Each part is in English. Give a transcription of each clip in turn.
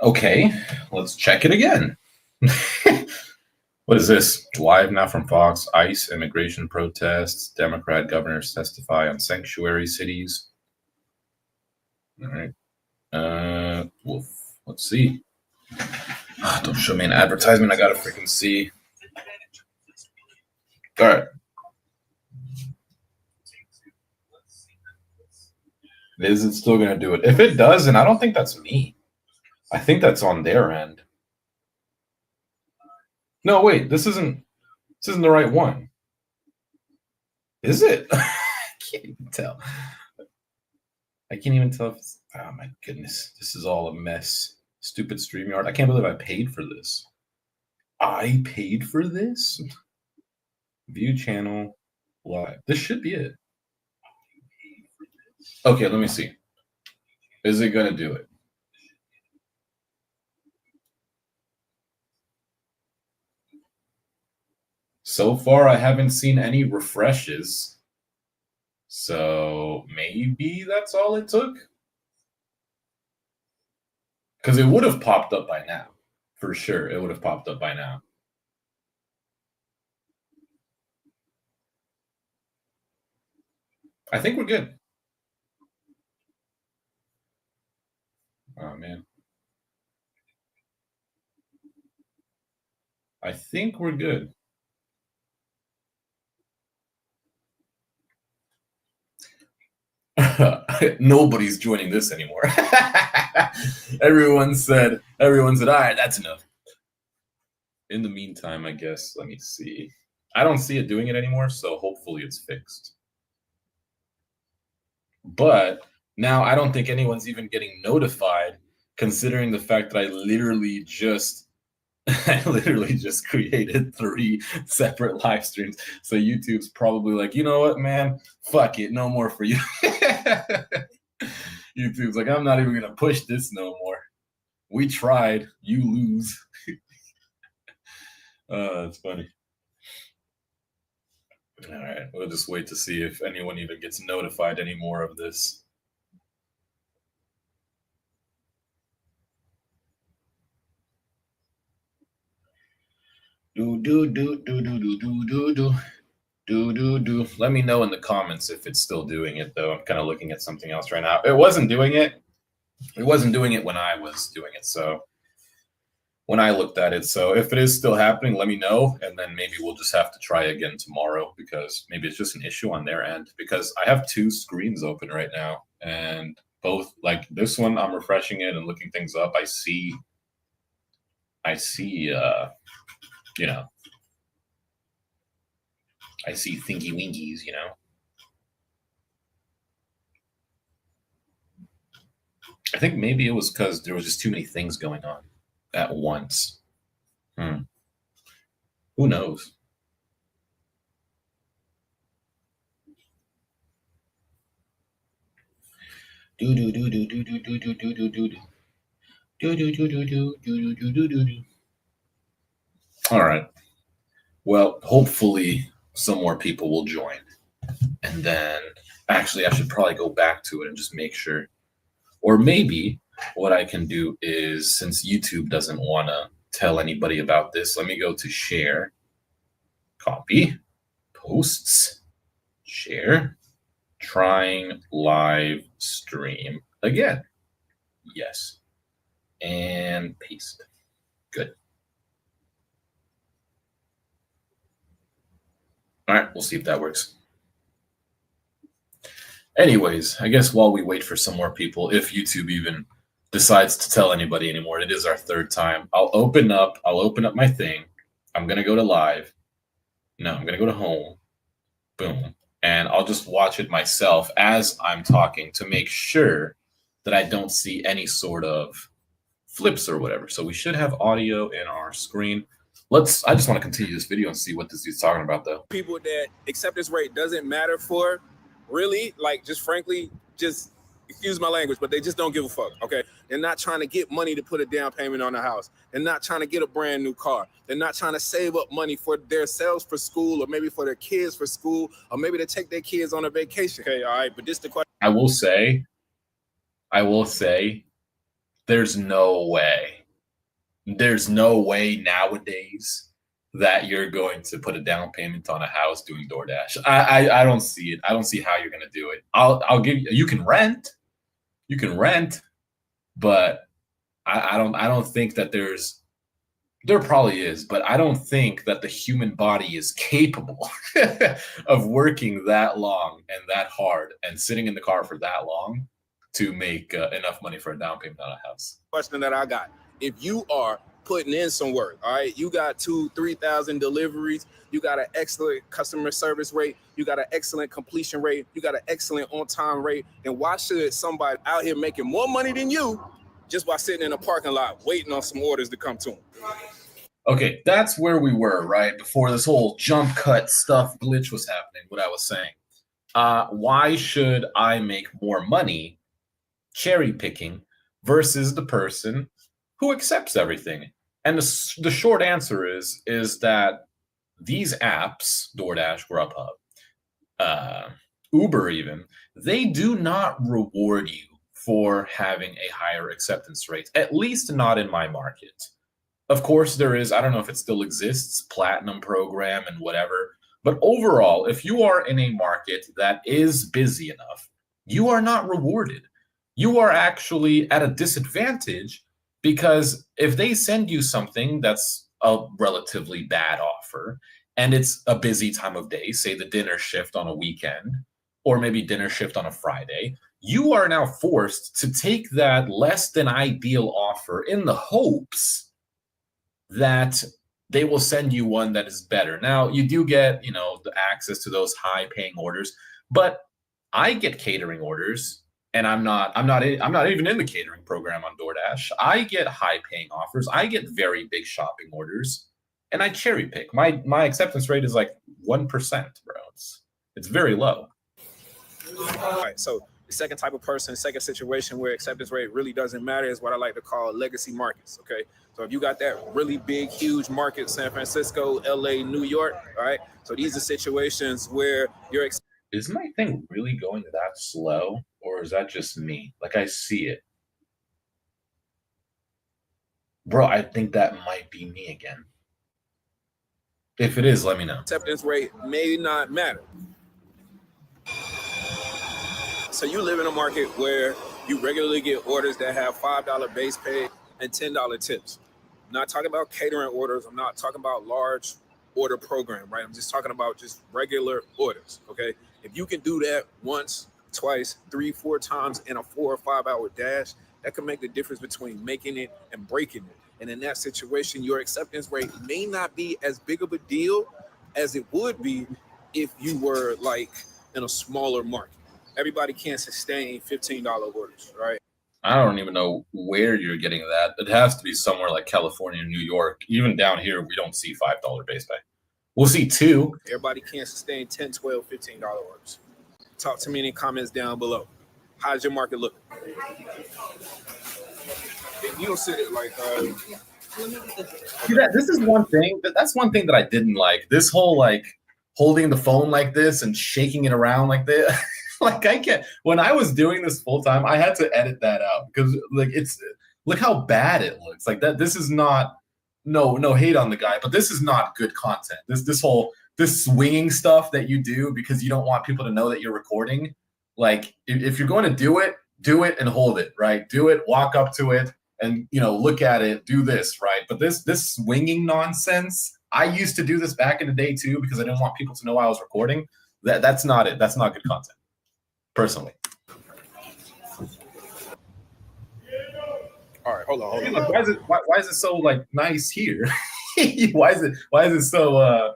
Okay, let's check it again. What is this? Live now from Fox. ICE immigration protests. Democrat governors testify on sanctuary cities. All right. Well, let's see. Don't show me an advertisement. I gotta freaking see. All right. Is it still gonna do it? If it does, then I don't think that's me. I think that's on their end. No, wait. This isn't the right one. Is it? I can't even tell. I can't even tell if it's, oh my goodness, this is all a mess. Stupid StreamYard. I can't believe I paid for this. I paid for this? View channel live. This should be it. Okay, let me see. Is it going to do it? So far, I haven't seen any refreshes. So maybe that's all it took? Because it would have popped up by now. For sure, it would have popped up by now. I think we're good. Oh, man. I think we're good. Nobody's joining this anymore. Everyone said, all right, that's enough. In the meantime, I guess, let me see. I don't see it doing it anymore, so hopefully it's fixed. But now I don't think anyone's even getting notified, considering the fact that I literally just created 3 separate live streams. So YouTube's probably like, you know what, man? Fuck it. No more for you. YouTube's like, I'm not even going to push this no more. We tried. You lose. That's funny. All right. We'll just wait to see if anyone even gets notified anymore of this. Let me know in the comments if it's still doing it, though. I'm kind of looking at something else right now. It wasn't doing it. It wasn't doing it when I was doing it. So when I looked at it. So if it is still happening, let me know. And then maybe we'll just have to try again tomorrow, because maybe it's just an issue on their end, because I have 2 screens open right now, and both, like this one, I'm refreshing it and looking things up. I see, you know, I see thinky winkies, you know. I think maybe it was because there was just too many things going on at once. Who knows? All right. Well, hopefully some more people will join. And then actually I should probably go back to it and just make sure. Or maybe what I can do is, since YouTube doesn't want to tell anybody about this, let me go to share, copy, posts, share, trying live stream again. Yes. And paste. Good. All right, we'll see if that works. Anyways, I guess while we wait for some more people, if YouTube even decides to tell anybody anymore, it is our 3rd time. I'll open up my thing. I'm going to go to live. No, I'm going to go to home. Boom. And I'll just watch it myself as I'm talking to make sure that I don't see any sort of flips or whatever. So we should have audio in our screen. I just want to continue this video and see what this dude's talking about, though. People that acceptance rate doesn't matter for, really, like, just frankly, just excuse my language, but they just don't give a fuck, okay? They're not trying to get money to put a down payment on a house. They're not trying to get a brand new car. They're not trying to save up money for themselves for school, or maybe for their kids for school, or maybe to take their kids on a vacation. Okay, all right, but this the question. I will say There's no way. There's no way nowadays that you're going to put a down payment on a house doing DoorDash. I don't see it. I don't see how you're going to do it. I'll give you. You can rent, but I don't think that there probably is, but I don't think that the human body is capable of working that long and that hard and sitting in the car for that long to make enough money for a down payment on a house. Question that I got: if you are putting in some work, all right, you got 2,000-3,000 deliveries, you got an excellent customer service rate, you got an excellent completion rate, you got an excellent on-time rate, then why should somebody out here making more money than you just by sitting in a parking lot waiting on some orders to come to them? Okay, that's where we were, right? Before this whole jump cut stuff glitch was happening, what I was saying. Why should I make more money cherry picking versus the person who accepts everything? And the short answer is that these apps, DoorDash, GrubHub, Uber even, they do not reward you for having a higher acceptance rate, at least not in my market. Of course, there is, I don't know if it still exists, platinum program and whatever. But overall, if you are in a market that is busy enough, you are not rewarded. You are actually at a disadvantage because if they send you something that's a relatively bad offer and it's a busy time of day, say the dinner shift on a weekend or maybe dinner shift on a Friday, you are now forced to take that less than ideal offer in the hopes that they will send you one that is better. Now, you do get, the access to those high paying orders, but I get catering orders and I'm not even in the catering program on DoorDash. I get high paying offers. I get very big shopping orders and I cherry pick. My acceptance rate is like 1%, bro. It's very low. All right, so the second type of person, second situation where acceptance rate really doesn't matter is what I like to call legacy markets, okay? So if you got that really big, huge market, San Francisco, LA, New York, all right? So these are situations where you're... Is my thing really going that slow, or is that just me? Like, I see it. Bro, I think that might be me again. If it is, let me know. Acceptance rate may not matter. So you live in a market where you regularly get orders that have $5 base pay and $10 tips. I'm not talking about catering orders. I'm not talking about large order program, right? I'm just talking about just regular orders, okay? If you can do that once, twice, 3, 4 times in a 4 or 5 hour dash, that can make the difference between making it and breaking it. And in that situation, your acceptance rate may not be as big of a deal as it would be if you were like in a smaller market. Everybody can't sustain $15 orders, right? I don't even know where you're getting that. It has to be somewhere like California, New York. Even down here, we don't see $5 base pay. We'll see 2. Everybody can't sustain $10, $12, $15 orders. Talk to me in the comments down below. How's your market look? You don't sit it like... See, this is one thing. That's one thing that I didn't like. This whole, like, holding the phone like this and shaking it around like this. Like, I can't. When I was doing this full time, I had to edit that out because, like, look how bad it looks. Like that. This is not. No hate on the guy, but this is not good content. This swinging stuff that you do because you don't want people to know that you're recording. Like, if you're going to do it and hold it, right? Do it, walk up to it, and look at it. Do this, right? But this swinging nonsense. I used to do this back in the day too because I didn't want people to know I was recording. That's not it. That's not good content. Personally. All right, hold on. Hey, look, why is it so like nice here? why is it so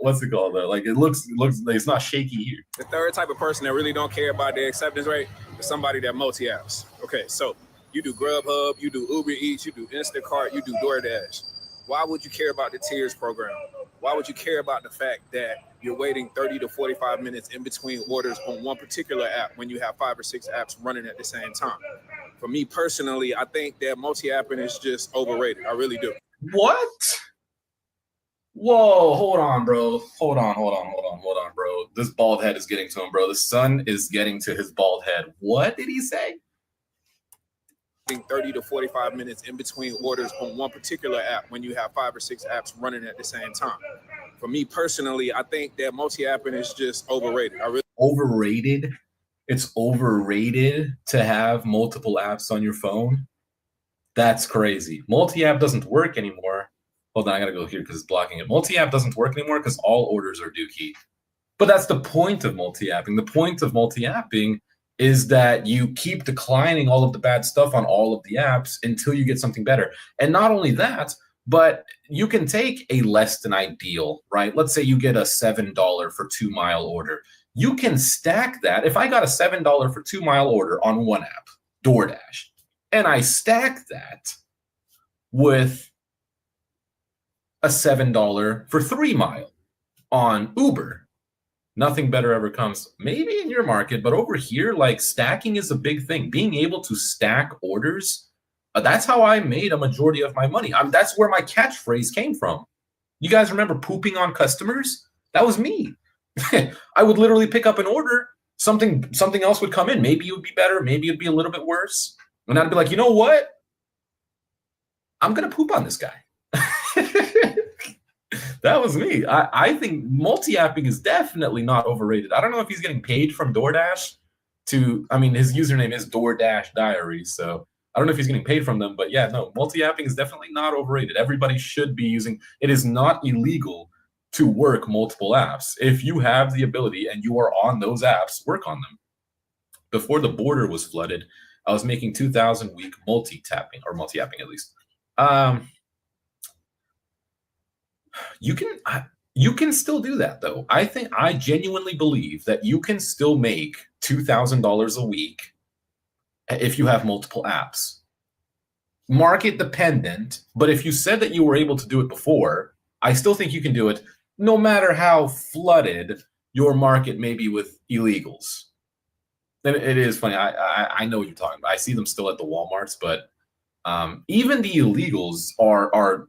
what's it called? Like it looks like it's not shaky here. The third type of person that really don't care about their acceptance rate is somebody that multi-apps. Okay, so you do GrubHub, you do Uber Eats, you do Instacart, you do DoorDash. Why would you care about the tiers program? Why would you care about the fact that you're waiting 30 to 45 minutes in between orders on one particular app when you have 5 or 6 apps running at the same time? For me personally, I think that multi-apping is just overrated. I really do. What? Whoa, hold on, bro. Hold on, bro. This bald head is getting to him, bro. The sun is getting to his bald head. What did he say? 30 to 45 minutes in between orders on one particular app when you have 5 or 6 apps running at the same time. For me personally, I think that multi-apping is just overrated. Overrated? It's overrated to have multiple apps on your phone? That's crazy. Multi-app doesn't work anymore. Hold on, I gotta go here because it's blocking it. Multi-app doesn't work anymore because all orders are dookie. But that's the point of multi-apping. The point of multi-apping is that you keep declining all of the bad stuff on all of the apps until you get something better. And not only that, but you can take a less than ideal, right? Let's say you get a $7 for 2-mile order. You can stack that. If I got a $7 for 2-mile order on one app, DoorDash, and I stack that with a $7 for 3-mile on Uber, nothing better ever comes. Maybe in your market, but over here, like, stacking is a big thing. Being able to stack orders, that's how I made a majority of my money. That's where my catchphrase came from. You guys remember pooping on customers? That was me. I would literally pick up an order, something else would come in. Maybe it would be better, maybe it'd be a little bit worse. And I'd be like, you know what? I'm gonna poop on this guy. That was me. I think multi-apping is definitely not overrated. I don't know if he's getting paid from DoorDash his username is DoorDash Diary, so I don't know if he's getting paid from them, but yeah, no, multi-apping is definitely not overrated. Everybody should be using, it is not illegal to work multiple apps. If you have the ability and you are on those apps, work on them. Before the border was flooded, I was making $2,000 a week multi-apping at least. You can still do that though. I genuinely believe that you can still make $2,000 a week if you have multiple apps. Market dependent, but if you said that you were able to do it before, I still think you can do it no matter how flooded your market may be with illegals. And it is funny. I know what you're talking about. I see them still at the Walmarts, but even the illegals are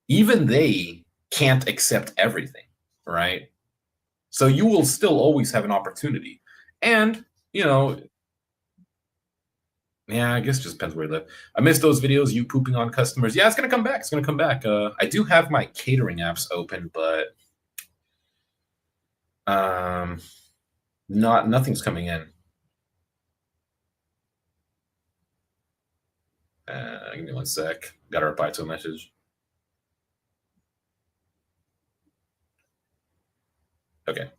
even they can't accept everything, right? So you will still always have an opportunity. And, yeah, I guess it just depends where you live. I missed those videos, you pooping on customers. Yeah, it's going to come back. It's going to come back. I do have my catering apps open, but nothing's coming in. Give me 1 sec. Got to reply to a message. Okay.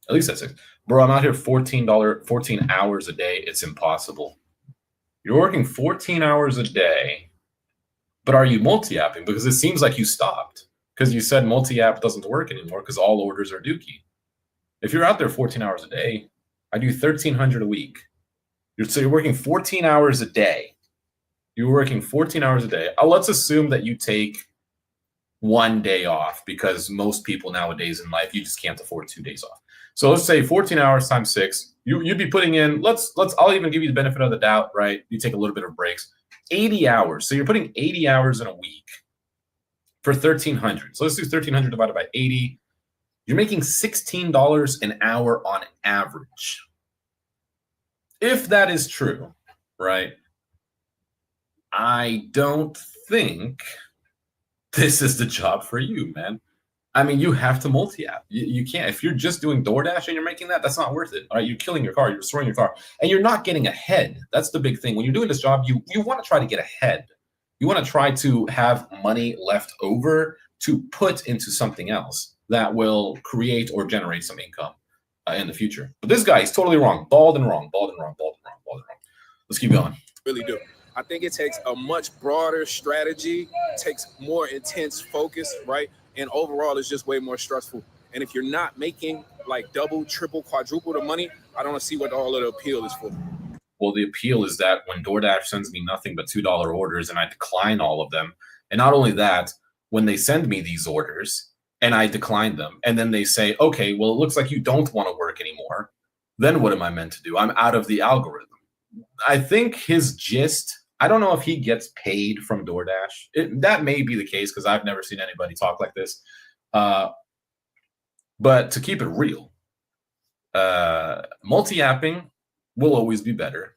At least that's it. Bro, I'm out here 14 hours a day. It's impossible. You're working 14 hours a day, but are you multi-apping? Because it seems like you stopped because you said multi-app doesn't work anymore because all orders are dookie. If you're out there 14 hours a day, I do 1,300 a week. So you're working 14 hours a day. You're working 14 hours a day. Let's assume that you take 1 day off because most people nowadays in life, you just can't afford 2 days off. So let's say 14 hours times 6. You'd be putting in, I'll even give you the benefit of the doubt, right? You take a little bit of breaks. 80 hours. So you're putting 80 hours in a week for 1,300. So let's do 1,300 divided by 80. You're making $16 an hour on average. If that is true, right? I don't think this is the job for you, man. I mean, you have to multi-app. You can't. If you're just doing DoorDash and you're making that's not worth it. All right, you're killing your car. You're destroying your car. And you're not getting ahead. That's the big thing. When you're doing this job, you want to try to get ahead. You want to try to have money left over to put into something else that will create or generate some income in the future. But this guy is totally wrong. Bald and wrong. Let's keep going. Really do. I think it takes a much broader strategy, takes more intense focus, right? And overall, it's just way more stressful. And if you're not making like double, triple, quadruple the money, I don't see what all of the appeal is for. Well, the appeal is that when DoorDash sends me nothing but $2 orders and I decline all of them, and not only that, when they send me these orders and I decline them, and then they say, okay, well, it looks like you don't want to work anymore, then what am I meant to do? I'm out of the algorithm. I think his gist, I don't know if he gets paid from DoorDash. That may be the case because I've never seen anybody talk like this. But to keep it real, Multi-apping will always be better.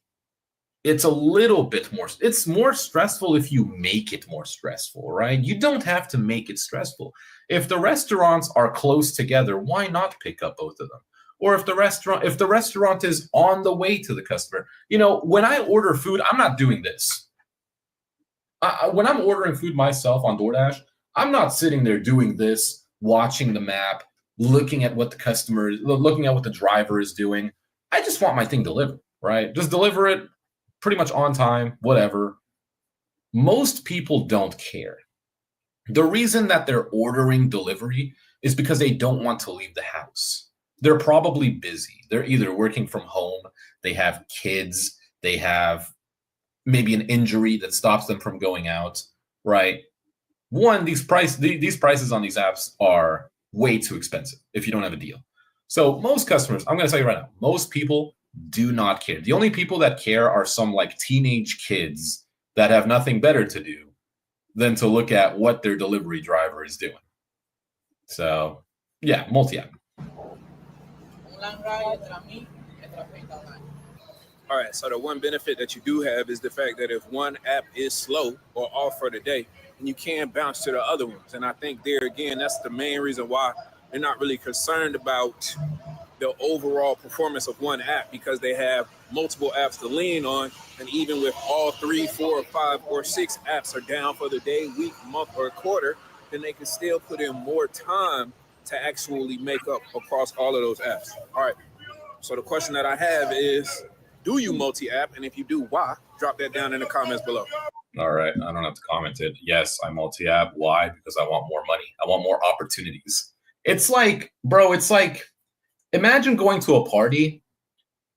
It's a little bit more, it's more stressful if you make it more stressful, right? You don't have to make it stressful. If the restaurants are close together, why not pick up both of them? Or if the restaurant is on the way to the customer, when I order food, I'm not doing this. When I'm ordering food myself on DoorDash, I'm not sitting there doing this, watching the map, looking at what the driver is doing. I just want my thing delivered, right? Just deliver it pretty much on time, whatever. Most people don't care. The reason that they're ordering delivery is because they don't want to leave the house. They're probably busy. They're either working from home, they have kids, they have maybe an injury that stops them from going out, right? One, these prices on these apps are way too expensive if you don't have a deal. So most customers, I'm going to tell you right now, most people do not care. The only people that care are some like teenage kids that have nothing better to do than to look at what their delivery driver is doing. So yeah, multi-app. All right, so the one benefit that you do have is the fact that if one app is slow or off for the day, then you can bounce to the other ones. And I think there again, that's the main reason why they're not really concerned about the overall performance of one app, because they have multiple apps to lean on. And even with all 3, 4, 5, or 6 apps are down for the day, week, month, or quarter, then they can still put in more time to actually make up across all of those apps. All right, so the question that I have is, do you multi-app? And if you do, why? Drop that down in the comments below. All right, I don't have to comment it. Yes, I multi-app. Why? Because I want more money. I want more opportunities. It's like, bro, imagine going to a party.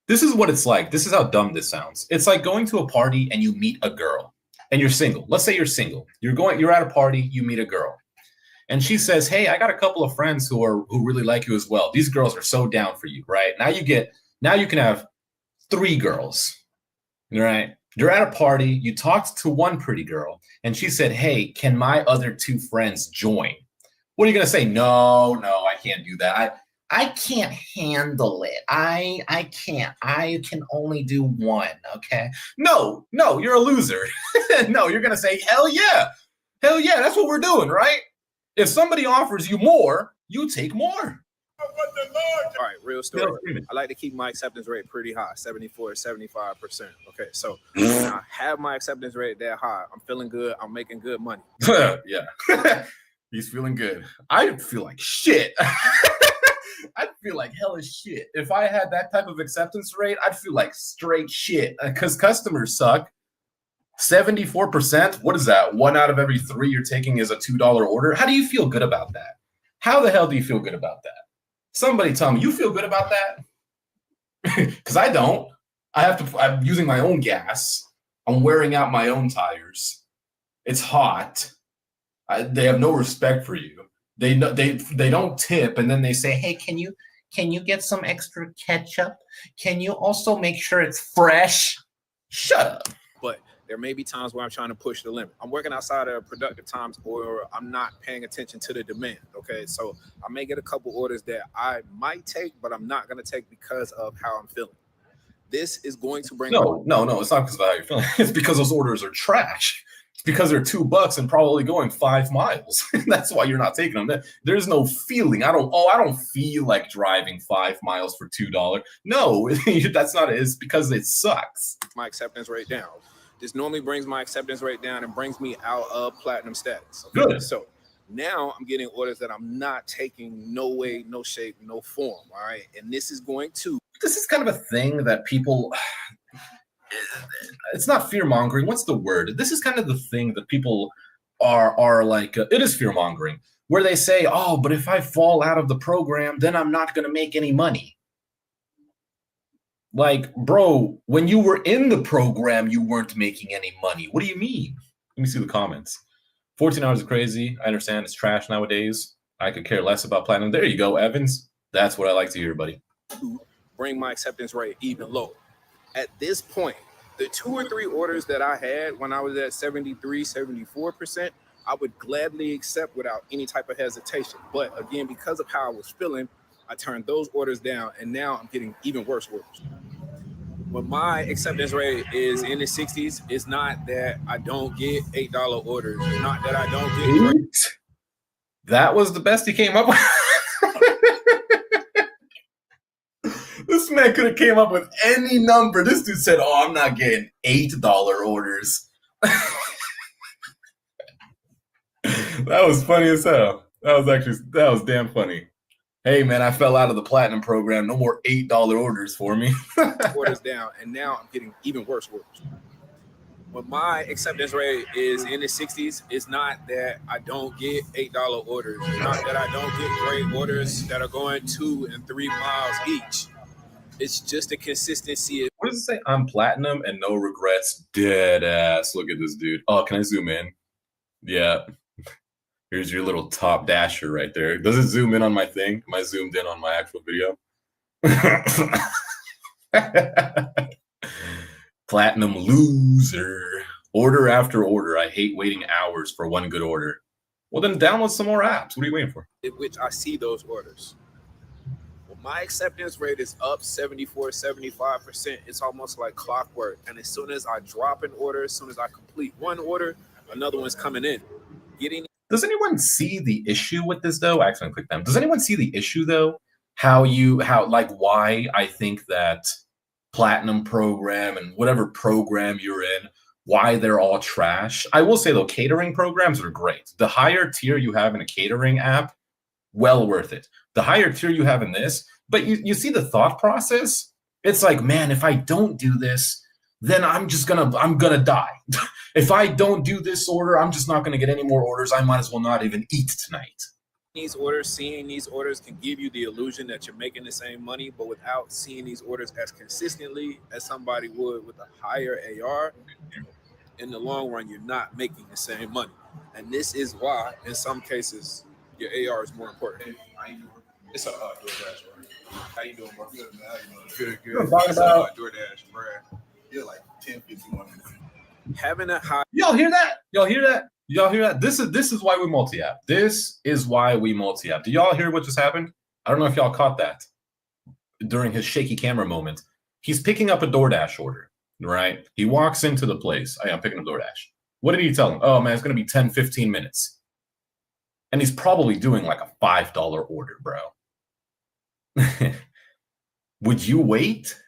This is what it's like. This is how dumb this sounds. It's like going to a party and you meet a girl and you're single. Let's say you're single. You're at a party, you meet a girl. And she says, "Hey, I got a couple of friends who really like you as well. These girls are so down for you, right? Now you can have 3 girls, right? You're at a party, you talked to one pretty girl, and she said, "Hey, can my other 2 friends join?" What are you gonna say? No, I can't do that. I can't handle it. I can't. I can only do 1. Okay. No, you're a loser. No, you're gonna say, hell yeah, that's what we're doing, right? If somebody offers you more, you take more. All right, real story. I like to keep my acceptance rate pretty high, 74 to 75%. Okay, so when I have my acceptance rate that high, I'm feeling good. I'm making good money. Yeah. He's feeling good. I feel like shit. I'd feel like hell is shit. If I had that type of acceptance rate, I'd feel like straight shit because customers suck. 74%? What is that? 1 out of every 3 you're taking is a $2 order. How do you feel good about that? How the hell do you feel good about that? Somebody tell me, you feel good about that? Because I don't. I'm using my own gas. I'm wearing out my own tires. It's hot. They have no respect for you. They don't tip, and then they say, "Hey, can you get some extra ketchup? Can you also make sure it's fresh?" Shut up. But there may be times where I'm trying to push the limit. I'm working outside of productive times, or I'm not paying attention to the demand. Okay, so I may get a couple orders that I might take, but I'm not going to take because of how I'm feeling. This is going to bring no. It's not because of how you're feeling. It's because those orders are trash. It's because they're $2 and probably going 5 miles. That's why you're not taking them. There's no feeling. I don't feel like driving 5 miles for $2. No, that's not it. It's because it sucks. My acceptance rate down. This normally brings my acceptance rate down and brings me out of platinum status. Okay? Good. So now I'm getting orders that I'm not taking, no way, no shape, no form. All right. And this is kind of a thing that people, it's not fear mongering. What's the word? This is kind of the thing that people are like, it is fear mongering, where they say, "Oh, but if I fall out of the program, then I'm not going to make any money." Like, bro, when you were in the program, you weren't making any money. What do you mean? Let me see the comments. 14 hours is crazy. I understand it's trash nowadays. I could care less about platinum. There you go, Evans. That's what I like to hear, buddy. Bring my acceptance rate even lower. At this point, the 2 or 3 orders that I had when I was at 73, 74%, I would gladly accept without any type of hesitation. But again, because of how I was feeling, I turned those orders down, and now I'm getting even worse orders. When my acceptance rate is in the 60s, it's not that I don't get $8 orders. It's not that I don't get. That was the best he came up with. This man could have came up with any number. This dude said, "Oh, I'm not getting $8 orders." That was funny as hell. That was damn funny. Hey man, I fell out of the platinum program. No more $8 orders for me. Orders down, and now I'm getting even worse orders. When my acceptance rate is in the 60s, it's not that I don't get $8 orders. It's not that I don't get great orders that are going 2 and 3 miles each. It's just a consistency. What does it say? I'm platinum and no regrets. Dead ass. Look at this dude. Oh, can I zoom in? Yeah. Here's your little top dasher right there. Does it zoom in on my thing? Am I zoomed in on my actual video? Platinum loser. Order after order. I hate waiting hours for one good order. Well, then download some more apps. What are you waiting for? In which I see those orders. Well, my acceptance rate is up 74, 75%. It's almost like clockwork. And as soon as I drop an order, as soon as I complete one order, another one's coming in. Does anyone see the issue with this though? Actually, click them. Does anyone see the issue though? Why I think that platinum program and whatever program you're in, why they're all trash. I will say though, catering programs are great. The higher tier you have in a catering app, well worth it. The higher tier you have in this, but you see the thought process? It's like, man, if I don't do this, then I'm gonna die. If I don't do this order, I'm just not gonna get any more orders. I might as well not even eat tonight. Seeing these orders can give you the illusion that you're making the same money, but without seeing these orders as consistently as somebody would with a higher AR, in the long run, you're not making the same money. And this is why, in some cases, your AR is more important. It's a DoorDash, right? How you doing, bro? Good, man. How you doing? Good. It's a DoorDash, bro. You're like 10:51. Having a high. Y'all hear that? Y'all hear that? Y'all hear that? This is why we multi-app. This is why we multi-app. Do y'all hear what just happened? I don't know if y'all caught that during his shaky camera moment. He's picking up a DoorDash order, right? He walks into the place. I'm picking up DoorDash. What did he tell him? Oh man, it's gonna be 10, 15 minutes. And he's probably doing like a $5 order, bro. Would you wait?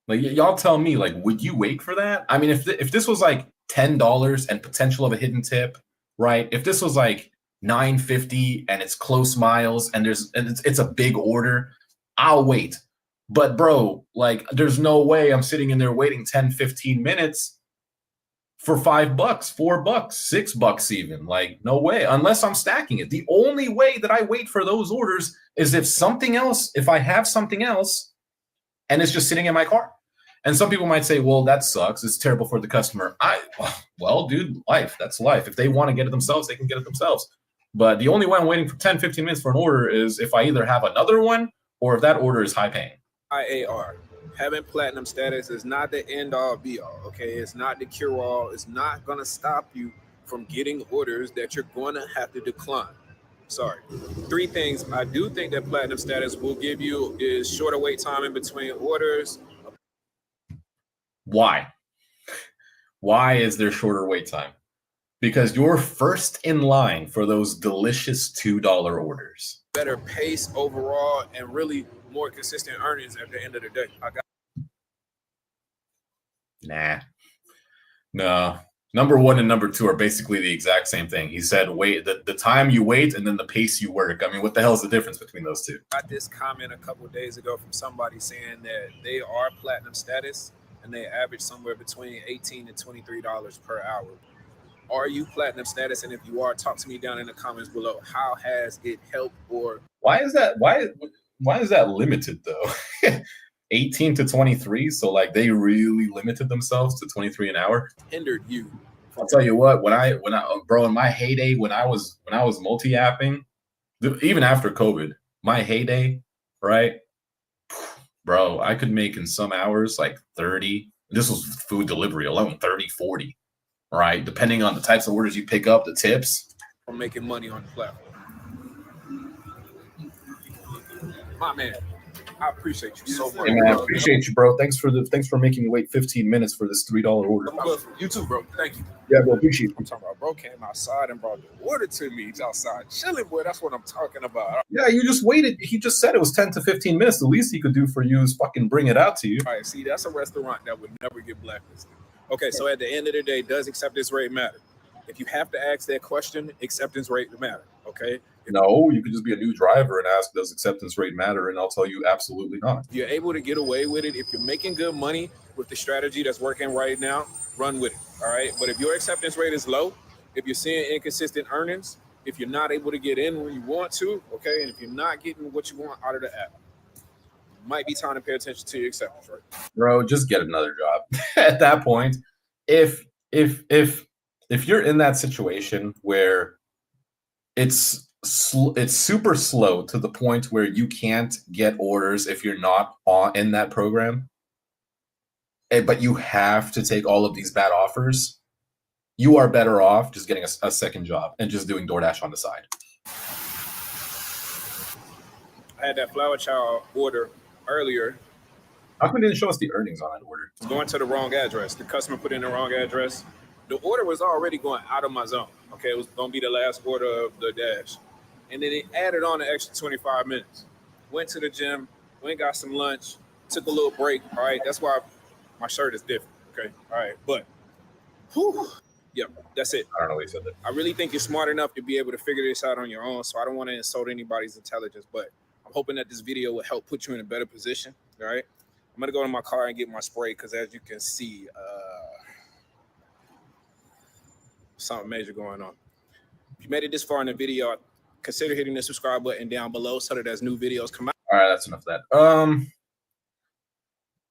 Like y'all tell me, like, would you wait for that? I mean, if this was like $10 and potential of a hidden tip, right? If this was like $9.50 and it's close miles and it's a big order, I'll wait. But bro, like, there's no way I'm sitting in there waiting 10, 15 minutes for $5, $4, $6 even. Like, no way, unless I'm stacking it. The only way that I wait for those orders is if I have something else and it's just sitting in my car. And some people might say, well, that sucks. It's terrible for the customer. Well, dude, life. That's life. If they want to get it themselves, they can get it themselves. But the only way I'm waiting for 10, 15 minutes for an order is if I either have another one or if that order is high paying. IAR. Having platinum status is not the end all be all, okay? It's not the cure all. It's not going to stop you from getting orders that you're going to have to decline. Sorry. 3 things I do think that platinum status will give you is shorter wait time in between orders. Why? Why is there shorter wait time? Because you're first in line for those delicious $2 orders. Better pace overall and really more consistent earnings at the end of the day. No. Number 1 and number 2 are basically the exact same thing. He said, wait, the time you wait and then the pace you work. I mean, what the hell is the difference between those two? I got this comment a couple of days ago from somebody saying that they are platinum status and they average somewhere between $18 to $23 per hour. Are you platinum status? And if you are, talk to me down in the comments below. How has it helped? Or why is that limited though? 18 to 23, so like they really limited themselves to 23 an hour. Hindered you. I'll tell you what, when I bro, in my heyday, when I was multi-apping, even after COVID, my heyday, right? Bro, I could make in some hours like 30. This was food delivery alone, 30, 40, right? Depending on the types of orders you pick up, the tips. I'm making money on the platform. My man, I appreciate you so much. Hey man, appreciate you, bro. Thanks for making me wait 15 minutes for this $3 order. You too, bro. Thank you. Yeah, bro, appreciate you. I'm talking about bro came outside and brought the order to me. He's outside chilling, boy. That's what I'm talking about. Yeah, you just waited. He just said it was 10 to 15 minutes. The least he could do for you is fucking bring it out to you. All right, see, that's a restaurant that would never get blacklisted. Okay, so at the end of the day, does acceptance rate matter? If you have to ask that question, acceptance rate matter. Okay. No, you could just be a new driver and ask, does acceptance rate matter? And I'll tell you, absolutely not. You're able to get away with it. If you're making good money with the strategy that's working right now, run with it. All right. But if your acceptance rate is low, if you're seeing inconsistent earnings, if you're not able to get in when you want to, okay, and if you're not getting what you want out of the app, it might be time to pay attention to your acceptance rate. Bro, just get another job. At that point, if you're in that situation where it's super slow to the point where you can't get orders if you're not in that program, but you have to take all of these bad offers, you are better off just getting a second job and just doing DoorDash on the side. I had that flower child order earlier. How come it didn't show us the earnings on that order? It's going to the wrong address. The customer put in the wrong address. The order was already going out of my zone. Okay, it was going to be the last order of the dash. And then it added on an extra 25 minutes. Went to the gym, went got some lunch, took a little break. All right, that's why my shirt is different. Okay, all right, but yep, that's it. I don't know what you said that. I really think you're smart enough to be able to figure this out on your own. So I don't want to insult anybody's intelligence, but I'm hoping that this video will help put you in a better position. All right, I'm gonna go to my car and get my spray because as you can see, something major going on. If you made it this far in the video, consider hitting the subscribe button down below so that as new videos come out. All right, that's enough of that.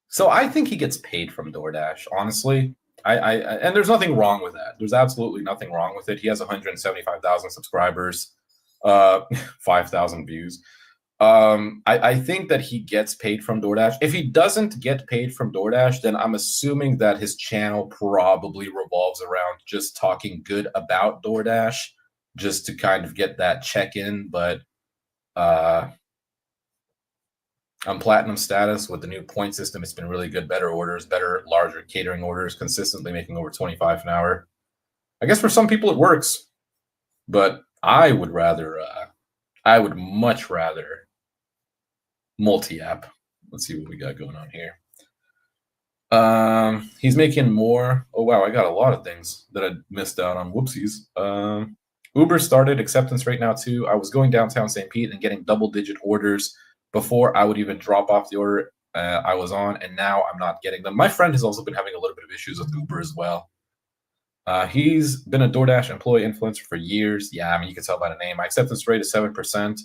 So I think he gets paid from DoorDash, honestly. I and there's nothing wrong with that. There's absolutely nothing wrong with it. He has 175,000 subscribers, 5,000 views. I think that he gets paid from DoorDash. If he doesn't get paid from DoorDash, then I'm assuming that his channel probably revolves around just talking good about DoorDash, just to kind of get that check-in. But on platinum status with the new point system, it's been really good. Better orders, better, larger catering orders, consistently making over 25 an hour. I guess for some people it works, but I would much rather multi-app. Let's see what we got going on here. He's making more. Oh wow, I got a lot of things that I missed out on. Whoopsies. Uber started acceptance right now too. I was going downtown St. Pete and getting double-digit orders before I would even drop off the order I was on, and now I'm not getting them. My friend has also been having a little bit of issues with Uber as well. He's been a DoorDash employee influencer for years. Yeah, I mean, you can tell by the name. My acceptance rate is 7%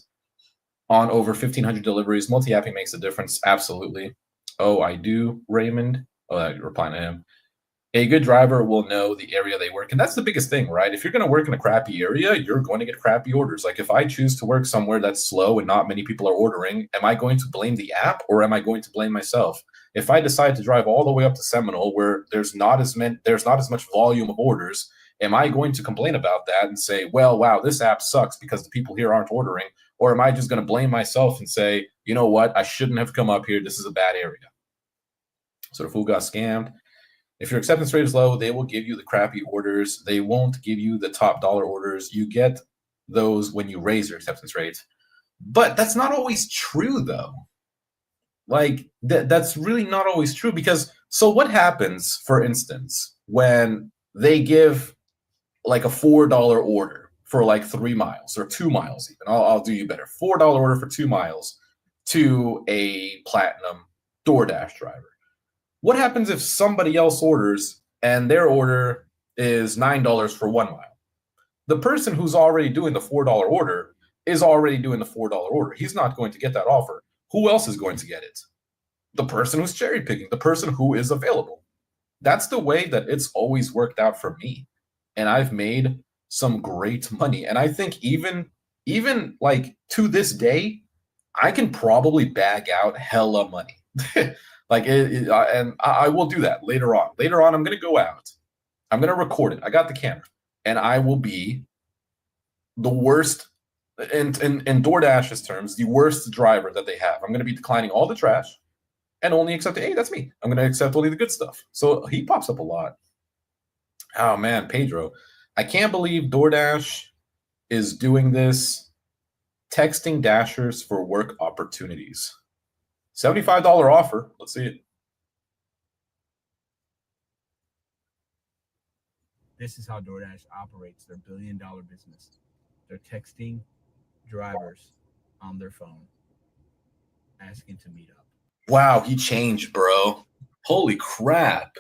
on over 1,500 deliveries. Multi-apping makes a difference. Absolutely. Oh, I do, Raymond. Oh, I'm replying to him. A good driver will know the area they work. And that's the biggest thing, right? If you're going to work in a crappy area, you're going to get crappy orders. Like if I choose to work somewhere that's slow and not many people are ordering, am I going to blame the app or am I going to blame myself? If I decide to drive all the way up to Seminole where there's not as much volume of orders, am I going to complain about that and say, well, wow, this app sucks because the people here aren't ordering? Or am I just going to blame myself and say, you know what, I shouldn't have come up here. This is a bad area. So the fool got scammed. If your acceptance rate is low, they will give you the crappy orders. They won't give you the top dollar orders. You get those when you raise your acceptance rate. But that's not always true, though. Like, that's really not always true because, so what happens, for instance, when they give like a $4 order for like 3 miles or 2 miles even? I'll do you better. $4 order for 2 miles to a platinum DoorDash driver. What happens if somebody else orders and their order is $9 for 1 mile? The person who's already doing the $4 order is already doing the $4 order. He's not going to get that offer. Who else is going to get it? The person who's cherry picking, the person who is available. That's the way that it's always worked out for me. And I've made some great money. And I think even like to this day, I can probably bag out hella money. And I will do that later on. Later on, I'm going to go out. I'm going to record it. I got the camera. And I will be the worst in DoorDash's terms, the worst driver that they have. I'm going to be declining all the trash and only accepting, hey, that's me. I'm going to accept only the good stuff. So he pops up a lot. Oh, man, Pedro. I can't believe DoorDash is doing this, texting Dashers for work opportunities. $75 offer. Let's see it. This is how DoorDash operates their billion-dollar business. They're texting drivers on their phone asking to meet up. Wow, he changed, bro. Holy crap.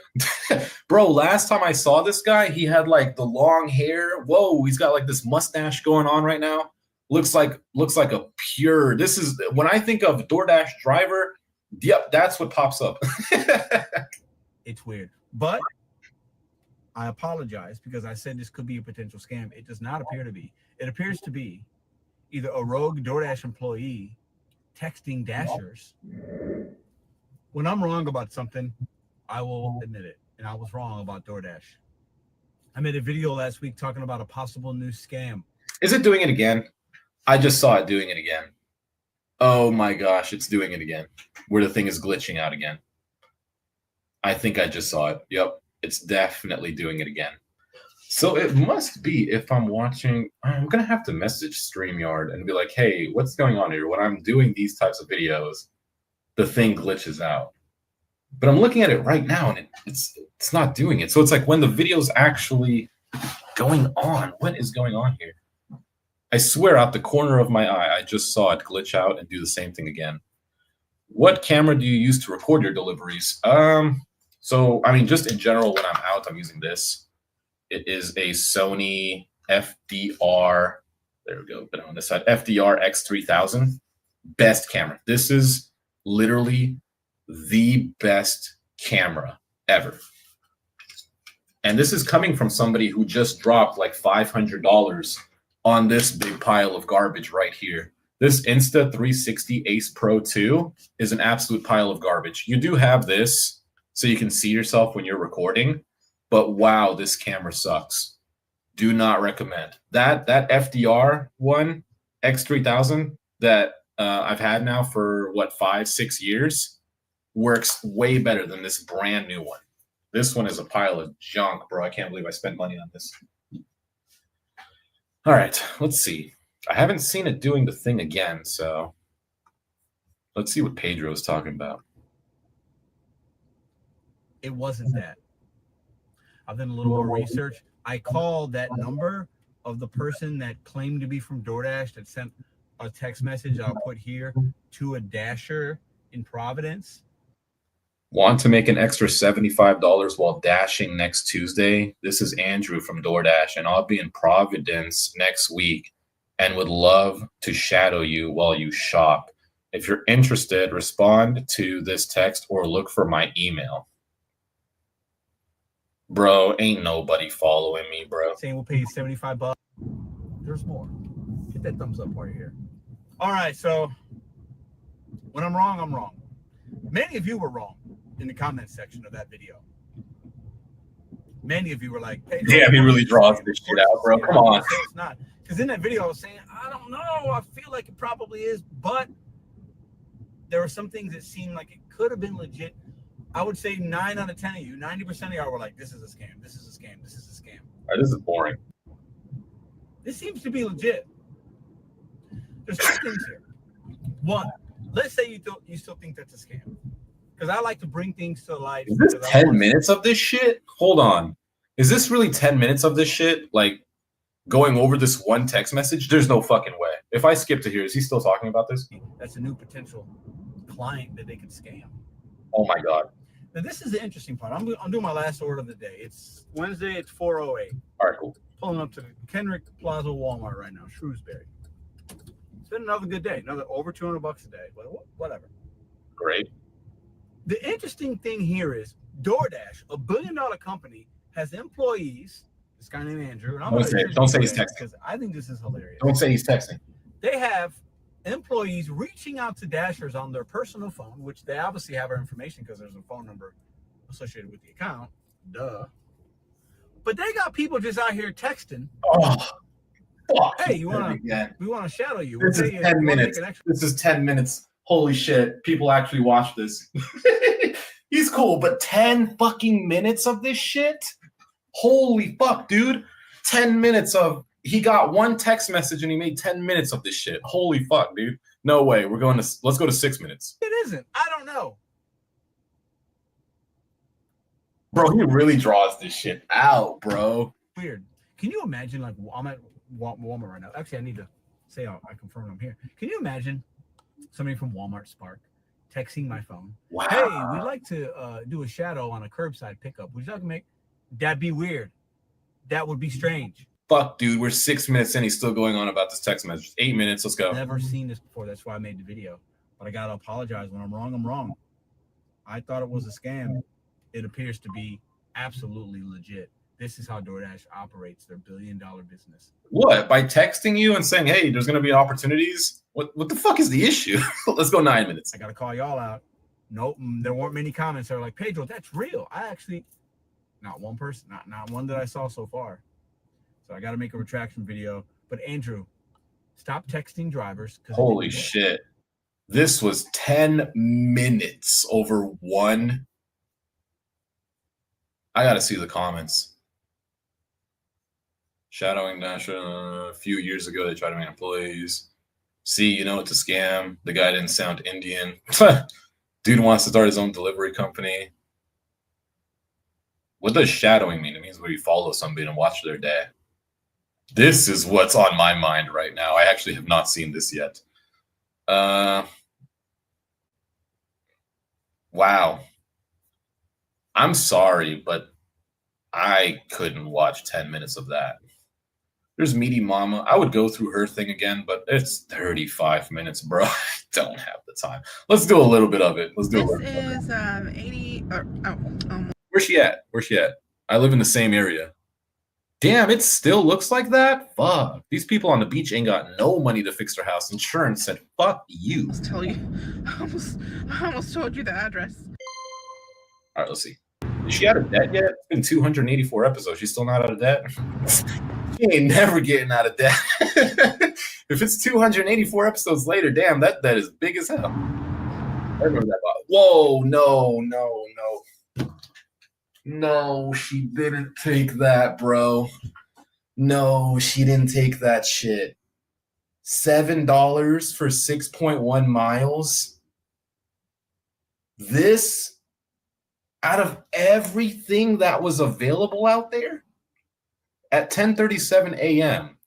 Bro, last time I saw this guy, he had like the long hair. Whoa, he's got like this mustache going on right now. Looks like a pure. This is when I think of DoorDash driver, yep, that's what pops up. It's weird. But I apologize because I said this could be a potential scam. It does not appear to be. It appears to be either a rogue DoorDash employee texting Dashers. When I'm wrong about something, I will admit it. And I was wrong about DoorDash. I made a video last week talking about a possible new scam. Is it doing it again? I just saw it doing it again. Oh my gosh, it's doing it again. Where the thing is glitching out again. I think I just saw it. Yep, it's definitely doing it again. So it must be if I'm watching, I'm going to have to message StreamYard and be like, hey, what's going on here? When I'm doing these types of videos, the thing glitches out. But I'm looking at it right now and it's not doing it. So it's like when the video's actually going on, what is going on here? I swear out the corner of my eye, I just saw it glitch out and do the same thing again. What camera do you use to record your deliveries? So, I mean, just in general, when I'm out, I'm using this. It is a Sony FDR. There we go. But on this side, FDR X3000. Best camera. This is literally the best camera ever. And this is coming from somebody who just dropped like $500 on this big pile of garbage right here. This Insta360 Ace Pro 2 is an absolute pile of garbage. You do have this so you can see yourself when you're recording, but wow, this camera sucks. Do not recommend. That FDR one, X3000, that I've had now for, 5-6 years, works way better than this brand new one. This one is a pile of junk, bro. I can't believe I spent money on this. All right, let's see. I haven't seen it doing the thing again, so let's see what Pedro's talking about. It wasn't that. I've done a little more research. I called that number of the person that claimed to be from DoorDash that sent a text message I'll put here to a Dasher in Providence. Want to make an extra $75 while dashing next Tuesday? This is Andrew from DoorDash, and I'll be in Providence next week and would love to shadow you while you shop. If you're interested, respond to this text or look for my email. Bro, ain't nobody following me, bro. Saying we'll pay you $75. There's more. Hit that thumbs up while you're here. All right, so when I'm wrong, I'm wrong. Many of you were wrong in the comment section of that video. Many of you were like, hey, damn, he really draws this shit out, bro. Come on. It's not. Because in that video, I was saying, I don't know. I feel like it probably is. But there were some things that seemed like it could have been legit. I would say 9 out of 10 of you, 90% of y'all were like, this is a scam. This is a scam. This is a scam. All right, this is boring. This seems to be legit. There's two things here. One, let's say you still think that's a scam. Because I like to bring things to light. Is this 10 minutes of this shit? Hold on. Is this really 10 minutes of this shit? Like, going over this one text message? There's no fucking way. If I skip to here, is he still talking about this? That's a new potential client that they could scam. Oh my God. Now, this is the interesting part. I'm doing my last order of the day. It's Wednesday. It's 4:08. All right, cool. Pulling up to the Kenrick Plaza Walmart right now, Shrewsbury. It's been another good day. Another over $200 a day. But whatever. Great. The interesting thing here is DoorDash, a billion-dollar company, has employees. This guy named Andrew. And I'm don't say he's texting. Because I think this is hilarious. Don't say he's texting. They have employees reaching out to Dashers on their personal phone, which they obviously have our information because there's a phone number associated with the account. Duh. But they got people just out here texting. Oh. Fuck. Hey, we want to shadow you. This is 10 minutes. This is 10 minutes. Holy shit. People actually watch this. He's cool, but 10 fucking minutes of this shit? Holy fuck, dude. 10 minutes of, he got one text message and he made 10 minutes of this shit. Holy fuck, dude. No way. Let's go to 6 minutes. It isn't. I don't know. Bro, he really draws this shit out, bro. Weird. Can you imagine, like, I'm at Walmart right now. Actually, I need to say I confirm I'm here. Can you imagine somebody from Walmart Spark texting my phone? Wow. Hey, we'd like to do a shadow on a curbside pickup. Would you like to make? That'd be weird. That would be strange. Fuck, dude. We're 6 minutes in. He's still going on about this text message. 8 minutes. Let's go. Never seen this before. That's why I made the video. But I got to apologize. When I'm wrong, I'm wrong. I thought it was a scam. It appears to be absolutely legit. This is how DoorDash operates their billion-dollar business. What? By texting you and saying, hey, there's going to be opportunities? What the fuck is the issue? Let's go 9 minutes. I got to call y'all out. Nope. There weren't many comments that were like, Pedro, that's real. I actually, not one person, not one that I saw so far. So I got to make a retraction video. But Andrew, stop texting drivers. Holy shit. This was 10 minutes over one. I got to see the comments. Shadowing Dash a few years ago, they tried to make employees. See, you know, it's a scam. The guy didn't sound Indian. Dude wants to start his own delivery company. What does shadowing mean? It means where you follow somebody and watch their day. This is what's on my mind right now. I actually have not seen this yet. Wow. I'm sorry, but I couldn't watch 10 minutes of that. There's Meaty Mama. I would go through her thing again, but it's 35 minutes, bro. I don't have the time. Let's do a little bit of it. Let's do a little bit. This is 80. Where's she at? Where's she at? I live in the same area. Damn, it still looks like that? Fuck. These people on the beach ain't got no money to fix their house. Insurance said, fuck you. I almost told you the address. All right, let's see. Is she out of debt yet? It's been 284 episodes. She's still not out of debt? She ain't never getting out of debt. If it's 284 episodes later, damn, that debt is big as hell. I remember that. Whoa, no. No, she didn't take that, bro. No, she didn't take that shit. $7 for 6.1 miles. This, out of everything that was available out there at 10:37 a.m.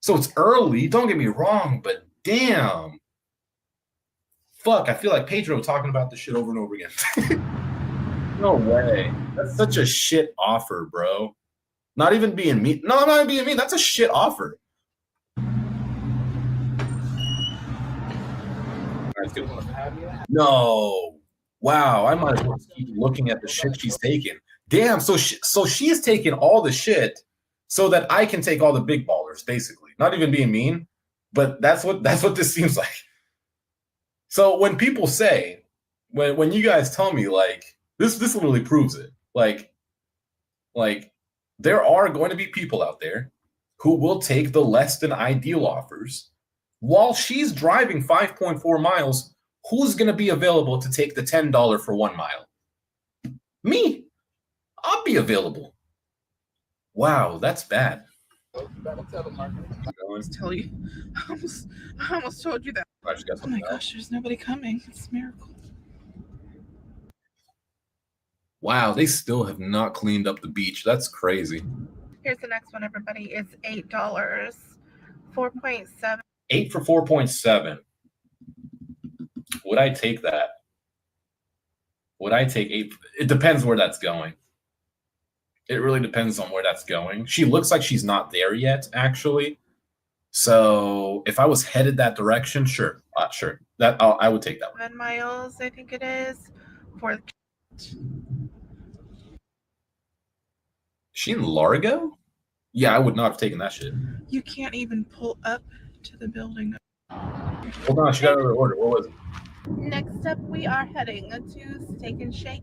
So it's early, don't get me wrong, but damn. Fuck, I feel like Pedro talking about this shit over and over again. No way. That's such a shit offer, bro. Not even being mean. No, I'm not being mean. That's a shit offer. No. Wow. I might as well keep looking at the shit she's taking. Damn. So she is taking all the shit so that I can take all the big ballers, basically. Not even being mean, but that's what this seems like. So when people say, when you guys tell me like this literally proves it. Like there are going to be people out there who will take the less than ideal offers while she's driving 5.4 miles. Who's going to be available to take the $10 for 1 mile? Me. I'll be available. Wow, that's bad. I almost told you that. Oh my gosh, there's nobody coming. It's a miracle. Wow, they still have not cleaned up the beach. That's crazy. Here's the next one, everybody. It's $8. 4.7. 8 for 4.7. Would I take that? Would I take 8? It depends where that's going. It really depends on where that's going. She looks like she's not there yet, actually. So if I was headed that direction, sure. Sure. I would take that one. 7 miles, I think it is. For she in Largo? Yeah, I would not have taken that shit. You can't even pull up to the building. Hold on, she got another order. What was it? Next up, we are heading to Steak and Shake.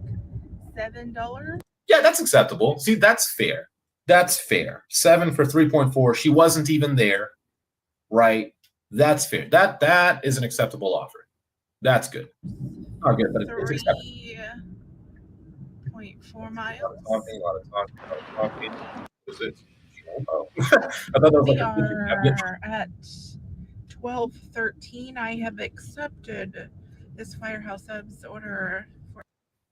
$7. Yeah, that's acceptable. See, that's fair. That's fair. 7 for 3.4. She wasn't even there, right? That's fair. That is an acceptable offer. That's good. Not good, but it's acceptable. 3.4 miles. A lot of talking. Is it? Oh. I thought that was We like are at 12:13. I have accepted this Firehouse Subs order.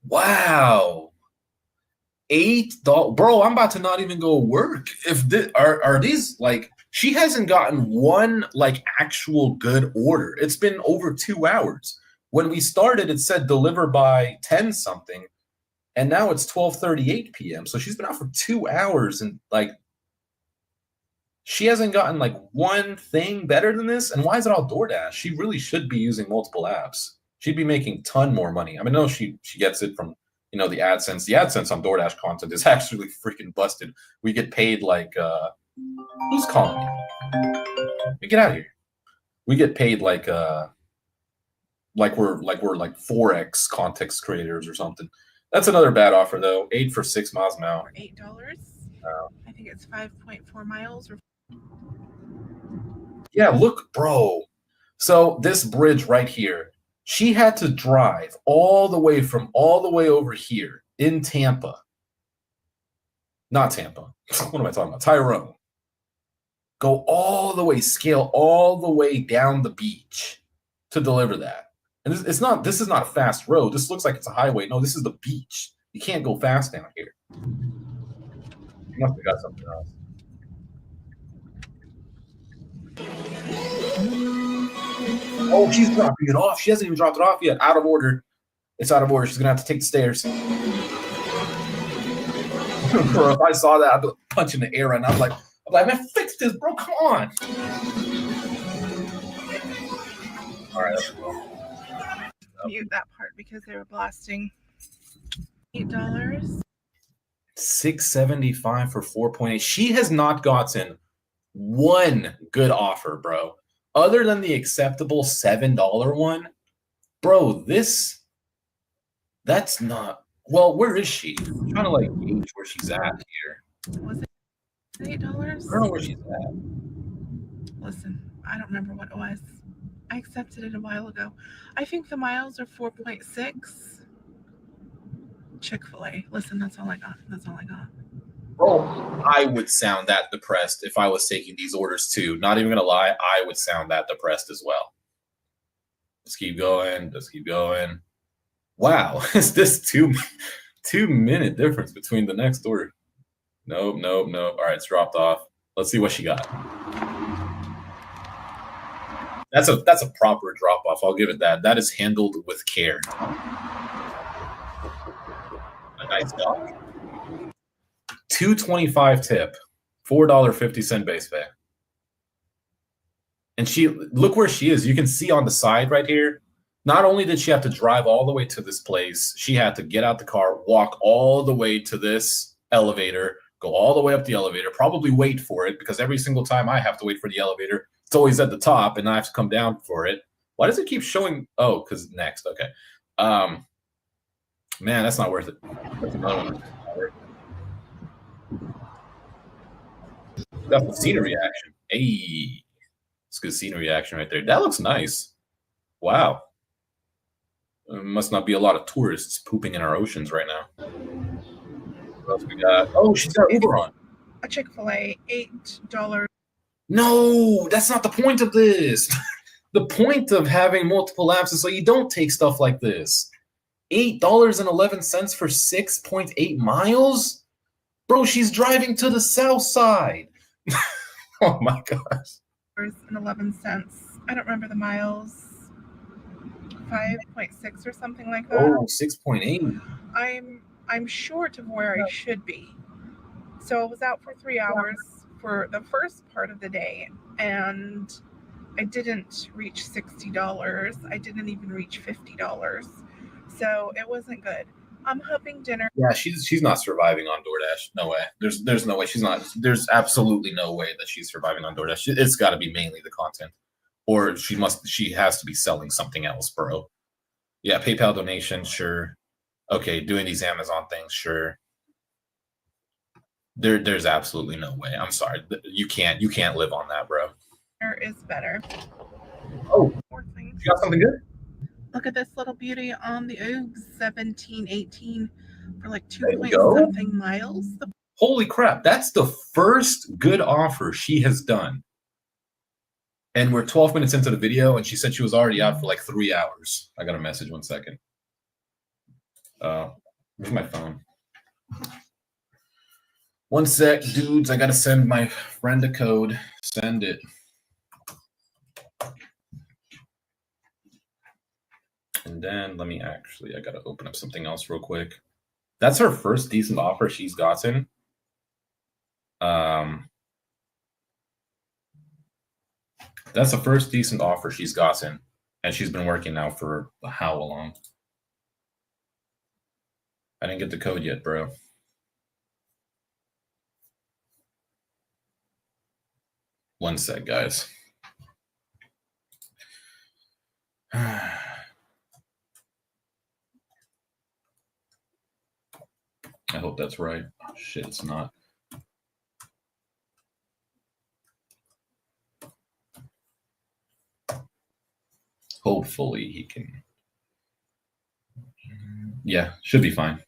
Wow. $8, bro. I'm about to not even go work. If are these like, she hasn't gotten one like actual good order. It's been over 2 hours. When we started, it said deliver by 10 something, and now it's 12:38 p.m. So she's been out for 2 hours, and like, she hasn't gotten like one thing better than this. And why is it all DoorDash? She really should be using multiple apps. She'd be making a ton more money. I mean, no, she gets it from, you know, the AdSense. The AdSense on DoorDash content is actually freaking busted. We get paid like who's calling me? Get out of here. We get paid like we're like 4x context creators or something. That's another bad offer though. 8 for 6 miles an hour. $8. I think it's 5.4 miles. Yeah, look, bro. So this bridge right here, she had to drive all the way over here in Tampa. Not Tampa. What am I talking about? Tyrone. Go all the way, scale all the way down the beach to deliver that. And this is not a fast road. This looks like it's a highway. No, this is the beach. You can't go fast down here. You must have got something else. Oh, she's dropping it off. She hasn't even dropped it off yet. Out of order. It's out of order. She's going to have to take the stairs. Bro, if I saw that, I'd be punching the air and I'm like, man, fix this, bro. Come on. All right. Mute that part because they were blasting. $8. $6.75 for 4.8. She has not gotten one good offer, bro. Other than the acceptable $7 one, bro, that's not, well, where is she? I'm trying to like gauge where she's at here. Was it $8? I don't know where she's at. Listen, I don't remember what it was. I accepted it a while ago. I think the miles are 4.6. Chick-fil-A. Listen, that's all I got. Bro, I would sound that depressed if I was taking these orders too. Not even gonna lie, I would sound that depressed as well. Just keep going. Wow, is this 2 minute difference between the next order? Nope. All right, it's dropped off. Let's see what she got. That's a proper drop off. I'll give it that. That is handled with care. A nice dog. $2.25 tip, $4.50 base pay. And look where she is. You can see on the side right here. Not only did she have to drive all the way to this place, she had to get out the car, walk all the way to this elevator, go all the way up the elevator, probably wait for it, because every single time I have to wait for the elevator, it's always at the top and I have to come down for it. Why does it keep showing? Oh, because next. Okay. Man, that's not worth it. That's another one. That's the scenery action. Hey, it's good scenery action right there. That looks nice. Wow. Must not be a lot of tourists pooping in our oceans right now. What else we got? Oh, she's got Uber on. A Chick-fil-A, $8. No, that's not the point of this. The point of having multiple apps is so you don't take stuff like this. $8.11 for 6.8 miles? Bro, she's driving to the south side. Oh my gosh. $11. I don't remember the miles. 5.6 or something like that. Oh, 6.8. I'm short of where I should be. So I was out for 3 hours for the first part of the day, and I didn't reach $60. I didn't even reach $50. So it wasn't good. I'm hoping dinner. Yeah, she's not surviving on DoorDash. No way. There's no way she's not. There's absolutely no way that she's surviving on DoorDash. It's got to be mainly the content, or she has to be selling something else, bro. Yeah, PayPal donation, sure. Okay, doing these Amazon things, sure. There's absolutely no way. I'm sorry. You can't live on that, bro. There is better. Oh, More things. you got something good? Look at this little beauty on the Oogs, 1718 for like 2 There you point go. something miles. Holy crap. That's the first good offer she has done. And we're 12 minutes into the video, and she said she was already out for like 3 hours. I got a message. 1 second. Where's my phone? 1 sec, dudes. I got to send my friend a code. Send it. And then let me I got to open up something else real quick. That's her first decent offer she's gotten. That's the first decent offer she's gotten. And she's been working now for how long? I didn't get the code yet, bro. One sec, guys. I hope that's right. Oh, shit, it's not. Hopefully he can. Yeah, should be fine.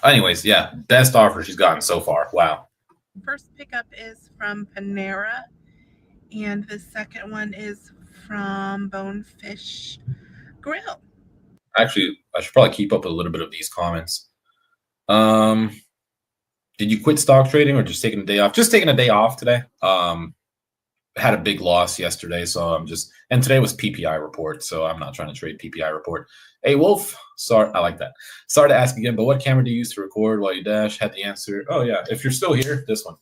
Anyways, yeah, best offer she's gotten so far. Wow. First pickup is from Panera, and the second one is from Bonefish Grill. Actually, I should probably keep up with a little bit of these comments. Did you quit stock trading or just taking a day off? Just taking a day off today. Had a big loss yesterday, so and today was PPI report, so I'm not trying to trade PPI report. Hey, Wolf, sorry, I like that. Sorry to ask again, but what camera do you use to record while you dash? Had the answer. Oh, yeah, if you're still here, this one.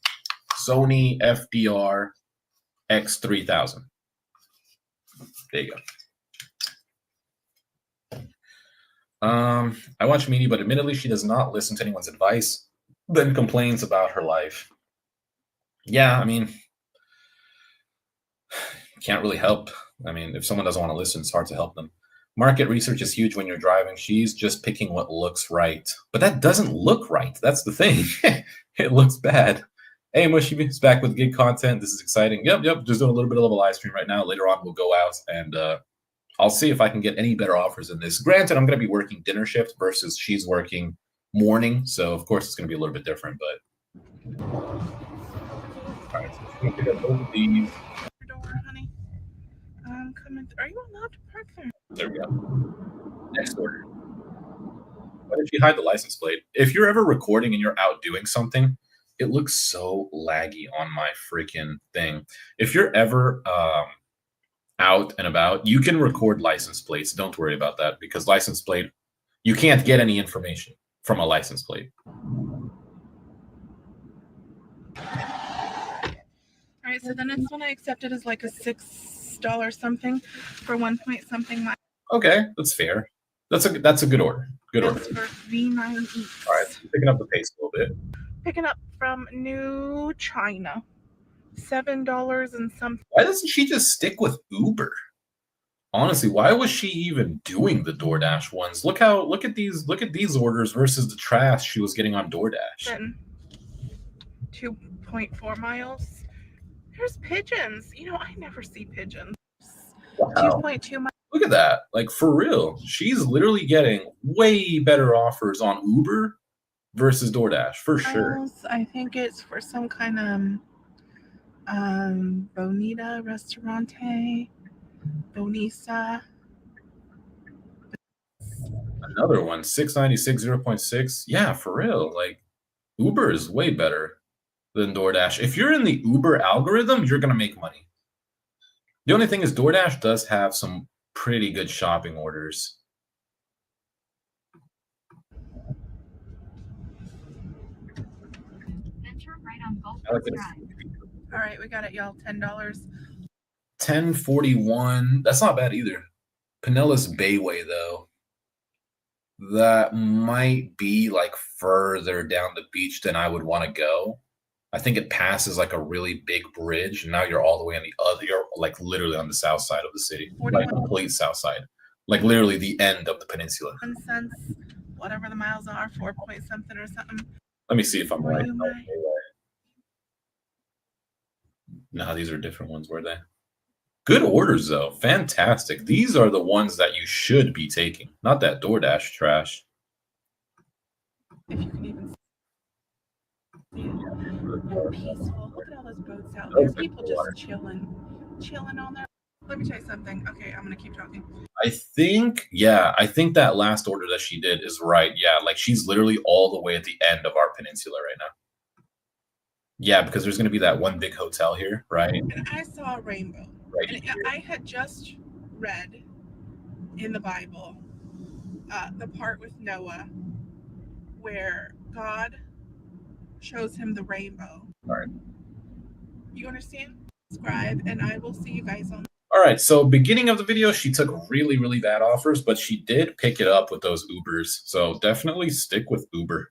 Sony FDR X3000. There you go. I watch Meanie, but admittedly, she does not listen to anyone's advice, then complains about her life. Yeah, I mean, can't really help. I mean, if someone doesn't want to listen, it's hard to help them. Market research is huge when you're driving. She's just picking what looks right. But that doesn't look right. That's the thing. It looks bad. Hey, Mushy is back with gig content. This is exciting. Yep. Just doing a little bit of a live stream right now. Later on, we'll go out and I'll see if I can get any better offers than this. Granted, I'm going to be working dinner shift versus she's working morning. So, of course, it's going to be a little bit different. But all right, so I'm going to pick up both of these. Door, honey. I'm coming. Are you allowed to park there? There we go. Next order. Why did you hide the license plate? If you're ever recording and you're out doing something, it looks so laggy on my freaking thing. If you're ever out and about, you can record license plates. Don't worry about that because license plate, you can't get any information from a license plate. All right, so the next one I accepted is like a $6 something for 1 point something miles. Okay, that's fair. That's a good order. Good order. That's for V9 Eats. All right, picking up the pace a little bit. Picking up from New China, $7 and something. Why doesn't she just stick with Uber? Honestly, why was she even doing the DoorDash ones? Look at these orders versus the trash she was getting on DoorDash. Then 2.4 miles. There's pigeons. You know, I never see pigeons. Wow. 2.2 miles. Look at that. Like, for real. She's literally getting way better offers on Uber versus DoorDash, for sure. I think it's for some kind of Bonita Restaurante. Bonisa. Another one, 696, 0.6. Yeah, for real. Like, Uber is way better than DoorDash. If you're in the Uber algorithm, you're going to make money. The only thing is DoorDash does have some pretty good shopping orders. All right, we got it, y'all. $10. 1041. That's not bad either. Pinellas Bayway, though. That might be like further down the beach than I would want to go. I think it passes like a really big bridge, and now you're all the way on the other. You're like literally on the south side of the city, like complete south side, like literally the end of the peninsula. 1 cent, whatever the miles are, 4 point something or something. Let me see if I'm Were right. you my? No, these are different ones, were they? Good orders, though. Fantastic. These are the ones that you should be taking, not that DoorDash trash. If you can even see how peaceful. Look at all those boats out there. People just chilling on there. Let me tell you something. Okay, I'm gonna keep talking. I think that last order that she did is right. Yeah, like she's literally all the way at the end of our peninsula right now. Yeah, because there's going to be that one big hotel here, right? And I saw a rainbow. Right And here. I had just read in the Bible the part with Noah where God shows him the rainbow. All right. You understand? Subscribe, and I will see you guys on. All right. So beginning of the video, she took really, really bad offers, but she did pick it up with those Ubers. So definitely stick with Uber.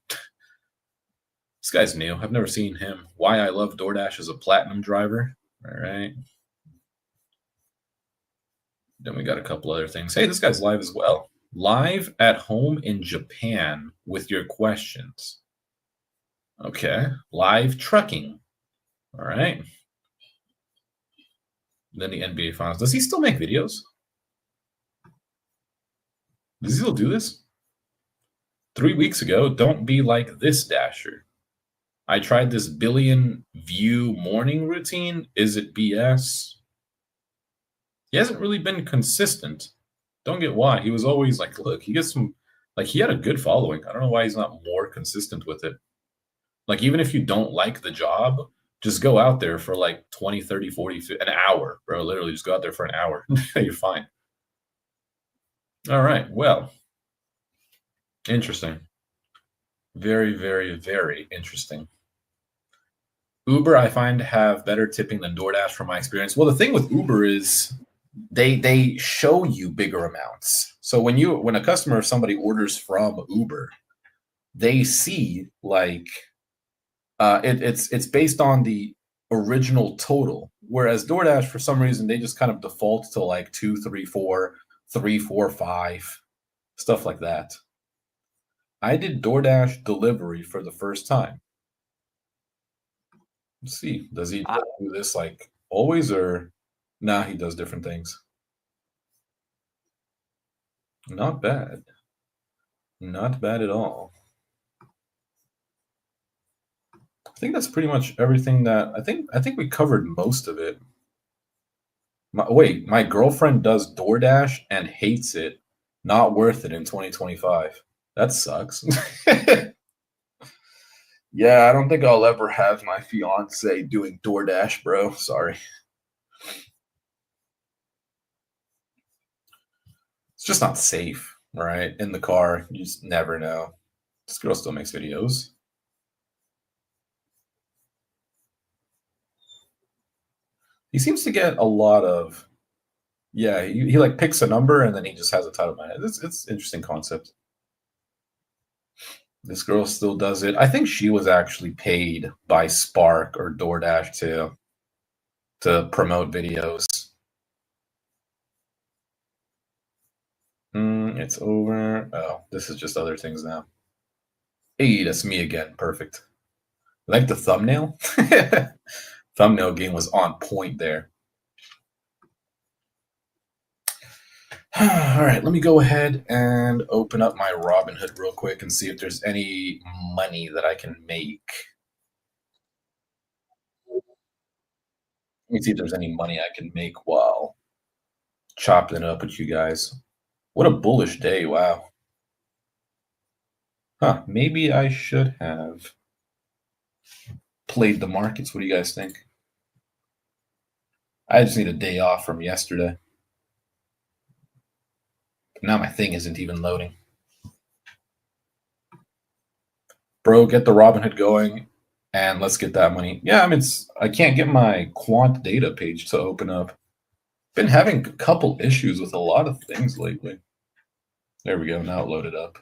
This guy's new. I've never seen him. Why I love DoorDash as a platinum driver. All right. Then we got a couple other things. Hey, this guy's live as well. Live at home in Japan with your questions. Okay. Live trucking. All right. Then the NBA Finals. Does he still make videos? Does he still do this? 3 weeks ago, don't be like this, Dasher. I tried this billion view morning routine. Is it BS? He hasn't really been consistent. Don't get why. He was always like, look, he gets some, like, he had a good following. I don't know why he's not more consistent with it. Like, even if you don't like the job, just go out there for like 20, 30, 40, 50, an hour, bro. Literally, just go out there for an hour. You're fine. All right. Well, interesting. Very, very, very interesting. Uber, I find, have better tipping than DoorDash from my experience. Well, the thing with Uber is they show you bigger amounts. So when a customer or somebody orders from Uber, they see like it's based on the original total. Whereas DoorDash, for some reason, they just kind of default to like 2, 3, 4, 3, 4, 5, stuff like that. I did DoorDash delivery for the first time. Let's see. Does he do this like always, or nah, he does different things? Not bad. Not bad at all. I think that's pretty much everything that I think we covered most of it. My girlfriend does DoorDash and hates it. Not worth it in 2025. That sucks. Yeah, I don't think I'll ever have my fiance doing DoorDash, bro. Sorry. It's just not safe, right? In the car, you just never know. This girl still makes videos. He seems to get a lot of, yeah, he like picks a number and then he just has a title in my head. It's interesting concept. This girl still does it. I think she was actually paid by Spark or DoorDash to promote videos. It's over. Oh, this is just other things now. Hey, that's me again. Perfect. Like the thumbnail? Thumbnail game was on point there. All right, let me go ahead and open up my Robinhood real quick and see if there's any money that I can make. Let me see if there's any money I can make while chopping it up with you guys. What a bullish day, wow. Huh, maybe I should have played the markets. What do you guys think? I just need a day off from yesterday. Now my thing isn't even loading. Bro, get the Robinhood going and let's get that money. Yeah, I mean, I can't get my quant data page to open up. Been having a couple issues with a lot of things lately. There we go. Now it loaded up.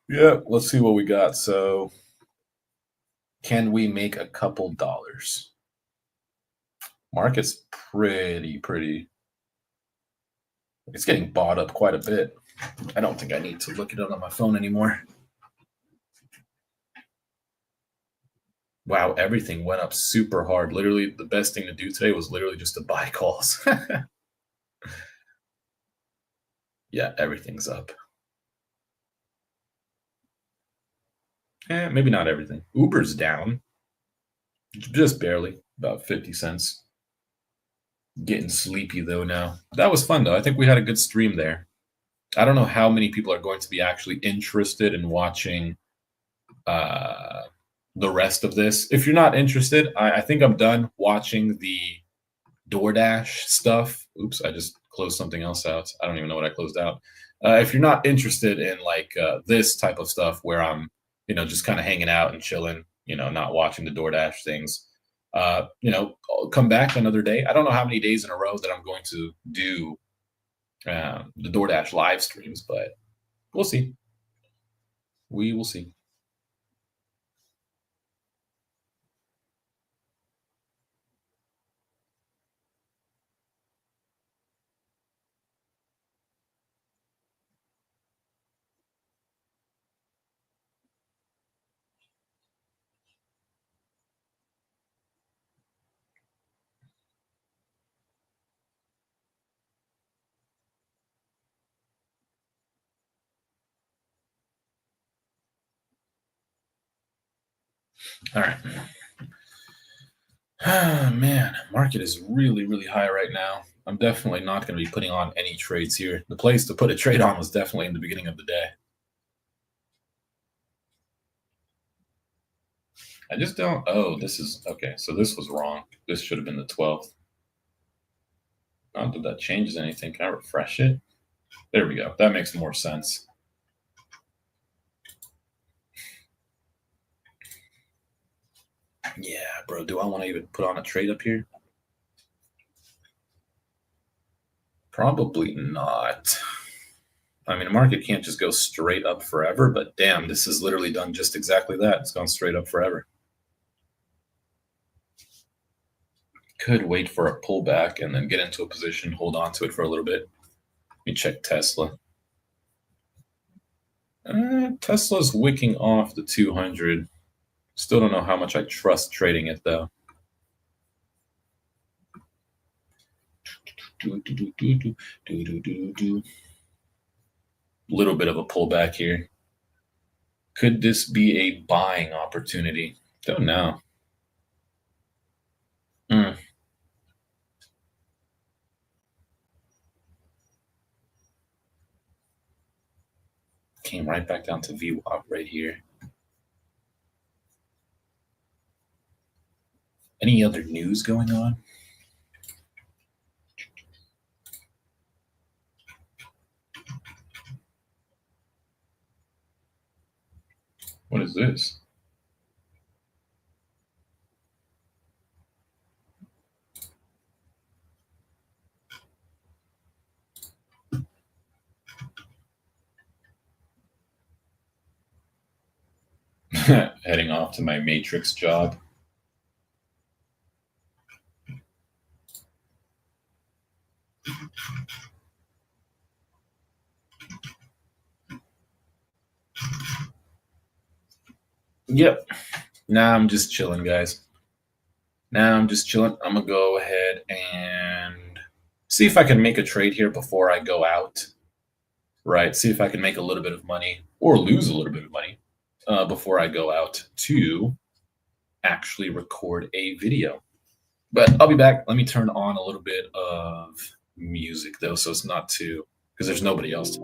Yeah, let's see what we got. So, can we make a couple dollars? Market's pretty. It's getting bought up quite a bit. I don't think I need to look it up on my phone anymore. Wow, everything went up super hard. Literally, the best thing to do today was literally just to buy calls. Yeah, everything's up. Maybe not everything. Uber's down, just barely, about 50 cents. Getting sleepy though now. That was fun though. I think we had a good stream there. I don't know how many people are going to be actually interested in watching the rest of this. If you're not interested, I think I'm done watching the DoorDash stuff. Oops, I just closed something else out. I don't even know what I closed out. If you're not interested in like this type of stuff where I'm, just kind of hanging out and chilling, not watching the DoorDash things, I'll come back another day. I don't know how many days in a row that I'm going to do the DoorDash live streams, but we'll see. We will see. All right. Man, market is really, really high right now. I'm definitely not going to be putting on any trades here. The place to put a trade on was definitely in the beginning of the day. I just don't. Oh, this is okay. So this was wrong. This should have been the 12th. Not that that changes anything. Can I refresh it? There we go. That makes more sense. Yeah, bro. Do I want to even put on a trade up here? Probably not. I mean, the market can't just go straight up forever, but damn, this has literally done just exactly that. It's gone straight up forever. Could wait for a pullback and then get into a position, hold on to it for a little bit. Let me check Tesla. Tesla's wicking off the 200. Still don't know how much I trust trading it though. Little bit of a pullback here. Could this be a buying opportunity? Don't know. Came right back down to VWAP right here. Any other news going on? What is this? Heading off to my Matrix job. Yep. Now I'm just chilling, guys. Now I'm just chilling. I'm going to go ahead and see if I can make a trade here before I go out. Right? See if I can make a little bit of money or lose a little bit of money before I go out to actually record a video. But I'll be back. Let me turn on a little bit of music, though, so it's not too, because there's nobody else.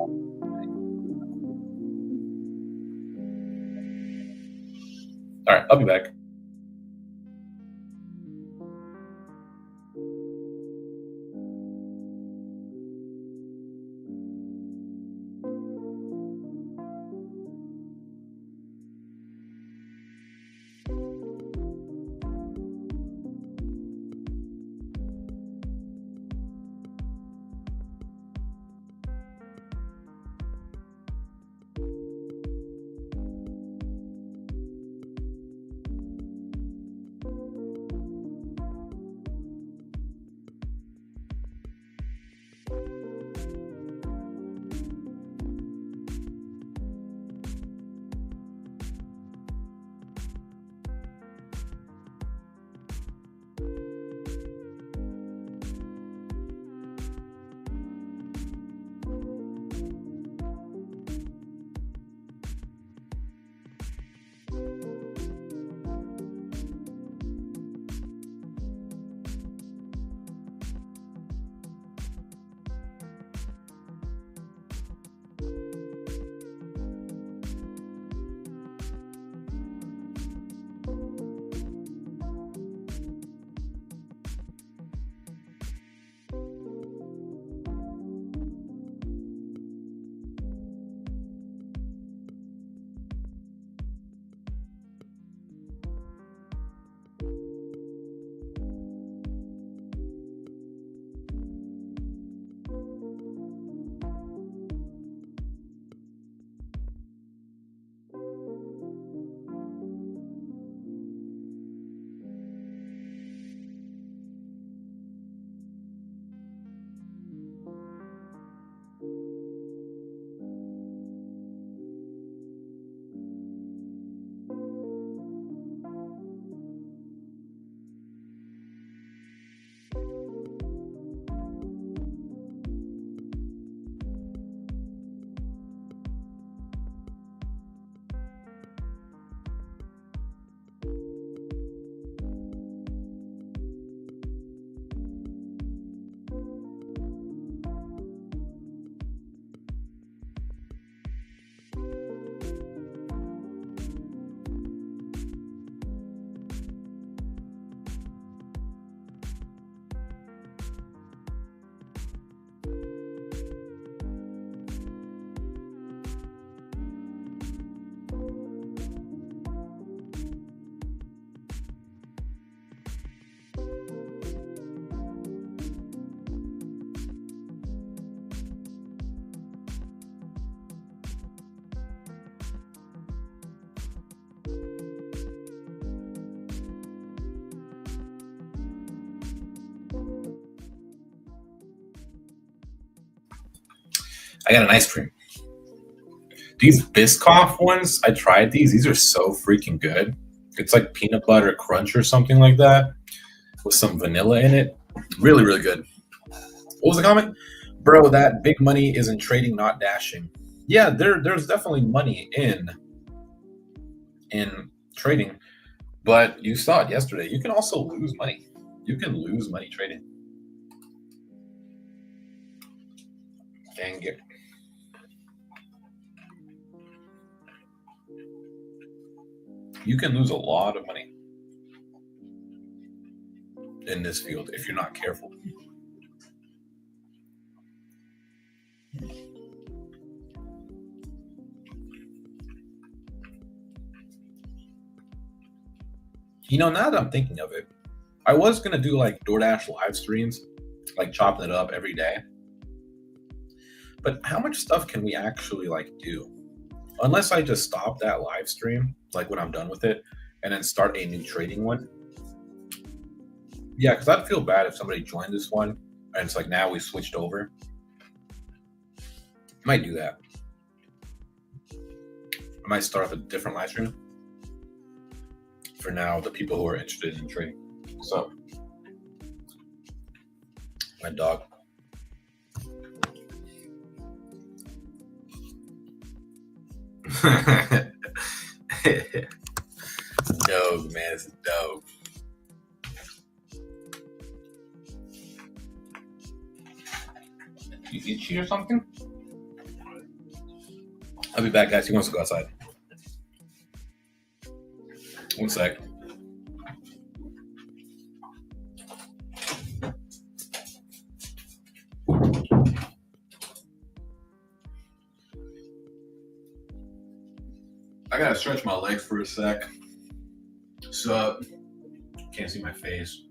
All right, I'll be back. I got an ice cream. These Biscoff ones, I tried these. These are so freaking good. It's like peanut butter crunch or something like that with some vanilla in it. Really, really good. What was the comment? Bro, that big money is in trading, not dashing. Yeah, there's definitely money in trading, but you saw it yesterday. You can also lose money. You can lose money trading. Dang it. You can lose a lot of money in this field if you're not careful. You know, now that I'm thinking of it, I was going to do like DoorDash live streams, like chopping it up every day. But how much stuff can we actually like do? Unless I just stop that live stream, like when I'm done with it, and then start a new trading one. Yeah, because I'd feel bad if somebody joined this one and it's like now we switched over. Might do that. I might start with a different live stream. For now, the people who are interested in trading. So, my dog. Dog, man, it's a dog. You itchy or something? I'll be back, guys. He wants to go outside. One sec. I gotta stretch my legs for a sec. So, can't see my face.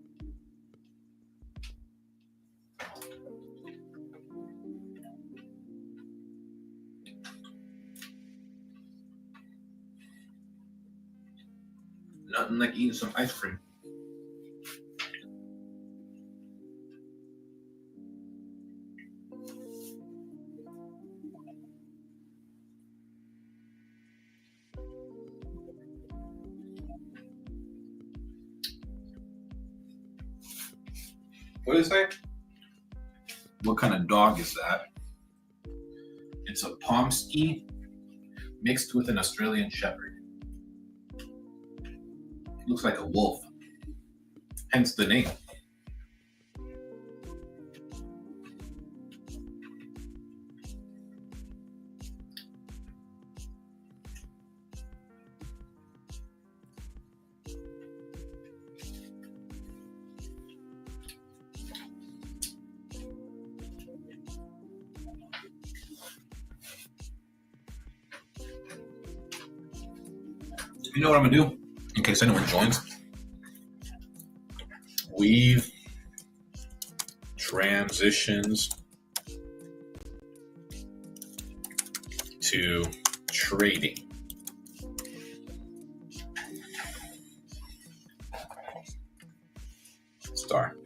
Nothing like eating some ice cream. What is that? What kind of dog is that? It's a Pomsky mixed with an Australian Shepherd. It looks like a wolf, hence the name. You know what I'm gonna do? In case anyone joins, weave transitions to trading. Star.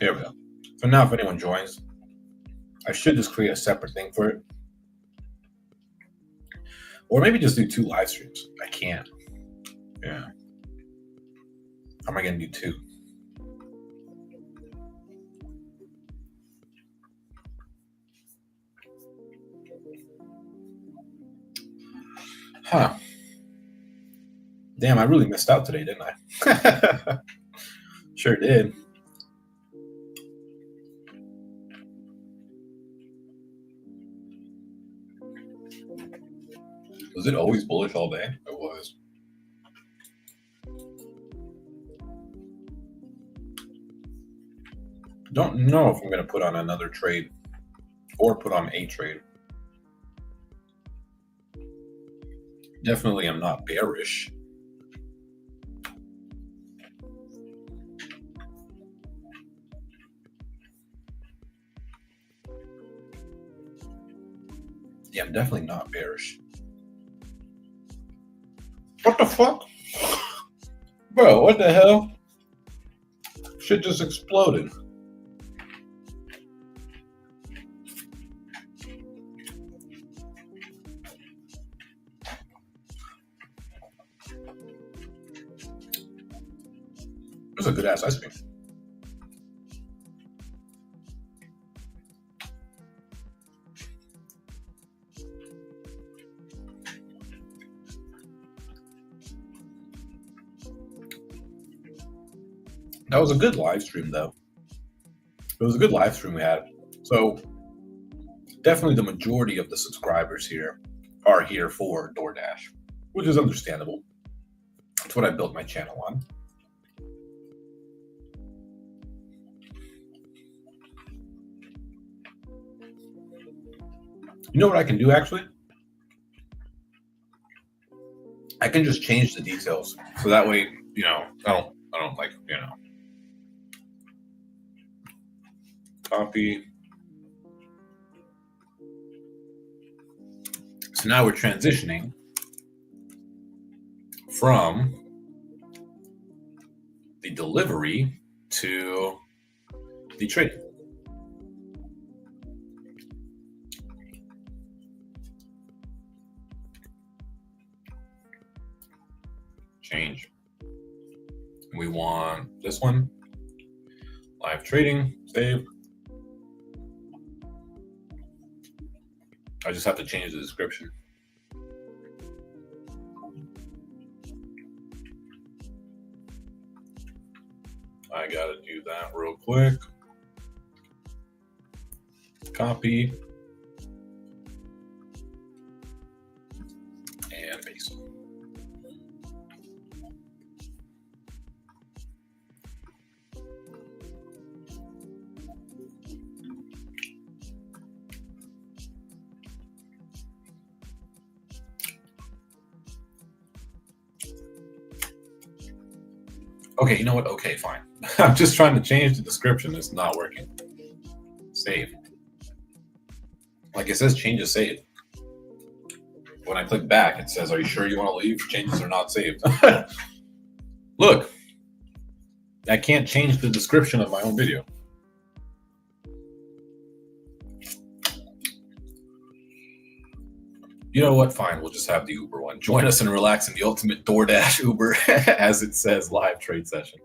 Here we go. So now if anyone joins, I should just create a separate thing for it. Or maybe just do 2 live streams. I can't. Yeah. How am I going to do 2? Huh. Damn, I really missed out today, didn't I? Sure did. Was it always bullish all day? It was. Don't know if I'm going to put on another trade or put on a trade. Definitely I'm not bearish. Yeah, I'm definitely not bearish. What the fuck? Bro, what the hell? Shit just exploded. badass ice cream. That was a good live stream, though. It was a good live stream we had. So definitely the majority of the subscribers here are here for DoorDash, which is understandable. That's what I built my channel on. You know what I can do, actually? I can just change the details. So that way, you know, I don't like, you know, copy. So now we're transitioning from the delivery to the trading. Change. We want this one. Live trading, save. I just have to change the description. I gotta do that real quick. Copy. And paste. Okay, you know what? Okay, fine. I'm just trying to change the description. It's not working. Save. Like it says changes saved. When I click back, it says, are you sure you want to leave? Changes are not saved. Look, I can't change the description of my own video. You know what? Fine, we'll just have the Uber one. Join us and relax in the ultimate DoorDash Uber, as it says, live trade session.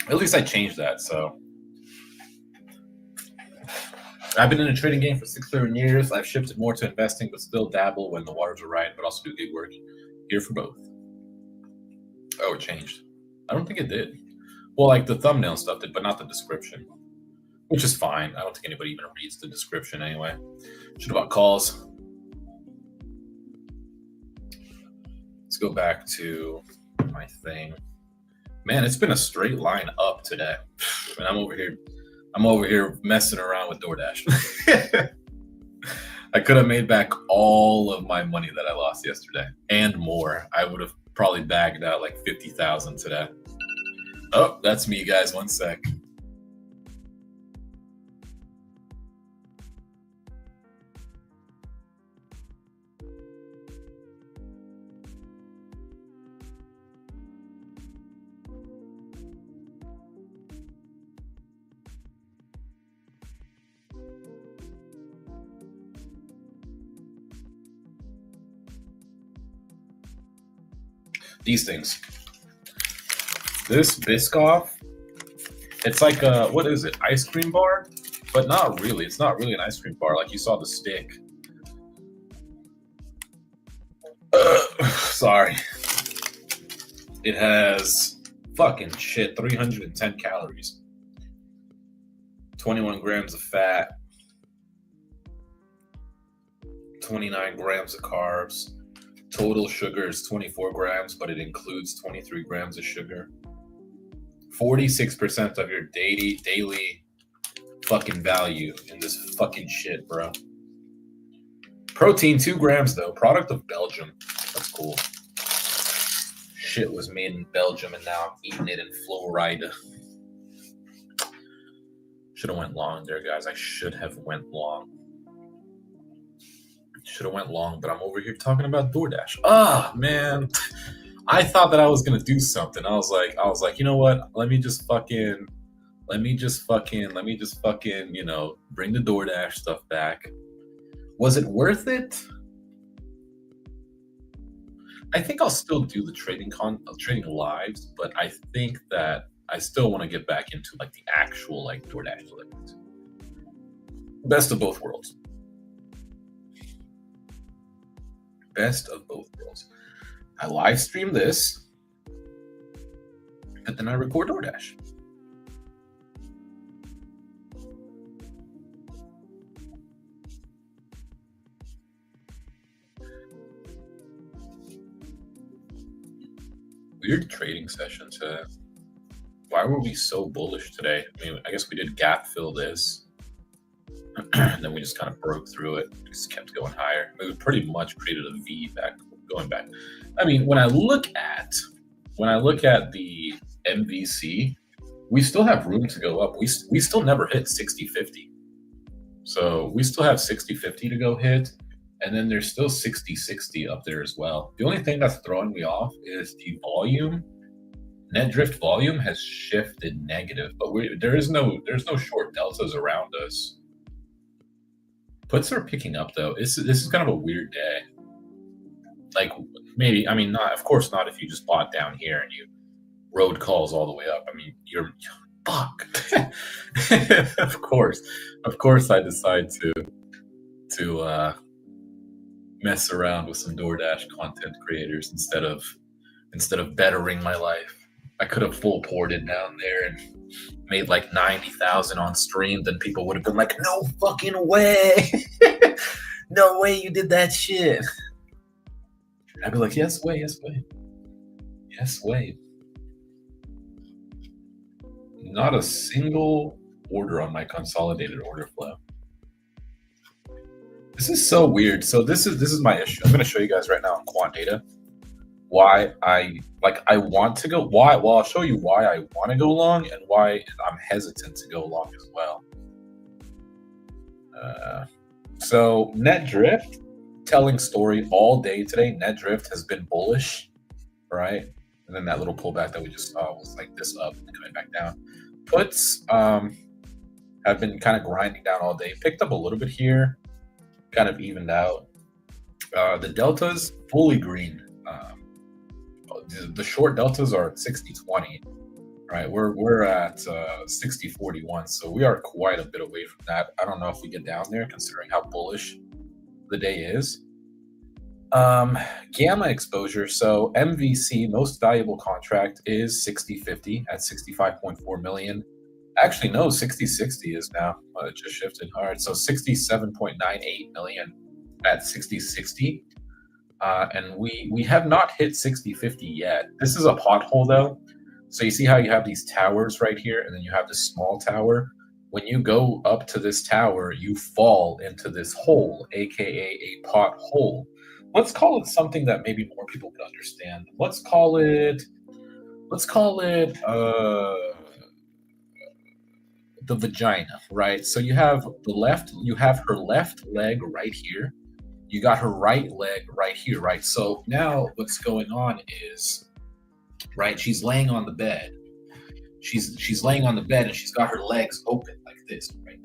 At least I changed that, so. I've been in a trading game for 6-7 years. I've shifted more to investing, but still dabble when the waters are right, but also do gig work. Here for both. Oh, it changed. I don't think it did. Well, like the thumbnail stuff did, but not the description, which is fine. I don't think anybody even reads the description anyway. Should have bought calls. Let's go back to my thing. Man, it's been a straight line up today. And I'm over here messing around with DoorDash. I could have made back all of my money that I lost yesterday and more. I would have probably bagged out like 50,000 today. Oh, that's me, guys. One sec. These things. This Biscoff, it's like a, what is it? Ice cream bar? But not really. It's not really an ice cream bar. Like you saw the stick. Sorry. It has fucking shit, 310 calories. 21 grams of fat. 29 grams of carbs. Total sugar is 24 grams, but it includes 23 grams of sugar. 46% of your daily fucking value in this fucking shit, bro. Protein, 2 grams though. Product of Belgium. That's cool. Shit was made in Belgium and now I'm eating it in Florida. Should have went long there, guys. I should have went long. Should have went long, but I'm over here talking about DoorDash. Ah, man. I thought that I was gonna do something. I was like, you know what? Let me just fucking, you know, bring the DoorDash stuff back. Was it worth it? I think I'll still do the trading lives, but I think that I still want to get back into like the actual like DoorDash deliveries. Best of both worlds. Best of both worlds. I live stream this, but then I record DoorDash. Weird trading session today. Why were we so bullish today? I mean, I guess we did gap fill this. And then we just kind of broke through it. Just kept going higher. We pretty much created a V going back. I mean, when I look at the MVC, we still have room to go up. We still never hit 60-50. So we still have 60-50 to go hit. And then there's still 60-60 up there as well. The only thing that's throwing me off is the volume. Net drift volume has shifted negative, but there's no short deltas around us. Puts are picking up though. This is kind of a weird day. Like maybe, I mean, not, of course not if you just bought down here and you rode calls all the way up. I mean, you're fuck. Of course I decide to mess around with some DoorDash content creators instead of bettering my life. I could have full ported down there and made like 90,000 on stream. Then people would have been like, "No fucking way, no way you did that shit." I'd be like, "Yes way, yes way, yes way." Not a single order on my consolidated order flow. This is so weird. So this is my issue. I'm going to show you guys right now on quant data why I want to go. Well, I'll show you why I want to go long and why I'm hesitant to go long as well. So net drift, telling story all day today. Net drift has been bullish, right? And then that little pullback that we just saw was like this up and coming back down. Puts have been kind of grinding down all day. Picked up a little bit here. Kind of evened out. The deltas fully green. The short deltas are at 60-20, right? We're at 60-41, so we are quite a bit away from that. I don't know if we get down there, considering how bullish the day is. Gamma exposure. So MVC, most valuable contract, is 60-50 at 65.4 million. Actually, no, 60-60 is now. It just shifted. All right, so 67.98 million at 60-60. And we have not hit 60-50 yet. This is a pothole, though. So you see how you have these towers right here, and then you have this small tower. When you go up to this tower, you fall into this hole, aka a pothole. Let's call it something that maybe more people could understand. Let's call it the vagina, right? So you have her left leg right here. You got her right leg right here, right? So now what's going on is, right, she's laying on the bed. She's laying on the bed and she's got her legs open like this, right?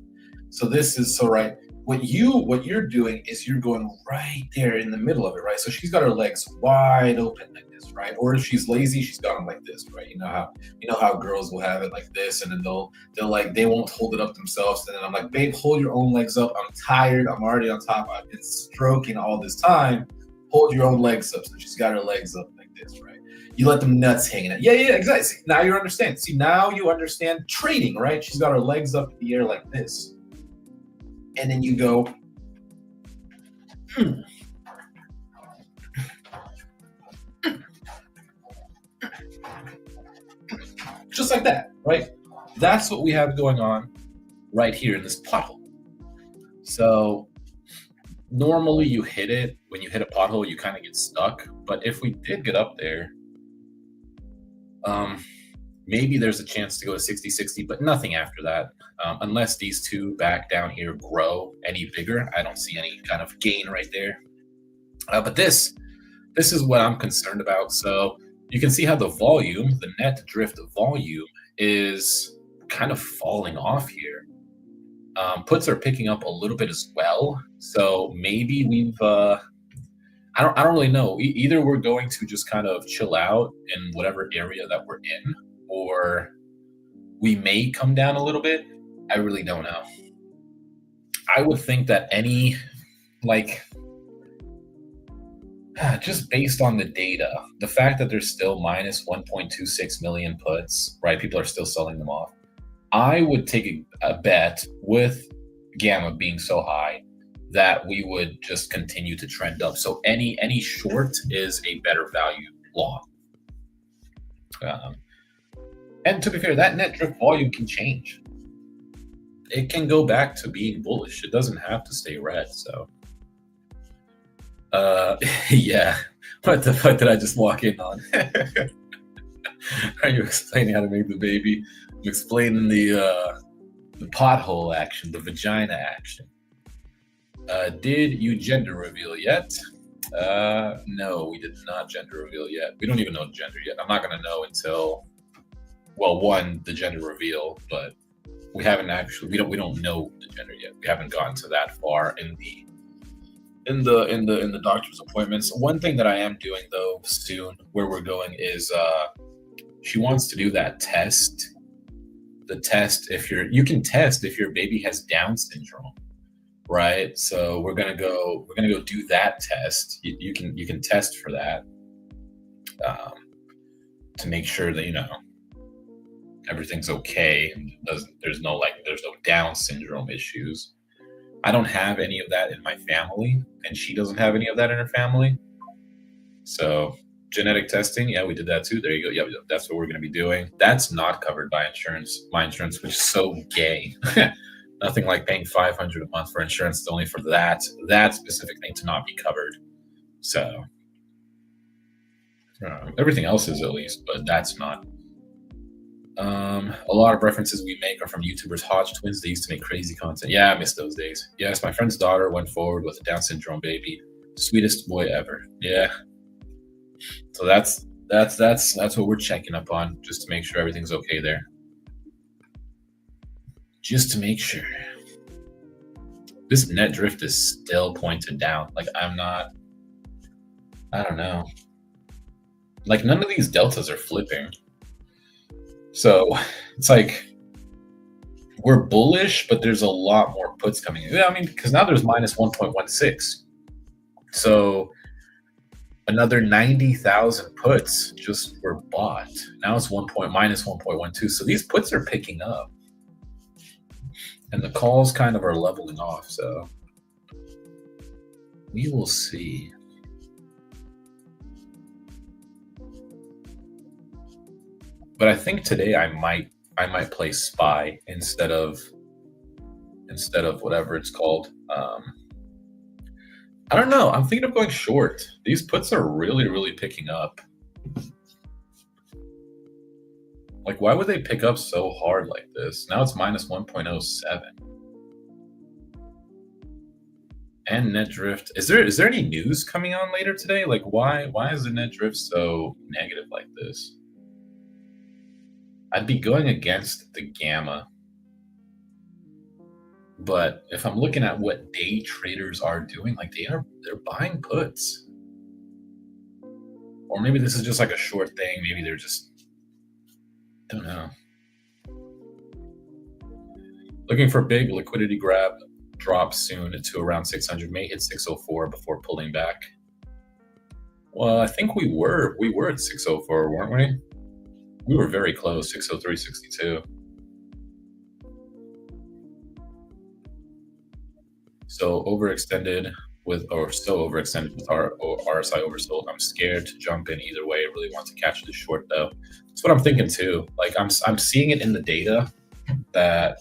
So this is right. What you're doing is you're going right there in the middle of it, right? So she's got her legs wide open like this, right? Or if she's lazy, she's got them like this, right? You know how girls will have it like this, and then they won't hold it up themselves. And then I'm like, babe, hold your own legs up. I'm tired. I'm already on top. I've been stroking all this time. Hold your own legs up. So she's got her legs up like this, right? You let them nuts hanging out. Yeah, exactly. See, now you understand. See, now you understand trading, right? She's got her legs up in the air like this. And then you go, just like that, right? That's what we have going on right here in this pothole. So normally you hit it. When you hit a pothole, you kind of get stuck. But if we did get up there, maybe there's a chance to go to 60-60, but nothing after that. Unless these two back down here grow any bigger, I don't see any kind of gain right there. But this is what I'm concerned about. So you can see how the volume, the net drift volume, is kind of falling off here. Puts are picking up a little bit as well. So maybe we've I don't really know. Either we're going to just kind of chill out in whatever area that we're in, or we may come down a little bit. I really don't know. I would think that any, like, just based on the data, the fact that there's still minus 1.26 million puts, right? People are still selling them off. I would take a bet with gamma being so high that we would just continue to trend up. So any short is a better value long. And to be fair, that net drift volume can change. It can go back to being bullish. It doesn't have to stay red. So, yeah. What the fuck did I just walk in on? Are you explaining how to make the baby? I'm explaining the pothole action, the vagina action. Did you gender reveal yet? No, we did not gender reveal yet. We don't even know the gender yet. I'm not going to know until, well, one, the gender reveal, but we haven't actually, we don't know the gender yet. We haven't gotten to that far in the doctor's appointments. One thing that I am doing though soon, where we're going, is she wants to do that test. The test, you can test if your baby has Down syndrome, right? So we're gonna go do that test. You can test for that to make sure that everything's okay and there's no Down syndrome issues. I don't have any of that in my family, and she doesn't have any of that in her family. So genetic testing, yeah, we did that too. There you go. Yep, that's what we're going to be doing. That's not covered by insurance. My insurance, which is so gay. Nothing like paying $500 a month for insurance. It's only for that specific thing to not be covered. So everything else is, at least, but that's not. A lot of references we make are from YouTubers Hodge twins. They used to make crazy content. Yeah, I miss those days. Yes, my friend's daughter went forward with a Down syndrome baby. Sweetest boy ever. Yeah. So that's what we're checking up on, just to make sure everything's okay there. Just to make sure. This net drift is still pointed down. Like, I don't know. Like, none of these deltas are flipping. So it's like we're bullish, but there's a lot more puts coming in. Yeah, I mean, because now there's minus 1.16. So another 90,000 puts just were bought. Now it's minus 1.12. So these puts are picking up. And the calls kind of are leveling off. So we will see. But I think today I might play SPY instead of whatever it's called. I don't know. I'm thinking of going short. These puts are really, really picking up. Like, why would they pick up so hard like this? Now it's minus 1.07. And net drift. Is there any news coming on later today? Like, why is the net drift so negative like this? I'd be going against the gamma. But if I'm looking at what day traders are doing, like they're buying puts. Or maybe this is just like a short thing. Maybe they're just, don't know. Looking for big liquidity grab drop soon to around 600. May hit 604 before pulling back. Well, I think we were at 604, weren't we? We were very close, 603.62. So overextended with our RSI oversold. I'm scared to jump in either way. I really want to catch this short though. That's what I'm thinking too. Like I'm seeing it in the data that,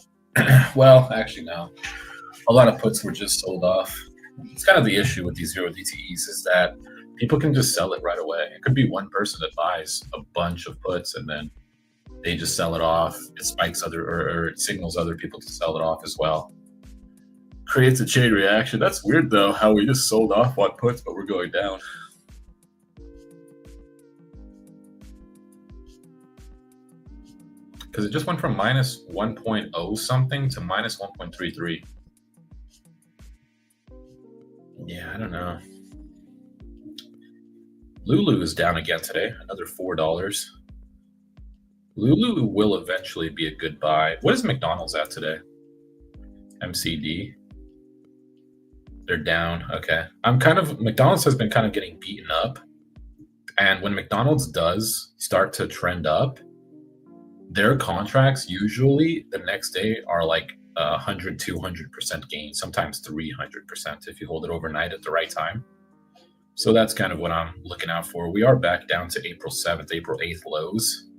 well, actually no. A lot of puts were just sold off. It's kind of the issue with these zero DTEs is that people can just sell it right away. It could be one person that buys a bunch of puts and then they just sell it off. It spikes or it signals other people to sell it off as well. Creates a chain reaction. That's weird though, how we just sold off one puts, but we're going down. Because it just went from minus 1.0 something to minus 1.33. Yeah, I don't know. Lulu is down again today, another $4. Lulu will eventually be a good buy. What is McDonald's at today? MCD. They're down. Okay. McDonald's has been kind of getting beaten up. And when McDonald's does start to trend up, their contracts usually the next day are like 100, 200% gain, sometimes 300% if you hold it overnight at the right time. So that's kind of what I'm looking out for. We are back down to April 7th, April 8th lows.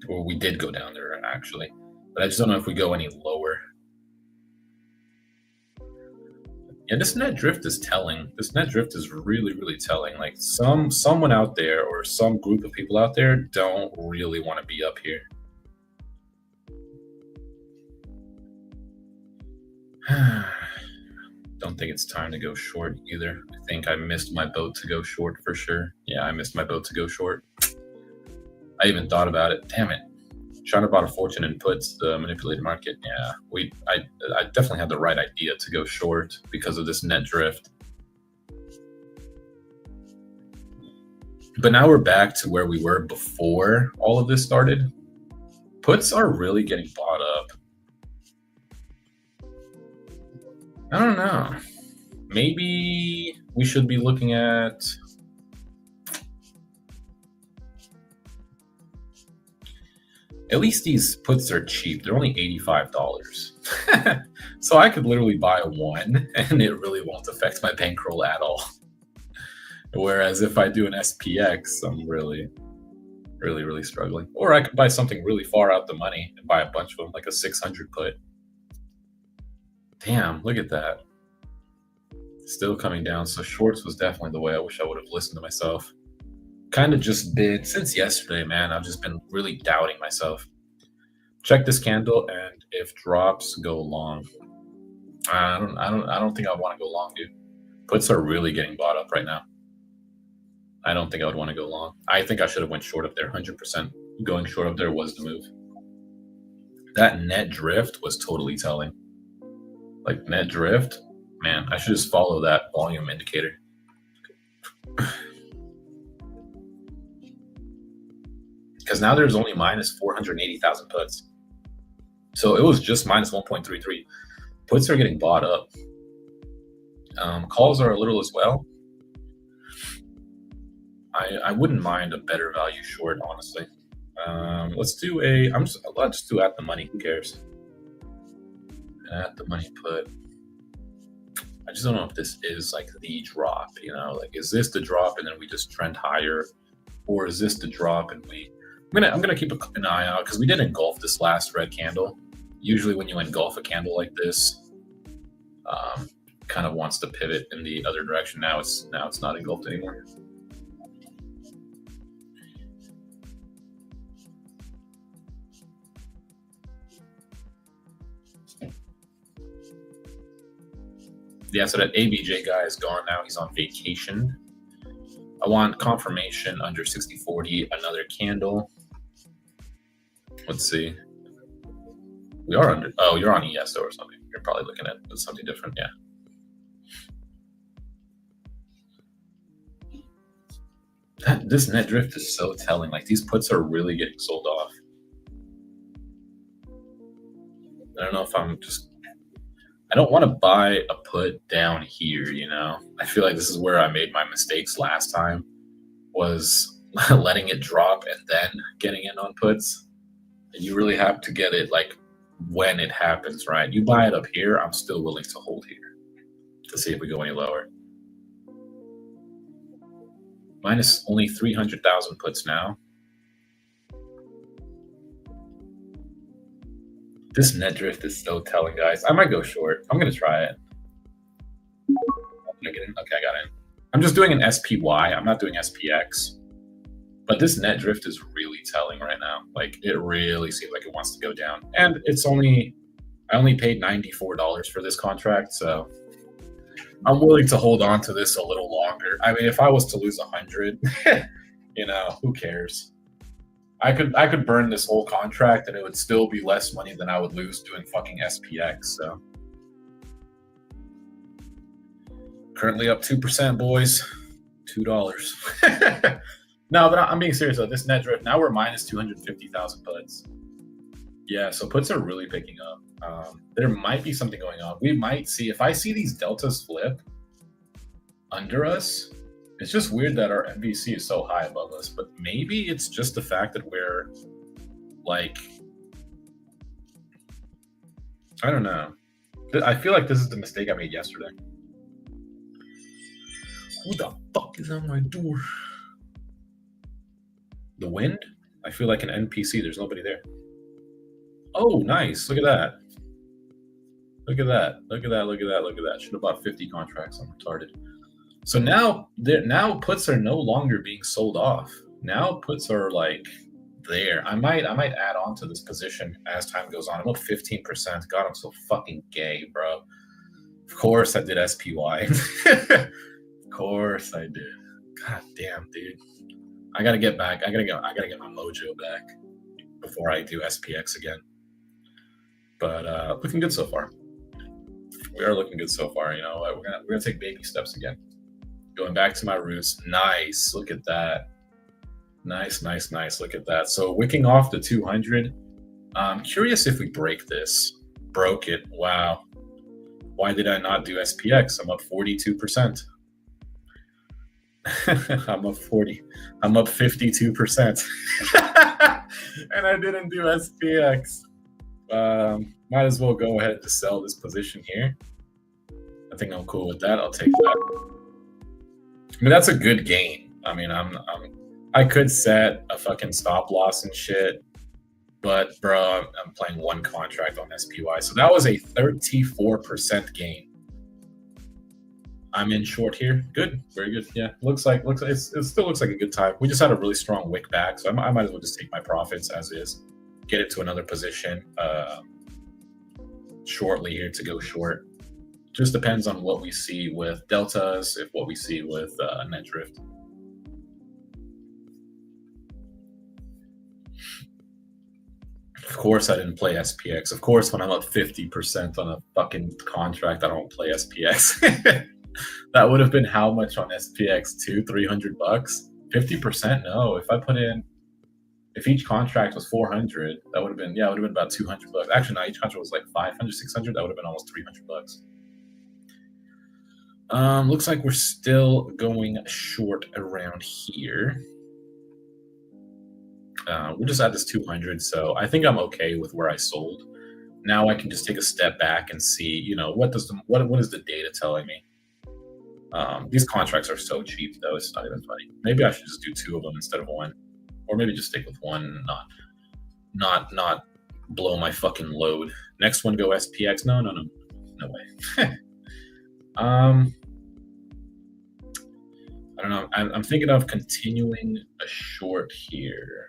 Or we did go down there actually, but I just don't know if we go any lower. Yeah, this net drift is telling. This net drift is really, really telling. Like someone out there or some group of people out there don't really want to be up here. Don't think it's time to go short either. I think I missed my boat to go short for sure. Yeah, I missed my boat to go short. I even thought about it. Damn it. Trying to buy a fortune in puts, the manipulated market. Yeah, I definitely had the right idea to go short because of this net drift. But now we're back to where we were before all of this started. Puts are really getting bought up. I don't know. Maybe we should be looking at... At least these puts are cheap. They're only $85. So I could literally buy one and it really won't affect my bankroll at all. Whereas if I do an SPX, I'm really, really, really struggling. Or I could buy something really far out the money and buy a bunch of them, like a 600 put. Damn, look at that. Still coming down. So shorts was definitely the way. I wish I would have listened to myself. Kind of just been since yesterday, man. I've just been really doubting myself. Check this candle, and if drops, go long. I don't think I want to go long, dude. Puts are really getting bought up right now. I don't think I would want to go long. I think I should have went short up there. 100% going short up there was the move. That net drift was totally telling. Like net drift, man. I should just follow that volume indicator. Because now there's only minus 480,000 puts. So it was just minus 1.33. Puts are getting bought up. Calls are a little as well. I wouldn't mind a better value short, honestly. Let's do let's just do at the money. Who cares? At the money put. I just don't know if this is like the drop, you know, like is this the drop and then we just trend higher, or is this the drop and I'm gonna keep an eye out because we did engulf this last red candle. Usually when you engulf a candle like this, kind of wants to pivot in the other direction. Now it's not engulfed anymore. Yeah, so that ABJ guy is gone now. He's on vacation. I want confirmation under 60.40, another candle. Let's see. We are under. Oh, you're on ESO or something. You're probably looking at something different. Yeah. This net drift is so telling. Like these puts are really getting sold off. I don't know if I don't want to buy a put down here, you know. I feel like this is where I made my mistakes last time, was letting it drop and then getting in on puts. And you really have to get it like when it happens, right? You buy it up here, I'm still willing to hold here to see if we go any lower. Minus only 300,000 puts now. This net drift is so telling, guys. I might go short. I'm going to try it. Did I get in? Okay, I got in. I'm just doing an SPY. I'm not doing SPX. But this net drift is really telling right now. Like, it really seems like it wants to go down. And I only paid $94 for this contract, so I'm willing to hold on to this a little longer. I mean, if I was to lose 100, you know, who cares? I could burn this whole contract and it would still be less money than I would lose doing fucking SPX. So currently up 2%, boys. $2. No, but I'm being serious though. This net drift, now we're minus 250,000 puts. Yeah, so puts are really picking up. There might be something going on. We might see, if I see these deltas flip under us, it's just weird that our MVC is so high above us, but maybe it's just the fact that we're like, I don't know. I feel like this is the mistake I made yesterday. Who the fuck is on my door? The wind? I feel like an NPC. There's nobody there. Oh, nice. Look at that. Look at that. Look at that. Look at that. Look at that. Should have bought 50 contracts. I'm retarded. So now puts are no longer being sold off. Now puts are like there. I might add on to this position as time goes on. I'm up 15%. God, I'm so fucking gay, bro. Of course I did SPY. Of course I did. God damn, dude. I gotta get back. I gotta get my mojo back before I do SPX again. But looking good so far. We are looking good so far. You know what? We're gonna take baby steps again. Going back to my roots. Nice. Look at that. Nice. Look at that. So wicking off the 200. I'm curious if we break this. Broke it. Wow. Why did I not do SPX? I'm up 42%. I'm up 52%. And I didn't do SPX. Might as well go ahead to sell this position here. I think I'm cool with that. I'll take that. I mean, that's a good gain. I mean, I could set a fucking stop loss and shit, but bro, I'm playing one contract on SPY. So that was a 34% gain. I'm in short here. Good, very good. Yeah, it still looks like a good time. We just had a really strong wick back, so I might as well just take my profits as is, get it to another position shortly here to go short. Just depends on what we see with deltas, if what we see with net drift. Of course, I didn't play SPX. Of course, when I'm up 50% on a fucking contract, I don't play SPX. That would have been how much on SPX? $300? 50%? No. If each contract was 400, that would have been, it would have been about $200. Actually, no, each contract was like 500, 600. That would have been almost $300. Looks like we're still going short around here. We're just at this 200, so I think I'm okay with where I sold. Now I can just take a step back and see, you know, what is the data telling me? These contracts are so cheap, though. It's not even funny. Maybe I should just do two of them instead of one, or maybe just stick with one and not blow my fucking load. Next one, go SPX. No way. I don't know. I'm thinking of continuing a short here.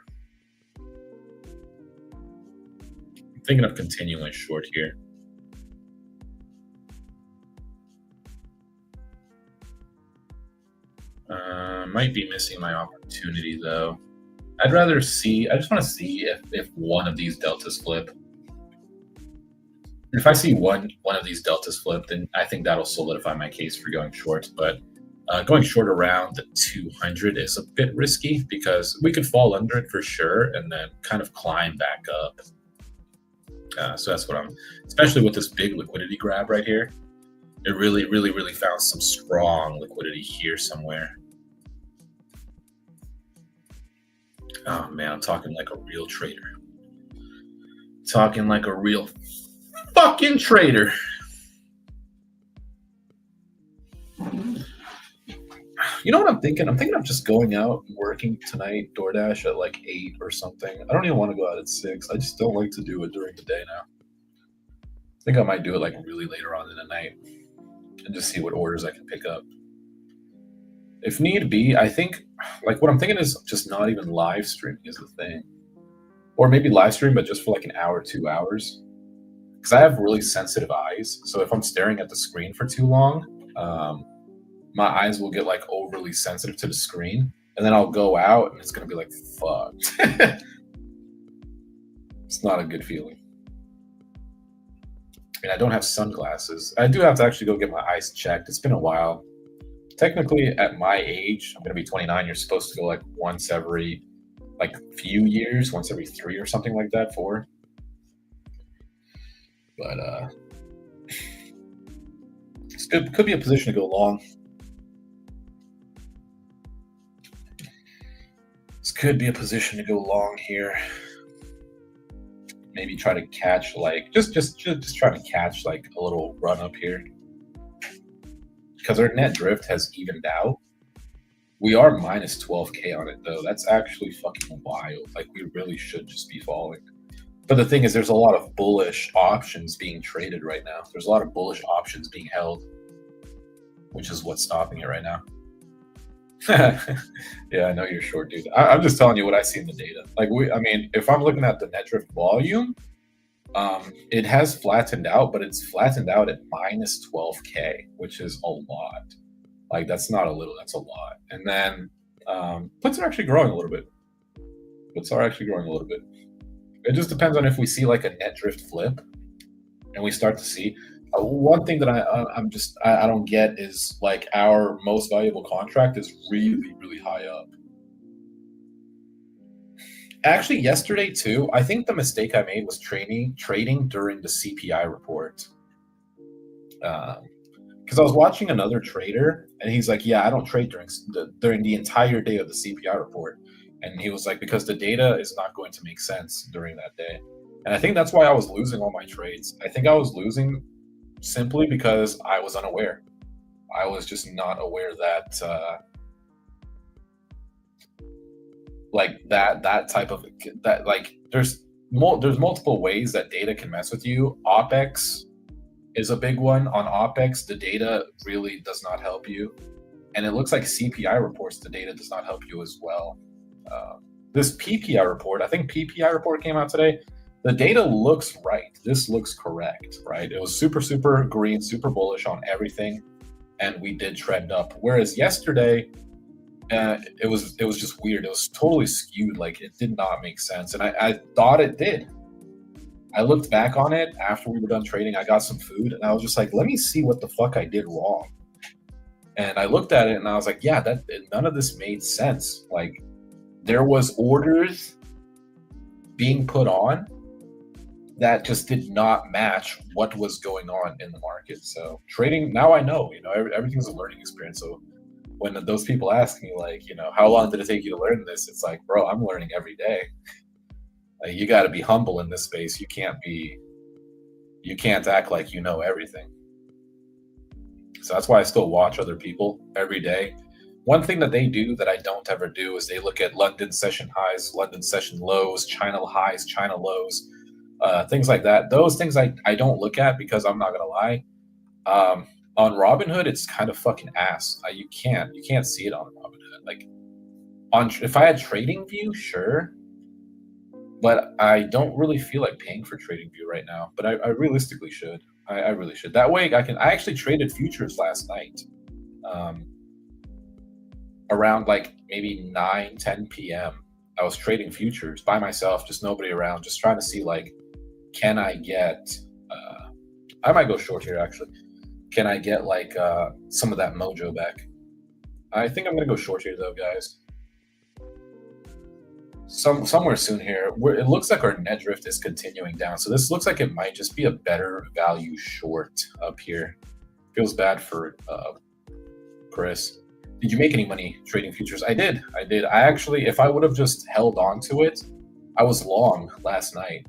Might be missing my opportunity though. I just want to see if one of these deltas flip. If I see one of these deltas flip, then I think that'll solidify my case for going short. But going short around the 200 is a bit risky because we could fall under it for sure and then kind of climb back up. So that's what especially with this big liquidity grab right here. It really found some strong liquidity here somewhere. Oh man, I'm talking like a real trader. Talking like a real fucking trader. You know what I'm thinking? I'm thinking of just going out and working tonight, DoorDash at like 8 or something. I don't even want to go out at 6. I just don't like to do it during the day now. I think I might do it like really later on in the night and just see what orders I can pick up. If need be, I think like what I'm thinking is just not even live streaming is the thing. Or maybe live stream, but just for like an hour, 2 hours. Because I have really sensitive eyes. So if I'm staring at the screen for too long, my eyes will get like overly sensitive to the screen. And then I'll go out and it's going to be like, fuck. It's not a good feeling. And I don't have sunglasses. I do have to actually go get my eyes checked. It's been a while. technically at my age, I'm gonna be 29. You're supposed to go like once every like few years, once every 3 or something like that, 4. But it's good. Could be a position to go long. This could be a position to go long here. Maybe try to catch like just try to catch like a little run up here, because our net drift has evened out. We are minus 12K on it though. That's actually fucking wild. Like we really should just be falling. But the thing is, there's a lot of bullish options being traded right now. There's a lot of bullish options being held, which is what's stopping it right now. Yeah, I know you're short, dude. I'm just telling you what I see in the data. Like I mean, if I'm looking at the net drift volume, it has flattened out, but it's flattened out at minus 12K, which is a lot. Like that's not a little, that's a lot. And then puts are actually growing a little bit. Puts are actually growing a little bit. It just depends on if we see like a net drift flip, and we start to see. One thing that I don't get is like our most valuable contract is really, really high up. Actually, yesterday too, I think the mistake I made was trading during the CPI report. Because I was watching another trader, and he's like, "Yeah, I don't trade during the entire day of the CPI report," and he was like, "Because the data is not going to make sense during that day." And I think that's why I was losing all my trades. I think I was losing simply because I was unaware. I was just not aware that that type of that, like there's multiple ways that data can mess with you. OPEX is a big one. On OPEX, the data really does not help you, and it looks like CPI reports, the data does not help you as well. This PPI report, I think PPI report came out today. The data looks right. This looks correct, right? It was super, super green, super bullish on everything, and we did trend up. Whereas yesterday, it was just weird. It was totally skewed. Like it did not make sense, and I thought it did. I looked back on it after we were done trading. I got some food, and I was just like, let me see what the fuck I did wrong. And I looked at it, and I was like, yeah, none of this made sense. Like there was orders being put on that just did not match what was going on in the market. So trading, now I know, everything's a learning experience. So when those people ask me like, how long did it take you to learn this? It's like, bro, I'm learning every day. Like, you got to be humble in this space. You can't act like you know everything. So that's why I still watch other people every day. One thing that they do that I don't ever do is they look at London session highs, London session lows, China highs, China lows, things like that. Those things I don't look at because I'm not going to lie. On Robinhood, it's kind of fucking ass. You can't see it on Robinhood. Like if I had TradingView, sure. But I don't really feel like paying for TradingView right now. But I realistically should. I really should. That way I actually traded futures last night. Around like maybe 9-10 p.m. I was trading futures by myself, just nobody around, just trying to see like, can I get I might go short here actually. Can I get like some of that mojo back? I think I'm gonna go short here though, guys. Somewhere soon here, it looks like our net drift is continuing down. So this looks like it might just be a better value short up here. Feels bad for Chris. Did you make any money trading futures? I did. I actually, if I would have just held on to it, I was long last night.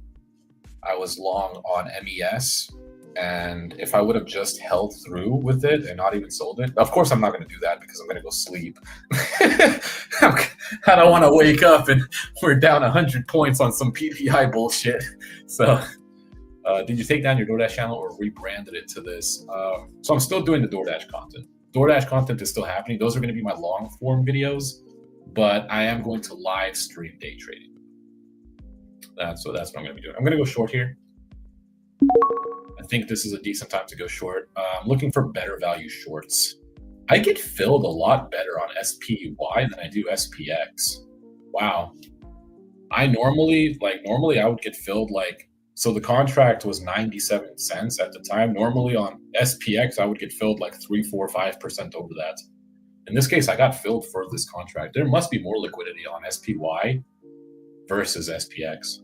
I was long on MES. And if I would have just held through with it and not even sold it, of course I'm not going to do that because I'm going to go sleep. I don't want to wake up and we're down 100 points on some PPI bullshit. So did you take down your DoorDash channel or rebranded it to this? So I'm still doing the DoorDash content. DoorDash content is still happening. Those are going to be my long form videos, but I am going to live stream day trading. That's what I'm going to be doing. I'm going to go short here. I think this is a decent time to go short. I'm looking for better value shorts. I get filled a lot better on SPY than I do SPX. Wow. Normally I would get filled so the contract was 97 cents at the time. Normally on SPX, I would get filled like 3, 4, 5% over that. In this case, I got filled for this contract. There must be more liquidity on SPY versus SPX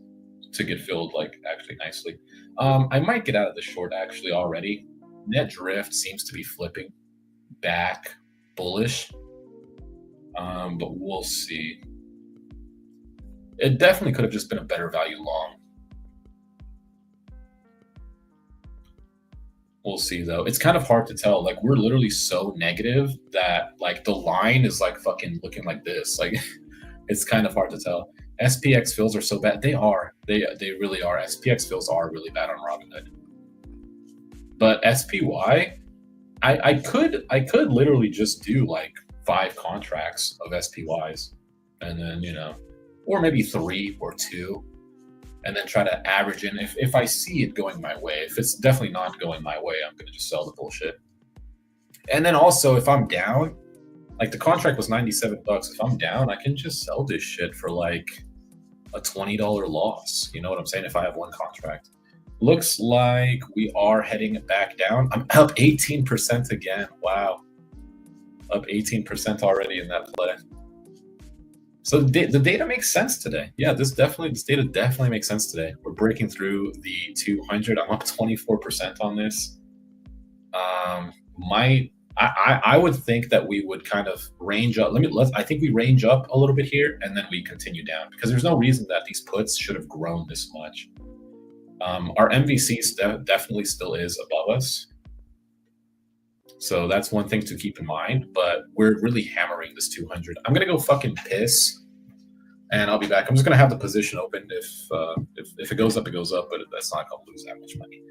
to get filled like actually nicely. I might get out of the short actually already. Net drift seems to be flipping back bullish, but we'll see. It definitely could have just been a better value long. We'll see though. It's kind of hard to tell. Like we're literally so negative that like the line is like fucking looking like this. Like it's kind of hard to tell. SPX fills are so bad. They are. They really are. SPX fills are really bad on Robinhood. But SPY, I could literally just do like 5 contracts of SPYs, and then or maybe 3 or 2, and then try to average in if I see it going my way. If it's definitely not going my way, I'm gonna just sell the bullshit. And then also if I'm down, like the contract was $97. If I'm down, I can just sell this shit for like a $20 loss. You know what I'm saying? If I have one contract. Looks like we are heading back down. I'm up 18% again. Wow. Up 18% already in that play. So the data makes sense today. Yeah, this data definitely makes sense today. We're breaking through the 200. I'm up 24% on this. I would think that we would kind of range up. I think we range up a little bit here and then we continue down, because there's no reason that these puts should have grown this much. Our MVC definitely still is above us. So that's one thing to keep in mind, but we're really hammering this 200. I'm going to go fucking piss and I'll be back. I'm just going to have the position open. If it goes up, it goes up, but that's not going to lose that much money.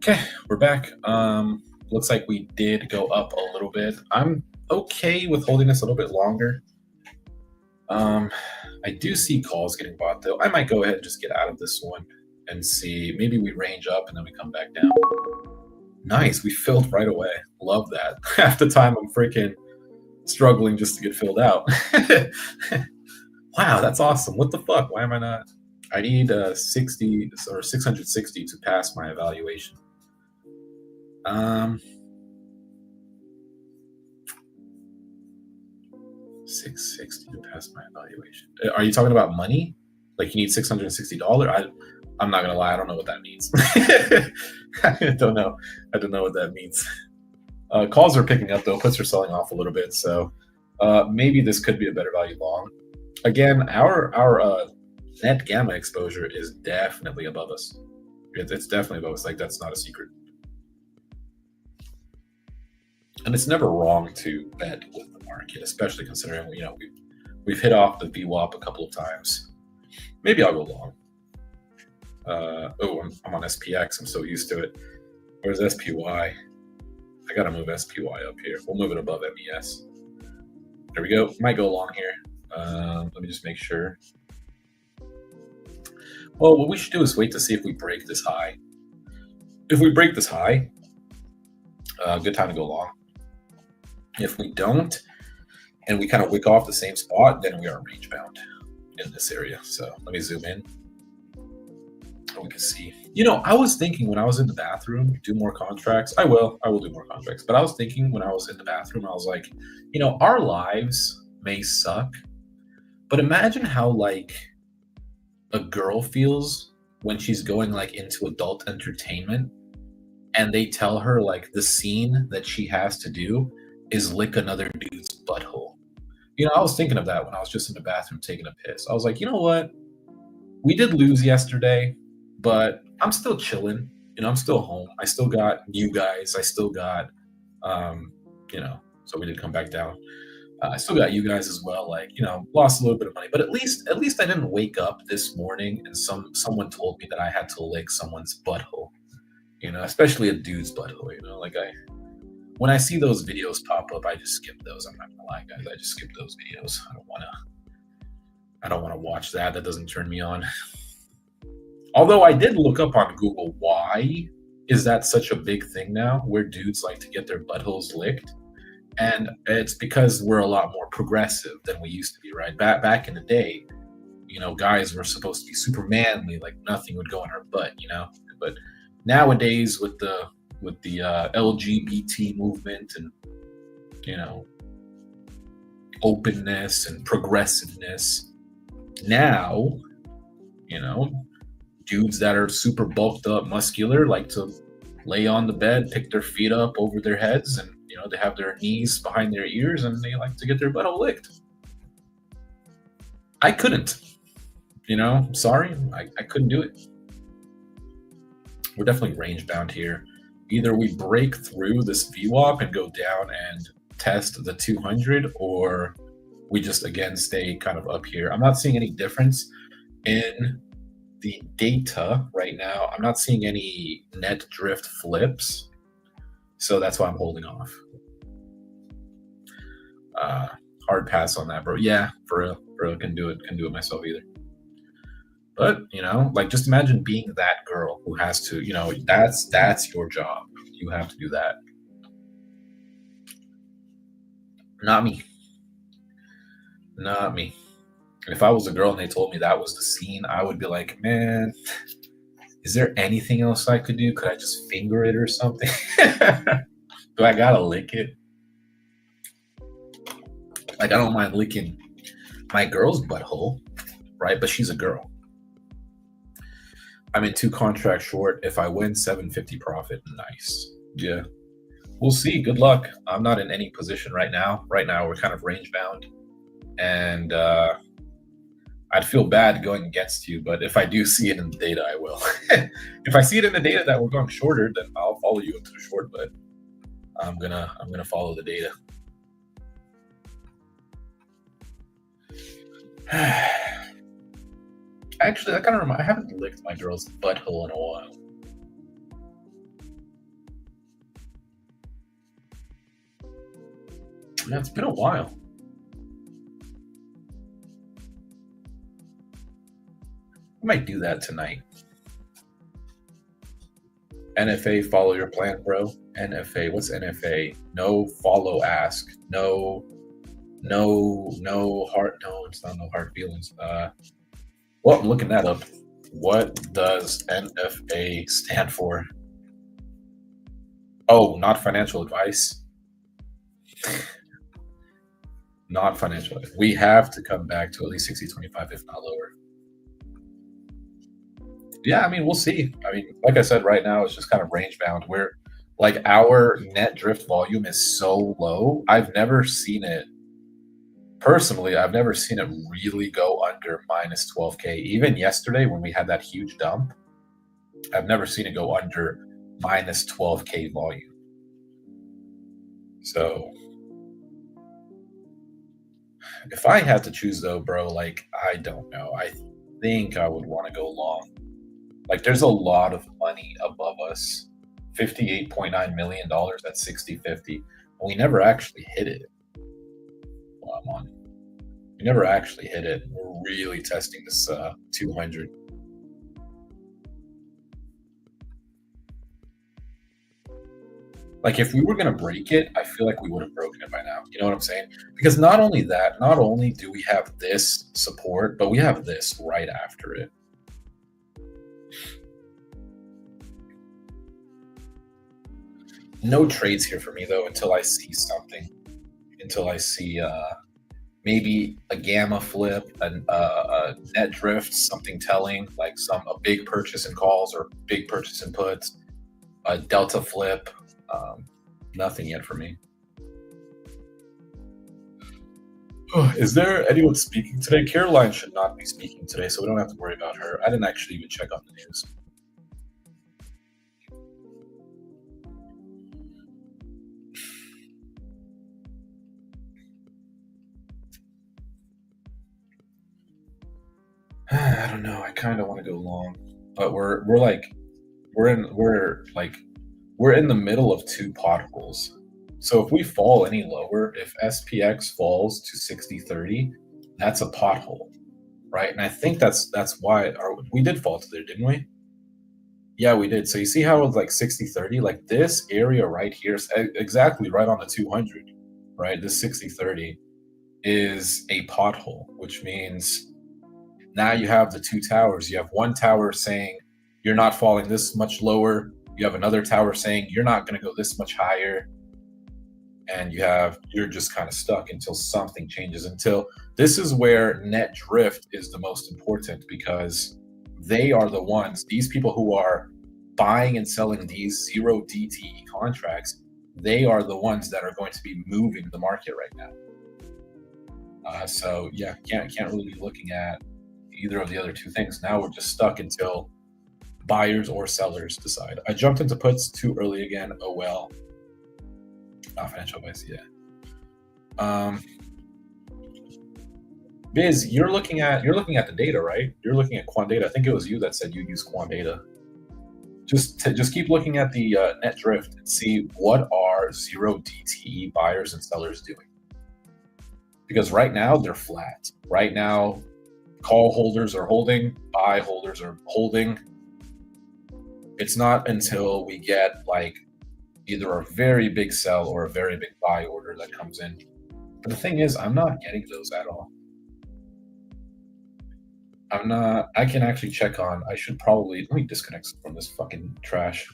Okay, we're back. Looks like we did go up a little bit. I'm okay with holding this a little bit longer. I do see calls getting bought though. I might go ahead and just get out of this one and see. Maybe we range up and then we come back down. Nice, we filled right away. Love that. Half the time I'm freaking struggling just to get filled out. Wow, that's awesome. What the fuck? Why am I not? I need 60 or 660 to pass my evaluation. 660 to pass my evaluation. Are you talking about money? Like you need $660? I'm not gonna lie, I don't know what that means. I don't know what that means. Calls are picking up though, puts are selling off a little bit, so maybe this could be a better value long. Again, our net gamma exposure is definitely above us. It's definitely above us. Like that's not a secret. And it's never wrong to bet with the market, especially considering we've hit off the VWAP a couple of times. Maybe I'll go long. I'm on SPX. I'm so used to it. Where's SPY? I gotta move SPY up here. We'll move it above MES. There we go. Might go long here. Let me just make sure. Well, what we should do is wait to see if we break this high. If we break this high, good time to go long. If we don't, and we kind of wick off the same spot, then we are range bound in this area. So let me zoom in. we can see. You know, I was thinking when I was in the bathroom, do more contracts. I will do more contracts. But I was thinking when I was in the bathroom, I was like, you know, our lives may suck, but imagine how like a girl feels when she's going like into adult entertainment and they tell her like the scene that she has to do is lick another dude's butthole. You know, I was thinking of that when I was just in the bathroom taking a piss. I was like, you know what? We did lose yesterday, but I'm still chilling. You know, I'm still home. I still got you guys. I still got, you know, so we did come back down. I still got you guys as well. Like, you know, lost a little bit of money, but at least I didn't wake up this morning and someone told me that I had to lick someone's butthole. You know, especially a dude's butthole. You know, like when I see those videos pop up, I just skip those. I'm not gonna lie, guys. I just skip those videos. I don't want to watch that. That doesn't turn me on. Although I did look up on Google, why is that such a big thing now where dudes like to get their buttholes licked? And it's because we're a lot more progressive than we used to be, right? Back in the day, you know, guys were supposed to be super manly, like nothing would go in our butt, you know? But nowadays with the LGBT movement and, you know, openness and progressiveness, now, you know, dudes that are super bulked up, muscular, like to lay on the bed, pick their feet up over their heads, and, you know, they have their knees behind their ears and they like to get their butthole licked. I couldn't, you know, sorry, I couldn't do it. We're definitely range bound here. Either we break through this VWAP and go down and test the 200, or we just, again, stay kind of up here. I'm not seeing any difference in the data right now. I'm not seeing any net drift flips. So that's why I'm holding off. Hard pass on that, bro. Yeah, for real. Can do it myself either. But, you know, like just imagine being that girl who has to, you know, that's your job. You have to do that. Not me. Not me. If I was a girl and they told me that was the scene, I would be like, man, is there anything else I could do? Could I just finger it or something? Do I gotta lick it? Like, I don't mind licking my girl's butthole, right? But she's a girl. I'm in 2 contracts short. If I win, 750 profit. Nice. Yeah. We'll see. Good luck. I'm not in any position right now. Right now, we're kind of range bound. And I'd feel bad going against you, but if I do see it in the data, I will. If I see it in the data that we're going shorter, then I'll follow you into the short, but I'm gonna follow the data. Actually, I kind of remember, I haven't licked my girl's butthole in a while. Yeah, it's been a while. I might do that tonight. NFA, follow your plan, bro. NFA, what's NFA? No follow, ask. No heart. No, it's not no hard feelings. Well, I'm looking that up. What does NFA stand for? Oh, not financial advice. Not financial advice. We have to come back to at least 60-25, if not lower. Yeah, I mean, we'll see. I mean, like I said, right now it's just kind of range bound. Where like our net drift volume is so low. I've never seen it personally. I've never seen it really go under minus 12K. Even yesterday when we had that huge dump, I've never seen it go under minus 12K volume. So if I had to choose though, bro, like, I don't know. I think I would want to go long. Like, there's a lot of money above us. $58.9 million at 60.50. And we never actually hit it. Well, I'm on. We never actually hit it. We're really testing this 200. Like, if we were going to break it, I feel like we would have broken it by now. You know what I'm saying? Because not only that, not only do we have this support, but we have this right after it. No trades here for me though until I see something. Until I see maybe a gamma flip, a net drift, something telling, like a big purchase in calls or big purchase in puts, a delta flip. Nothing yet for me. Is there anyone speaking today? Caroline should not be speaking today, so we don't have to worry about her. I didn't actually even check on the news. I don't know. I kind of want to go long, but we're in the middle of two potholes. So if we fall any lower, if SPX falls to 60.30, that's a pothole, right? And I think that's why we did fall to there, didn't we? Yeah, we did. So you see how it's like 60.30, like this area right here is exactly right on the 200, right? This 60.30 is a pothole, which means now you have the two towers. You have one tower saying you're not falling this much lower. You have another tower saying you're not going to go this much higher. And you're just kind of stuck until something changes. Until this is where net drift is the most important, because they are the ones, these people who are buying and selling these 0 DTE contracts, they are the ones that are going to be moving the market right now. So yeah, can't really be looking at either of the other two things. Now we're just stuck until buyers or sellers decide. I jumped into puts too early again. Oh well. Not financial advice, yeah. Biz, you're looking at the data, right? You're looking at quant data. I think it was you that said you use quant data. Just keep looking at the net drift and see what are 0 DTE buyers and sellers doing. Because right now they're flat. Right now, call holders are holding, buy holders are holding. It's not until we get like either a very big sell or a very big buy order that comes in. But the thing is, I'm not getting those at all. I can actually check on, I should probably, let me disconnect from this fucking trash.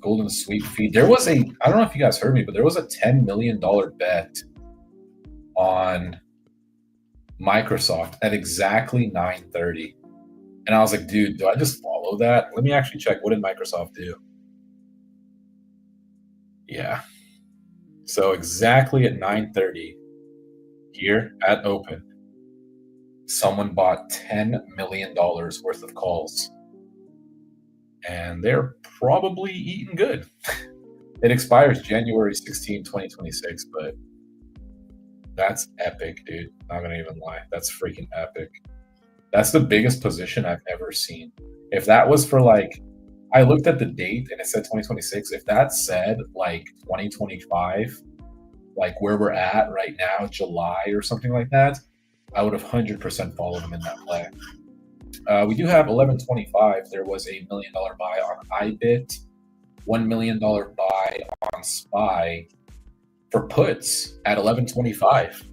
Golden sweep feed. There was I don't know if you guys heard me, but there was a $10 million bet on Microsoft at exactly 9:30. And I was like, dude, do I just follow that? Let me actually check. What did Microsoft do? Yeah. So exactly at 9:30 here at open, someone bought $10 million worth of calls. And they're probably eating good. It expires January 16, 2026, but that's epic, dude. Not gonna even lie. That's freaking epic. That's the biggest position I've ever seen. If that was for like, I looked at the date and it said 2026. If that said like 2025, like where we're at right now, July or something like that, I would have 100% followed him in that play. We do have 1125. There was a $1 million buy on iBit, $1 million buy on SPY for puts at 1125.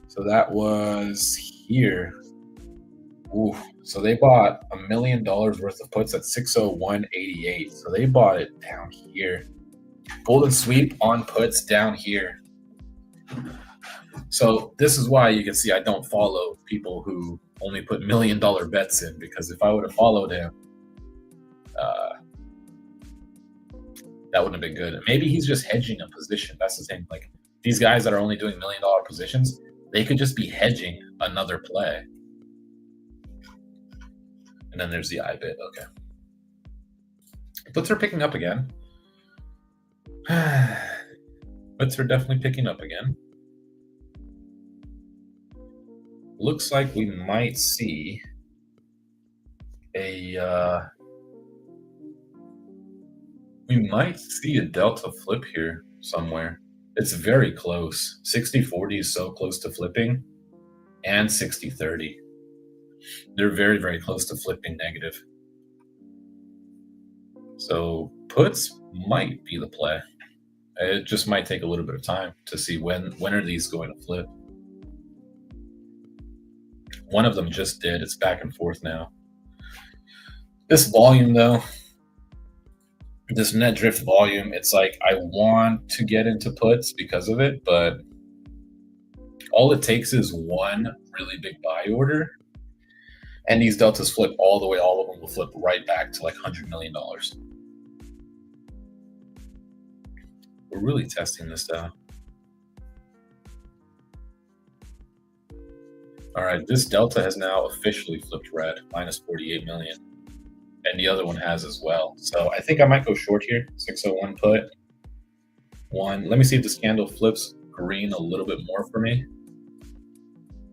So that was here. Ooh, so they bought $1 million worth of puts at 601.88. So they bought it down here. Golden sweep on puts down here. So this is why you can see I don't follow people who only put $1 million bets in, because if I would have followed him, that wouldn't have been good. Maybe he's just hedging a position. That's the thing. Like these guys that are only doing $1 million positions, they could just be hedging another play. And then there's the iBit. Okay. Puts are picking up again. Puts are definitely picking up again. Looks like we might see a delta flip here somewhere. It's very close. 60-40 is so close to flipping, and 60-30. They're very, very close to flipping negative. So puts might be the play. It just might take a little bit of time to see when are these going to flip. One of them just did. It's back and forth now. This volume, though, this net drift volume, it's like I want to get into puts because of it, but all it takes is one really big buy order, and these deltas flip all the way. All of them will flip right back to like $100 million. We're really testing this down. All right, this delta has now officially flipped red, minus 48 million. And the other one has as well. So I think I might go short here. 601 put. One. Let me see if this candle flips green a little bit more for me.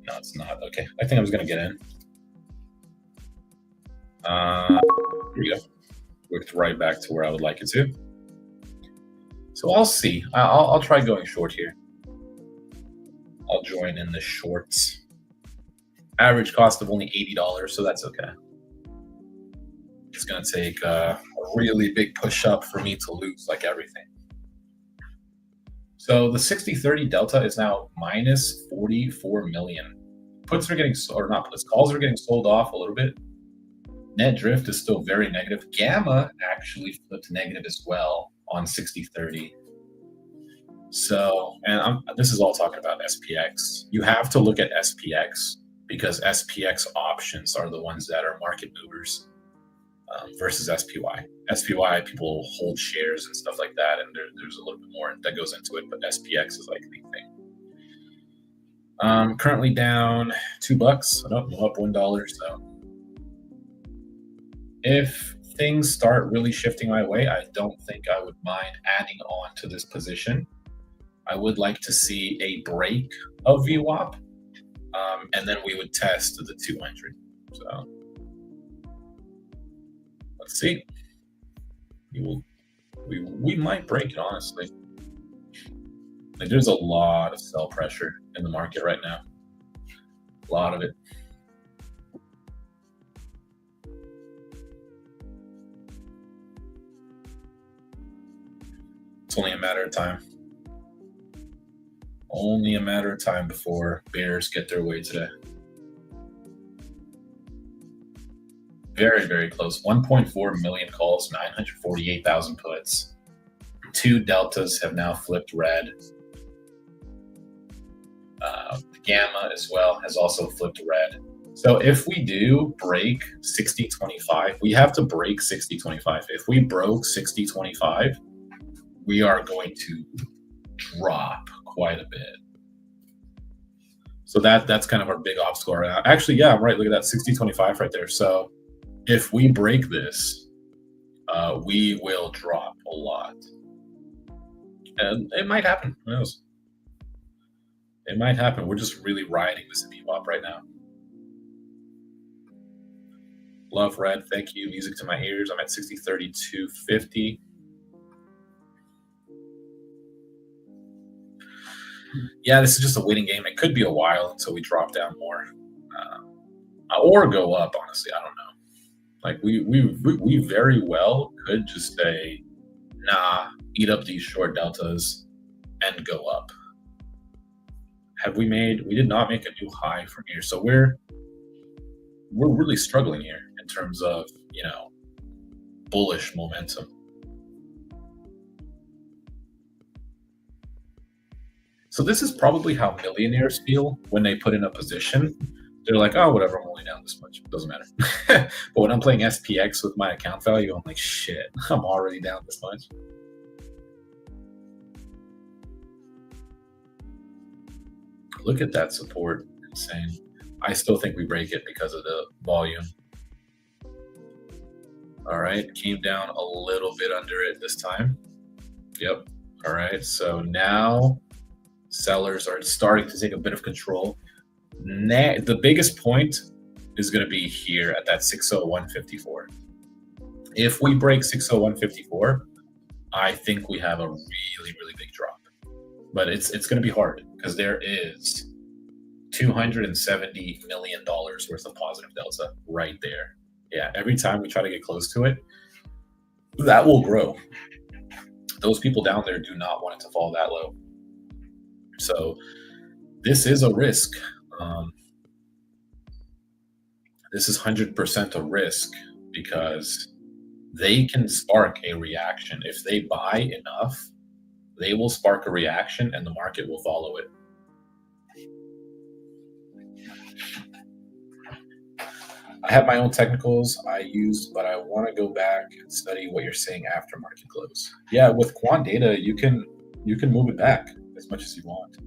No, it's not. Okay. I think I was going to get in. Here we go. Worked right back to where I would like it to. So I'll see. I'll try going short here. I'll join in the shorts. Average cost of only $80, so that's okay. It's going to take a really big push up for me to lose like everything. So the 60-30 delta is now minus 44 million. Puts are getting, or not puts, calls are getting sold off a little bit. Net drift is still very negative. Gamma actually flipped negative as well on 60-30. So, and this is all talking about SPX. You have to look at SPX because SPX options are the ones that are market movers. Versus SPY. SPY, people hold shares and stuff like that, and there's a little bit more that goes into it, but SPX is like the thing. Currently down $2. No, up $1. So if things start really shifting my way, I don't think I would mind adding on to this position. I would like to see a break of VWAP, and then we would test the 200. So let's see. We might break it, honestly. Like, there's a lot of sell pressure in the market right now. A lot of it. It's only a matter of time. Only a matter of time before bears get their way today. Very, very close. 1.4 million calls, 948,000 puts. 2 deltas have now flipped red. Gamma as well has also flipped red. So if we do break 60-25, we have to break 60-25. If we broke 60-25, we are going to drop quite a bit. So that's kind of our big obstacle right now. Actually, yeah, I'm right. Look at that 60-25 right there. So if we break this, we will drop a lot. And it might happen. Who knows? It might happen. We're just really riding this VWAP right now. Love red. Thank you. Music to my ears. I'm at 60-32.50. Yeah, this is just a waiting game. It could be a while until we drop down more. Or go up, honestly. I don't know. Like, we very well could just say, nah, eat up these short deltas and go up. We did not make a new high from here. So we're really struggling here in terms of, bullish momentum. So this is probably how millionaires feel when they put in a position. They're like, oh, whatever, I'm only down this much. It doesn't matter. But when I'm playing SPX with my account value, I'm like, shit, I'm already down this much. Look at that support. Insane. I still think we break it because of the volume. All right. Came down a little bit under it this time. Yep. All right. So now sellers are starting to take a bit of control. The biggest point is going to be here at that 601.54. If we break 601.54, I think we have a really, really big drop. But it's going to be hard because there is $270 million worth of positive delta right there. Yeah, every time we try to get close to it, that will grow. Those people down there do not want it to fall that low. So this is a risk. This is 100% a risk because they can spark a reaction. If they buy enough, they will spark a reaction and the market will follow it. I have my own technicals I use, but I want to go back and study what you're saying after market close. Yeah, with quant data, you can move it back as much as you want.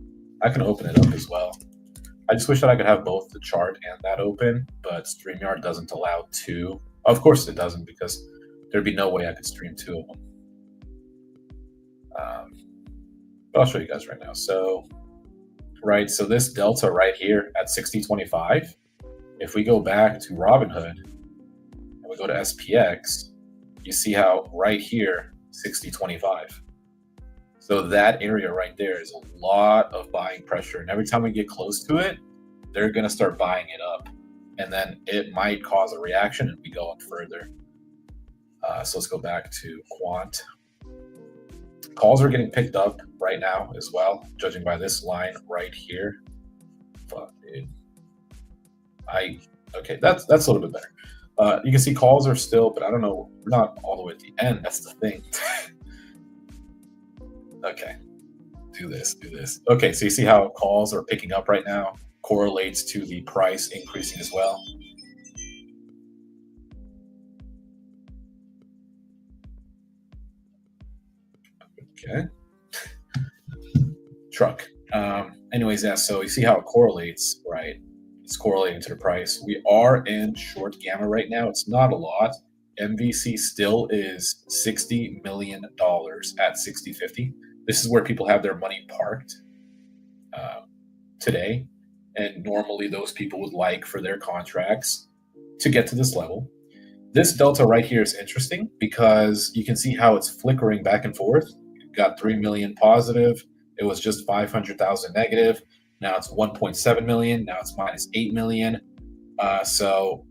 I can open it up as well. I just wish that I could have both the chart and that open, but StreamYard doesn't allow two. Of course it doesn't, because there'd be no way I could stream two of them. But I'll show you guys right now. So, so this delta right here at 60.25, if we go back to Robinhood and we go to SPX, you see how right here, 60.25. So that area right there is a lot of buying pressure. And every time we get close to it, they're going to start buying it up. And then it might cause a reaction and we go up further. So let's go back to quant. Calls are getting picked up right now as well, judging by this line right here. Fuck, dude. Okay, that's a little bit better. You can see calls are still, but I don't know, we're not all the way at the end. That's the thing. Okay, do this. Okay, so you see how calls are picking up right now, correlates to the price increasing as well. Okay. Truck. Anyways, yeah, so you see how it correlates, right? It's correlating to the price. We are in short gamma right now. It's not a lot. MVC still is $60 million at 60.50. This is where people have their money parked today. And normally those people would like for their contracts to get to this level. This delta right here is interesting because you can see how it's flickering back and forth. You've got 3 million positive. It was just 500,000 negative. Now it's 1.7 million. Now it's minus 8 million. So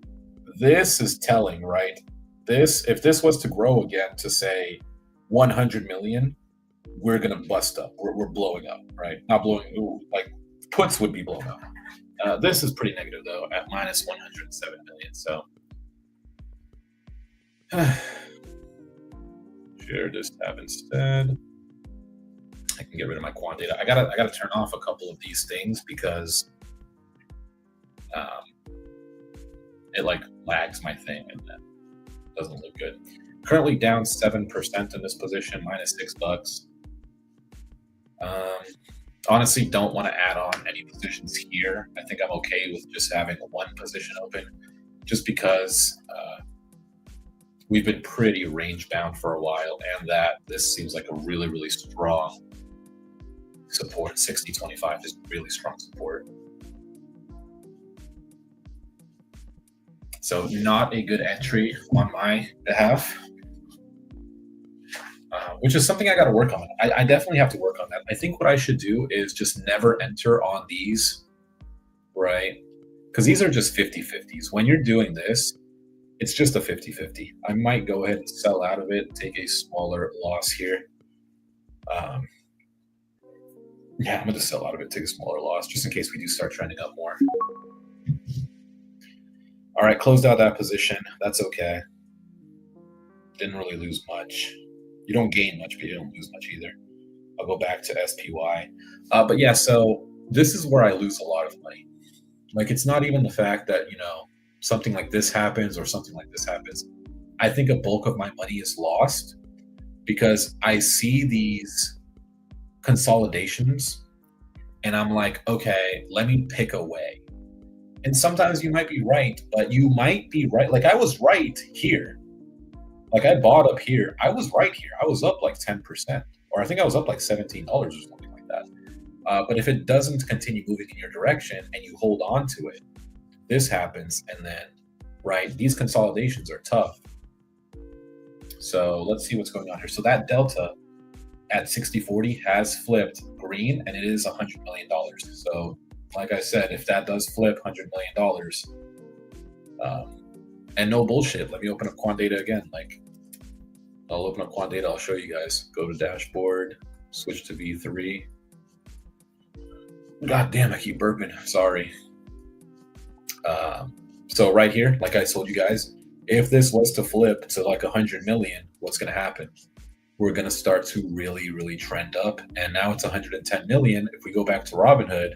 this is telling, right? If this was to grow again to say 100 million, we're going to bust up. We're blowing up, right? Not blowing, like puts would be blown up. This is pretty negative though at minus 107 million. So share this tab instead. I can get rid of my quant data. I gotta turn off a couple of these things because it like lags my thing and that doesn't look good. Currently down 7% in this position, minus $6. Honestly, don't want to add on any positions here. I think I'm okay with just having one position open, just because we've been pretty range bound for a while, and that this seems like a really, really strong support. 60.25 is really strong support. So not a good entry on my behalf, which is something I got to work on. I definitely have to work on that. I think what I should do is just never enter on these, right? Because these are just 50-50s. When you're doing this, it's just a 50-50. I might go ahead and sell out of it, take a smaller loss here. Yeah, I'm going to sell out of it, take a smaller loss, just in case we do start trending up more. All right, closed out that position. That's okay. Didn't really lose much. You don't gain much, but you don't lose much either. I'll go back to SPY. But yeah, so this is where I lose a lot of money. Like, it's not even the fact that, something like this happens or something like this happens. I think a bulk of my money is lost because I see these consolidations and I'm like, okay, let me pick away. And sometimes you might be right, but you might be right. Like, I was right here. Like, I bought up here. I was right here. I was up like 10%, or I think I was up like $17 or something like that. But if it doesn't continue moving in your direction and you hold on to it, this happens. And then, right, these consolidations are tough. So let's see what's going on here. So that delta at 60.40 has flipped green, and it is $100 million. So like I said, if that does flip $100 million, and no bullshit, let me open up quant data again. Like, I'll open up quant data. I'll show you guys. Go to dashboard, switch to V3. God damn, I keep burping. Sorry. So right here, like I told you guys, If this was to flip to like 100 million, what's going to happen? We're going to start to really, really trend up. And now it's 110 million. If we go back to Robinhood,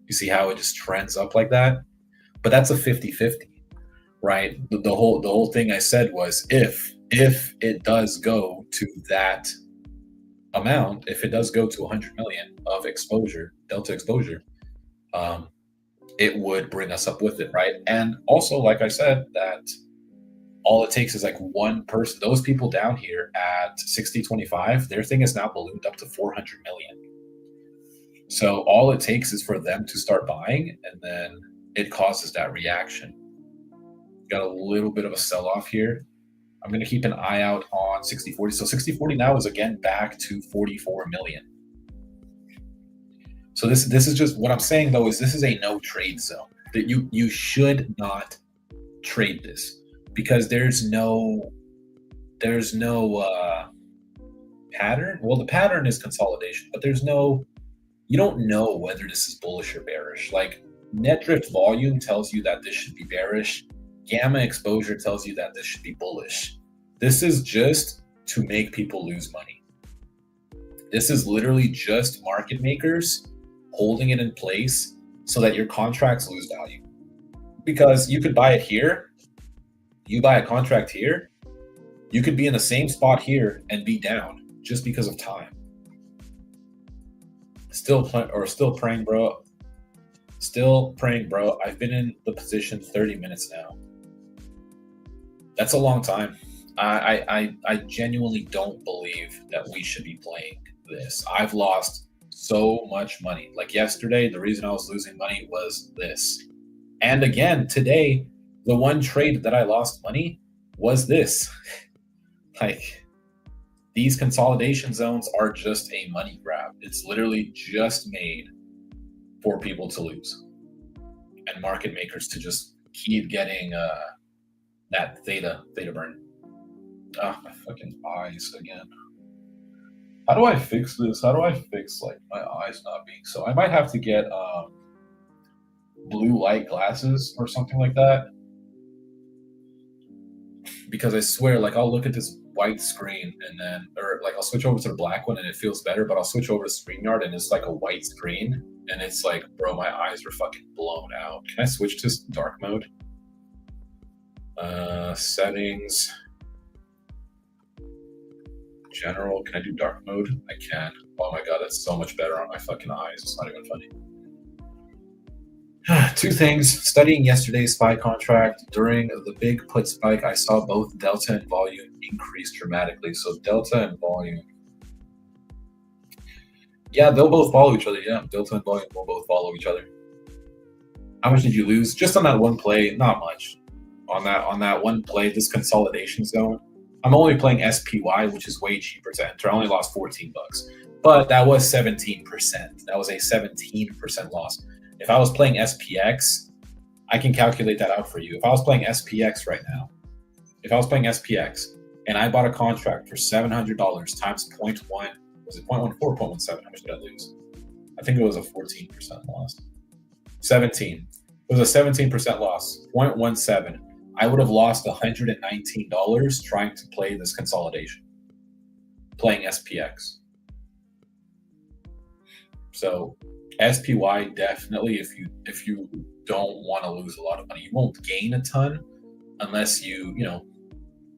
you see how it just trends up like that? But that's a 50-50, right? The whole thing I said was if it does go to that amount, if it does go to 100 million of exposure, delta exposure, it would bring us up with it, right? And also, like I said, that all it takes is like one person. Those people down here at 60.25, their thing is now ballooned up to 400 million. So all it takes is for them to start buying, and then it causes that reaction. Got a little bit of a sell-off here. I'm going to keep an eye out on 60.40. So 60.40 now is again back to 44 million. So this is just what I'm saying though, is this is a no trade zone. That you should not trade this, because there's no pattern. Well, the pattern is consolidation, but you don't know whether this is bullish or bearish. Like net drift volume tells you that this should be bearish. Gamma exposure tells you that this should be bullish. This is just to make people lose money. This is literally just market makers holding it in place so that your contracts lose value. Because you could buy it here, you buy a contract here, you could be in the same spot here and be down just because of time. Still praying, bro. Still praying, bro. I've been in the position 30 minutes now. That's a long time. I genuinely don't believe that we should be playing this. I've lost so much money. Like yesterday, the reason I was losing money was this. And again, today, the one trade that I lost money was this. Like, these consolidation zones are just a money grab. It's literally just made for people to lose and market makers to just keep getting that theta burn. Ah, my fucking eyes again. How do I fix this? How do I fix like my eyes not being so? I might have to get blue light glasses or something like that, because I swear, like, I'll look at this white screen and then, or like I'll switch over to the black one and it feels better, but I'll switch over to StreamYard and it's like a white screen and it's like, bro, my eyes are fucking blown out. Can I switch to dark mode? Settings, general. Can I do dark mode? I can. Oh my god, that's so much better on my fucking eyes. It's not even funny. Two things. Studying yesterday's SPY contract, during the big put spike, I saw both delta and volume increase dramatically. So delta and volume, yeah, they'll both follow each other. Yeah, delta and volume will both follow each other. How much did you lose? Just on that one play, not much. On that one play, this consolidation zone, I'm only playing SPY, which is way cheaper to enter. I only lost $14, but that was 17%. That was a 17% loss. If I was playing SPX, I can calculate that out for you. If I was playing SPX right now, and I bought a contract for $700 times 0.1, was it 0.14 or 0.17? How much did I lose? I think it was a 14% loss. 17. It was a 17% loss, 0.17. I would have lost $119 trying to play this consolidation, playing SPX. So SPY, definitely, if you don't want to lose a lot of money, you won't gain a ton unless you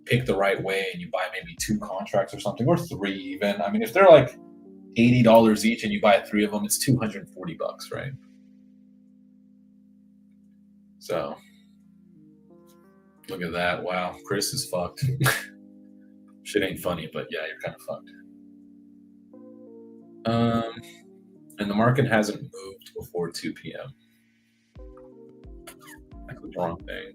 pick the right way and you buy maybe 2 contracts or something, or 3 even. I mean, if they're like $80 each and you buy 3 of them, it's $240, right? So look at that. Wow, Chris is fucked. Shit ain't funny, but yeah, you're kind of fucked. And the market hasn't moved before 2 p.m. I clicked the wrong thing.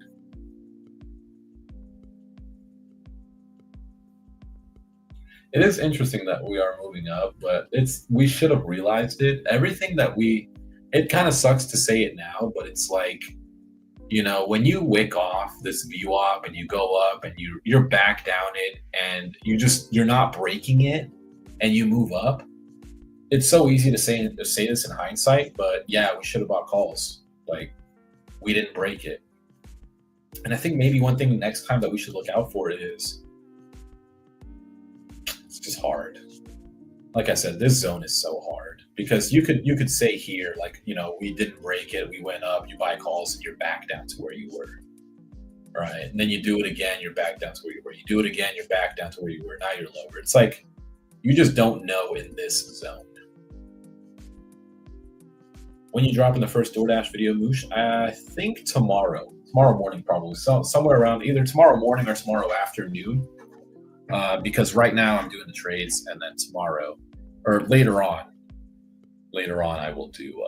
It is interesting that we are moving up, but we should have realized it. Everything that it kind of sucks to say it now, but it's like, when you wick off this VWAP and you go up and you're back down it and you're not breaking it and you move up, it's so easy to say this in hindsight, but yeah, we should have bought calls. Like, we didn't break it. And I think maybe one thing next time that we should look out for is it's just hard. Like I said, this zone is so hard because you could say here, like, you know, we didn't break it, we went up, you buy calls, and you're back down to where you were. Right. And then you do it again, you're back down to where you were. You do it again, you're back down to where you were. Now you're lower. It's like you just don't know in this zone. When you drop in the first DoorDash video, Moosh, I think tomorrow morning, probably. So somewhere around either tomorrow morning or tomorrow afternoon. Because right now I'm doing the trades, and then tomorrow or later on I will do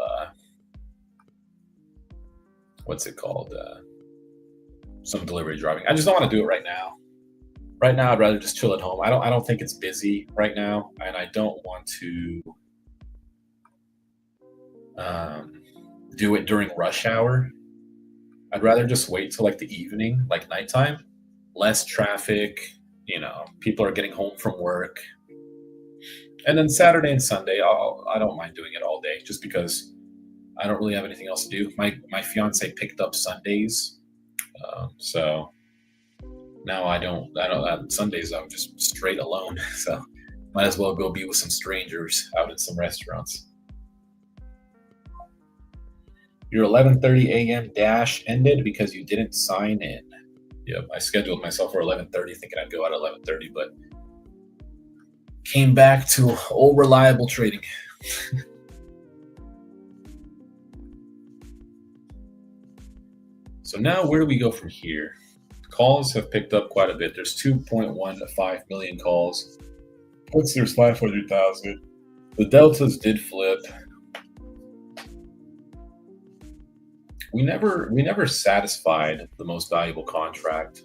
what's it called? Some delivery driving. I just don't want to do it right now. Right now, I'd rather just chill at home. I don't think it's busy right now, and I don't want to do it during rush hour. I'd rather just wait till like the evening, like nighttime, less traffic. You know, people are getting home from work, and then Saturday and Sunday, I don't mind doing it all day, just because I don't really have anything else to do. My fiance picked up Sundays, so now I don't. Sundays I'm just straight alone, so might as well go be with some strangers out at some restaurants. Your 11:30 a.m. dash ended because you didn't sign in. Yep, I scheduled myself for 11:30, thinking I'd go at 11:30, but came back to old reliable trading. So now where do we go from here? Calls have picked up quite a bit. There's 2.15 million calls. Once there's 500,000. The deltas did flip. We never satisfied the most valuable contract.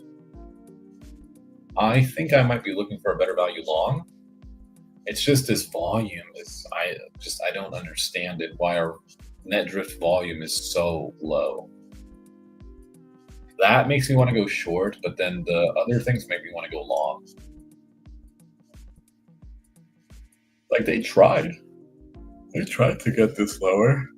I think I might be looking for a better value long. It's just this volume is I don't understand it, why our net drift volume is so low. That makes me want to go short, but then the other things make me want to go long. Like they tried to get this lower.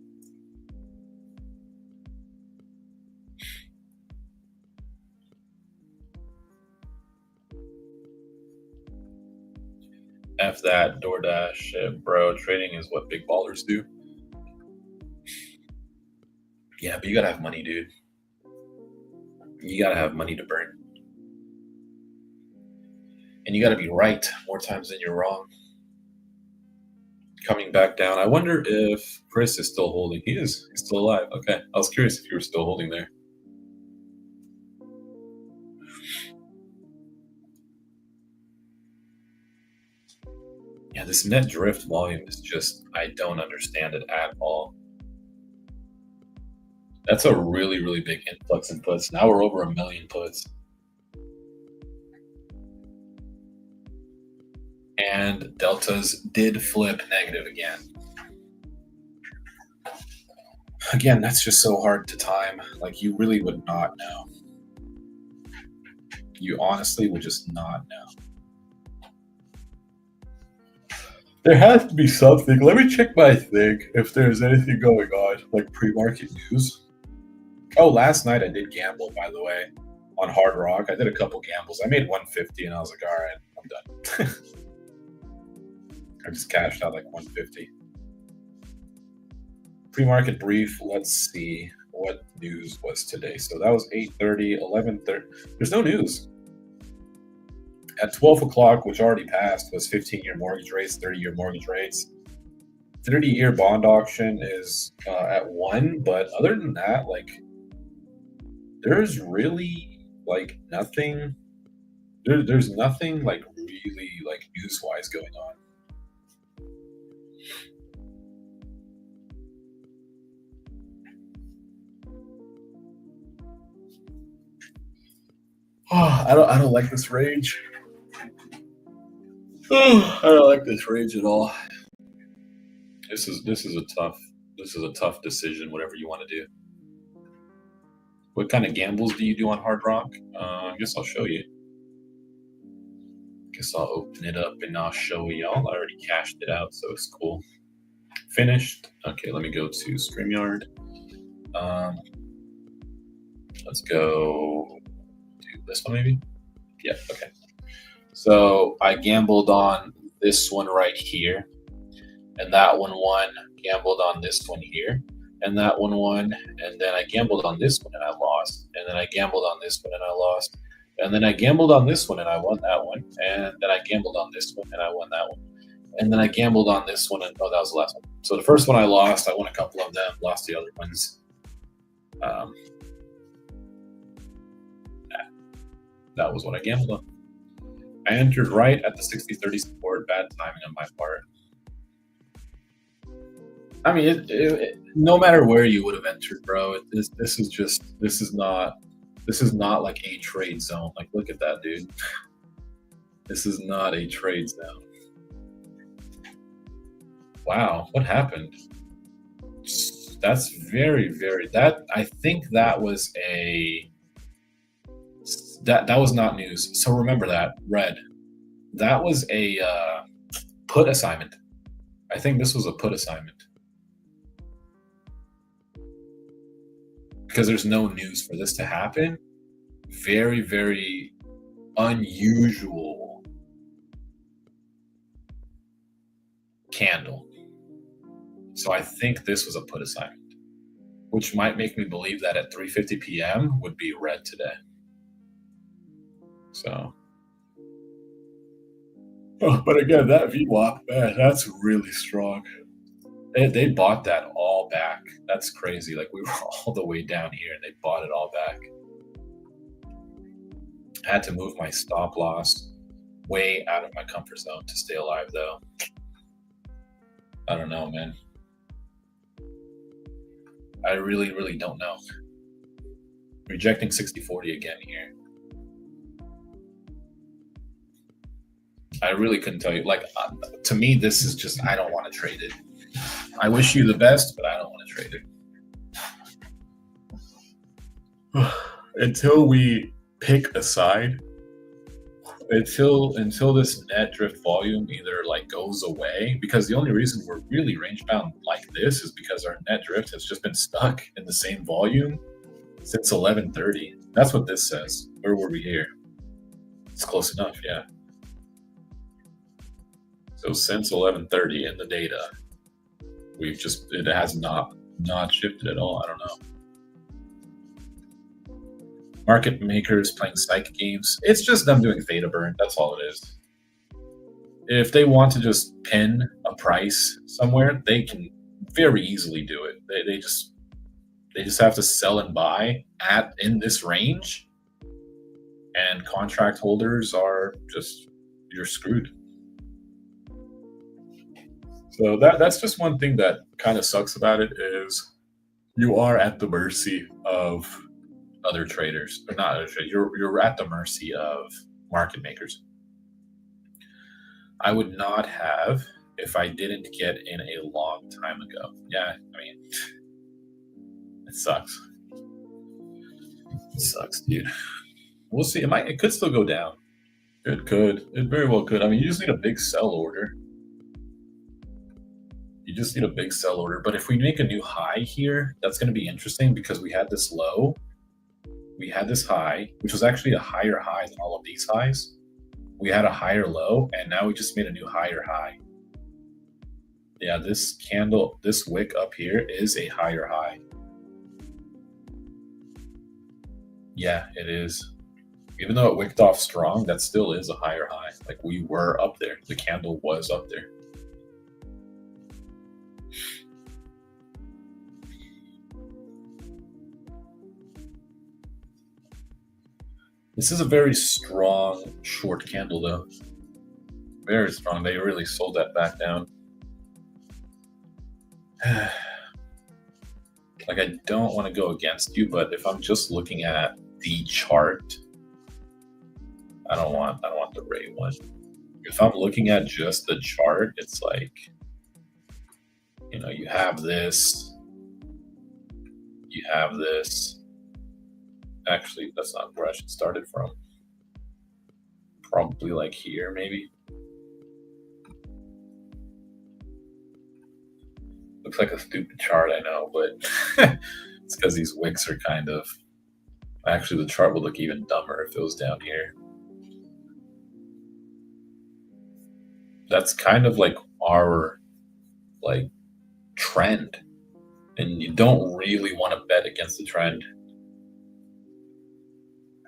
F that, DoorDash shit, bro. Trading is what big ballers do. Yeah, but you gotta have money, dude. You gotta have money to burn. And you gotta be right more times than you're wrong. Coming back down. I wonder if Chris is still holding. He is. He's still alive. Okay. I was curious if you were still holding there. Yeah, this net drift volume is just, I don't understand it at all. That's a really, really big influx in puts. Now we're over 1 million puts. And deltas did flip negative again. Again, that's just so hard to time. Like, you really would not know. You honestly would just not know. There has to be something. Let me check my thing if there's anything going on, like pre-market news. Oh, last night I did gamble, by the way, on Hard Rock. I did a couple gambles. I made 150, and I was like, all right, I'm done. I just cashed out like 150. Pre-market brief. Let's see what news was today. So that was 8:30, 11:30. There's no news. At 12 o'clock, which already passed, was 15-year mortgage rates, 30-year mortgage rates. 30-year bond auction is at 1, but other than that, like, there's really like nothing. There's nothing like really like news-wise going on. Oh, I don't like this range. Oh, I don't like this range at all. This is a tough decision. Whatever you want to do. What kind of gambles do you do on Hard Rock? I guess I'll show you. Guess I'll open it up and I'll show y'all. I already cashed it out, so it's cool. Finished. Okay, let me go to StreamYard. Let's go do this one maybe. Yeah, okay. So I gambled on this one right here, and that one won. Gambled on this one here, and that one won. And then I gambled on this one and I lost. And then I gambled on this one and I lost. And then I gambled on this one and I won that one. And then I gambled on this one and I won that one. And then I gambled on this one and oh, that was the last one. So the first one I lost. I won a couple of them, lost the other ones. That was what I gambled on. I entered right at the 60-30 support. Bad timing on my part. I mean, no matter where you would have entered, bro. This is not like a trade zone. Like, look at that, dude. This is not a trade zone. Wow, what happened? That's very, very. I think that was a. That was not news. So remember that, red. That was a put assignment. I think this was a put assignment. Because there's no news for this to happen. Very, very unusual candle. So I think this was a put assignment, which might make me believe that at 3:50 p.m. would be red today. So, but again, that VWAP, man, that's really strong. They bought that all back. That's crazy. Like, we were all the way down here and they bought it all back. I had to move my stop loss way out of my comfort zone to stay alive, though. I don't know, man. I really, really don't know. Rejecting 60-40 again here. I really couldn't tell you. Like, to me, this is just, I don't want to trade it. I wish you the best, but I don't want to trade it. Until we pick a side, until this net drift volume either like goes away, because the only reason we're really range bound like this is because our net drift has just been stuck in the same volume since 11:30. That's what this says. Where were we here? It's close enough, yeah. So since 11:30 in the data, it has not shifted at all. I don't know. Market makers playing psych games. It's just them doing theta burn. That's all it is. If they want to just pin a price somewhere, they can very easily do it. They just have to sell and buy in this range, and contract holders are just, you're screwed. So that's just one thing that kind of sucks about it, is you are at the mercy of other traders, or not other traders. You're at the mercy of market makers. I would not have if I didn't get in a long time ago. Yeah, I mean, it sucks. It sucks, dude. We'll see. It could still go down. It could. It very well could. I mean, you just need a big sell order. You just need a big sell order. But if we make a new high here, that's going to be interesting, because we had this low. We had this high, which was actually a higher high than all of these highs. We had a higher low, and now we just made a new higher high. Yeah, this candle, this wick up here is a higher high. Yeah, it is. Even though it wicked off strong, that still is a higher high. Like, we were up there. The candle was up there. This is a very strong short candle, though. Very strong. They really sold that back down. Like, I don't want to go against you, but if I'm just looking at the chart, I don't want the Ray one. If I'm looking at just the chart, it's like, you know, you have this. You have this. Actually, that's not where I should start it from. Probably like here, maybe. Looks like a stupid chart, I know, but it's because these wicks are kind of Actually, the chart would look even dumber if it was down here. That's kind of like our like trend, and you don't really want to bet against the trend.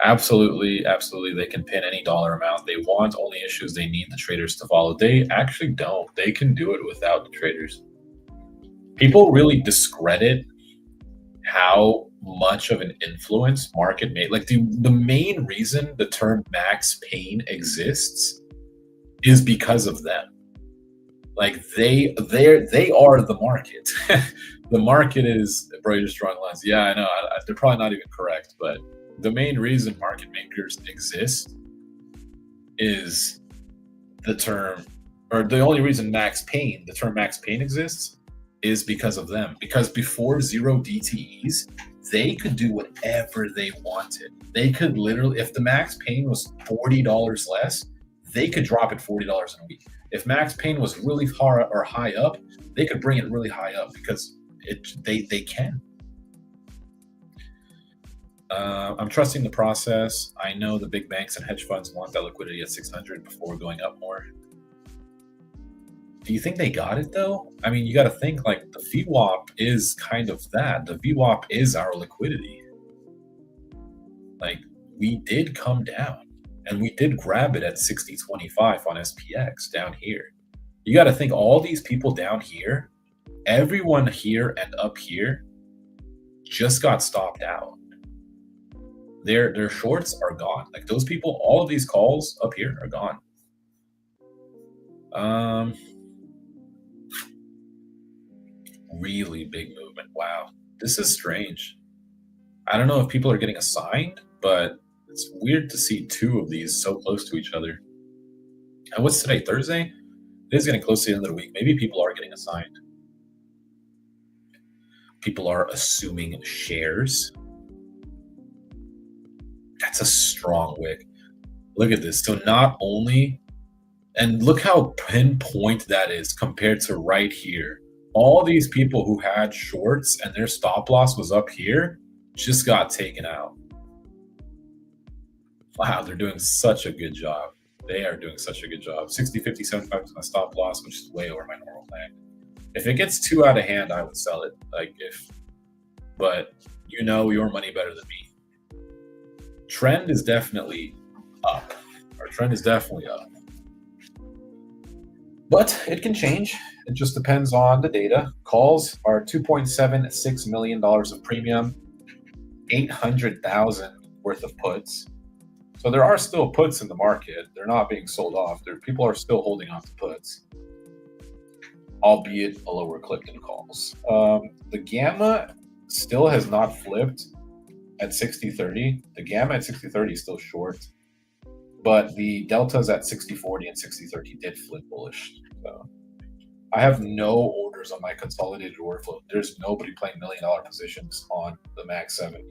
Absolutely, absolutely. They can pin any dollar amount they want. Only issues they need the traders to follow. They actually don't. They can do it without the traders. People really discredit how much of an influence market made. Like the main reason the term max pain exists is because of them. Like they are the market. The market is, bro, you're just drawing lines. Yeah, I know. They're probably not even correct, but the main reason market makers exist is the term, or the only reason the term max pain exists is because of them. Because before zero DTEs, they could do whatever they wanted. They could literally, if the max pain was $40 less, they could drop it $40 in a week. If max pain was really far or high up, they could bring it really high up because they can. I'm trusting the process. I know the big banks and hedge funds want that liquidity at 600 before going up more. Do you think they got it though? I mean, you got to think like the VWAP is kind of that. The VWAP is our liquidity. Like we did come down and we did grab it at 60.25 on SPX down here. You got to think all these people down here, everyone here and up here just got stopped out. Their shorts are gone. Like those people, all of these calls up here are gone. Really big movement. Wow. This is strange. I don't know if people are getting assigned, but it's weird to see two of these so close to each other. And what's today? Thursday? It is getting close to the end of the week. Maybe people are getting assigned. People are assuming shares. That's a strong wick. Look at this. So not only, and look how pinpoint that is compared to right here. All these people who had shorts and their stop loss was up here just got taken out. Wow, they're doing such a good job. They are doing such a good job. 60, 50, 75% stop loss, which is way over my normal plan. If it gets too out of hand, I would sell it. But you know your money better than me. Trend is definitely up. Our trend is definitely up. But it can change. It just depends on the data. Calls are $2.76 million of premium, 800,000 worth of puts. So there are still puts in the market. They're not being sold off. People are still holding on to puts, albeit a lower clip than calls. The gamma still has not flipped at 60.30. The gamma at 60.30 is still short, but the deltas at 60.40 and 60.30 did flip bullish. So I have no orders on my consolidated order flow. There's nobody playing $1 million positions on the Max 7.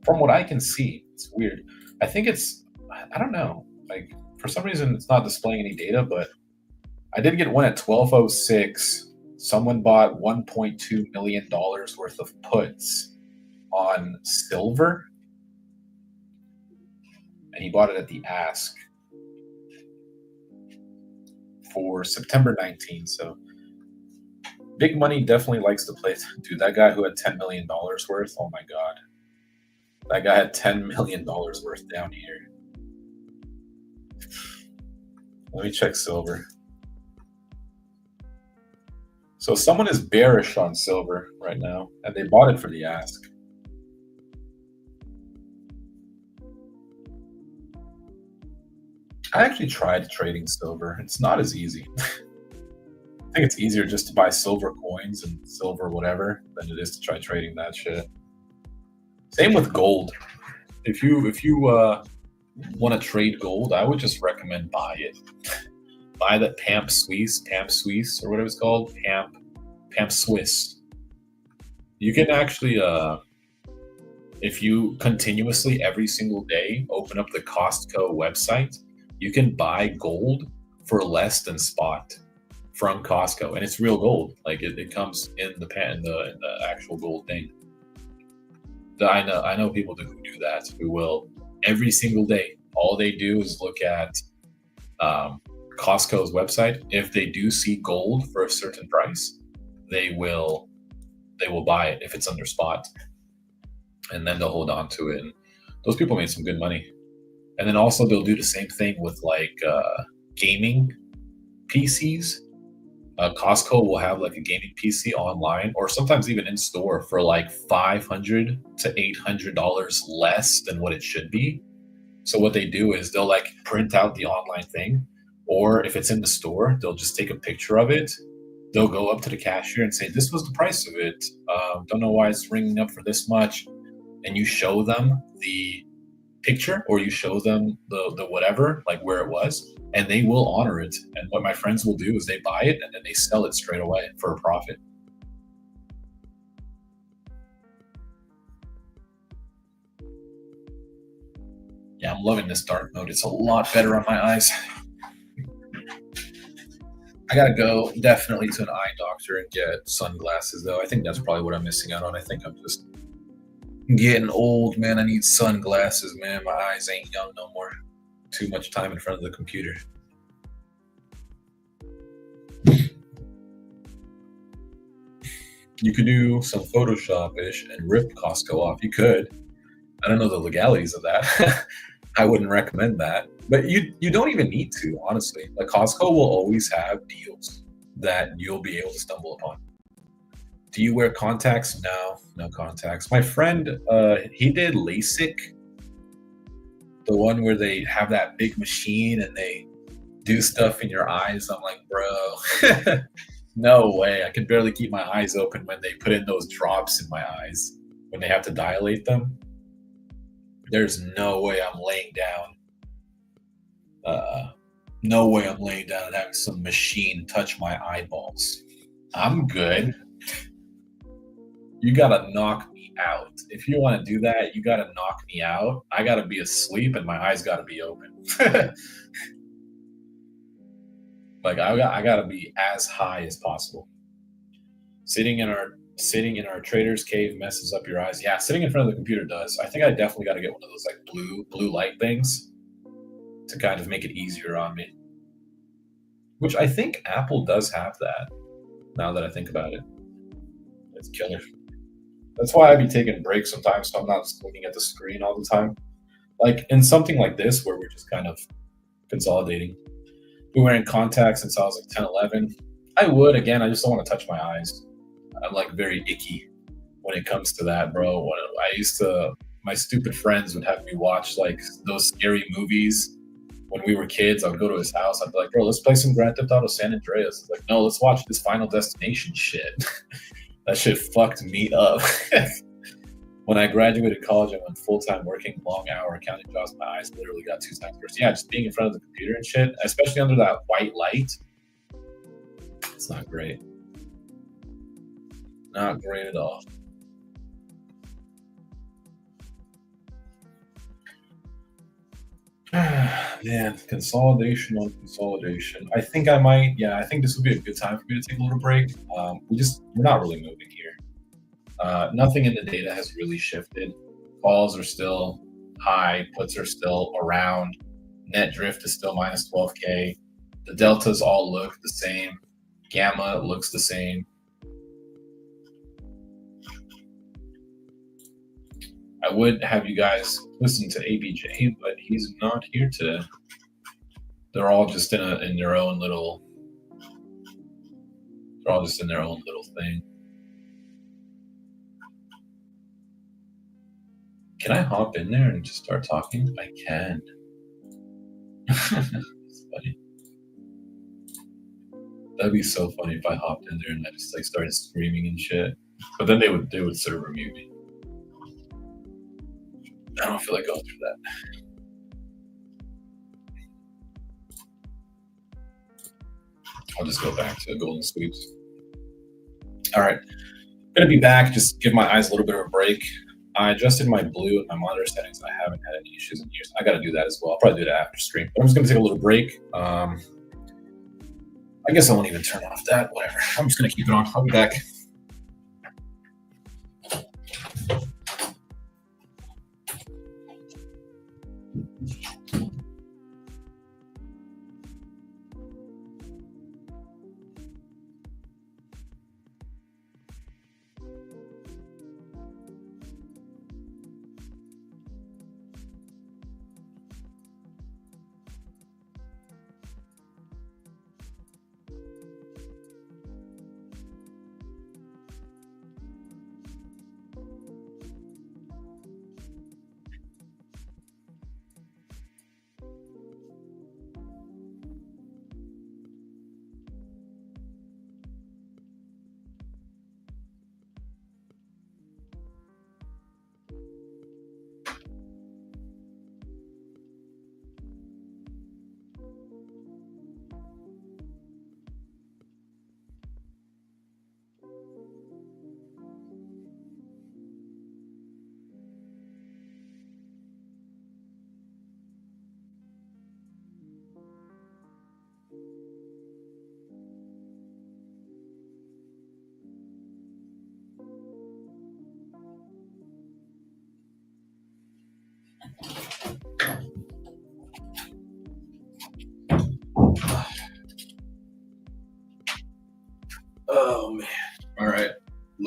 From what I can see, it's weird. I think I don't know. Like for some reason, it's not displaying any data, but I did get one at 12.06. Someone bought $1.2 million worth of puts on silver, and he bought it at the ask for September 19th. So big money definitely likes to play. Dude, that guy who had $10 million worth, oh my God. That guy had $10 million worth down here. Let me check silver. So someone is bearish on silver right now, and they bought it for the ask. I actually tried trading silver. It's not as easy. I think it's easier just to buy silver coins and silver whatever than it is to try trading that shit. Same with gold. If you want to trade gold, I would just recommend buy it. Buy that Pamp Suisse, or whatever it's called, Pamp Swiss. You can actually, if you continuously every single day open up the Costco website, you can buy gold for less than spot from Costco, and it's real gold. Like it comes in the actual gold thing. I know people who do that, who will every single day. All they do is look at Costco's website. If they do see gold for a certain price, they will buy it if it's under spot, and then they'll hold on to it. And those people made some good money. And then also they'll do the same thing with like gaming PCs. Costco will have like a gaming PC online, or sometimes even in store, for like $500 to $800 less than what it should be. So what they do is they'll like print out the online thing, or if it's in the store, they'll just take a picture of it. They'll go up to the cashier and say, "This was the price of it. Don't know why it's ringing up for this much." And you show them the picture, or you show them the whatever, like where it was, and they will honor it. And what my friends will do is they buy it and then they sell it straight away for a profit. Yeah, I'm loving this dark mode. It's a lot better on my eyes. I gotta go definitely to an eye doctor and get sunglasses, though. I think that's probably what I'm missing out on. I think I'm just getting old, man. I need sunglasses, man. My eyes ain't young no more. Too much time in front of the computer. You could do some Photoshop-ish and rip Costco off. You could. I don't know the legalities of that. I wouldn't recommend that. But you don't even need to, honestly. Like, Costco will always have deals that you'll be able to stumble upon. Do you wear contacts? No contacts. My friend, he did LASIK, the one where they have that big machine and they do stuff in your eyes. I'm like, bro, no way. I can barely keep my eyes open when they put in those drops in my eyes, when they have to dilate them. There's no way I'm laying down. No way I'm laying down and having some machine touch my eyeballs. I'm good. You gotta knock me out. If you want to do that, you gotta knock me out. I gotta be asleep and my eyes gotta be open. Like, I gotta be as high as possible. Sitting in our trader's cave messes up your eyes. Yeah, sitting in front of the computer does. I think I definitely got to get one of those like blue light things to kind of make it easier on me. Which I think Apple does have that, now that I think about it. It's killer. That's why I be taking breaks sometimes, so I'm not just looking at the screen all the time. Like in something like this where we're just kind of consolidating. Been wearing contacts since I was like 10, 11. I would, again, I just don't want to touch my eyes. I'm like very icky when it comes to that, bro. When my stupid friends would have me watch like those scary movies when we were kids. I would go to his house. I'd be like, bro, let's play some Grand Theft Auto San Andreas. He's like, no, let's watch this Final Destination shit. That shit fucked me up. When I graduated college, I went full-time working, long hour accounting jobs. My eyes literally got 2 times worse. Yeah, just being in front of the computer and shit, especially under that white light, it's not great. Not great at all. Man, consolidation on consolidation. I think this would be a good time for me to take a little break. We're not really moving here. Nothing in the data has really shifted. Calls are still high, puts are still around. Net drift is still minus 12K. The deltas all look the same. Gamma looks the same. I would have you guys listen to ABJ, but he's not here today. They're all just in their own little. They're all just in their own little thing. Can I hop in there and just start talking? I can. It's funny. That'd be so funny if I hopped in there and I just like started screaming and shit. But then they would server mute me. I don't feel like going through that. I'll just go back to Golden Sweeps. All right. Gonna be back. Just give my eyes a little bit of a break. I adjusted my blue and my monitor settings. I haven't had any issues in years. I got to do that as well. I'll probably do that after stream. But I'm just going to take a little break. I guess I won't even turn off that. Whatever. I'm just going to keep it on. I'll be back.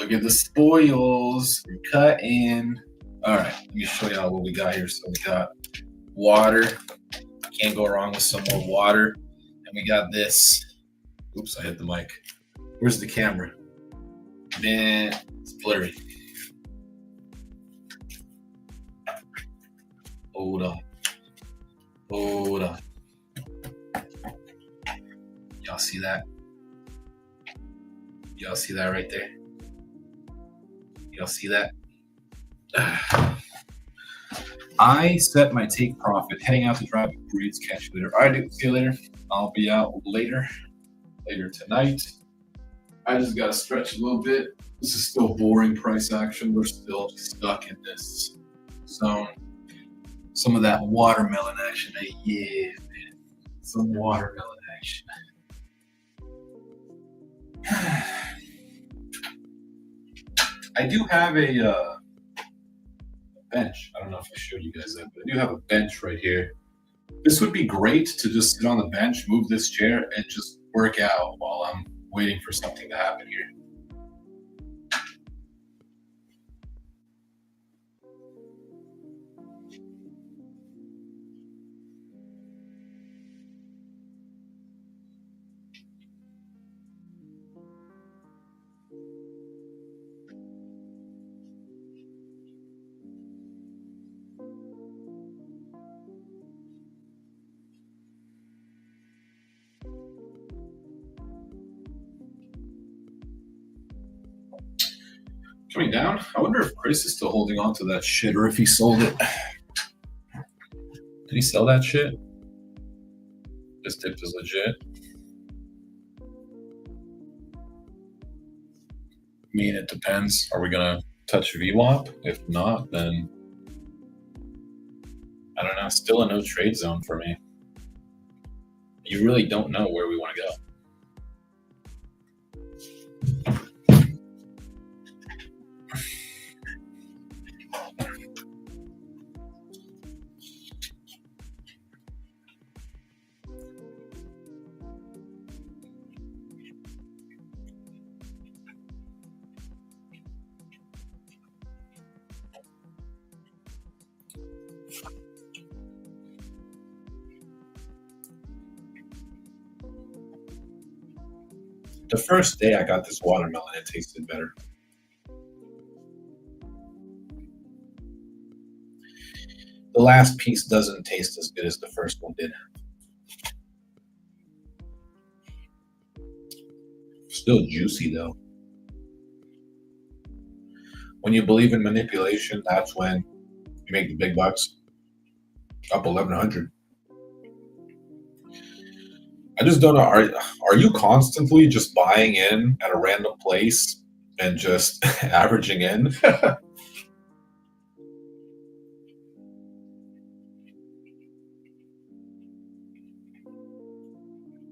Look at the spoils. We're cutting. All right, let me show y'all what we got here. So we got water. Can't go wrong with some more water. And we got this. Oops, I hit the mic. Where's the camera? Man, it's blurry. Hold on. Hold on. Y'all see that? Y'all see that right there? Y'all see that? I set my take profit, heading out to drive breeds. Catch you later. All right, see you later. I'll be out later tonight. I just gotta stretch a little bit. This is still boring price action. We're still stuck in this zone. Some of that watermelon action. Yeah, man. Some watermelon action. I do have a bench. I don't know if I showed you guys that, but I do have a bench right here. This would be great to just sit on the bench, move this chair, and just work out while I'm waiting for something to happen here. Coming down. I wonder if Chris is still holding on to that shit or if he sold it. Did he sell that shit? This tip is legit. I mean, it depends. Are we gonna touch VWAP? If not, then I don't know. Still a no trade zone for me. You really don't know where we want to go. The first day I got this watermelon, it tasted better. The last piece doesn't taste as good as the first one did. Still juicy though. When you believe in manipulation, that's when you make the big bucks. Up 1,100. I just don't know. Are you constantly just buying in at a random place and just averaging in?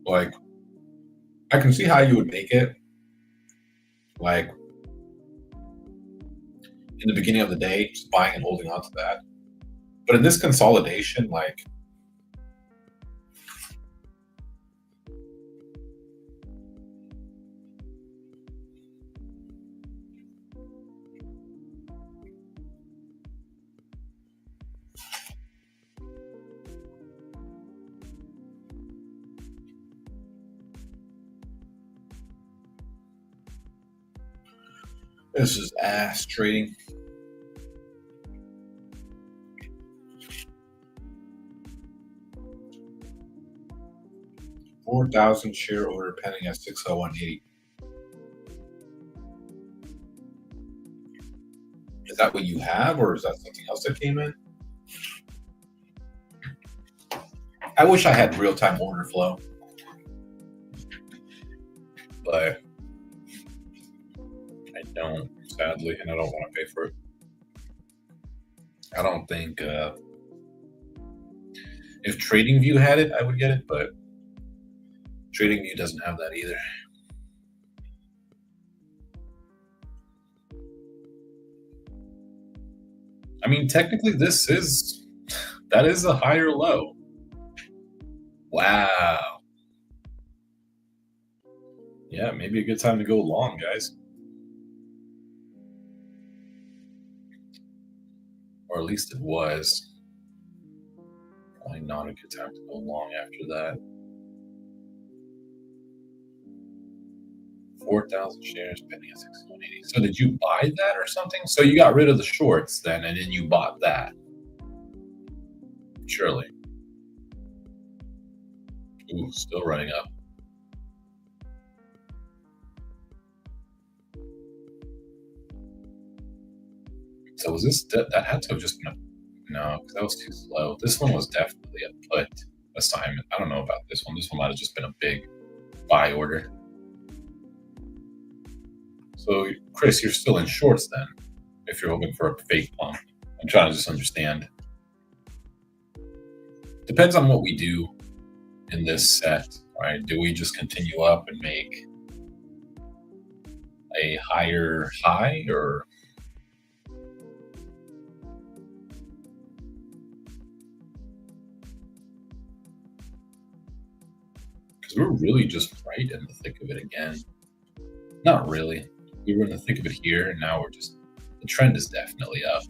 Like, I can see how you would make it. Like, in the beginning of the day, just buying and holding on to that. But in this consolidation, like, this is ass trading. $4,000 share order pending at 601.80. Is that what you have, or is that something else that came in? I wish I had real-time order flow, but I don't, sadly, and I don't want to pay for it. I don't think if TradingView had it, I would get it, but TradingView doesn't have that either. I mean, technically, that is a higher low. Wow. Yeah, maybe a good time to go long, guys. or at least it was. Probably not a good time to go long after that. 4,000 shares pending at 6180. So did you buy that or something? So you got rid of the shorts then, and then you bought that. Surely. Ooh, still running up. So was this, that had to have just been no, because that was too slow. This one was definitely a put assignment. I don't know about this one. This one might have just been a big buy order. So, Chris, you're still in shorts then, if you're hoping for a fake pump. I'm trying to just understand. Depends on what we do in this set, right? Do we just continue up and make a higher high, or because we're really just right in the thick of it again? Not really. We were in the thick of it here, and now we're just, the trend is definitely up.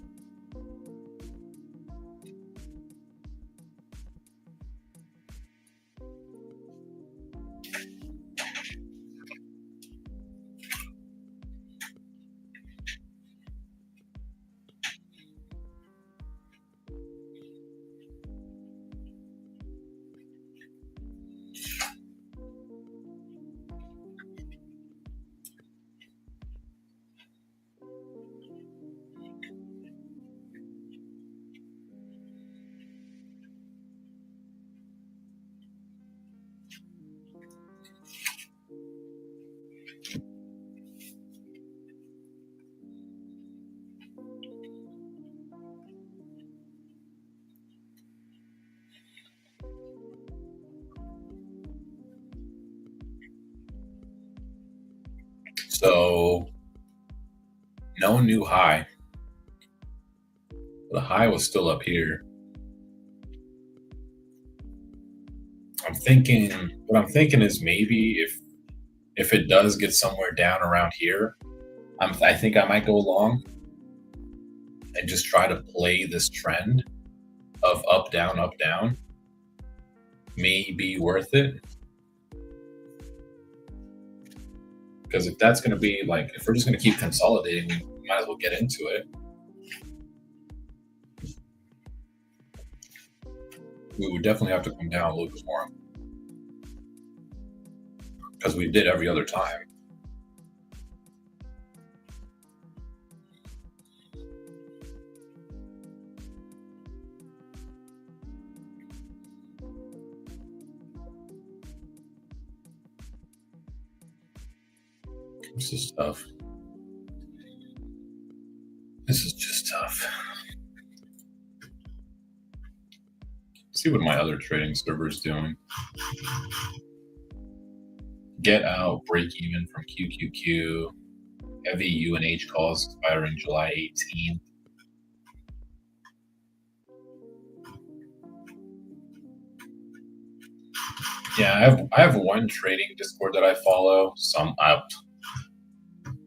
So, no new high. The high was still up here. What I'm thinking is maybe if it does get somewhere down around here, I think I might go long and just try to play this trend of up, down, may be worth it. Because if that's going to be like, if we're just going to keep consolidating, we might as well get into it. We would definitely have to come down a little bit more, because we did every other time. This is tough. This is just tough. See what my other trading server is doing. Get out, break even from QQQ. Heavy UNH calls expiring July 18th. Yeah, I have one trading Discord that I follow.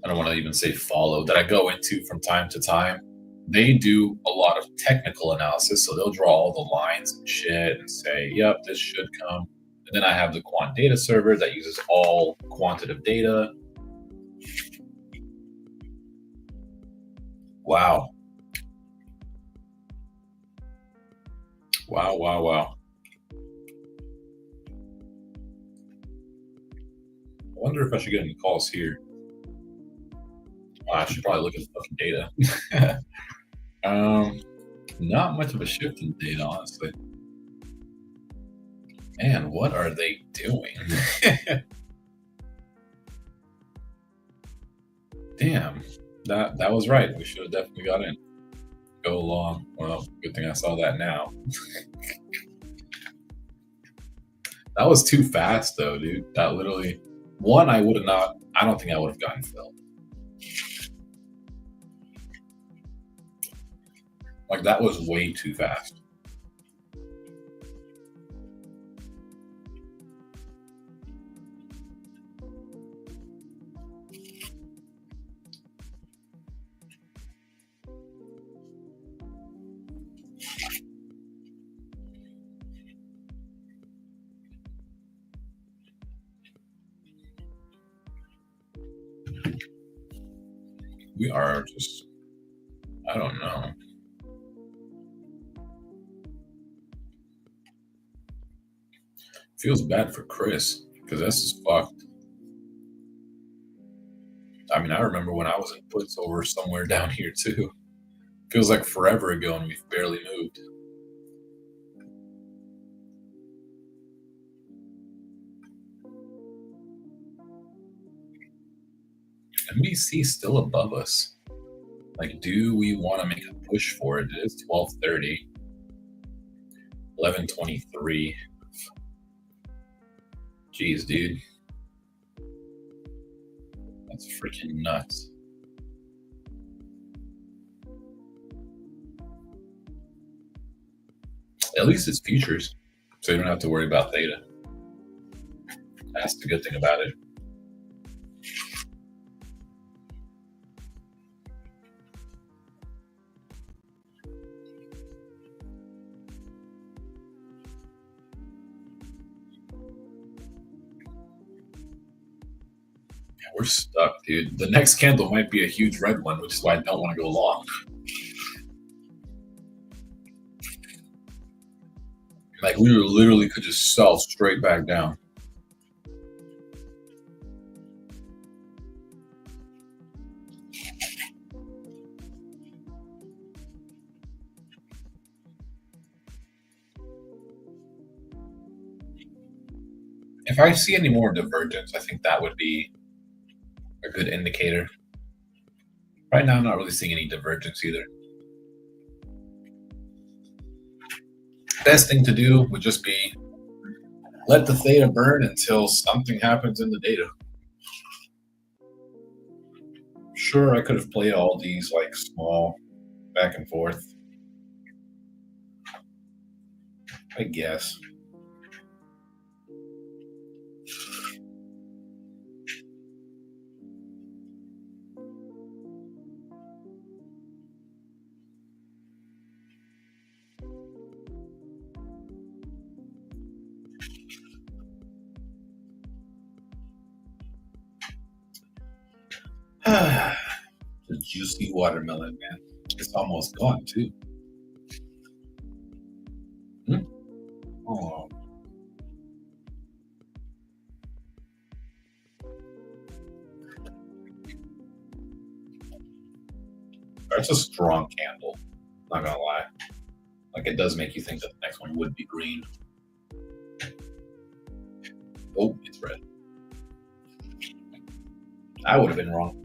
I don't want to even say follow, that I go into from time to time. They do a lot of technical analysis, so they'll draw all the lines and shit and say, yep, this should come. And then I have the quant data server that uses all quantitative data. Wow. Wow. I wonder if I should get any calls here. I should probably look at the fucking data. Not much of a shift in data, honestly. Man, what are they doing? Damn, that was right. We should have definitely got in. Go long. Well, good thing I saw that now. That was too fast, though, dude. That literally, I don't think I would have gotten filled. Like, that was way too fast. We are just, I don't know. Feels bad for Chris because this is fucked. I mean, I remember when I was in puts over somewhere down here too. Feels like forever ago and we've barely moved. NBC still above us. Like, do we want to make a push for it? It is 12:30, 11:23. Jeez, dude. That's freaking nuts. At least it's futures, so you don't have to worry about theta. That's the good thing about it. We're stuck, dude. The next candle might be a huge red one, which is why I don't want to go long. Like, we literally could just sell straight back down. If I see any more divergence, I think that would be a good indicator. Right now, I'm not really seeing any divergence either. Best thing to do would just be let the theta burn until something happens in the data. Sure, I could have played all these like small back and forth. I guess. The juicy watermelon, man. It's almost gone too. Oh. That's a strong candle, not gonna lie. Like, it does make you think that the next one would be green. Oh, it's red. I would have been wrong.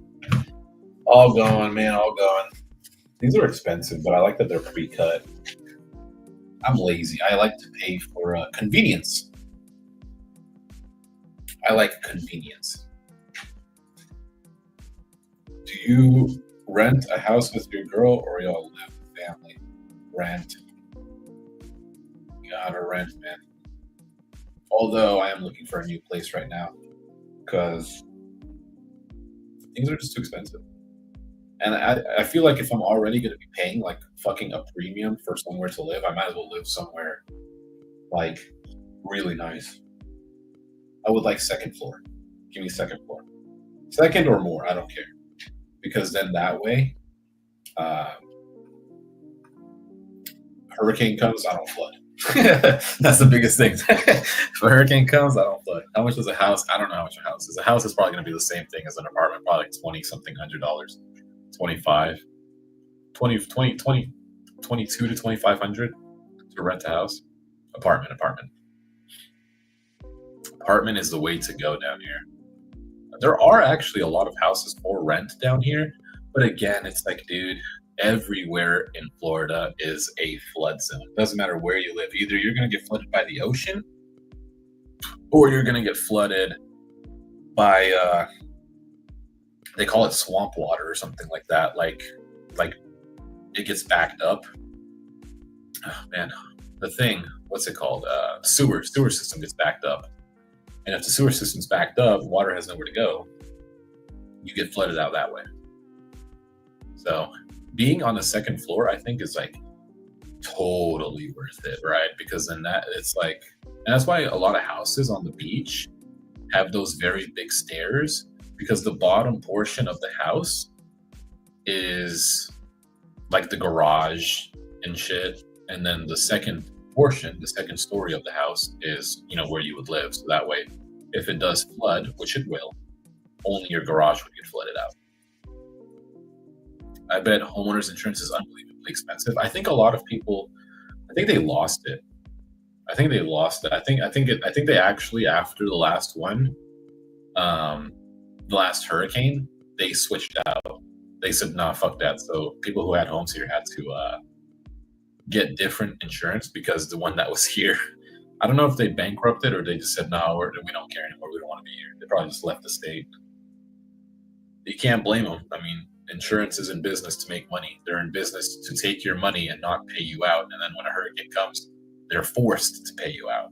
All gone, man, all gone. These are expensive, but I like that they're pre-cut. I'm lazy. I like to pay for convenience. I like convenience. Do you rent a house with your girl or y'all live with family? Rent. Gotta rent, man. Although I am looking for a new place right now because things are just too expensive. And I feel like if I'm already going to be paying like fucking a premium for somewhere to live, I might as well live somewhere like really nice. I would like second floor. Give me second floor. Second or more, I don't care. Because then that way, hurricane comes, I don't flood. That's the biggest thing. If a hurricane comes, I don't flood. How much is a house? I don't know how much a house is. A house is probably going to be the same thing as an apartment, probably $20-something $100. 25, 20, 20, 20, 22 to 2,500 to rent a house. Apartment. Apartment is the way to go down here. There are actually a lot of houses for rent down here, but again, it's like, dude, everywhere in Florida is a flood zone. It doesn't matter where you live. Either you're going to get flooded by the ocean or you're going to get flooded by they call it swamp water or something like that. Like it gets backed up. Oh, man, the thing, what's it called? Sewer system gets backed up. And if the sewer system's backed up, water has nowhere to go. You get flooded out that way. So being on the second floor, I think, is like totally worth it, right? Because then it's like, and that's why a lot of houses on the beach have those very big stairs, because the bottom portion of the house is like the garage and shit. And then the second portion, the second story of the house is, where you would live. So that way, if it does flood, which it will, only your garage would get flooded out. I bet homeowners insurance is unbelievably expensive. I think a lot of people, I think they lost it. I think they actually, after the last one, the last hurricane, they switched out. They said, nah, fuck that. So people who had homes here had to get different insurance because the one that was here, I don't know if they bankrupted or they just said, no, we don't care anymore. We don't want to be here. They probably just left the state. You can't blame them. I mean, insurance is in business to make money. They're in business to take your money and not pay you out. And then when a hurricane comes, they're forced to pay you out.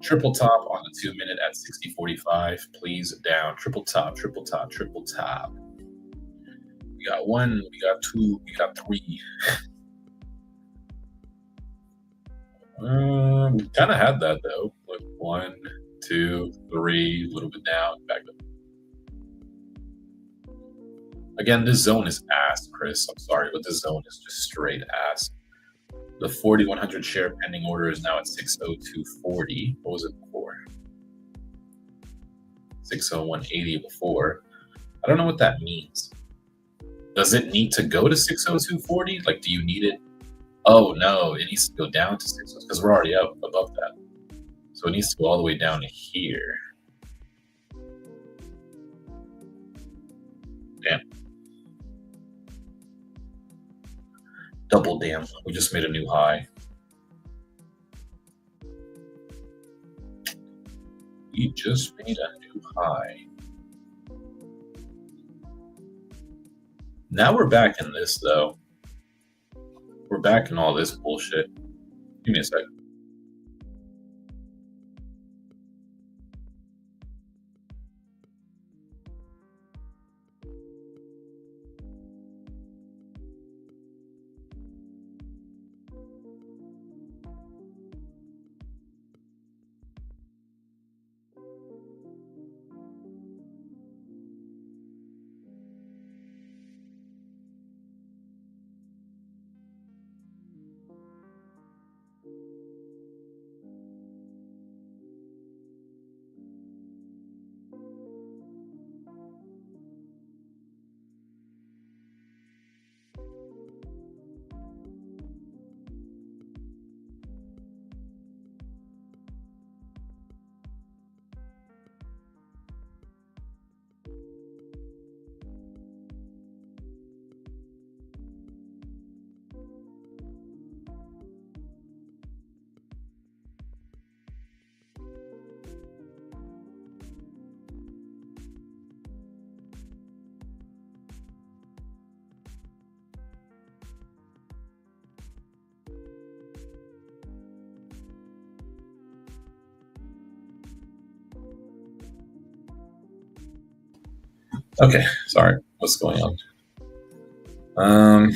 Triple top on the 2 minute at 60.45. Please down. Triple top, triple top, triple top. We got 1, we got 2, we got 3. We kind of had that though. Like 1, 2, 3, a little bit down, back up. Again, this zone is ass, Chris. I'm sorry, but this zone is just straight ass. The 4,100 share pending order is now at 602.40. What was it before? 601.80 before. I don't know what that means. Does it need to go to 602.40? Like, do you need it? Oh no, it needs to go down to 602 because we're already up above that. So it needs to go all the way down to here. Damn. Double damn. We just made a new high. We just made a new high. Now we're back in this though. We're back in all this bullshit. Give me a second. Okay, sorry. What's going on? I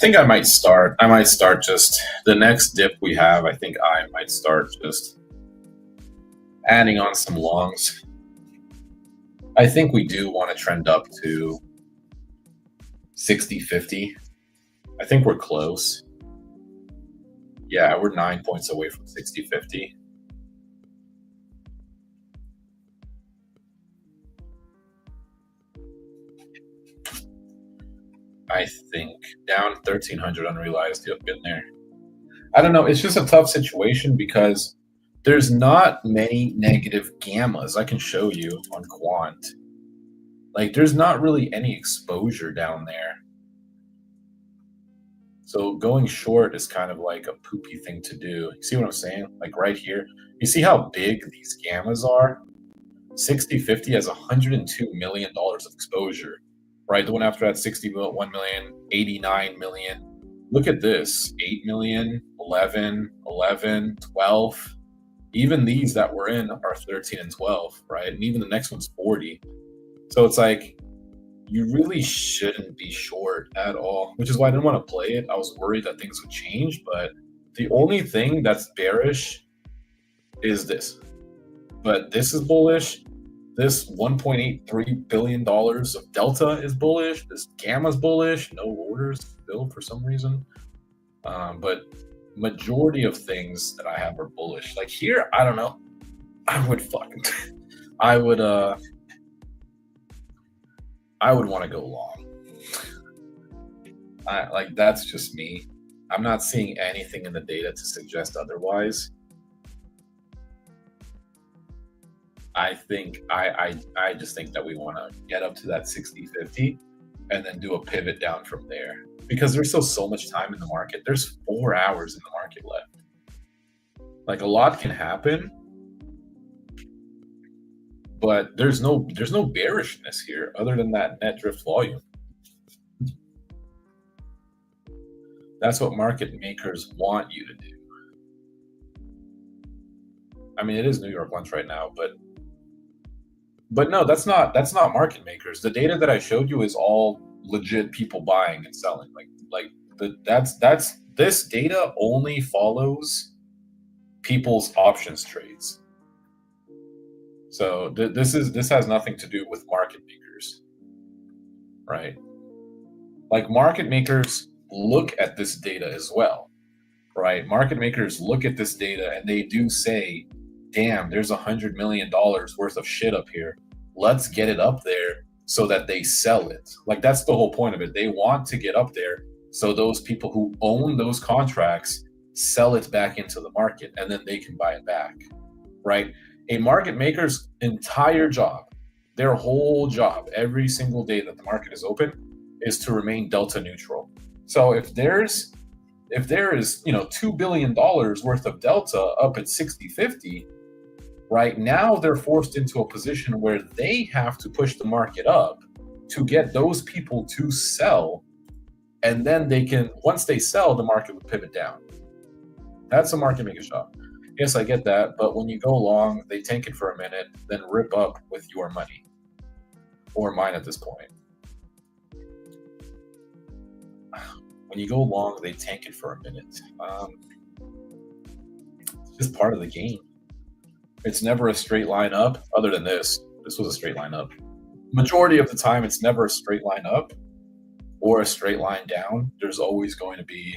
think I might start just the next dip we have. I think I might start just adding on some longs. I think we do want to trend up to 60.50. I think we're close. Yeah, we're 9 points away from 60.50. I think down 1,300 unrealized. Yep, getting there. I don't know. It's just a tough situation because there's not many negative gammas I can show you on quant. Like, there's not really any exposure down there. So going short is kind of like a poopy thing to do. You see what I'm saying? Like right here, you see how big these gammas are? 60.50 has $102 million of exposure. Right, the one after that, 61 million, 89 million. Look at this, 8 million, 11, 11, 12. Even these that we're in are 13 and 12, right? And even the next one's 40. So it's like, you really shouldn't be short at all, which is why I didn't want to play it. I was worried that things would change, but the only thing that's bearish is this. But this is bullish. This $1.83 billion of Delta is bullish. This Gamma's bullish. No orders filled for some reason. But majority of things that I have are bullish. Like here, I don't know. I would want to go long. That's just me. I'm not seeing anything in the data to suggest otherwise. I just think that we want to get up to that 60-50 and then do a pivot down from there, because there's still so much time in the market. There's 4 hours in the market left. Like, a lot can happen, but there's no bearishness here other than that net drift volume. That's what market makers want you to do. I mean, it is New York lunch right now, but no, that's not market makers. The data that I showed you is all legit people buying and selling. This data only follows people's options trades. So this has nothing to do with market makers, right? Like, market makers look at this data as well, right? Market makers look at this data and they do say, damn, there's $100 million worth of shit up here. Let's get it up there so that they sell it. Like, that's the whole point of it. They want to get up there so those people who own those contracts sell it back into the market, and then they can buy it back, right? A market maker's entire job, their whole job, every single day that the market is open, is to remain delta neutral. So if there is, $2 billion worth of delta up at 60-50, right now they're forced into a position where they have to push the market up to get those people to sell, and then they can, once they sell, the market would pivot down. That's a market maker's job. Yes, I get that, but when you go long, they tank it for a minute, then rip up with your money, or mine at this point. When you go long, they tank it for a minute. It's just part of the game. It's never a straight line up, other than this. This was a straight line up. Majority of the time, it's never a straight line up or a straight line down. There's always going to be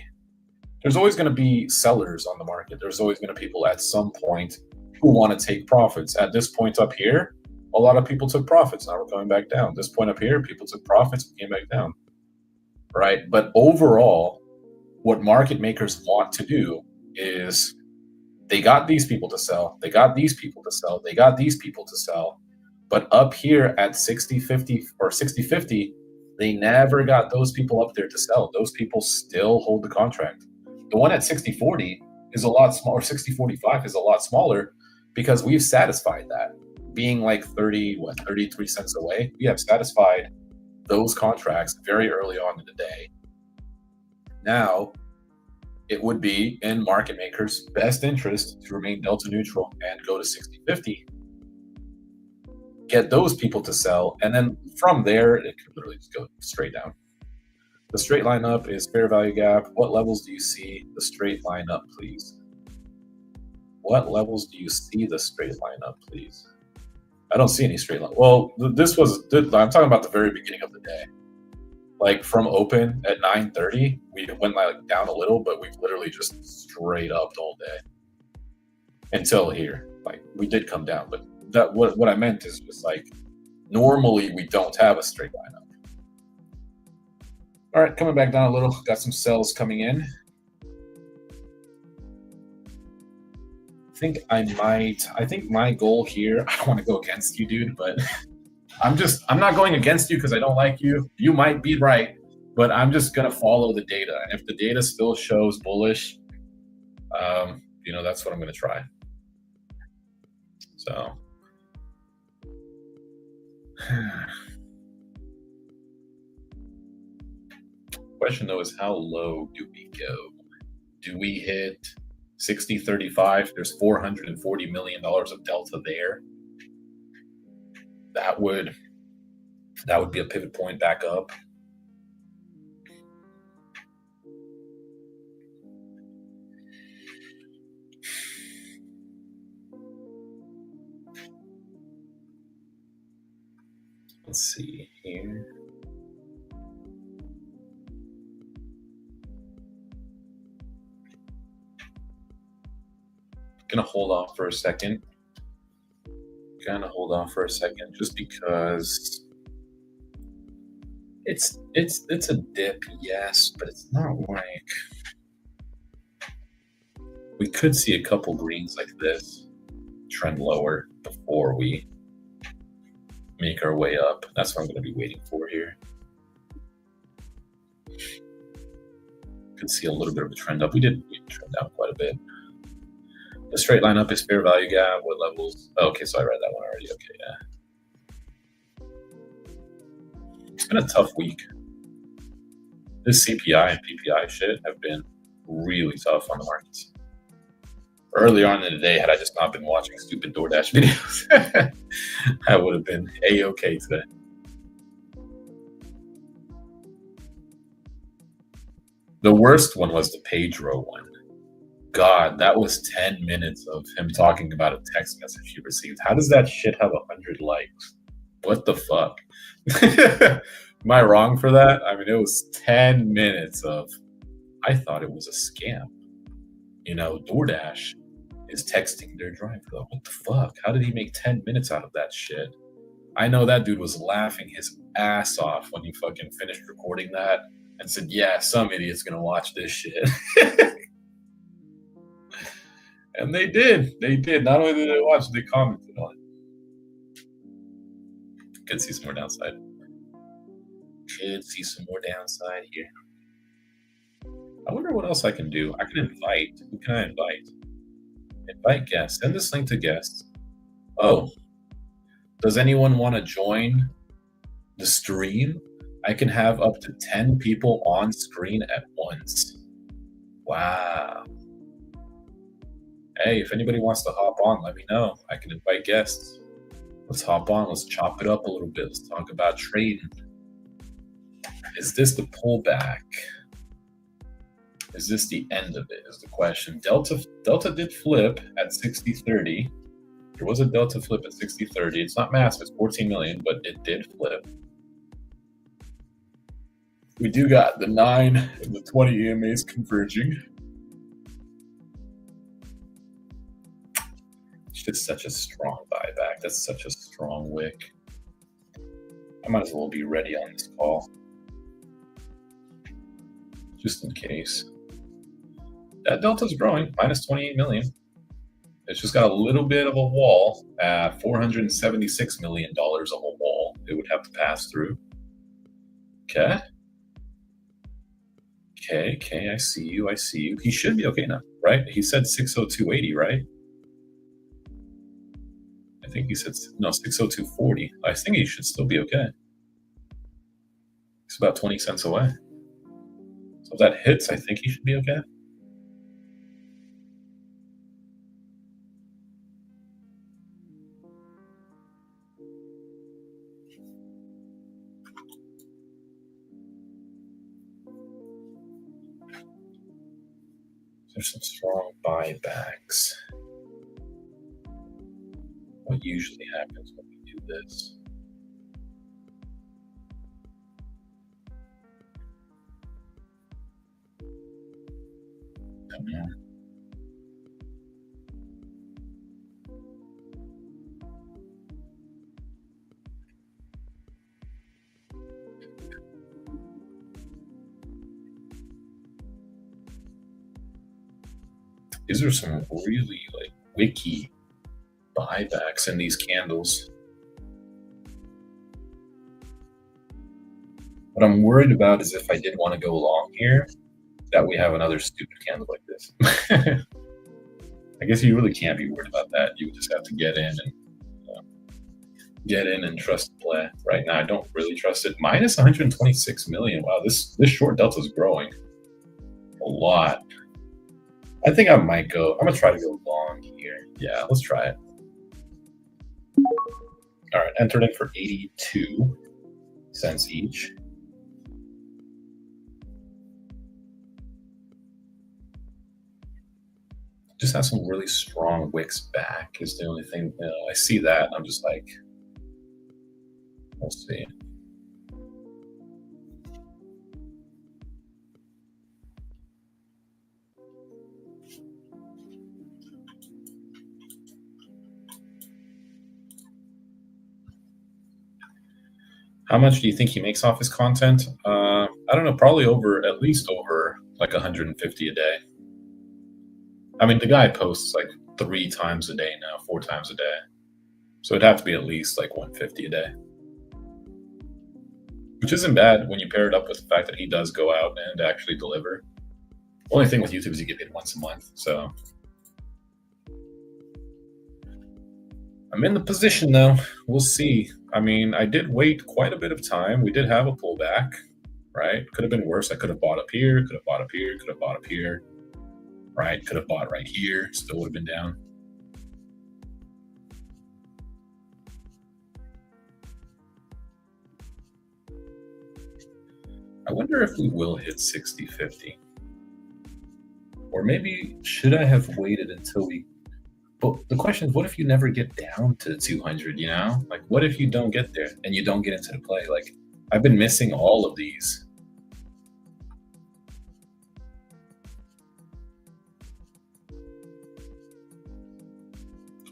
sellers on the market. There's always going to be people at some point who want to take profits. At this point up here, a lot of people took profits. Now we're going back down. This point up here, people took profits, came back down. Right? But overall, what market makers want to do is, they got these people to sell, they got these people to sell, they got these people to sell. But up here at 60-50 or 60-50, they never got those people up there to sell. Those people still hold the contract. The one at 60-40 is a lot smaller, 60-45 is a lot smaller, because we've satisfied that. Being like 33 cents away, we have satisfied those contracts very early on in the day. Now, it would be in market makers' best interest to remain delta neutral and go to 60-50, get those people to sell, and then from there, it could literally just go straight down. The straight line up is fair value gap. What levels do you see the straight line up, please? What levels do you see the straight line up, please? I don't see any straight line. Well, I'm talking about the very beginning of the day. Like, from open at 9:30, we went like down a little, but we've literally just straight up all day until here. Like, we did come down, but that what I meant is just like, normally we don't have a straight line up. All right, coming back down a little. Got some sells coming in. I think my goal here, I don't want to go against you, dude, but I'm not going against you because I don't like you. You might be right, but I'm just going to follow the data. And if the data still shows bullish, that's what I'm going to try. So, question though is, how low do we go? Do we hit 60-35? There's $440 million of delta there. That would be a pivot point back up. Let's see here. Gonna hold off for a second. Just because it's a dip, yes, but it's not like we could see a couple greens like this trend lower before we make our way up. That's what I'm going to be waiting for here. Could see a little bit of a trend up. We did trend down quite a bit. The straight line up is fair value gap. What levels? Oh, okay, so I read that one already. Okay, yeah. It's been a tough week. This CPI and PPI shit have been really tough on the markets. Earlier on in the day, had I just not been watching stupid DoorDash videos, I would have been A-okay today. The worst one was the Pedro one. God, that was 10 minutes of him talking about a text message he received. How does that shit have 100 likes? What the fuck? Am I wrong for that? I mean, it was 10 minutes of, I thought it was a scam. You know, DoorDash is texting their driver. What the fuck? How did he make 10 minutes out of that shit? I know that dude was laughing his ass off when he fucking finished recording that and said, yeah, some idiot's gonna watch this shit. And they did. They did. Not only did they watch, they commented on it. Could see some more downside. Could see some more downside here. I wonder what else I can do. I can invite. Who can I invite? Invite guests. Send this link to guests. Oh. Does anyone want to join the stream? I can have up to 10 people on screen at once. Wow. Hey, if anybody wants to hop on, let me know. I can invite guests. Let's hop on. Let's chop it up a little bit. Let's talk about trading. Is this the pullback? Is this the end of it? Is the question. Delta did flip at 60.30. There was a Delta flip at 60.30. It's not massive. It's 14 million, but it did flip. We do got the 9 and the 20 EMAs converging. It's just such a strong buyback. That's such a strong wick. I might as well be ready on this call. Just in case. That delta's growing, minus 28 million. It's just got a little bit of a wall at $476 million of a wall it would have to pass through. Okay. Okay, I see you. He should be okay now, right? He said 602.80, right? I think he said, no, 602.40. I think he should still be okay. He's about 20 cents away. So if that hits, I think he should be okay. There's some strong buybacks. What usually happens when we do this? Come on. These are some really like wiki buybacks in these candles. What I'm worried about is if I did want to go long here, that we have another stupid candle like this. I guess you really can't be worried about that. You just have to get in and trust the play. Right now, I don't really trust it. Minus 126 million. Wow, this short delta is growing a lot. I think I might go. I'm gonna try to go long here. Yeah, let's try it. All right, entered in for 82 cents each. Just have some really strong wicks back is the only thing. I see that. I'm just like, we'll We'll see. How much do you think he makes off his content? I don't know, probably at least over like 150 a day. I mean, the guy posts like 3 times a day now, 4 times a day. So it'd have to be at least like 150 a day. Which isn't bad when you pair it up with the fact that he does go out and actually deliver. Only thing with YouTube is you get paid once a month, so. I'm in the position though. We'll see. I mean, I did wait quite a bit of time. We did have a pullback, right? Could have been worse. I could have bought up here, could have bought up here, could have bought up here, right? Could have bought right here. Still would have been down. I wonder if we will hit 60.50. Or maybe should I have waited until we... But the question is, what if you never get down to 200, you know? Like, what if you don't get there and you don't get into the play? Like, I've been missing all of these.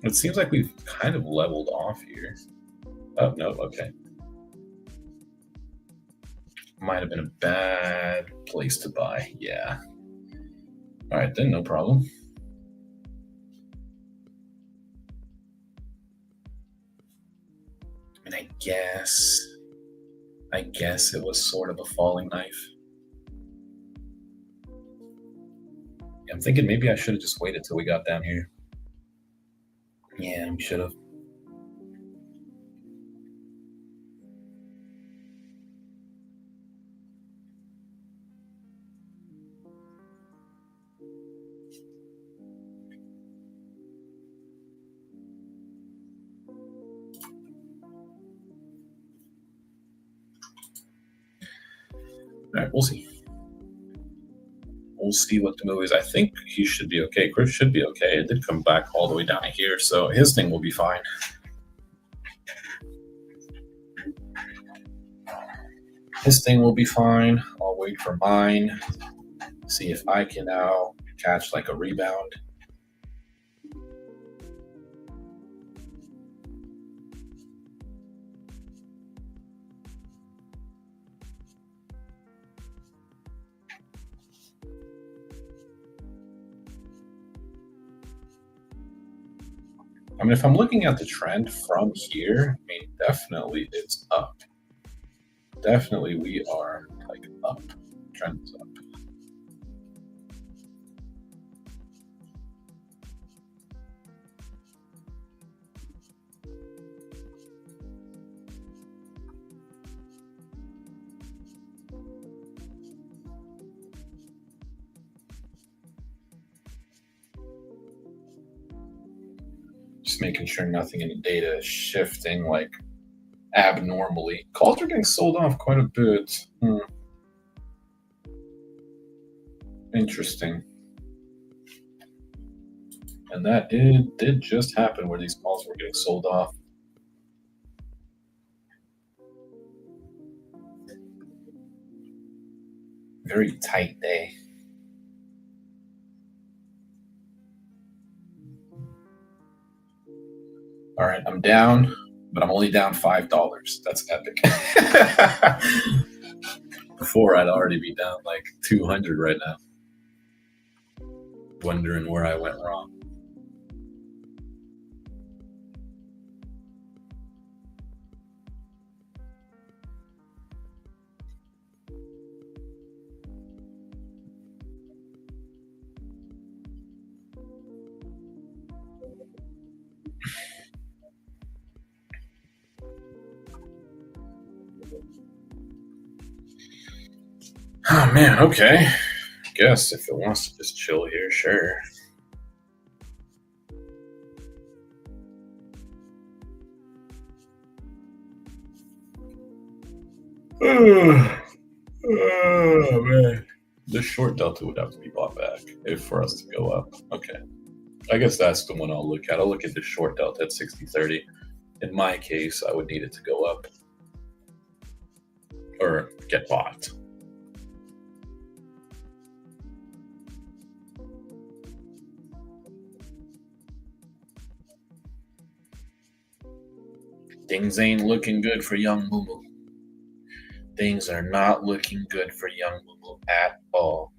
It seems like we've kind of leveled off here. Oh, no, okay. Might have been a bad place to buy, yeah. All right, then, no problem. And I guess it was sort of a falling knife. I'm thinking maybe I should have just waited till we got down here. Yeah, we should have. All right, we'll see. We'll see what the move is. I think he should be okay. Chris should be okay. It did come back all the way down here, so his thing will be fine. His thing will be fine. I'll wait for mine. See if I can now catch like a rebound. I mean, if I'm looking at the trend from here, I mean, definitely it's up. Definitely we are like up. Trend is up. Just making sure nothing in the data is shifting like abnormally. Calls are getting sold off quite a bit. Interesting. And that did just happen where these calls were getting sold off. Very tight day. All right, I'm down, but I'm only down $5. That's epic. Before, I'd already be down like 200 right now. Wondering where I went wrong. Oh man, okay. Guess if it wants to just chill here, sure. Oh man. This short delta would have to be bought back if for us to go up. Okay. I guess that's the one I'll look at. I'll look at the short delta at 60.30. In my case, I would need it to go up. or get bought. Things ain't looking good for young Mumu. Things are not looking good for young Mumu at all.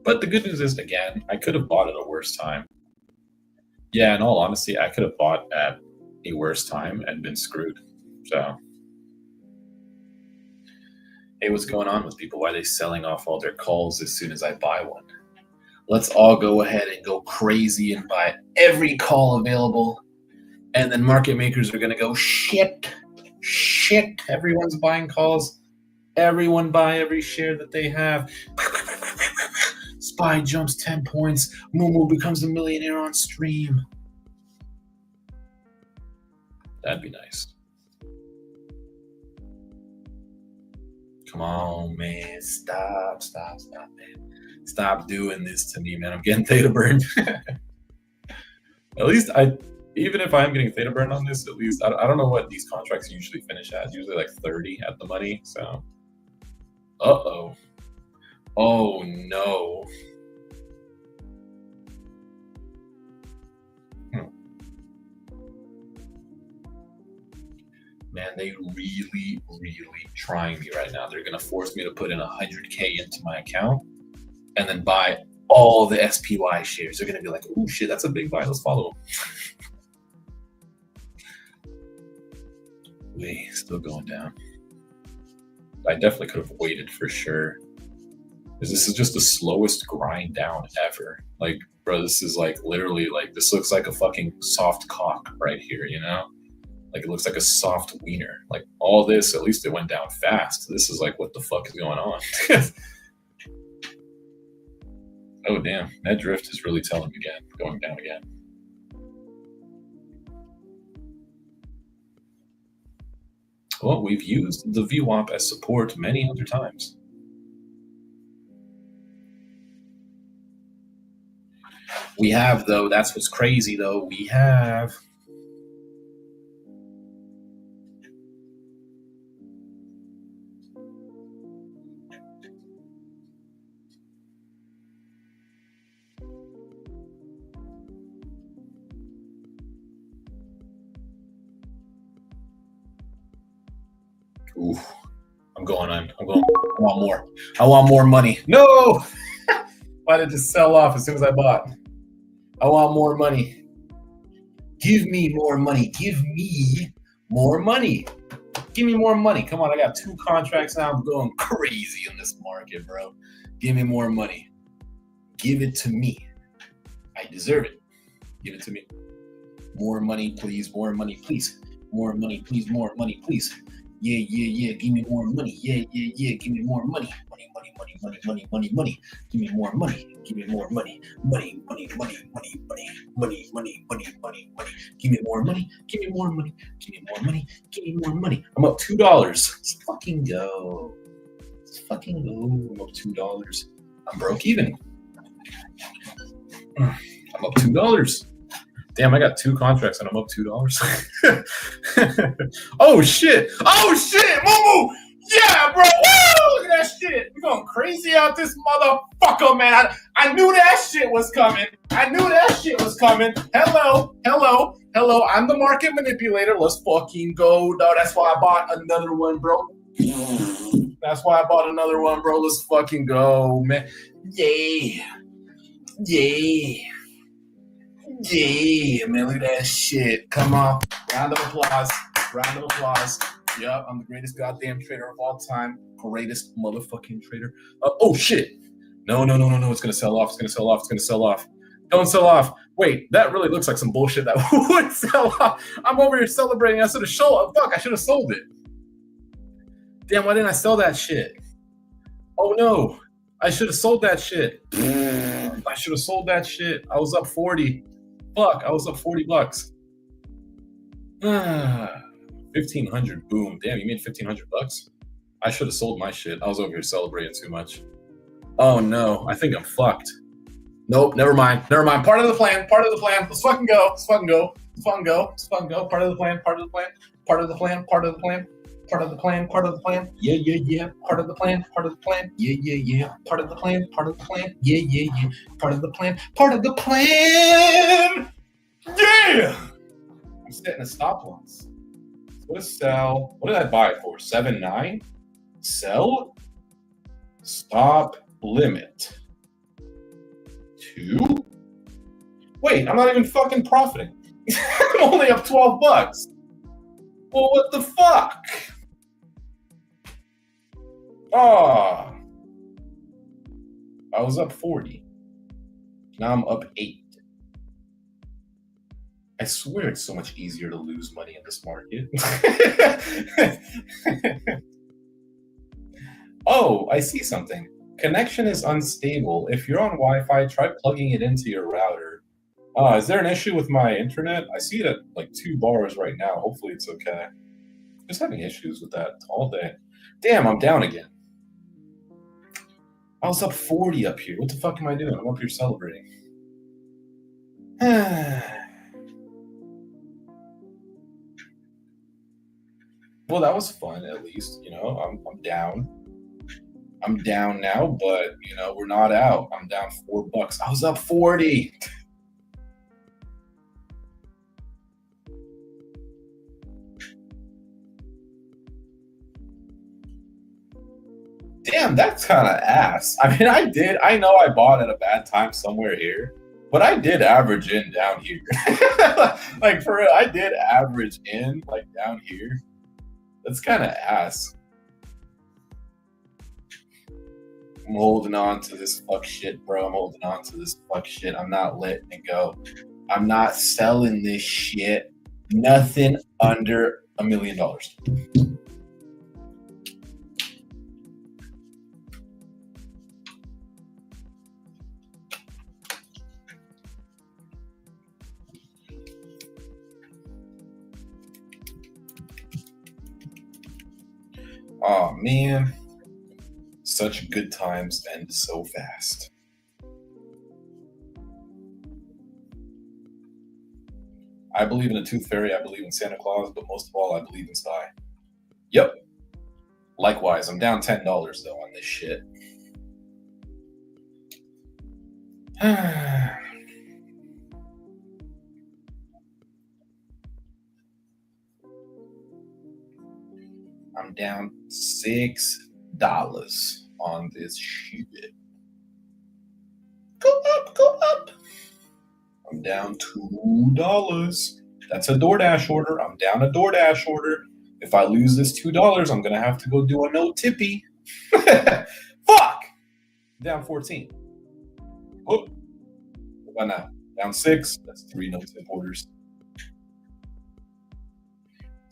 But the good news is, again, I could have bought at a worse time. Yeah, in all honesty, I could have bought at a worse time and been screwed. So, hey, what's going on with people? Why are they selling off all their calls as soon as I buy one? Let's all go ahead and go crazy and buy every call available. And then market makers are going to go, shit, everyone's buying calls. Everyone buy every share that they have. Spy jumps 10 points. Mumu becomes a millionaire on stream. That'd be nice. Come on, man. Stop, man. Stop doing this to me, man. I'm getting theta burned. At least even if I'm getting theta burned on this, at least I don't know what these contracts usually finish at. It's usually like 30 at the money. So, uh-oh. Oh, no. Man, they really trying me right now. They're going to force me to put in 100K into my account and then buy all the SPY shares. They're going to be like, oh, shit, that's a big buy. Let's follow them. Wait, still going down. I definitely could have waited for sure. Because this is just the slowest grind down ever. Like, bro, this is like literally like, this looks like a fucking soft cock right here, you know? Like, it looks like a soft wiener. Like, all this, at least it went down fast. This is like, what the fuck is going on? Oh, damn. That drift is really telling me again, going down again. Well, we've used the VWAP as support many other times. We have, though, that's what's crazy, though. We have... Ooh, I want more money. No! Why did it just sell off as soon as I bought? I want more money. Give me more money. Give me more money. Give me more money. Come on, I got 2 contracts now. I'm going crazy in this market, bro. Give me more money. Give it to me. I deserve it. Give it to me. More money, please. More money, please. More money, please. More money, please. Yeah. Give me more money. Yeah. Give me more money. Money. Give me more money. Give me more money. Money. Give me more money. Give me more money. Give me more money. Give me more money. I'm up $2. Let's fucking go. I'm up $2. I'm broke even. I'm up $2. Damn, I got 2 contracts and I'm up $2. Oh shit, Mumu! Yeah, bro! Woo! Look at that shit! We're going crazy out this motherfucker, man. I knew that shit was coming. Hello. I'm the market manipulator. Let's fucking go, dog. That's why I bought another one, bro. Let's fucking go, man. Yeah, man, look at that shit. Come on. Round of applause. Yup, I'm the greatest goddamn trader of all time. Greatest motherfucking trader. Oh, shit. No. It's going to sell off. Don't sell off. Wait, that really looks like some bullshit that would sell off. I'm over here celebrating. I should have sold it. Damn, why didn't I sell that shit? Oh, no. I should have sold that shit. I was up 40. Fuck, I was up $40. 1,500, boom. Damn, you made $1,500? I should have sold my shit. I was over here celebrating too much. Oh no, I think I'm fucked. Nope, never mind. Part of the plan. Let's fucking go. Let's fucking go. Part of the plan. Part of the plan. Part of the plan. Part of the plan. Part of the plan. Part of the plan. Yeah, yeah, yeah. Part of the plan. Part of the plan. Yeah, yeah, yeah. Part of the plan. Part of the plan. Yeah, yeah, yeah. Part of the plan. Part of the plan. Yeah. I'm setting a stop loss. What is sell? What did I buy it for? 7.9. Sell. Stop limit. 2. Wait, I'm not even fucking profiting. I'm only up $12. Well, what the fuck? Oh, I was up 40. Now I'm up 8. I swear it's so much easier to lose money in this market. Oh, I see something. Connection is unstable. If you're on Wi-Fi, try plugging it into your router. Is there an issue with my internet? I see it at like 2 bars right now. Hopefully it's okay. Just having issues with that all day. Damn, I'm down again. I was up 40 up here. What the fuck am I doing? I'm up here celebrating. Well, that was fun at least. You know, I'm down. I'm down now, but you know, we're not out. I'm down $4. I was up 40. Damn, that's kind of ass. I mean, I know I bought at a bad time somewhere here, but I did average in down here. Like for real, I did average in like down here. That's kind of ass. I'm holding on to this fuck shit, bro. I'm holding on to this fuck shit. I'm not letting it go. I'm not selling this shit. Nothing under $1 million. Oh man, such good times end so fast. I believe in a tooth fairy, I believe in Santa Claus, but most of all, I believe in Spy. Yep. Likewise, I'm down $10 though on this shit. I'm down $6 on this shit. Go up, go up. I'm down $2. That's a DoorDash order. I'm down a DoorDash order. If I lose this $2, I'm gonna have to go do a no tippy. Fuck. I'm down 14. Oh, what about now? Down 6. That's 3 no tip orders.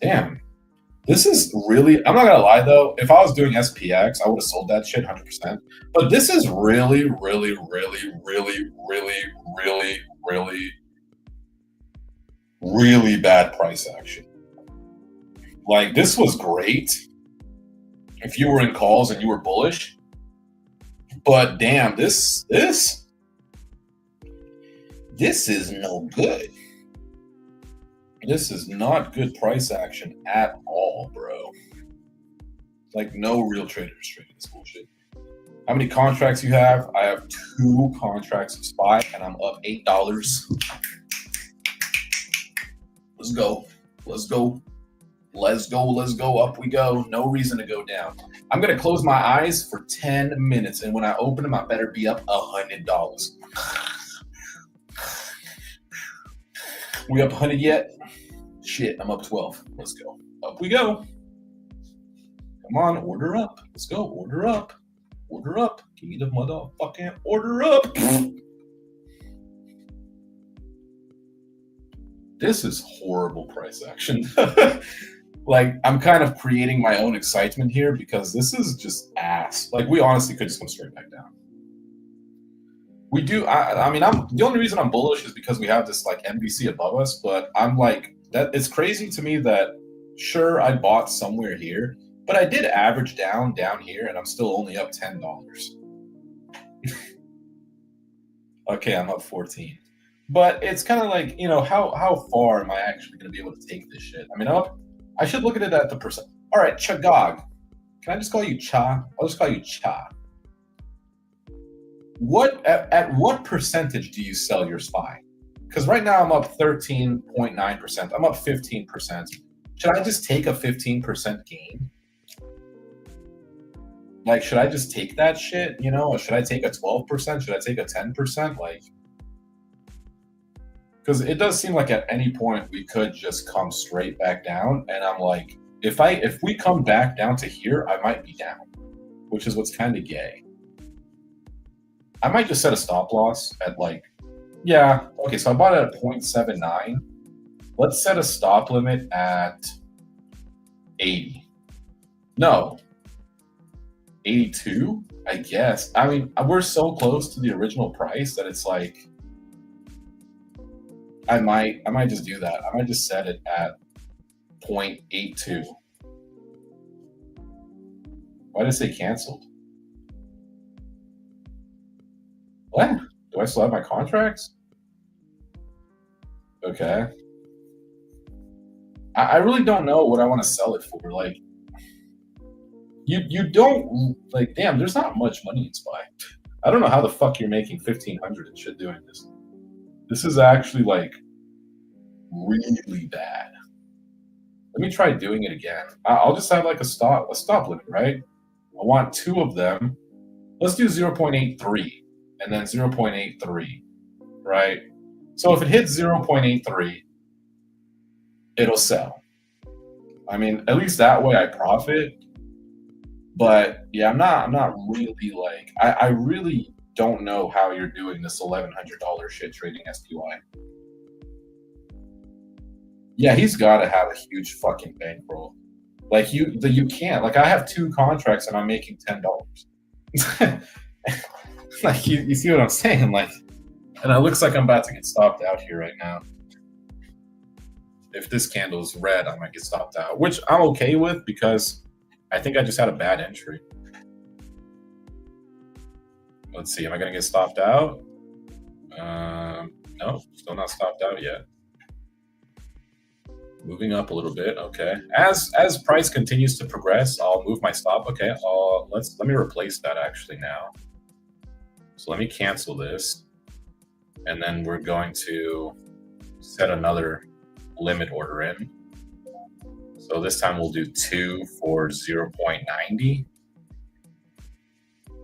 Damn. This is really, I'm not gonna lie though, if I was doing SPX, I would have sold that shit 100%. But this is really, really, really, really, really, really, really, really bad price action. Like, this was great if you were in calls and you were bullish. But damn, this is no good. This is not good price action at all, bro. Like, no real trader is trading this bullshit. How many contracts you have? I have 2 contracts of SPY, and I'm up $8. Let's go. Let's go. Let's go. Let's go. Up we go. No reason to go down. I'm going to close my eyes for 10 minutes, and when I open them, I better be up $100. We up 100 yet? Shit, I'm up 12. Let's go. Up we go. Come on, order up. Let's go. Order up. Order up. Give me the motherfucking order up. This is horrible price action. Like, I'm kind of creating my own excitement here because this is just ass. Like, we honestly could just come straight back down. We do. I mean, the only reason I'm bullish is because we have this like NBC above us. But I'm like that. It's crazy to me that sure I bought somewhere here, but I did average down here, and I'm still only up $10. Okay, I'm up 14. But it's kind of like, how far am I actually going to be able to take this shit? I mean, I should look at it at the percent. All right, Chagog. Can I just call you Cha? I'll just call you Cha. At what percentage do you sell your SPY? Because right now I'm up 13.9%. I'm up 15%. Should I just take a 15% gain? Like, should I just take that shit? Or should I take a 12%? Should I take a 10%? Like, because it does seem like at any point we could just come straight back down. And I'm like, if we come back down to here, I might be down, which is what's kind of gay. I might just set a stop loss at okay, so I bought it at 0.79. Let's set a stop limit at 80. No, 82, I guess. I mean, we're so close to the original price that it's like, I might just do that. I might just set it at 0.82. Why did it say canceled? What? Do I still have my contracts? Okay. I really don't know what I want to sell it for. Like, you don't, like, damn, there's not much money in SPY. I don't know how the fuck you're making 1,500 and shit doing this. This is actually, like, really bad. Let me try doing it again. I'll just have, like, a stop limit, right? I want 2 of them. Let's do 0.83 and then 0.83, right? So if it hits 0.83, it'll sell. I mean, at least that way I profit. But yeah, I'm not really like, I really don't know how you're doing this $1,100 shit trading SPY. Yeah, he's got to have a huge fucking bankroll. Like you can't. Like, I have 2 contracts and I'm making $10. Like, you see what I'm saying? Like, and it looks like I'm about to get stopped out here right now. If this candle is red, I might get stopped out, which I'm okay with because I think I just had a bad entry. Let's see. Am I going to get stopped out? No, still not stopped out yet. Moving up a little bit. Okay. As price continues to progress, I'll move my stop. Okay. Let me replace that actually now. So let me cancel this. And then we're going to set another limit order in. So this time we'll do 2 for 0.90.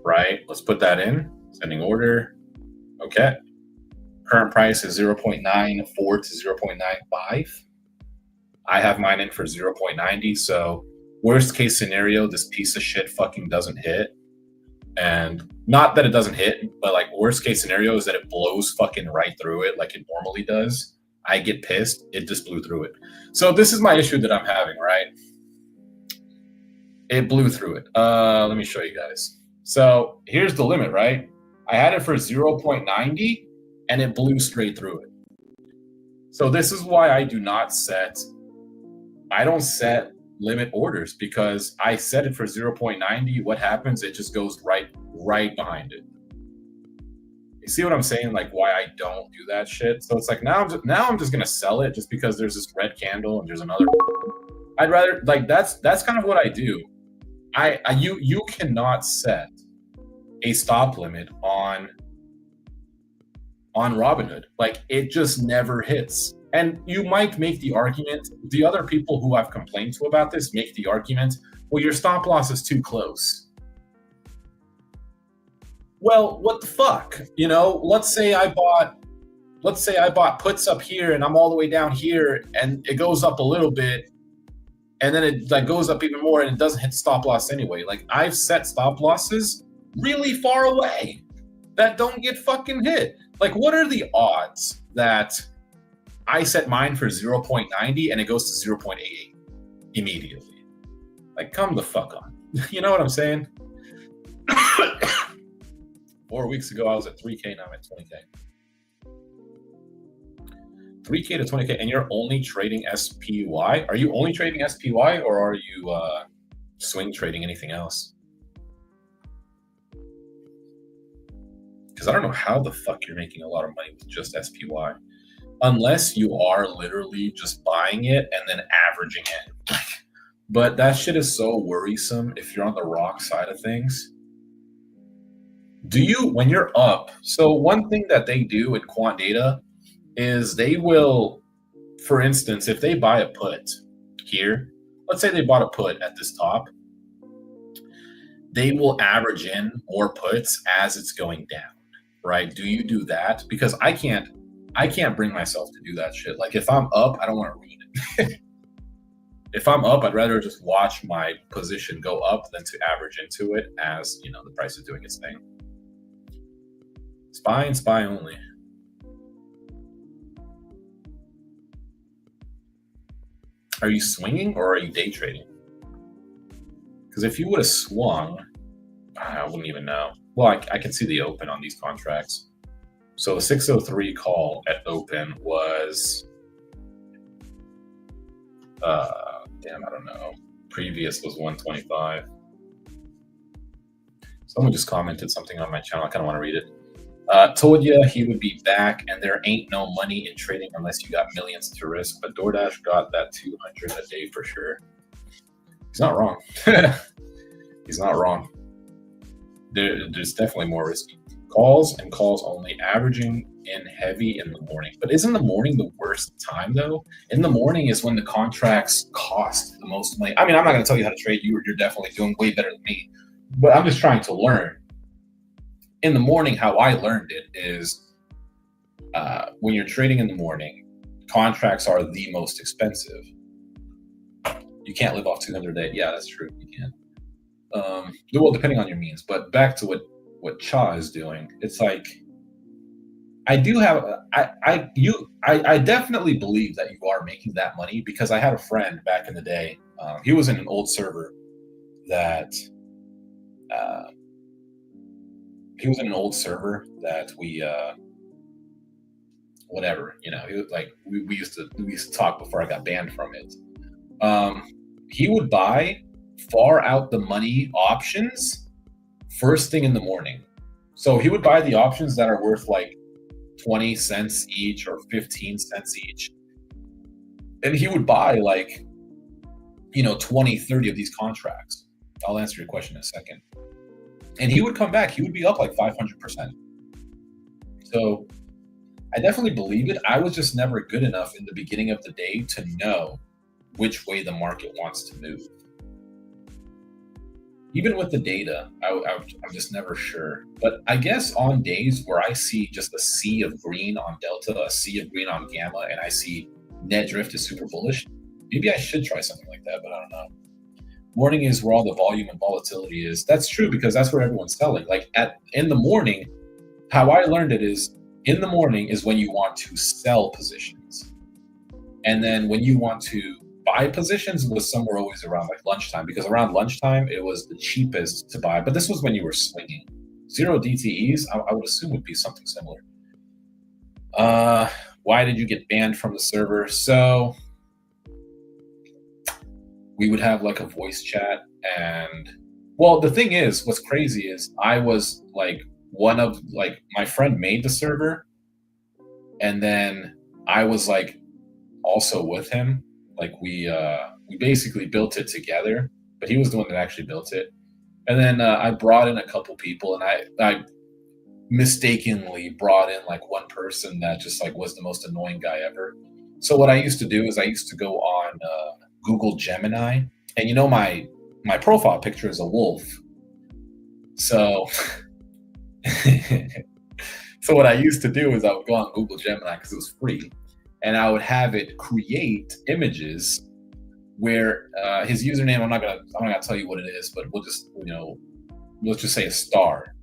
Right? Let's put that in. Sending order. Okay. Current price is 0.94 to 0.95. I have mine in for 0.90. So worst case scenario, this piece of shit fucking doesn't hit. And not that it doesn't hit, but like worst case scenario is that it blows fucking right through it like it normally does. I get pissed. It just blew through it. So this is my issue that I'm having, right? It blew through it. Let me show you guys. So here's the limit, right? I had it for 0.90 and it blew straight through it. So this is why I don't set limit orders, because I set it for 0.90. What happens? It just goes right behind it. You see what I'm saying? Like, why I don't do that shit. So it's like now I'm just gonna sell it just because there's this red candle and there's another. I'd rather, like, that's kind of what I do. You cannot set a stop limit on Robinhood. Like, it just never hits. And you might make the argument, the other people who I've complained to about this make the argument, well, your stop loss is too close. Well, what the fuck? Let's say I bought puts up here and I'm all the way down here and it goes up a little bit and then it like goes up even more and it doesn't hit stop loss anyway. Like, I've set stop losses really far away that don't get fucking hit. Like, what are the odds that I set mine for 0.90 and it goes to 0.88 immediately? Like, come the fuck on. You know what I'm saying? 4 weeks ago, I was at 3K, now I'm at 20K. 3K to 20K, and you're only trading SPY? Are you only trading SPY, or are you swing trading anything else? because I don't know how the fuck you're making a lot of money with just SPY, unless you are literally just buying it and then averaging it. But that shit is so worrisome if you're on the wrong side of things. Do you, when you're up, so one thing that they do in quant data is they will, for instance, if they buy a put here, let's say they bought a put at this top, they will average in more puts as it's going down, right? Do you do that? Because I can't bring myself to do that shit. Like if I'm up, I don't want to ruin it. If I'm up, I'd rather just watch my position go up than to average into it as, you know, the price is doing its thing. SPY and SPY only. Are you swinging or are you day trading? Because if you would have swung, I wouldn't even know. Well, I can see the open on these contracts. So a 603 call at open was, damn, I don't know. Previous was 125. Someone just commented something on my channel. I kind of want to read it. Told you he would be back, and there ain't no money in trading unless you got millions to risk. But DoorDash got that 200 a day for sure. He's not wrong. He's not wrong. There's definitely more risky calls and calls only, averaging in heavy in the morning. But isn't the morning the worst time though? In the morning is when the contracts cost the most money. I mean, I'm not going to tell you how to trade. You're definitely doing way better than me. But I'm just trying to learn. In the morning, how I learned it is when you're trading in the morning, contracts are the most expensive. You can't live off 200 a day. Yeah, that's true. You can. Well, depending on your means. But back to what Cha is doing, it's like I do have I definitely believe that you are making that money, because I had a friend back in the day. He was in an old server that we whatever, you know, he was like we used to talk before I got banned from it. He would buy far out the money options first thing in the morning. So he would buy the options that are worth like 20 cents each or 15 cents each. And he would buy like, you know, 20, 30 of these contracts. I'll answer your question in a second. And he would come back, he would be up like 500%. So I definitely believe it. I was just never good enough in the beginning of the day to know which way the market wants to move. Even with the data, I'm just never sure. But I guess on days where I see just a sea of green on Delta, a sea of green on Gamma, and I see net drift is super bullish, maybe I should try something like that, but I don't know. Morning is where all the volume and volatility is. That's true, because that's where everyone's selling. Like in the morning, how I learned it is in the morning is when you want to sell positions. And then when you want to buy positions was somewhere always around like lunchtime, because around lunchtime it was the cheapest to buy. But this was when you were swinging. Zero DTEs, I would assume would be something similar. Why did you get banned from the server? So we would have like a voice chat, and well, the thing is, what's crazy is I was like one of like my friend made the server, and then I was like also with him. Like we basically built it together, but he was the one that actually built it. And then I brought in a couple people, and I mistakenly brought in like one person that just like was the most annoying guy ever. So what I used to do is I used to go on Google Gemini, and you know my profile picture is a wolf. So so what I used to do is I would go on Google Gemini because it was free. And I would have it create images where his username, I'm not gonna tell you what it is, but we'll just, you know, let's just say a star,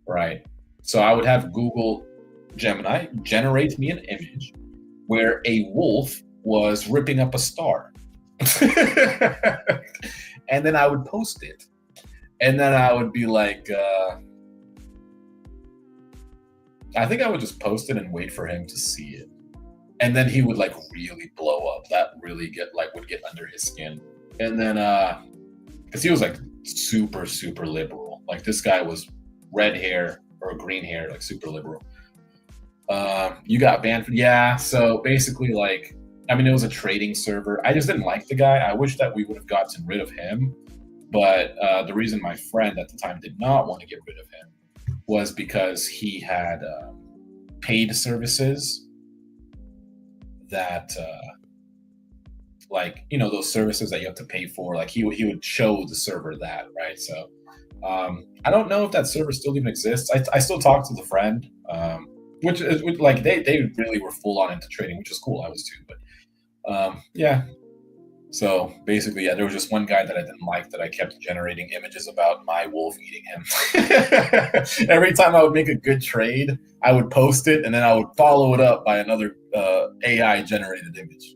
right? So I would have Google Gemini generate me an image where a wolf was ripping up a star. And then I would post it. And then I would be like, I think I would just post it and wait for him to see it. And then he would like really blow up. That really would get under his skin. And then, cause he was like super, super liberal. Like this guy was red hair, or green hair, like super liberal. You got banned for, yeah. So basically, like, I mean, it was a trading server. I just didn't like the guy. I wish that we would have gotten rid of him. But the reason my friend at the time did not want to get rid of him was because he had paid services that, like, you know, those services that you have to pay for. Like he would show the server that, right? So I don't know if that server still even exists. I still talk to the friend, which is like they really were full on into trading, which is cool. I was too, but yeah. So basically, yeah, there was just one guy that I didn't like that I kept generating images about my wolf eating him. Every time I would make a good trade, I would post it and then I would follow it up by another AI generated image.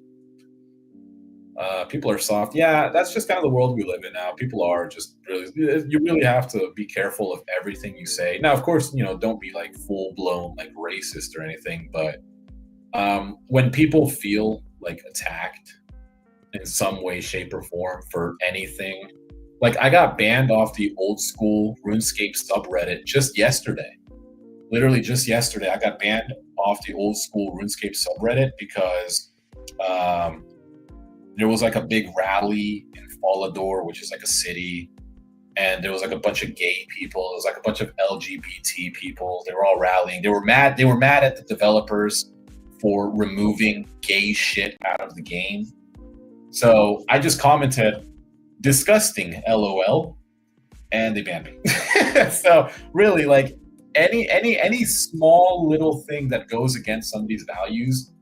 People are soft. Yeah, that's just kind of the world we live in now. People are just really, you really have to be careful of everything you say. Now, of course, you know, don't be like full blown like racist or anything, but when people feel like attacked in some way, shape, or form for anything, like I got banned off the old school RuneScape subreddit just yesterday. Literally just yesterday, I got banned off the old school RuneScape subreddit because there was like a big rally in Falador, which is like a city, and there was like a bunch of gay people. There was like a bunch of LGBT people. They were all rallying. They were mad. They were mad at the developers for removing gay shit out of the game. So I just commented, "Disgusting, LOL," and they banned me. So really, like any small little thing that goes against somebody's values,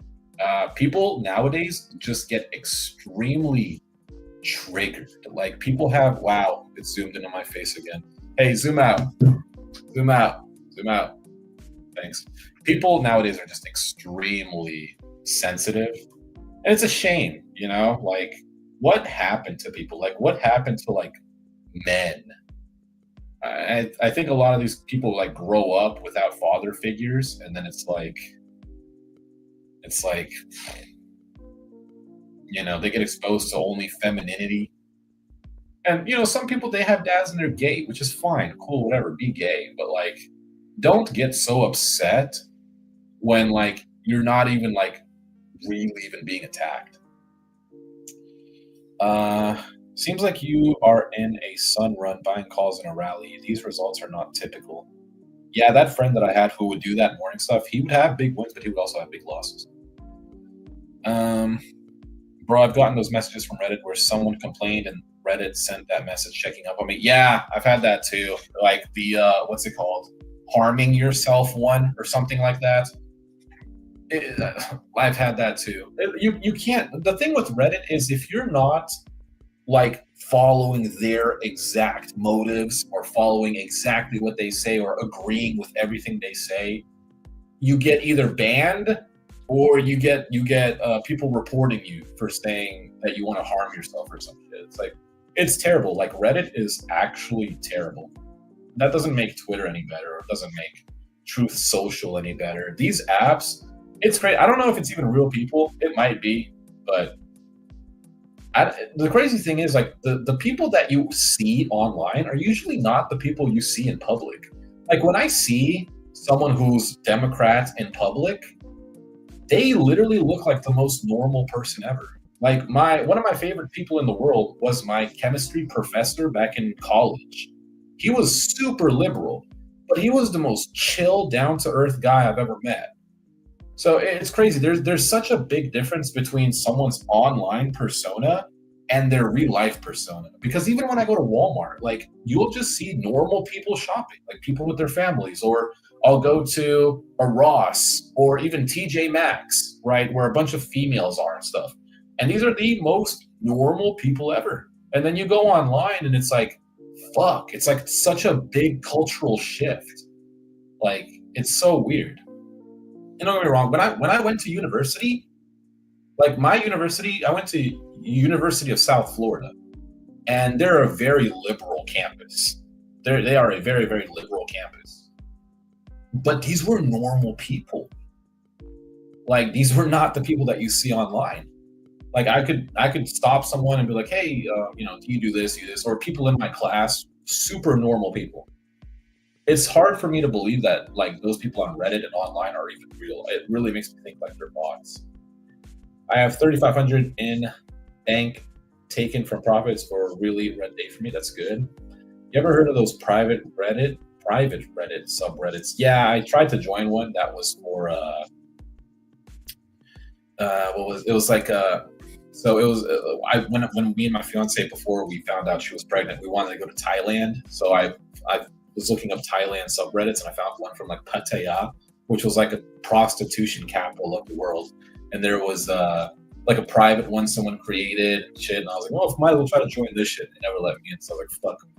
people nowadays just get extremely triggered. Like people have, wow, it zoomed in on my face again. Hey, zoom out, zoom out, zoom out. Thanks. People nowadays are just extremely sensitive. And it's a shame, you know, like what happened to people? Like what happened to like men? I think a lot of these people like grow up without father figures, and then it's like, you know, they get exposed to only femininity. And, you know, some people, they have dads and they're gay, which is fine, cool, whatever, be gay. But like, don't get so upset when like, you're not even like really even being attacked. Seems like you are in a sun run buying calls in a rally. These results are not typical. Yeah, that friend that I had who would do that morning stuff, he would have big wins, but he would also have big losses. Bro, I've gotten those messages from Reddit where someone complained and Reddit sent that message checking up on me. Yeah, I've had that too. Like the, what's it called? Harming yourself one or something like that. I've had that too. You can't, the thing with Reddit is if you're not like following their exact motives or following exactly what they say or agreeing with everything they say, you get either banned or you get people reporting you for saying that you want to harm yourself or some shit. It's like, it's terrible. Like Reddit is actually terrible. That doesn't make Twitter any better, or it doesn't make Truth Social any better. These apps, it's great. I don't know if it's even real people. It might be, but the crazy thing is like the people that you see online are usually not the people you see in public. Like when I see someone who's Democrat in public, they literally look like the most normal person ever. Like one of my favorite people in the world was my chemistry professor back in college. He was super liberal, but he was the most chill, down-to-earth guy I've ever met. So it's crazy. There's such a big difference between someone's online persona and their real life persona. Because even when I go to Walmart, like you'll just see normal people shopping, like people with their families, or I'll go to a Ross or even TJ Maxx, right, where a bunch of females are and stuff. And these are the most normal people ever. And then you go online and it's like, fuck, it's like such a big cultural shift. Like it's so weird. You don't get me wrong. When I went to university, like my university, I went to University of South Florida, and they're a very liberal campus. They are a very, very liberal campus. But these were normal people. Like these were not the people that you see online. Like I could stop someone and be like, hey, you know, do you do this, or people in my class, super normal people. it's hard for me to believe that like those people on Reddit and online are even real. It really makes me think like they're bots. I have 3,500 in bank taken from profits for a really red day for me. That's good. You ever heard of those private Reddit subreddits? Yeah, I tried to join one that was for so it was when me and my fiance, before we found out she was pregnant, we wanted to go to Thailand. So I was looking up Thailand subreddits, and I found one from like Pattaya, which was like a prostitution capital of the world. And there was like a private one someone created and shit. And I was like, well, might as well try to join this shit. They never let me in. So I was like, fuck them.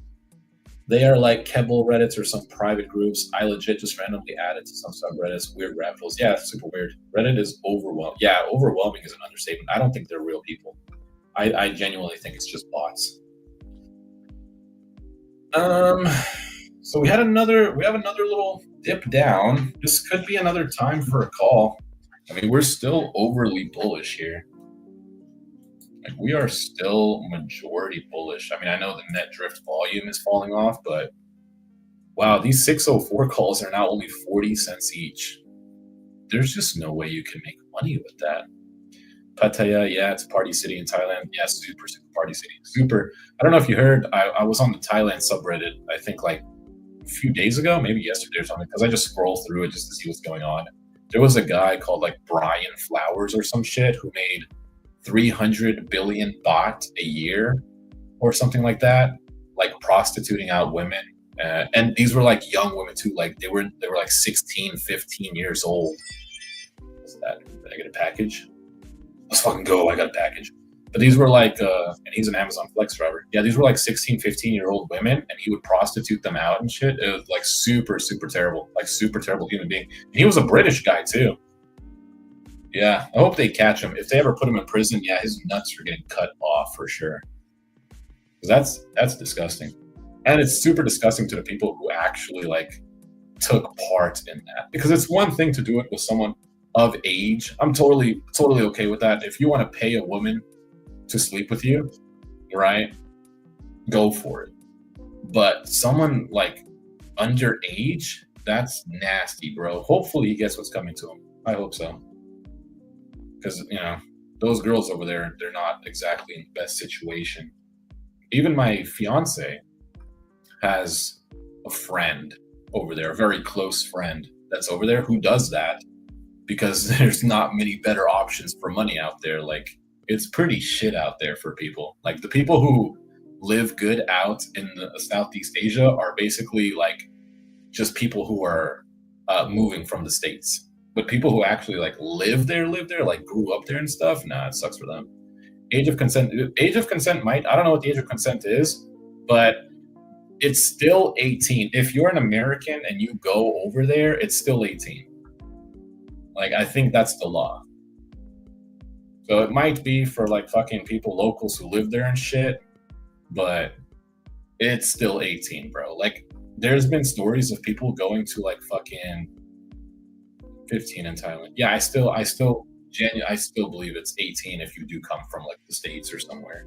They are like Kebble Reddits or some private groups. I legit just randomly added to some subreddits, weird rabbit holes. Yeah, it's super weird. Reddit is overwhelming. Yeah, overwhelming is an understatement. I don't think they're real people. I genuinely think it's just bots. So we have another little dip down. This could be another time for a call. I mean, we're still overly bullish here. Like, we are still majority bullish. I mean, I know the net drift volume is falling off, but wow, these 604 calls are now only 40 cents each. There's just no way you can make money with that. Pattaya, yeah, it's a party city in Thailand. Yeah, super party city. Super. I don't know if you heard, I was on the Thailand subreddit, I think like a few days ago, maybe yesterday or something, because I just scroll through it just to see what's going on. There was a guy called like Brian Flowers or some shit who made 300 billion baht a year or something like that, like prostituting out women. And these were like young women too. Like they were like 16, 15 years old. What's that? Did I get a package? Let's fucking go. I got a package. But these were like, and he's an Amazon Flex driver. Yeah, these were like 16, 15-year-old women, and he would prostitute them out and shit. It was like super, super terrible. Like super terrible human being. And he was a British guy too. Yeah, I hope they catch him. If they ever put him in prison, yeah, his nuts are getting cut off for sure. Because that's disgusting. And it's super disgusting to the people who actually like took part in that. Because it's one thing to do it with someone of age. I'm totally okay with that. If you want to pay a woman to sleep with you, right, go for it. But someone like underage, that's nasty, bro. Hopefully he gets what's coming to him. I hope so. Because, you know, those girls over there, they're not exactly in the best situation. Even my fiance has a friend over there, a very close friend that's over there who does that, because there's not many better options for money out there. Like, it's pretty shit out there for people. Like, the people who live good out in the Southeast Asia are basically like just people who are moving from the States. But people who actually like live there, like grew up there and stuff, nah, it sucks for them. Age of consent might, I don't know what the age of consent is, but it's still 18. If you're an American and you go over there, it's still 18. Like, I think that's the law. So it might be for like fucking people, locals who live there and shit, but it's still 18, bro. Like, there's been stories of people going to like fucking 15 in Thailand. Yeah, I still believe it's 18 if you do come from like the States or somewhere.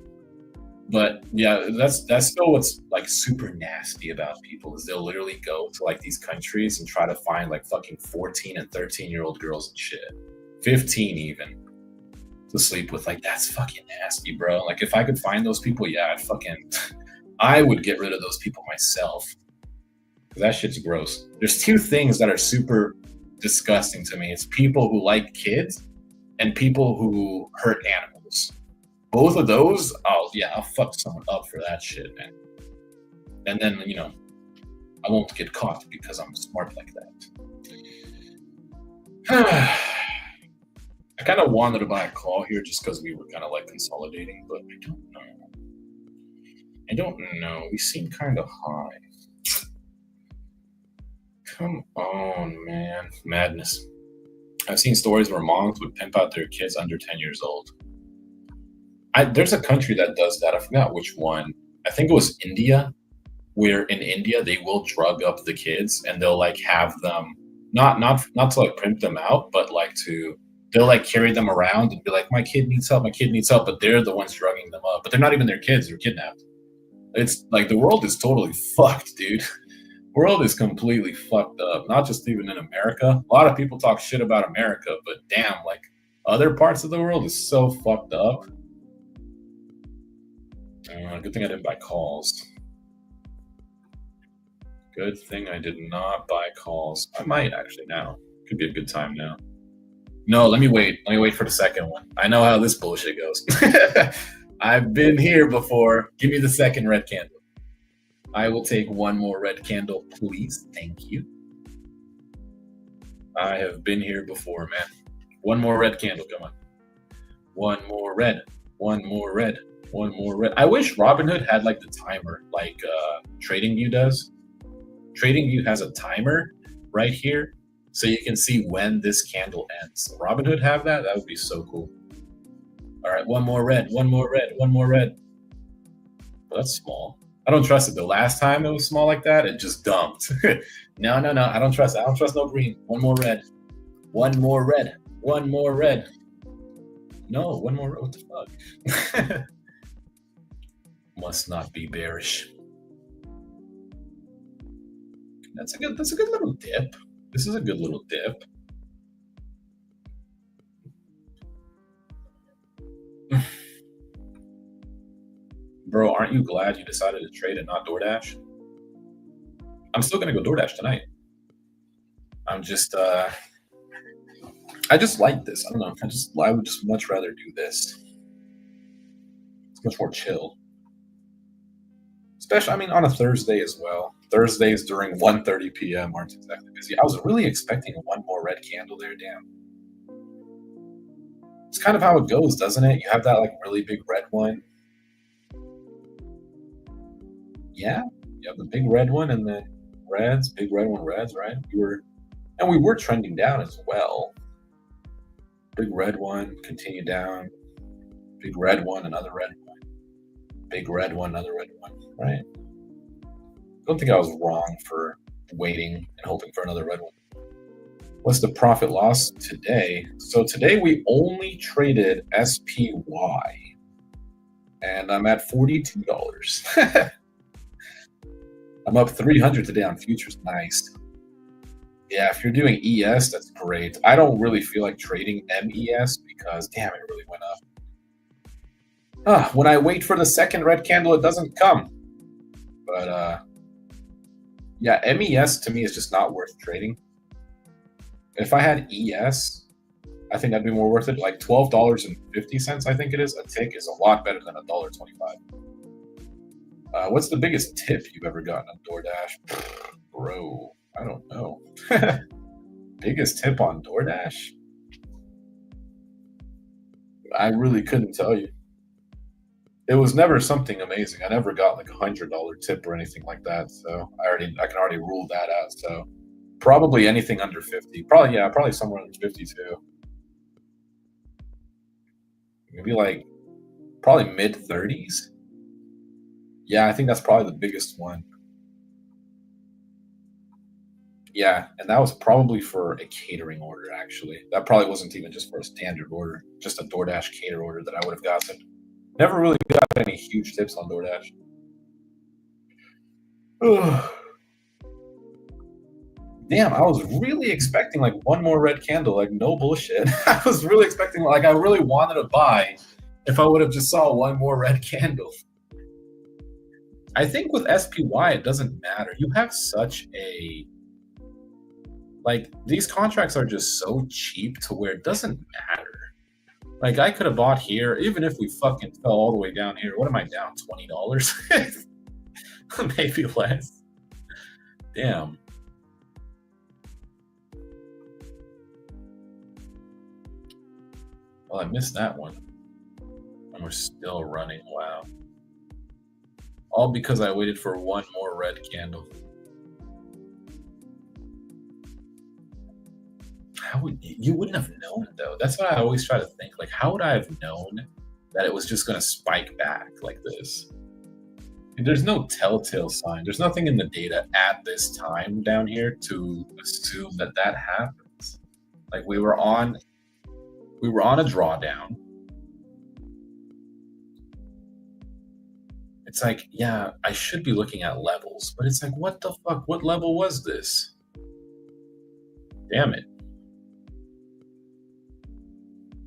But yeah, that's still what's like super nasty about people, is they'll literally go to like these countries and try to find like fucking 14 and 13-year-old girls and shit, 15 even, to sleep with. Like, that's fucking nasty, bro. Like, if I could find those people, yeah, I would get rid of those people myself, because that shit's gross. There's two things that are super disgusting to me. It's people who like kids and people who hurt animals. Both of those, I'll fuck someone up for that shit, man. And then, you know, I won't get caught because I'm smart like that. I kind of wanted to buy a call here just because we were kind of like consolidating, but I don't know. We seem kind of high. Come on, man. Madness. I've seen stories where moms would pimp out their kids under 10 years old. There's a country that does that. I forgot which one. I think it was India, where in India they will drug up the kids and they'll like have them not to like pimp them out, but like they'll like carry them around and be like, my kid needs help, but they're the ones drugging them up. But they're not even their kids, they're kidnapped. It's like, the world is totally fucked, dude. World is completely fucked up. Not just even in America. A lot of people talk shit about America, but damn, like other parts of the world is so fucked up. Good thing I didn't buy calls. Good thing I did not buy calls. I might actually now. Could be a good time now. No, let me wait. Let me wait for the second one. I know how this bullshit goes. I've been here before. Give me the second red candle. I will take one more red candle, please. Thank you. I have been here before, man. One more red candle. Come on. One more red. One more red. One more red. I wish Robinhood had like the timer, like TradingView does. TradingView has a timer right here, so you can see when this candle ends. Robinhood have that? That would be so cool. All right, one more red. One more red. One more red. Well, that's small. I don't trust it. The last time it was small like that, it just dumped. No. I don't trust it. I don't trust no green. One more red. One more red. One more red. No, one more red. What the fuck? Must not be bearish. That's a good little dip. This is a good little dip. Bro, aren't you glad you decided to trade and not DoorDash? I'm still gonna go DoorDash tonight. I'm just I just like this. I don't know. I would just much rather do this. It's much more chill. Especially, I mean, on a Thursday as well. Thursdays during 1:30 p.m. aren't exactly busy. I was really expecting one more red candle there. Damn. It's kind of how it goes, doesn't it? You have that like really big red one. Yeah, you have the big red one and then reds, big red one, reds, right? We were trending down as well. Big red one, continue down. Big red one, another red one. Big red one, another red one, right? I don't think I was wrong for waiting and hoping for another red one. What's the profit loss today? So today we only traded SPY, and I'm at $42. I'm up 300 today on futures. Nice. Yeah, if you're doing ES, that's great. I don't really feel like trading MES because, damn, it really went up. When I wait for the second red candle, it doesn't come. But, yeah, MES to me is just not worth trading. If I had ES, I think that'd be more worth it. Like $12.50, I think it is. A tick is a lot better than $1.25. What's the biggest tip you've ever gotten on DoorDash? Bro, I don't know. Biggest tip on DoorDash? I really couldn't tell you. It was never something amazing. I never got like $100 tip or anything like that. So I can already rule that out. So probably anything under 50. Probably somewhere under 50 too. Maybe like probably mid 30s. Yeah, I think that's probably the biggest one. Yeah, and that was probably for a catering order, actually. That probably wasn't even just for a standard order, just a DoorDash cater order that I would have gotten. Never really got any huge tips on DoorDash. Damn, I was really expecting like one more red candle, like no bullshit. I was really expecting, like I really wanted to buy if I would have just saw one more red candle. I think with SPY, it doesn't matter. You have such a, like, these contracts are just so cheap to where it doesn't matter. Like, I could have bought here, even if we fucking fell all the way down here. What am I down? $20? Maybe less. Damn. Well, I missed that one. And we're still running. Wow. All because I waited for one more red candle. You wouldn't have known though. That's what I always try to think. Like, how would I have known that it was just going to spike back like this? There's no telltale sign. There's nothing in the data at this time down here to assume that that happens. Like we were on a drawdown. It's like, yeah, I should be looking at levels, but it's like, what the fuck? What level was this? Damn it.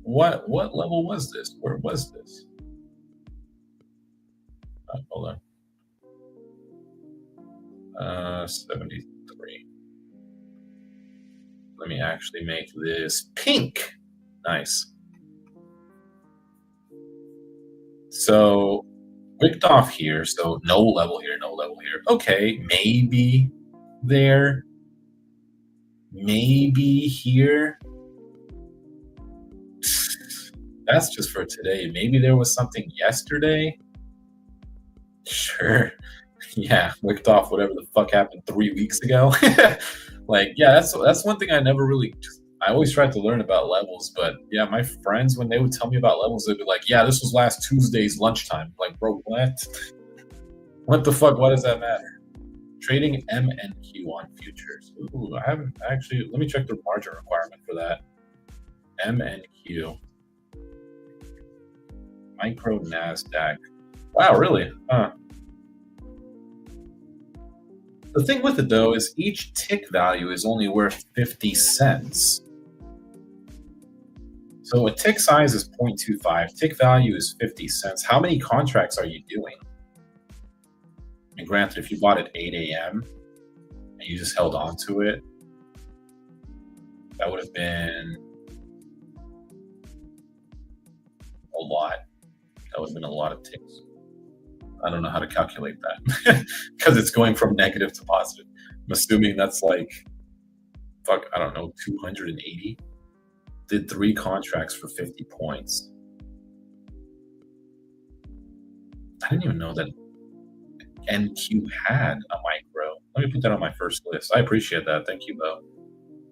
What level was this? Where was this? Hold on. 73. Let me actually make this pink. Nice. So wicked off here. So no level here, no level here. Okay, maybe there. Maybe here. That's just for today. Maybe there was something yesterday. Sure. Yeah, wicked off whatever the fuck happened 3 weeks ago. Like, yeah, that's one thing I never really. I always tried to learn about levels, but yeah, my friends, when they would tell me about levels, they'd be like, "Yeah, this was last Tuesday's lunchtime." Like, bro, what? What the fuck? Why does that matter? Trading MNQ on futures. Ooh, I haven't actually. Let me check the margin requirement for that. MNQ. Micro NASDAQ. Wow, really? Huh. The thing with it, though, is each tick value is only worth 50 cents. So a tick size is 0.25. Tick value is 50 cents. How many contracts are you doing? And granted, if you bought at 8 a.m. and you just held on to it, that would have been a lot. That would have been a lot of ticks. I don't know how to calculate that because it's going from negative to positive. I'm assuming that's like, fuck, I don't know, 280. Did 3 contracts for 50 points. I didn't even know that NQ had a micro. Let me put that on my first list. I appreciate that. Thank you, though.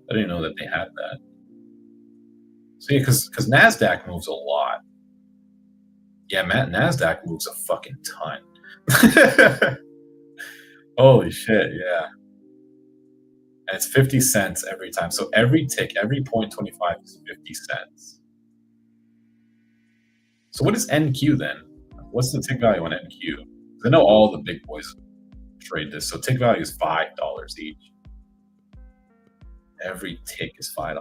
I didn't know that they had that. So yeah, because NASDAQ moves a lot. Yeah, NASDAQ moves a fucking ton. Holy shit, yeah. And it's 50 cents every time. So every tick, every 0.25 is 50 cents. So what is NQ then? What's the tick value on NQ? I know all the big boys trade this. So tick value is $5 each. Every tick is $5.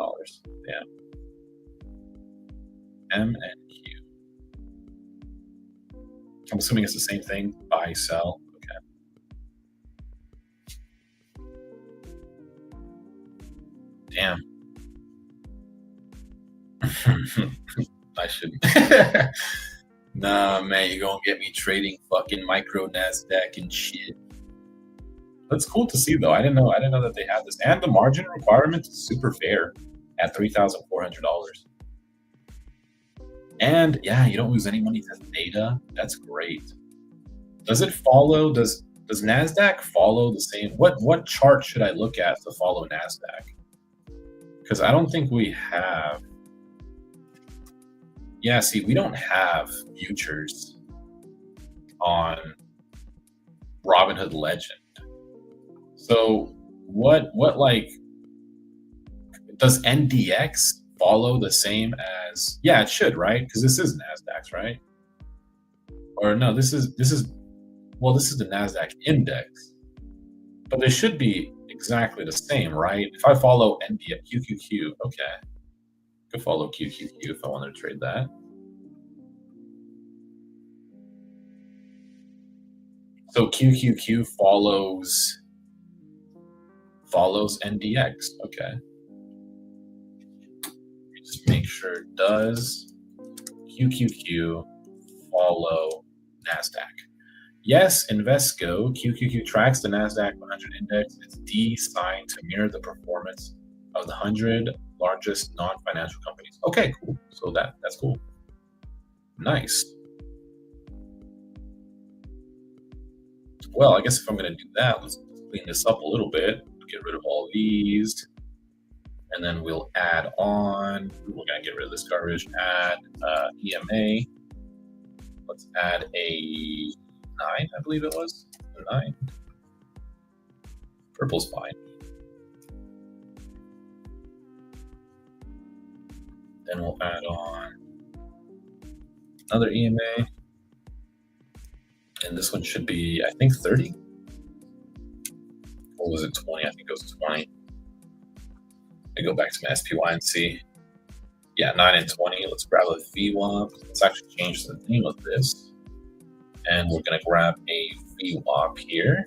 Damn. MNQ. I'm assuming it's the same thing. Buy, sell. Okay. Damn. I shouldn't. Nah, man, you're gonna get me trading fucking micro NASDAQ and shit. That's cool to see, though. I didn't know that they had this, and the margin requirement is super fair at $3,400. And yeah, you don't lose any money to data. That's great. Does it follow? Does NASDAQ follow the same? What chart should I look at to follow NASDAQ? Because I don't think we have. Yeah, see, we don't have futures on Robinhood Legend. So what like does NDX follow the same as? Yeah, it should, right? Because this is NASDAQ, right? Or no, this is the NASDAQ index, but they should be exactly the same, right? If I follow NDX, QQQ, okay, I could follow QQQ if I wanted to trade that. So QQQ follows NDX, okay. Just make sure, does QQQ follow NASDAQ? Yes, Invesco, QQQ tracks the NASDAQ 100 index. It's designed to mirror the performance of the 100 largest non-financial companies. Okay, cool. So that's cool. Nice. Well, I guess if I'm going to do that, let's clean this up a little bit. Get rid of all these. And then we'll add on, we're going to get rid of this garbage, add EMA. Let's add a 9, I believe it was. A 9. Purple's fine. Then we'll add on another EMA. And this one should be, I think, 30. Or was it 20? I think it was 20. I go back to my SPY and see. Yeah, 9 and 20. Let's grab a VWAP. Let's actually change the name of this. And we're going to grab a VWAP here.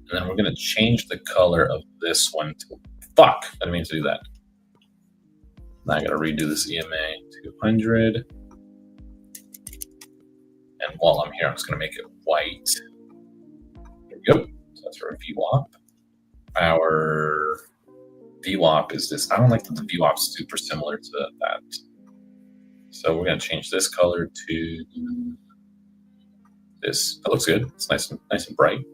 And then we're going to change the color of this one to, fuck, I didn't mean to do that. Now I got to redo this EMA 200. And while I'm here, I'm just going to make it white. There we go. So that's our VWAP. Our VWAP is this. I don't like that the VWAP is super similar to that. So we're going to change this color to this. That looks good. It's nice and bright.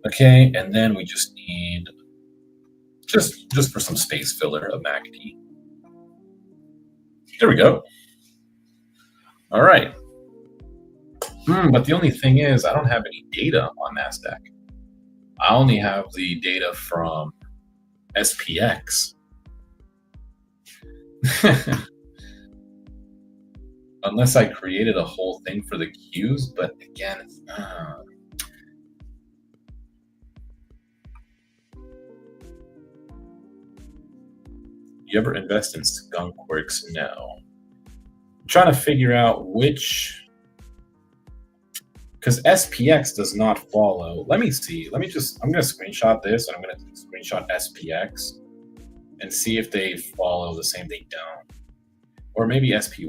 Okay, and then we just need just for some space filler of MACD. There we go. All right. But the only thing is, I don't have any data on NASDAQ. I only have the data from SPX. Unless I created a whole thing for the Qs, but again, you ever invest in skunkworks? No. I'm trying to figure out which, because SPX does not follow. Let me see. I'm going to screenshot this, and I'm going to screenshot SPX and see if they follow the same. They don't. Or maybe SPY.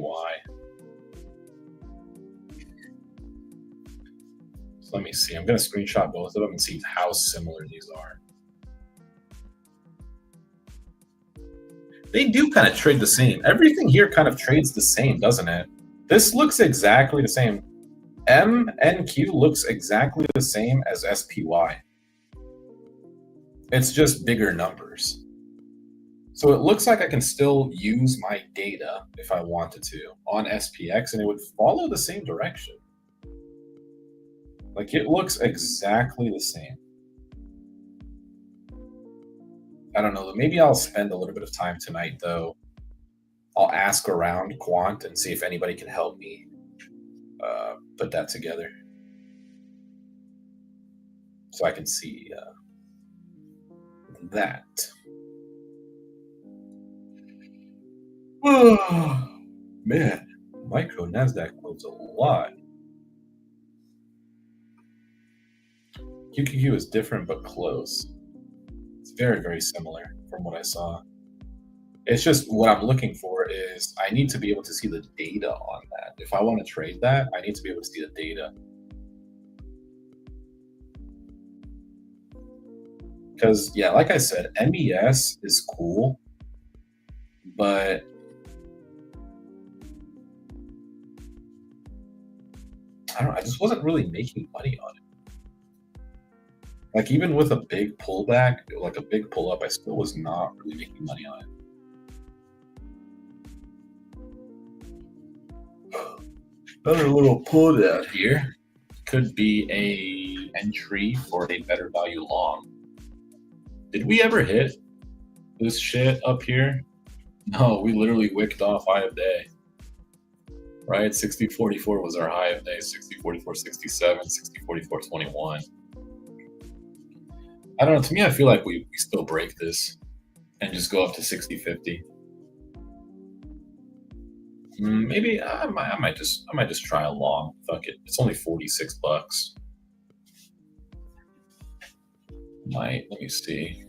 So let me see. I'm going to screenshot both of them and see how similar these are. They do kind of trade the same. Everything here kind of trades the same, doesn't it? This looks exactly the same. MNQ looks exactly the same as SPY. It's just bigger numbers. So it looks like I can still use my data if I wanted to on SPX, and it would follow the same direction. Like, it looks exactly the same. I don't know. Maybe I'll spend a little bit of time tonight, though. I'll ask around Quant and see if anybody can help me put that together, so I can see that. Oh, man, micro NASDAQ moves a lot. QQQ is different but close. It's very, very similar from what I saw. It's just what I'm looking for is I need to be able to see the data on that. If I want to trade that, I need to be able to see the data. Because, yeah, like I said, MES is cool, but I don't know, I just wasn't really making money on it. Like, even with a big pullback, like a big pull up, I still was not really making money on it. Another little pull down here could be a entry for a better value long. Did we ever hit this shit up here? No, we literally wicked off high of day. Right? 60.44 was our high of day. 60.44.67, 60.44.21. I don't know. To me, I feel like we still break this and just go up to 60.50. Maybe I might just try a long. Fuck it. It's only $46. Let me see.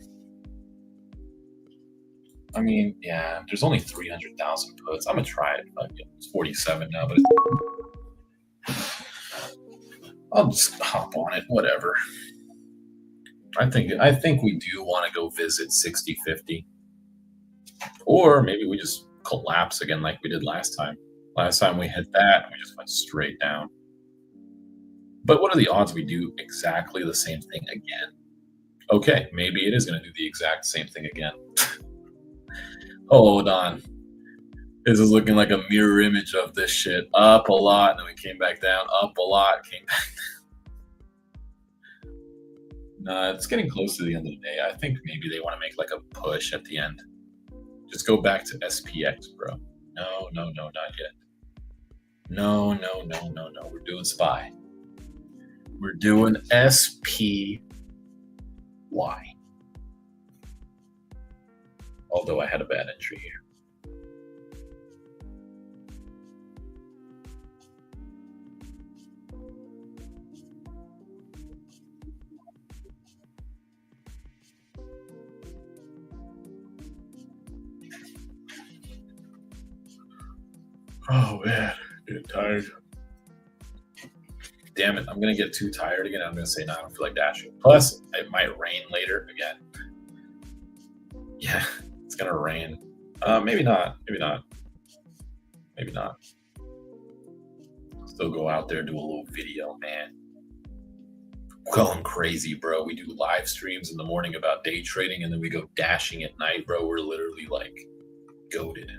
I mean, yeah, there's only 300,000 puts. I'm gonna try it. Fuck it. It's 47 now, but I'll just hop on it. Whatever. I think we do want to go visit 60.50, or maybe we just collapse again like we did last time. Last time we hit that and we just went straight down. But what are the odds we do exactly the same thing again? Okay, maybe it is going to do the exact same thing again. Hold on. This is looking like a mirror image of this shit. Up a lot, and then we came back down. Up a lot, came back down. Nah, it's getting close to the end of the day. I think maybe they want to make like a push at the end. Just go back to SPX, bro. No, not yet. No. We're doing SPY. We're doing SPY. Although I had a bad entry here. Oh man, getting tired. Damn it, I'm gonna get too tired again. I'm gonna say, no, I don't feel like dashing. Plus, it might rain later again. Yeah, it's gonna rain. Maybe not. Still go out there, do a little video, man. Going crazy, bro. We do live streams in the morning about day trading, and then we go dashing at night, bro. We're literally like goated.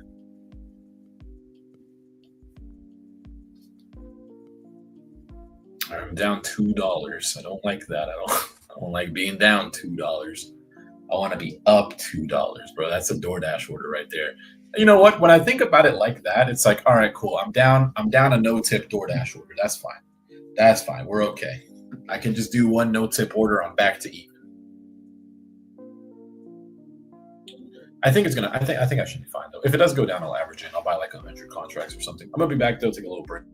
I'm down $2. I don't like that. I don't like being down $2. I want to be up $2, bro. That's a DoorDash order right there. You know what? When I think about it like that, it's like, all right, cool. I'm down a no-tip DoorDash order. That's fine. We're okay. I can just do one no-tip order. I'm back to even. I think I should be fine though. If it does go down, I'll average in. I'll buy like 100 contracts or something. I'm gonna be back though. Take a little break.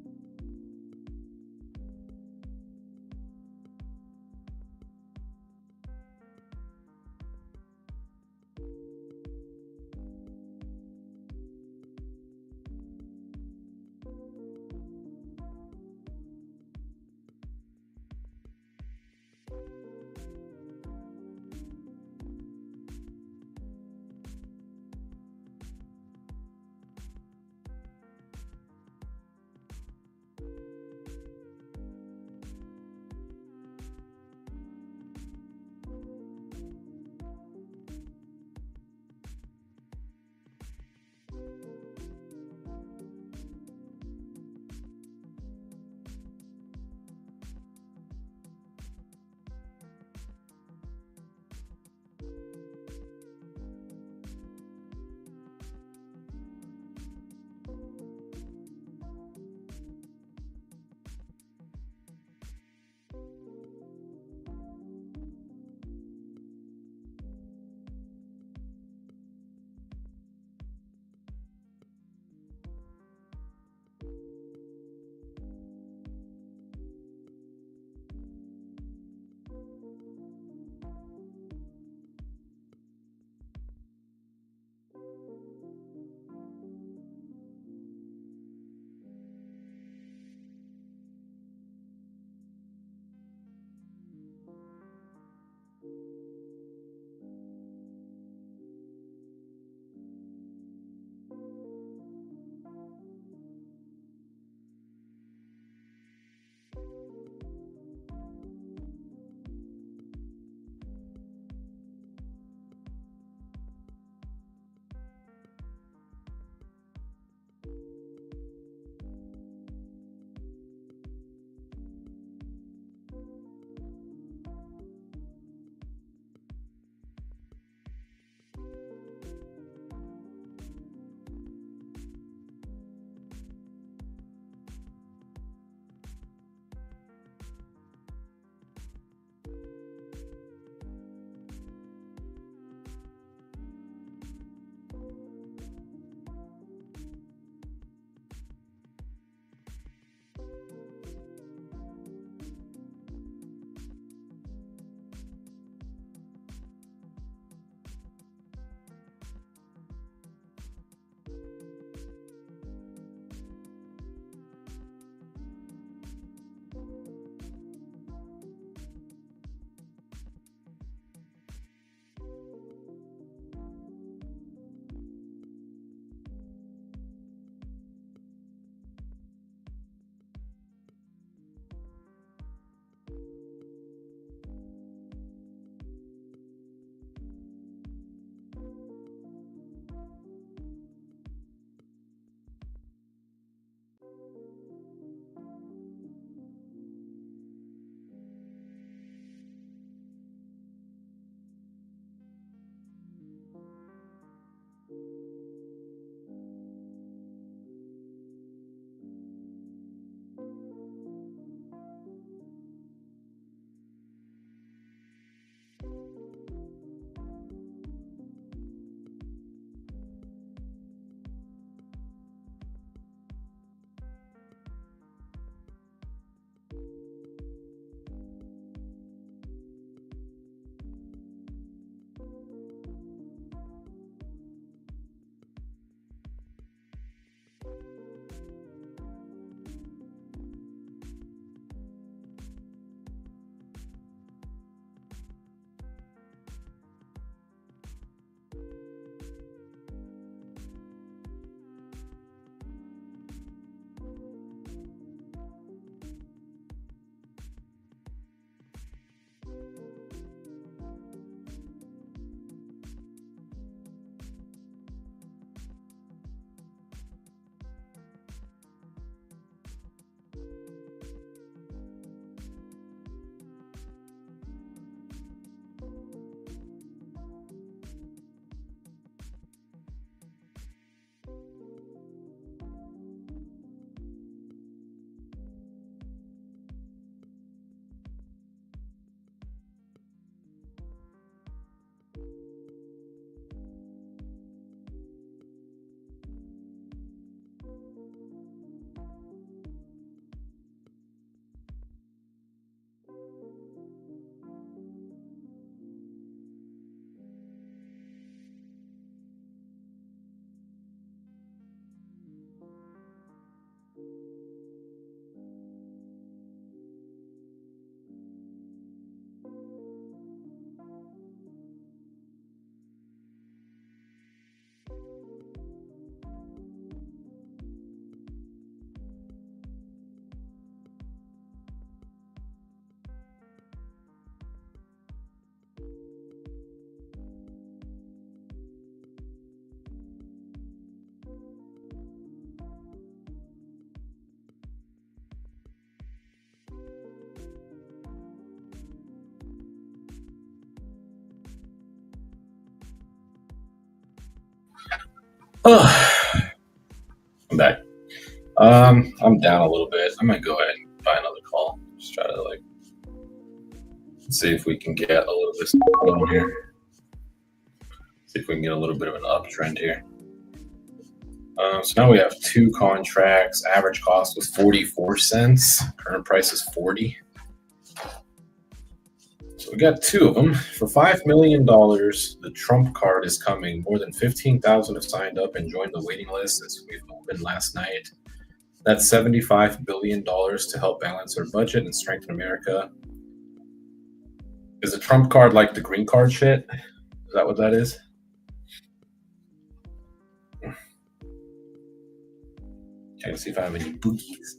I'm back. I'm down a little bit. I'm gonna go ahead and buy another call. Just try to see if we can get a little bit going here. See if we can get a little bit of an uptrend here. So now we have 2 contracts. Average cost was 44 cents. Current price is 40. So we got 2 of them for $5 million. The Trump card is coming. More than 15,000 have signed up and joined the waiting list since we've opened last night. That's $75 billion to help balance our budget and strengthen America. Is the Trump card like the green card shit? Is that what that is? Trying to see if I have any bookies.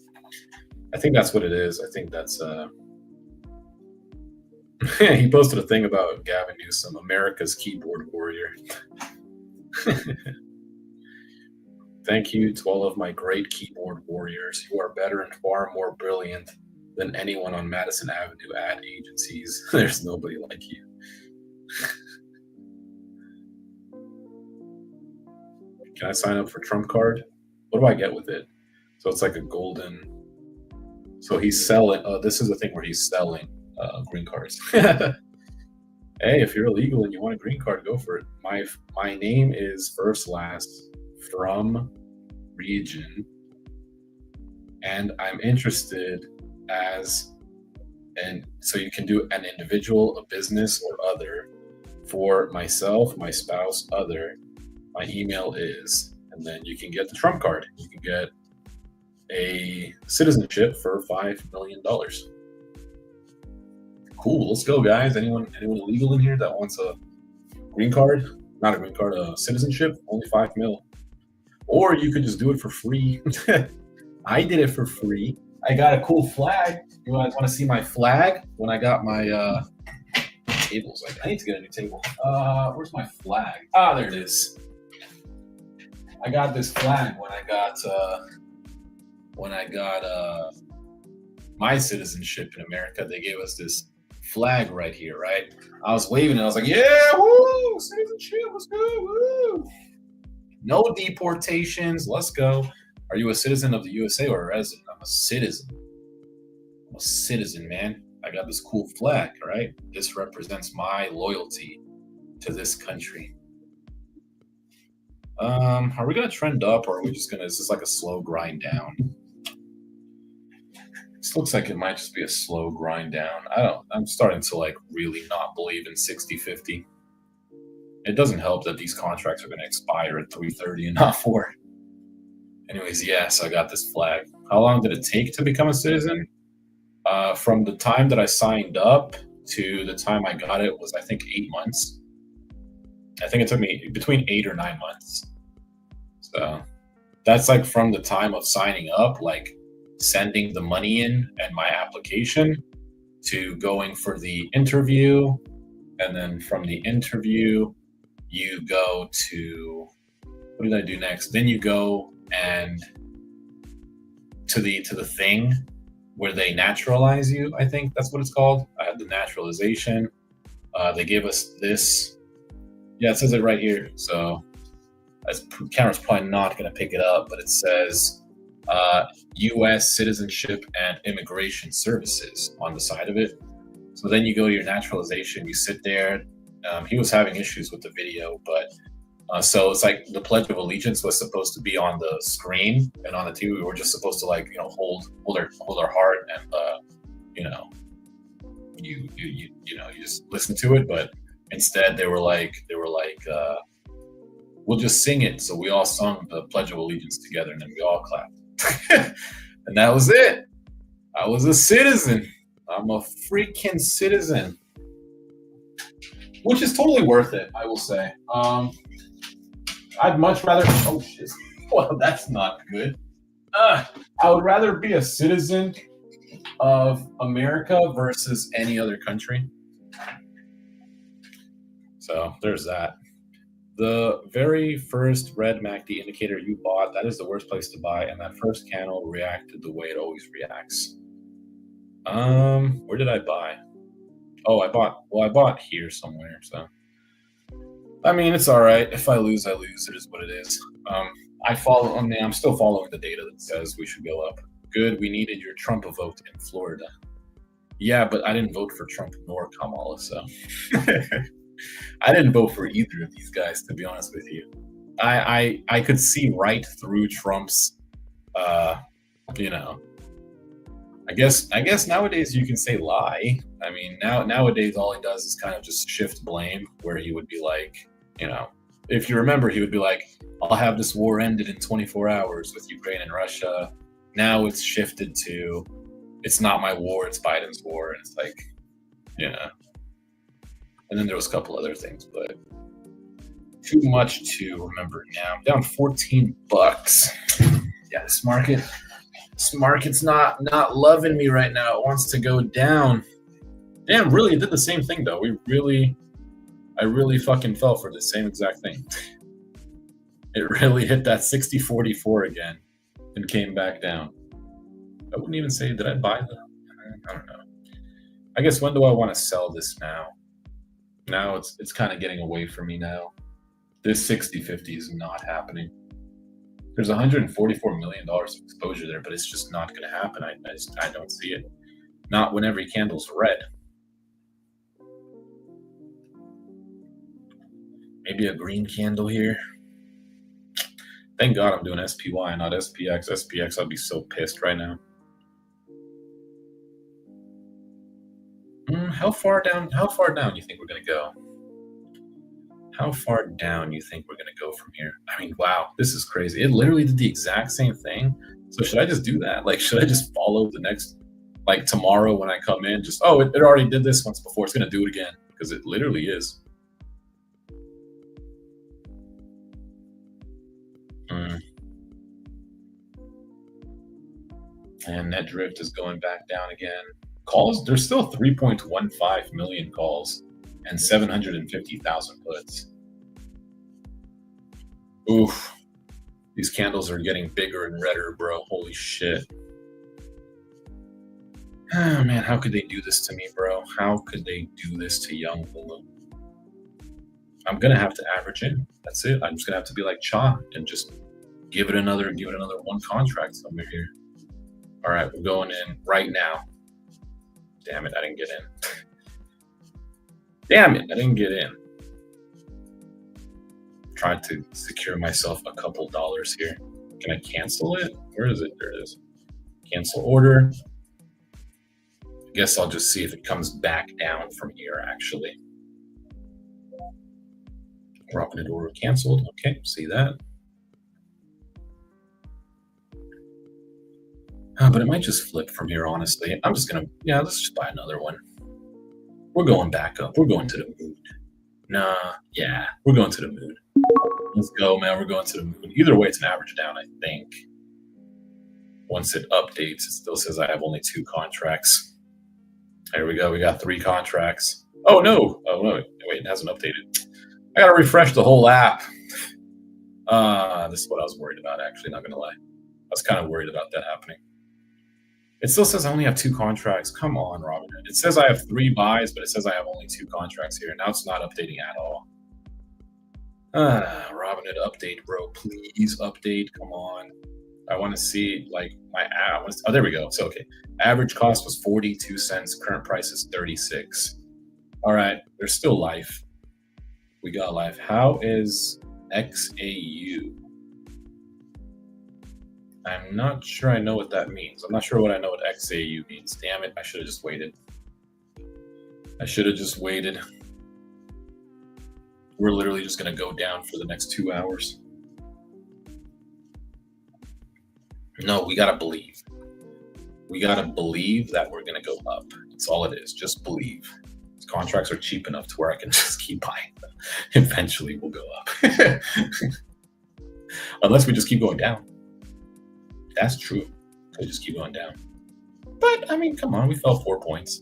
I think that's what it is. I think that's he posted a thing about Gavin Newsom, America's keyboard warrior. Thank you to all of my great keyboard warriors. You are better and far more brilliant than anyone on Madison Avenue ad agencies. There's nobody like you. Can I sign up for Trump card? What do I get with it? So it's like a golden. So he's selling. This is the thing where he's selling green cards. Hey, if you're illegal and you want a green card, go for it. My name is first last from region, and I'm interested as, and so you can do an individual, a business, or other. For myself, my spouse, other. My email is, and then you can get the Trump card. You can get a citizenship for $5 million. Cool, let's go, guys. Anyone illegal in here that wants a green card? Not a green card, a citizenship. Only $5 million. Or you could just do it for free. I did it for free. I got a cool flag. You guys want to see my flag? When I got my tables, I need to get a new table. Where's my flag? Ah, there it is. I got this flag when I got my citizenship in America. They gave us this flag right here, right? I was waving it. I was like, yeah, woo, citizenship, let's go, woo. No deportations, let's go. Are you a citizen of the USA or a resident? I'm a citizen. I'm a citizen, man. I got this cool flag, right? This represents my loyalty to this country. Are we gonna trend up, or are we just gonna, is this like a slow grind down? This looks like it might just be a slow grind down. I'm starting to really not believe in 60-50. It doesn't help that these contracts are gonna expire at 3:30 and not 4. Anyways, yes, I got this flag. How long did it take to become a citizen? From the time that I signed up to the time I got it was, I think, 8 months. I think it took me between 8 or 9 months. So that's from the time of signing up, sending the money in and my application, to going for the interview. And then from the interview, you go to, what did I do next? Then you go and to the thing where they naturalize you. I think that's what it's called. I had the naturalization. They gave us this. Yeah, it says it right here. So this camera's probably not going to pick it up, but it says U.S. Citizenship and Immigration Services on the side of it. So then you go to your naturalization, you sit there. He was having issues with the video, but so it's like the Pledge of Allegiance was supposed to be on the screen and on the TV. We were just supposed to hold our heart and you just listen to it. But instead they were like we'll just sing it. So we all sung the Pledge of Allegiance together, and then we all clapped. And that was it. I was a citizen. I'm a freaking citizen, which is totally worth it, I will say. I'd much rather, oh shit, well, that's not good. I would rather be a citizen of America versus any other country. So there's that. The very first red MACD indicator you bought, that is the worst place to buy, and that first candle reacted the way it always reacts. Where did I buy? Oh, I bought here somewhere. So I mean, it's all right. If I lose, I lose. It is what it is. I'm still following the data that says we should go up. Good. We needed your Trump vote in Florida. Yeah, but I didn't vote for Trump nor Kamala, so I didn't vote for either of these guys, to be honest with you. I could see right through Trump's, you know. I guess nowadays you can say lie. I mean, nowadays all he does is kind of just shift blame, where he would be like, you know, if you remember, he would be like, I'll have this war ended in 24 hours with Ukraine and Russia. Now it's shifted to, it's not my war, it's Biden's war. And it's like, you know. And then there was a couple other things, but too much to remember now. I'm down $14. Yeah, this market's not loving me right now. It wants to go down. Damn, really, it did the same thing though. I really fucking fell for the same exact thing. It really hit that 60-44 again and came back down. I wouldn't even say, did I buy them? I don't know. I guess, when do I want to sell this now? Now it's kind of getting away from me now. This 60-50 is not happening. There's $144 million of exposure there, but it's just not going to happen. I don't see it. Not when every candle's red. Maybe a green candle here. Thank God I'm doing SPY, not SPX. SPX, I'd be so pissed right now. How far down do you think we're going to go? How far down do you think we're going to go from here? I mean, wow, this is crazy. It literally did the exact same thing. So should I just do that? Like, should I just follow the next, like tomorrow when I come in, just, oh, it already did this once before. It's going to do it again, because it literally is. And net drift is going back down again. Calls, there's still 3.15 million calls and 750,000 puts. Oof. These candles are getting bigger and redder, bro. Holy shit. Oh, man, how could they do this to me, bro? How could they do this to young Lulu? I'm going to have to average in. That's it. I'm just going to have to be like Cha and just give it another one contract somewhere here. All right, we're going in right now. Damn it, I didn't get in. Damn it, I didn't get in. Tried to secure myself a couple dollars here. Can I cancel it? Where is it? There it is. Cancel order. I guess I'll just see if it comes back down from here, actually. Dropping it order canceled. Okay, see that. But it might just flip from here, honestly. I'm just going to, yeah, let's just buy another one. We're going back up. We're going to the moon. Nah, yeah, we're going to the moon. Let's go, man. We're going to the moon. Either way, it's an average down, I think. Once it updates, it still says I have only 2 contracts. There we go. We got 3 contracts. Oh, no. Oh, no. Wait, it hasn't updated. I got to refresh the whole app. This is what I was worried about, actually, not going to lie. I was kind of worried about that happening. It still says I only have 2 contracts. Come on, Robinhood. It says I have 3 buys, but it says I have only 2 contracts here. Now it's not updating at all. Robinhood, update, bro. Please update. Come on. I want to see, like, my app. Oh, there we go. So, okay. Average cost was 42 cents. Current price is 36. All right. There's still life. We got life. How is XAU? I'm not sure I know what that means. I'm not sure what I know what XAU means. Damn it, I should have just waited. We're literally just going to go down for the next 2 hours. No, we got to believe. We got to believe that we're going to go up. That's all it is. Just believe. These contracts are cheap enough to where I can just keep buying them. Eventually, we'll go up. Unless we just keep going down. That's true. Could just keep going down. But, I mean, come on. We fell 4 points.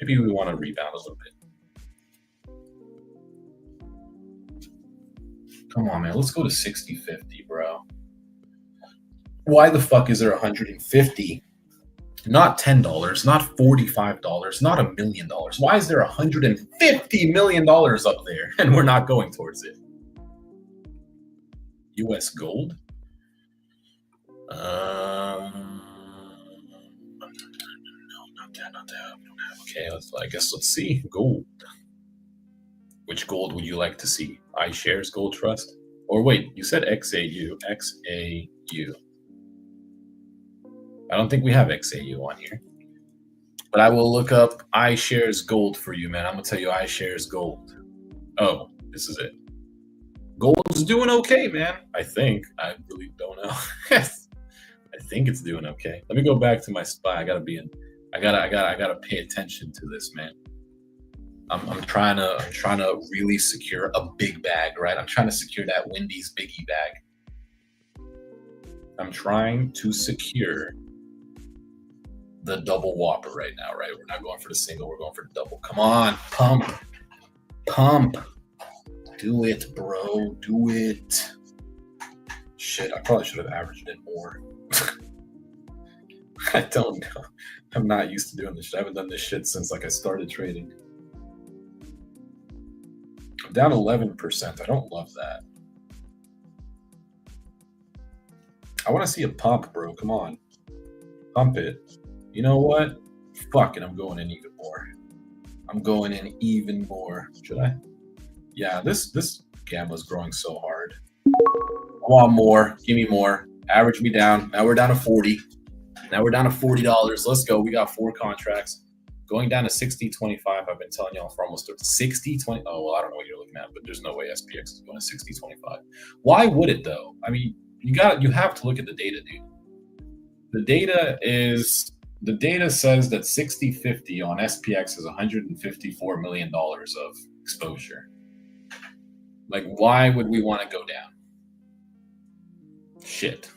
Maybe we want to rebound a little bit. Come on, man. Let's go to 60-50, bro. Why the fuck is there 150 Not $10, not $45, not $1 million. Why is there $150 million up there and we're not going towards it? US gold? No, not that. Okay, I guess let's see. Gold. Which gold would you like to see? iShares Gold Trust? Or wait, you said XAU. XAU. I don't think we have XAU on here. But I will look up iShares Gold for you, man. I'm going to tell you iShares Gold. Oh, this is it. Gold's doing okay, man. I think. I really don't know. I think it's doing okay. Let me go back to my SPY. I gotta pay attention to this, man. I'm trying to really secure a big bag, right? I'm trying to secure that Wendy's biggie bag. I'm trying to secure the double whopper right now, right? We're not going for the single, we're going for the double. Come on, pump. Do it, bro. Do it. Shit, I probably should have averaged it more. I don't know. I'm not used to doing this shit. I haven't done this shit since I started trading. I'm down 11%. I don't love that. I want to see a pump, bro. Come on. Pump it. You know what? Fuck it. I'm going in even more. I'm going in even more. Should I? Yeah, this gamma's growing so hard. I want more. Give me more. Average me down. Now we're down to 40. Now we're down to $40. Let's go. We got 4 contracts. Going down to 60.25. I've been telling y'all for almost 60.20. Oh, well, I don't know what you're looking at, but there's no way SPX is going to 60.25. Why would it though? I mean, you have to look at the data, dude. The data says that 60.50 on SPX is $154 million of exposure. Like, why would we want to go down? Shit.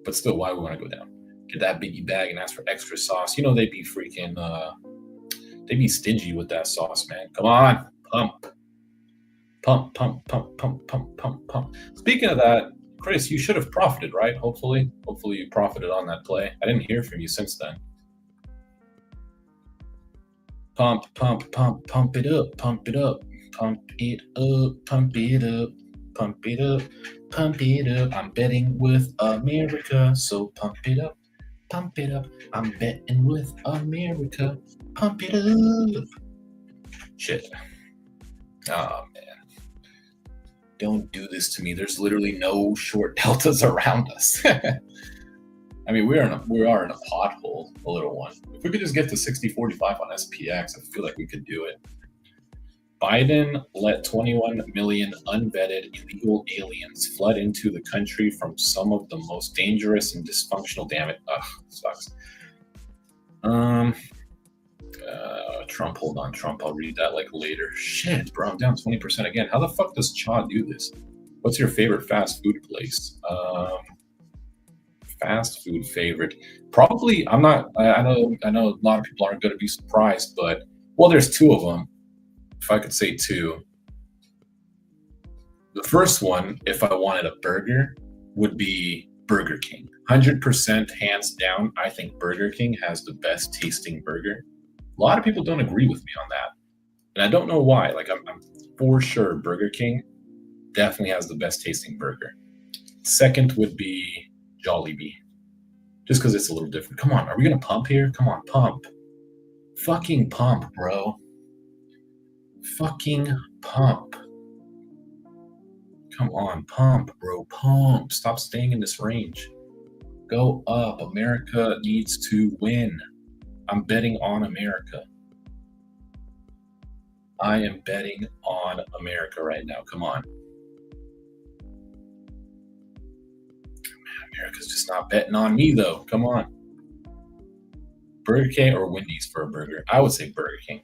But still, why would we want to go down? Get that biggie bag and ask for extra sauce. You know, they'd be freaking, they'd be stingy with that sauce, man. Come on, pump. Speaking of that, Chris, you should have profited, right? Hopefully you profited on that play. I didn't hear from you since then. Pump it up, pump it up, pump it up, pump it up. Pump it up. I'm betting with America, so pump it up. Pump it up. I'm betting with America. Pump it up. Shit. Oh, man. Don't do this to me. There's literally no short deltas around us. I mean, we are in a pothole, a little one. If we could just get to 60.45 on SPX, I feel like we could do it. Biden let 21 million unvetted illegal aliens flood into the country from some of the most dangerous and dysfunctional. Damn it. Ugh, sucks. Trump, hold on, Trump. I'll read that later. Shit, bro, I'm down 20% again. How the fuck does Cha do this? What's your favorite fast food place? Fast food favorite. Probably, I know a lot of people aren't going to be surprised, but, well, there's 2 of them. If I could say 2. The first one, if I wanted a burger, would be Burger King. 100% hands down, I think Burger King has the best tasting burger. A lot of people don't agree with me on that. And I don't know why. I'm for sure Burger King definitely has the best tasting burger. Second would be Jollibee. Just because it's a little different. Come on, are we going to pump here? Come on, pump. Fucking pump, bro. Fucking pump. Come on, pump, bro. Pump. Stop staying in this range. Go up. America needs to win. I'm betting on America. I am betting on America right now. Come on. America's just not betting on me, though. Come on. Burger King or Wendy's for a burger? I would say Burger King.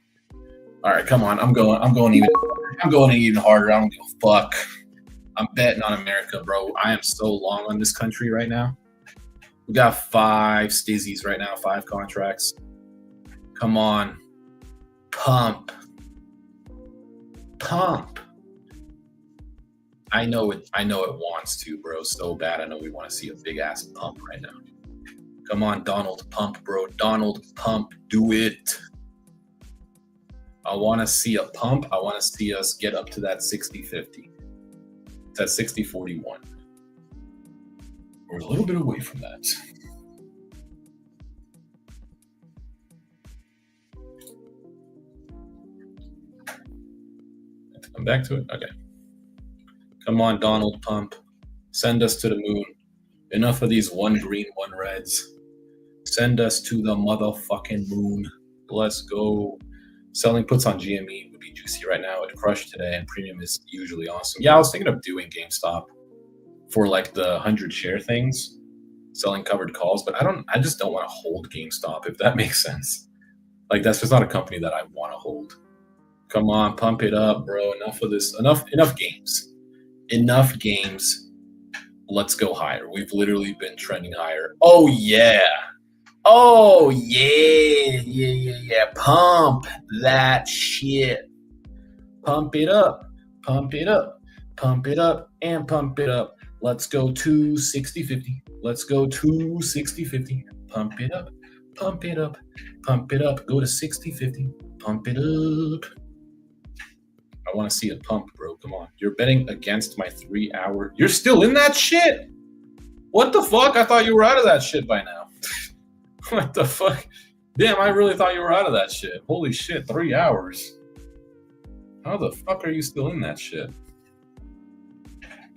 All right, come on. I'm going even harder. I don't give a fuck. I'm betting on America, bro. I am so long on this country right now. We got 5 stizzies right now, 5 contracts. Come on. Pump. I know it wants to, bro, so bad. I know we want to see a big ass pump right now. Come on, Donald, pump, bro. Donald, pump, do it. I want to see a pump. I want to see us get up to that 60-50. It's at 60-41. We're a little bit away from that. Come back to it? Okay. Come on, Donald, pump. Send us to the moon. Enough of these one green, one reds. Send us to the motherfucking moon. Let's go. Selling puts on GME would be juicy right now. It crushed today, and premium is usually awesome. Yeah, I was thinking of doing GameStop for like the 100 share things, selling covered calls, but I just don't want to hold GameStop, if that makes sense. Like, that's just not a company that I want to hold. Come on, pump it up, bro. Enough of this. Enough games. Enough games. Let's go higher. We've literally been trending higher. Oh, yeah. Oh, yeah. Pump that shit. Pump it up. Pump it up. Pump it up and pump it up. Let's go to 60-50. Let's go to 60-50. Pump it up. Pump it up. Pump it up. Go to 60-50. Pump it up. I want to see a pump, bro. Come on. You're betting against my 3 hour. You're still in that shit? What the fuck? I thought you were out of that shit by now. What the fuck? Damn, I really thought you were out of that shit. Holy shit, 3 hours. How the fuck are you still in that shit?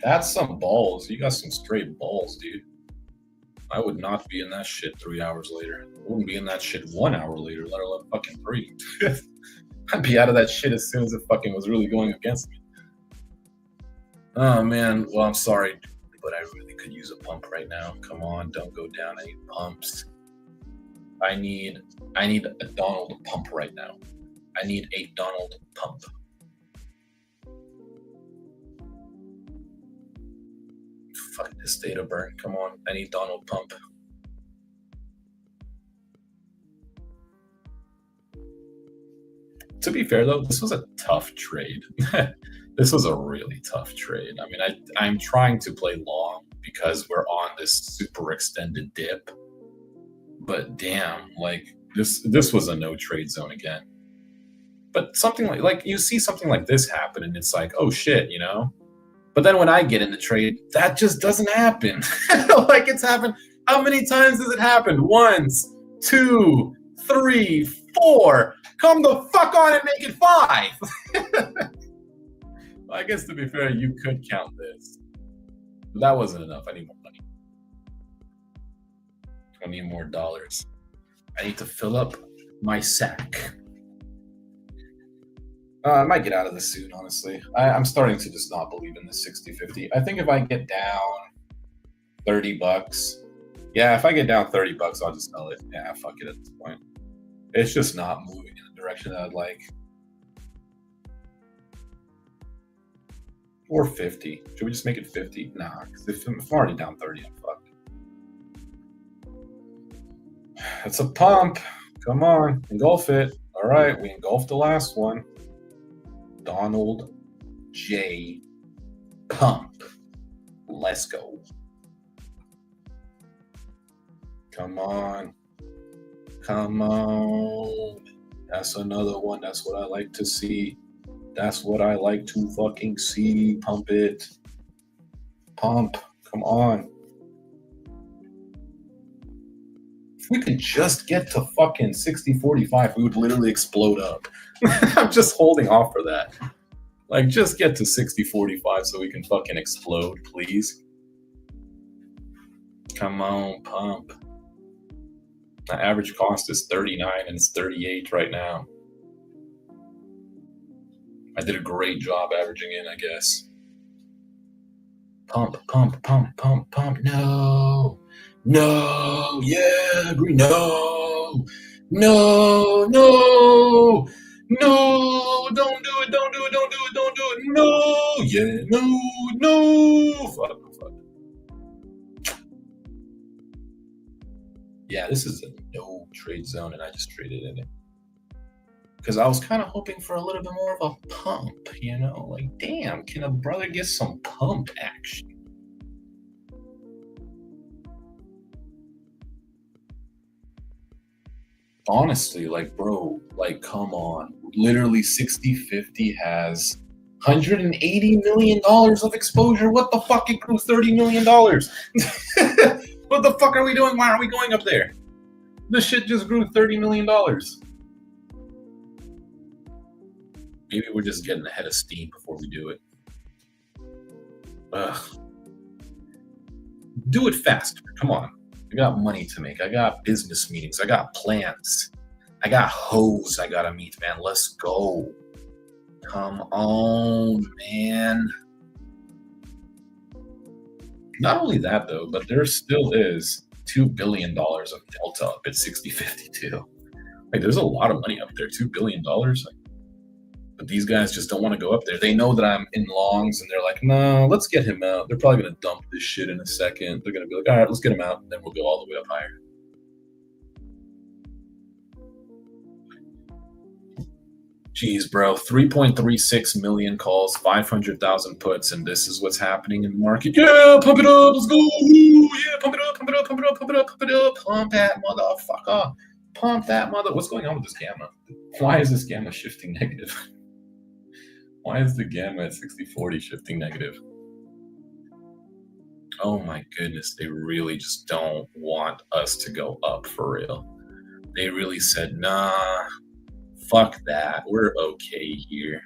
That's some balls. You got some straight balls, dude. I would not be in that shit 3 hours later. I wouldn't be in that shit 1 hour later, let alone fucking 3. I'd be out of that shit as soon as it fucking was really going against me. Oh, man. Well, I'm sorry, but I really could use a pump right now. Come on, don't go down. I need pumps. I need a Donald pump right now. I need a Donald pump. Fuck this data burn. Come on, I need Donald pump. To be fair, though, this was a tough trade. This was a really tough trade. I mean, I'm trying to play long because we're on this super extended dip. But damn, like this was a no trade zone again. But something like you see something like this happen, and it's like, oh shit, you know. But then when I get in the trade, that just doesn't happen. Like it's happened. How many times has it happened? 1, 2, 3, 4. Come the fuck on and make it 5. Well, I guess to be fair, you could count this. But that wasn't enough. I need more money. I need more dollars. I need to fill up my sack. I might get out of this soon, honestly. I'm starting to just not believe in this 60-50. I think if I get down $30, yeah, if I get down $30, I'll just sell it. Yeah, fuck it at this point. It's just not moving in the direction that I'd like. Or 50. Should we just make it 50? Nah, because if I'm already down 30, I'm fucked. It's a pump. Come on, engulf it. All right, we engulfed the last one. Donald J. Pump. Let's go. Come on. Come on. That's another one. That's what I like to see. That's what I like to fucking see. Pump it. Pump. Come on. If we could just get to fucking 60-45, we would literally explode up. I'm just holding off for that. Like, just get to 60-45 so we can fucking explode, please. Come on, pump. The average cost is 39 and it's 38 right now. I did a great job averaging in, I guess. Pump, pump, pump, pump, pump. No. No. Yeah, agree. No. No. No. No. Don't do it. Don't do it. Don't do it. Don't do it. No. Yeah. No. No. Fuck. Yeah, this is a no trade zone, and I just traded in it. Because I was kind of hoping for a little bit more of a pump, you know? Like, damn, can a brother get some pump action? honestly, like, bro, like, come on. Literally 60/50 has $180 million of exposure. What the fuck? It grew $30 million. What the fuck are we doing? Why are we going up there? This shit just grew $30 million. Maybe we're just getting ahead of steam before we do it. Ugh. Do it faster. Come on. I got money to make. I got business meetings. I got plans. I got hoes I gotta meet, man. Let's go. Come on, man. Not only that, though, but there still is $2 billion of delta up at 60/50 too. Like, there's a lot of money up there. $2 billion. Like, but these guys just don't want to go up there. They know that I'm in longs, and they're like, no, let's get him out. They're probably going to dump this shit in a second. They're going to be like, all right, let's get him out, and then we'll go all the way up higher. Jeez, bro, 3.36 million calls, 500,000 puts, and this is what's happening in the market. Yeah, pump it up, let's go. Yeah, pump it up, pump it up, pump it up, pump it up, pump it up. Pump that motherfucker. Pump that mother. What's going on with this gamma? Why is this gamma shifting negative? Why is the gamma at 60/40 shifting negative? Oh my goodness, they really just don't want us to go up for real. They really said, nah. Fuck that. We're okay here.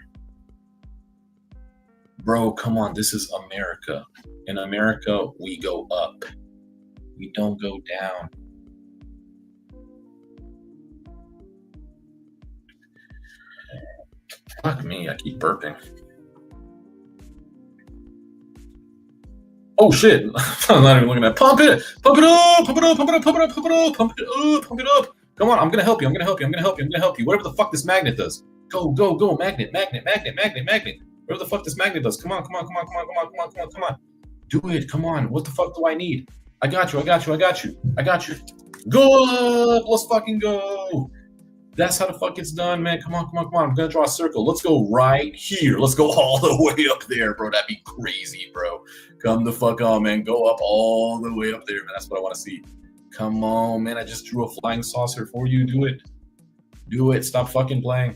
Bro, come on. This is America. In America, we go up. We don't go down. Fuck me. I keep burping. Oh shit. I'm not even looking at that. Pump it. Pump it up. Pump it up. Pump it up. Pump it up. Pump it up. Pump it up. Pump it up. Come on, I'm gonna help you. I'm gonna help you. I'm gonna help you. I'm gonna help you. Whatever the fuck this magnet does. Go, go, go. Magnet, magnet, magnet, magnet, magnet. Whatever the fuck this magnet does. Come on, come on, come on, come on, come on, come on, come on, come on. Do it. Come on. What the fuck do I need? I got you. I got you. I got you. I got you. Go up. Let's fucking go. That's how the fuck it's done, man. Come on, come on, come on. I'm gonna draw a circle. Let's go right here. Let's go all the way up there, bro. That'd be crazy, bro. Come the fuck on, man. Go up all the way up there, man. That's what I want to see. Come on, man. I just drew a flying saucer for you. Do it. Do it. Stop fucking playing.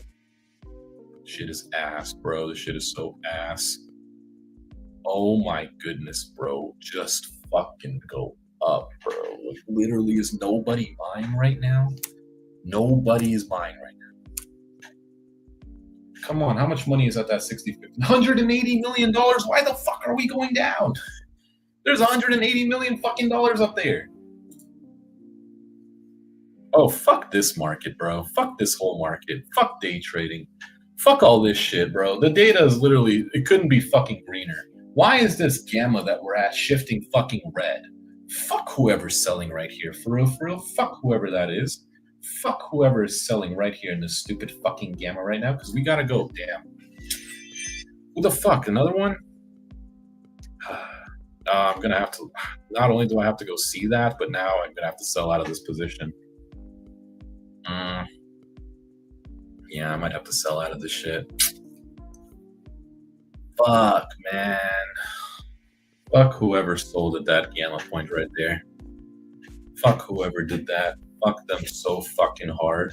Shit is ass, bro. This shit is so ass. Oh my goodness, bro. Just fucking go up, bro. Like, literally, is nobody buying right now? Nobody is buying right now. Come on. How much money is at that 60/50? $180 million. Why the fuck are we going down? There's $180 million fucking dollars up there. Oh, fuck this market, bro. Fuck this whole market. Fuck day trading. Fuck all this shit, bro. The data is literally, it couldn't be fucking greener. Why is this gamma that we're at shifting fucking red? Fuck whoever's selling right here. For real, for real. Fuck whoever that is. Fuck whoever is selling right here in this stupid fucking gamma right now, because we gotta go. Damn. Who the fuck? Another one? I'm gonna have to, not only do I have to go see that, but now I'm gonna have to sell out of this position. Yeah, I might have to sell out of this shit. Fuck, man. Fuck whoever sold at that gamma point right there. Fuck whoever did that. Fuck them so fucking hard.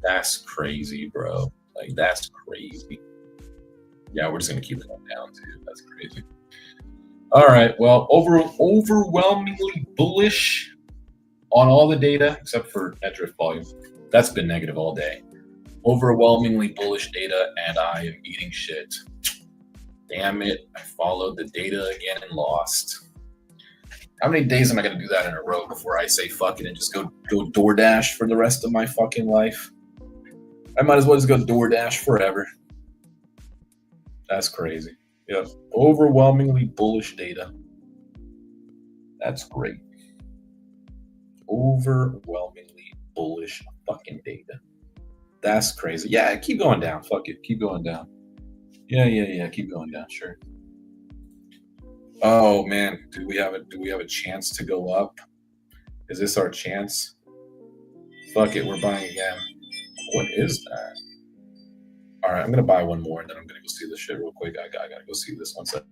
That's crazy, bro. Like, that's crazy. Yeah, we're just gonna keep it going down too. That's crazy. All right, well, overwhelmingly bullish on all the data except for net drift volume. That's been negative all day. Overwhelmingly bullish data, and I am eating shit. Damn it, I followed the data again and lost. How many days am I going to do that in a row before I say fuck it and just go DoorDash for the rest of my fucking life? I might as well just go DoorDash forever. That's crazy. Yep, overwhelmingly bullish data. That's great. Overwhelmingly bullish fucking data. That's crazy. Yeah, keep going down. Fuck it. Keep going down. Yeah. Keep going down. Sure. Oh man, do we have a chance to go up? Is this our chance? Fuck it, we're buying again. What is that? All right, I'm gonna buy one more and then I'm gonna go see this shit real quick. I gotta go see this one second.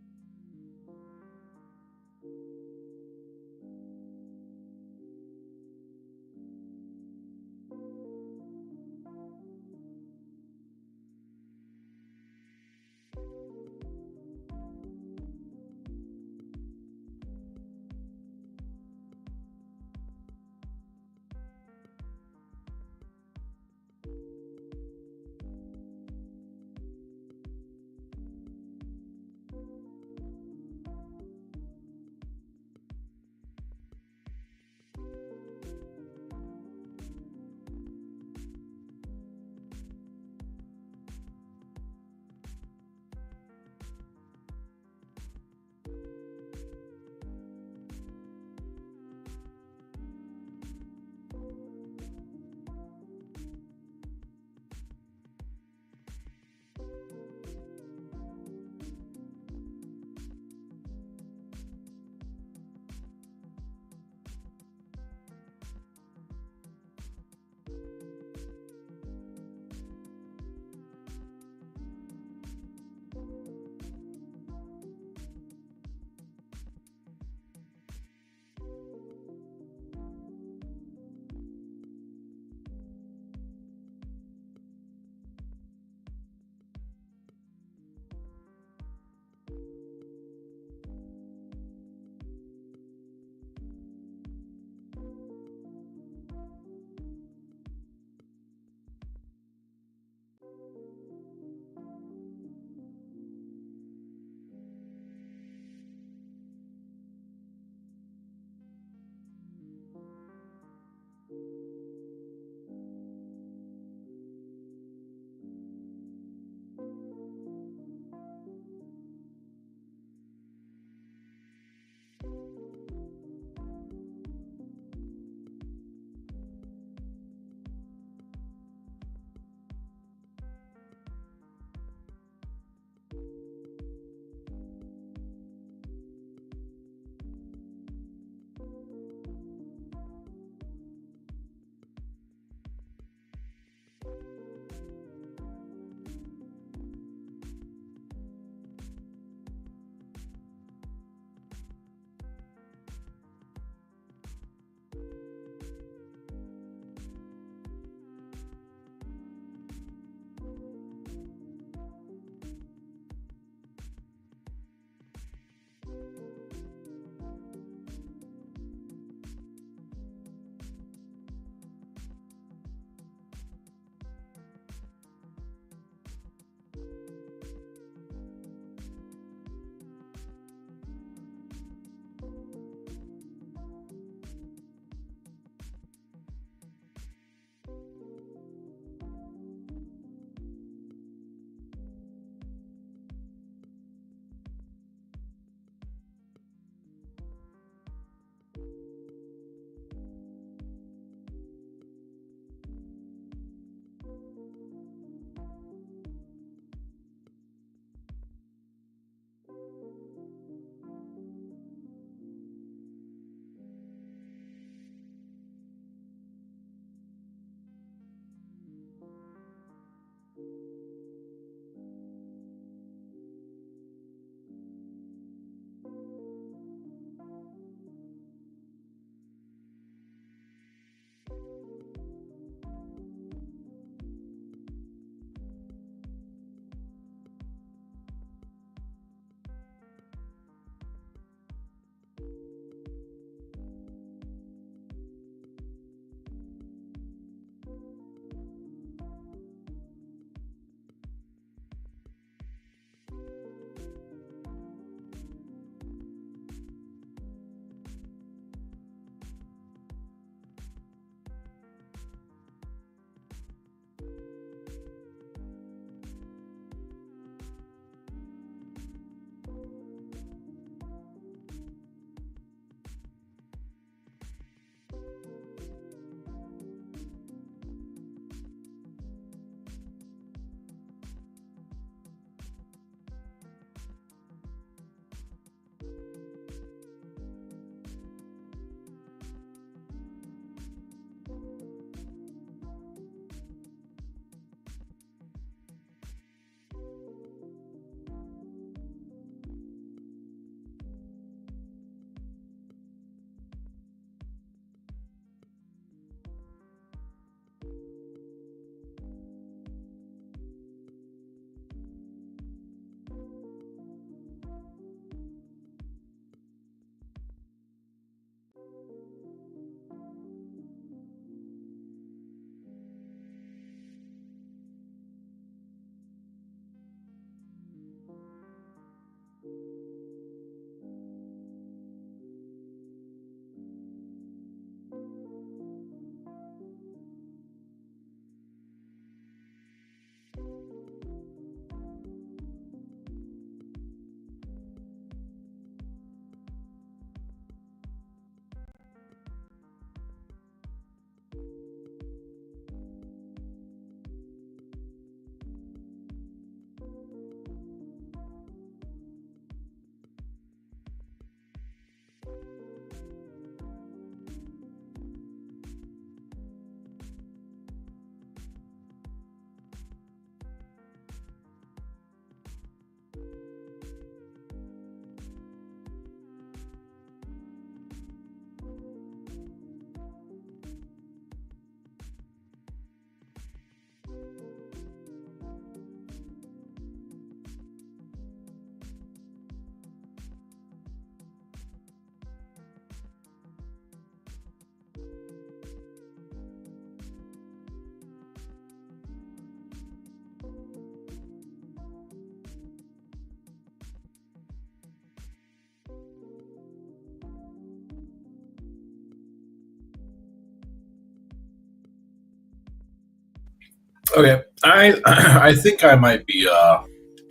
Okay, I think I might be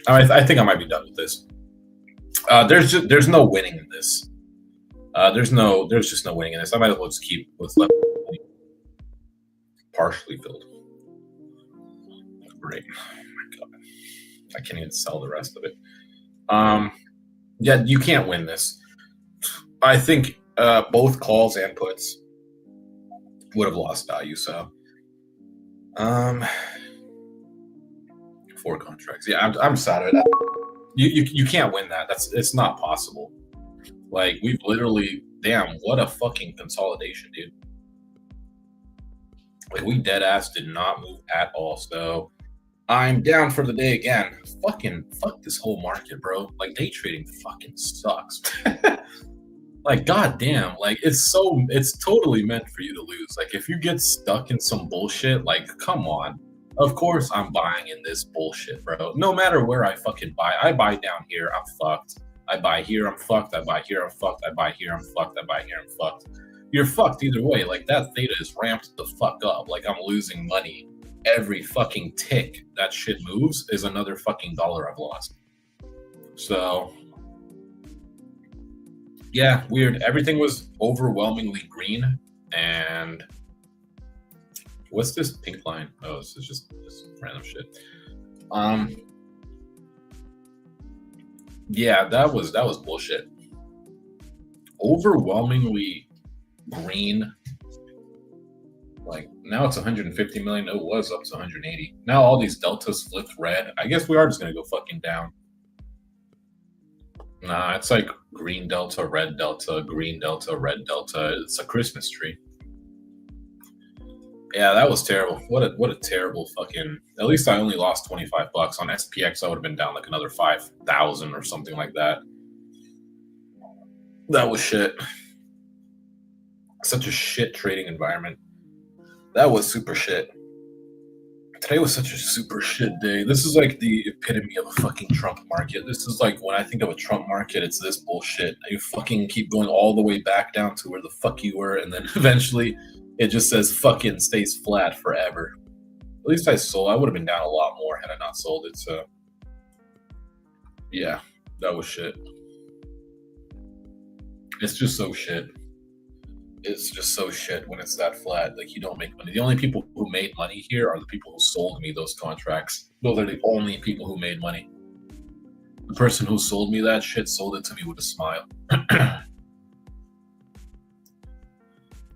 I think I might be done with this. There's no winning in this. There's just no winning in this. I might as well just keep what's left partially filled. Great. Oh my God. I can't even sell the rest of it. Yeah, you can't win this. I think both calls and puts would have lost value. So, 4 contracts. Yeah, I'm sad at it. You can't win that. It's not possible. Like, we've literally, damn, what a fucking consolidation, dude. Like, we dead ass did not move at all. So I'm down for the day again. Fuck this whole market, bro. Like, day trading fucking sucks. Like, goddamn, like it's totally meant for you to lose. Like, if you get stuck in some bullshit, like, come on. Of course I'm buying in this bullshit, bro. No matter where I fucking buy. I buy down here, I'm fucked. I buy here, I'm fucked. I buy here, I'm fucked. I buy here, I'm fucked. I buy here, I'm fucked. You're fucked either way. Like, that theta is ramped the fuck up. Like, I'm losing money. Every fucking tick that shit moves is another fucking dollar I've lost. So, yeah, weird. Everything was overwhelmingly green. And what's this pink line? Oh, this is just random shit. Yeah, that was bullshit. Overwhelmingly green. Like, now it's 150 million. It was up to 180. Now all these deltas flipped red. I guess we are just gonna go fucking down. Nah, it's like green delta, red delta, green delta, red delta. It's a Christmas tree. Yeah, that was terrible. What a terrible fucking. At least I only lost $25 on SPX. I would have been down like another 5,000 or something like that. That was shit. Such a shit trading environment. That was super shit. Today was such a super shit day. This is like the epitome of a fucking Trump market. This is like, when I think of a Trump market, it's this bullshit. You fucking keep going all the way back down to where the fuck you were, and then eventually it just says fucking stays flat forever. At least I sold. I would have been down a lot more had I not sold it. So, yeah, that was shit. It's just so shit. It's just so shit when it's that flat. Like, you don't make money. The only people who made money here are the people who sold me those contracts. Those are the only people who made money. The person who sold me that shit sold it to me with a smile.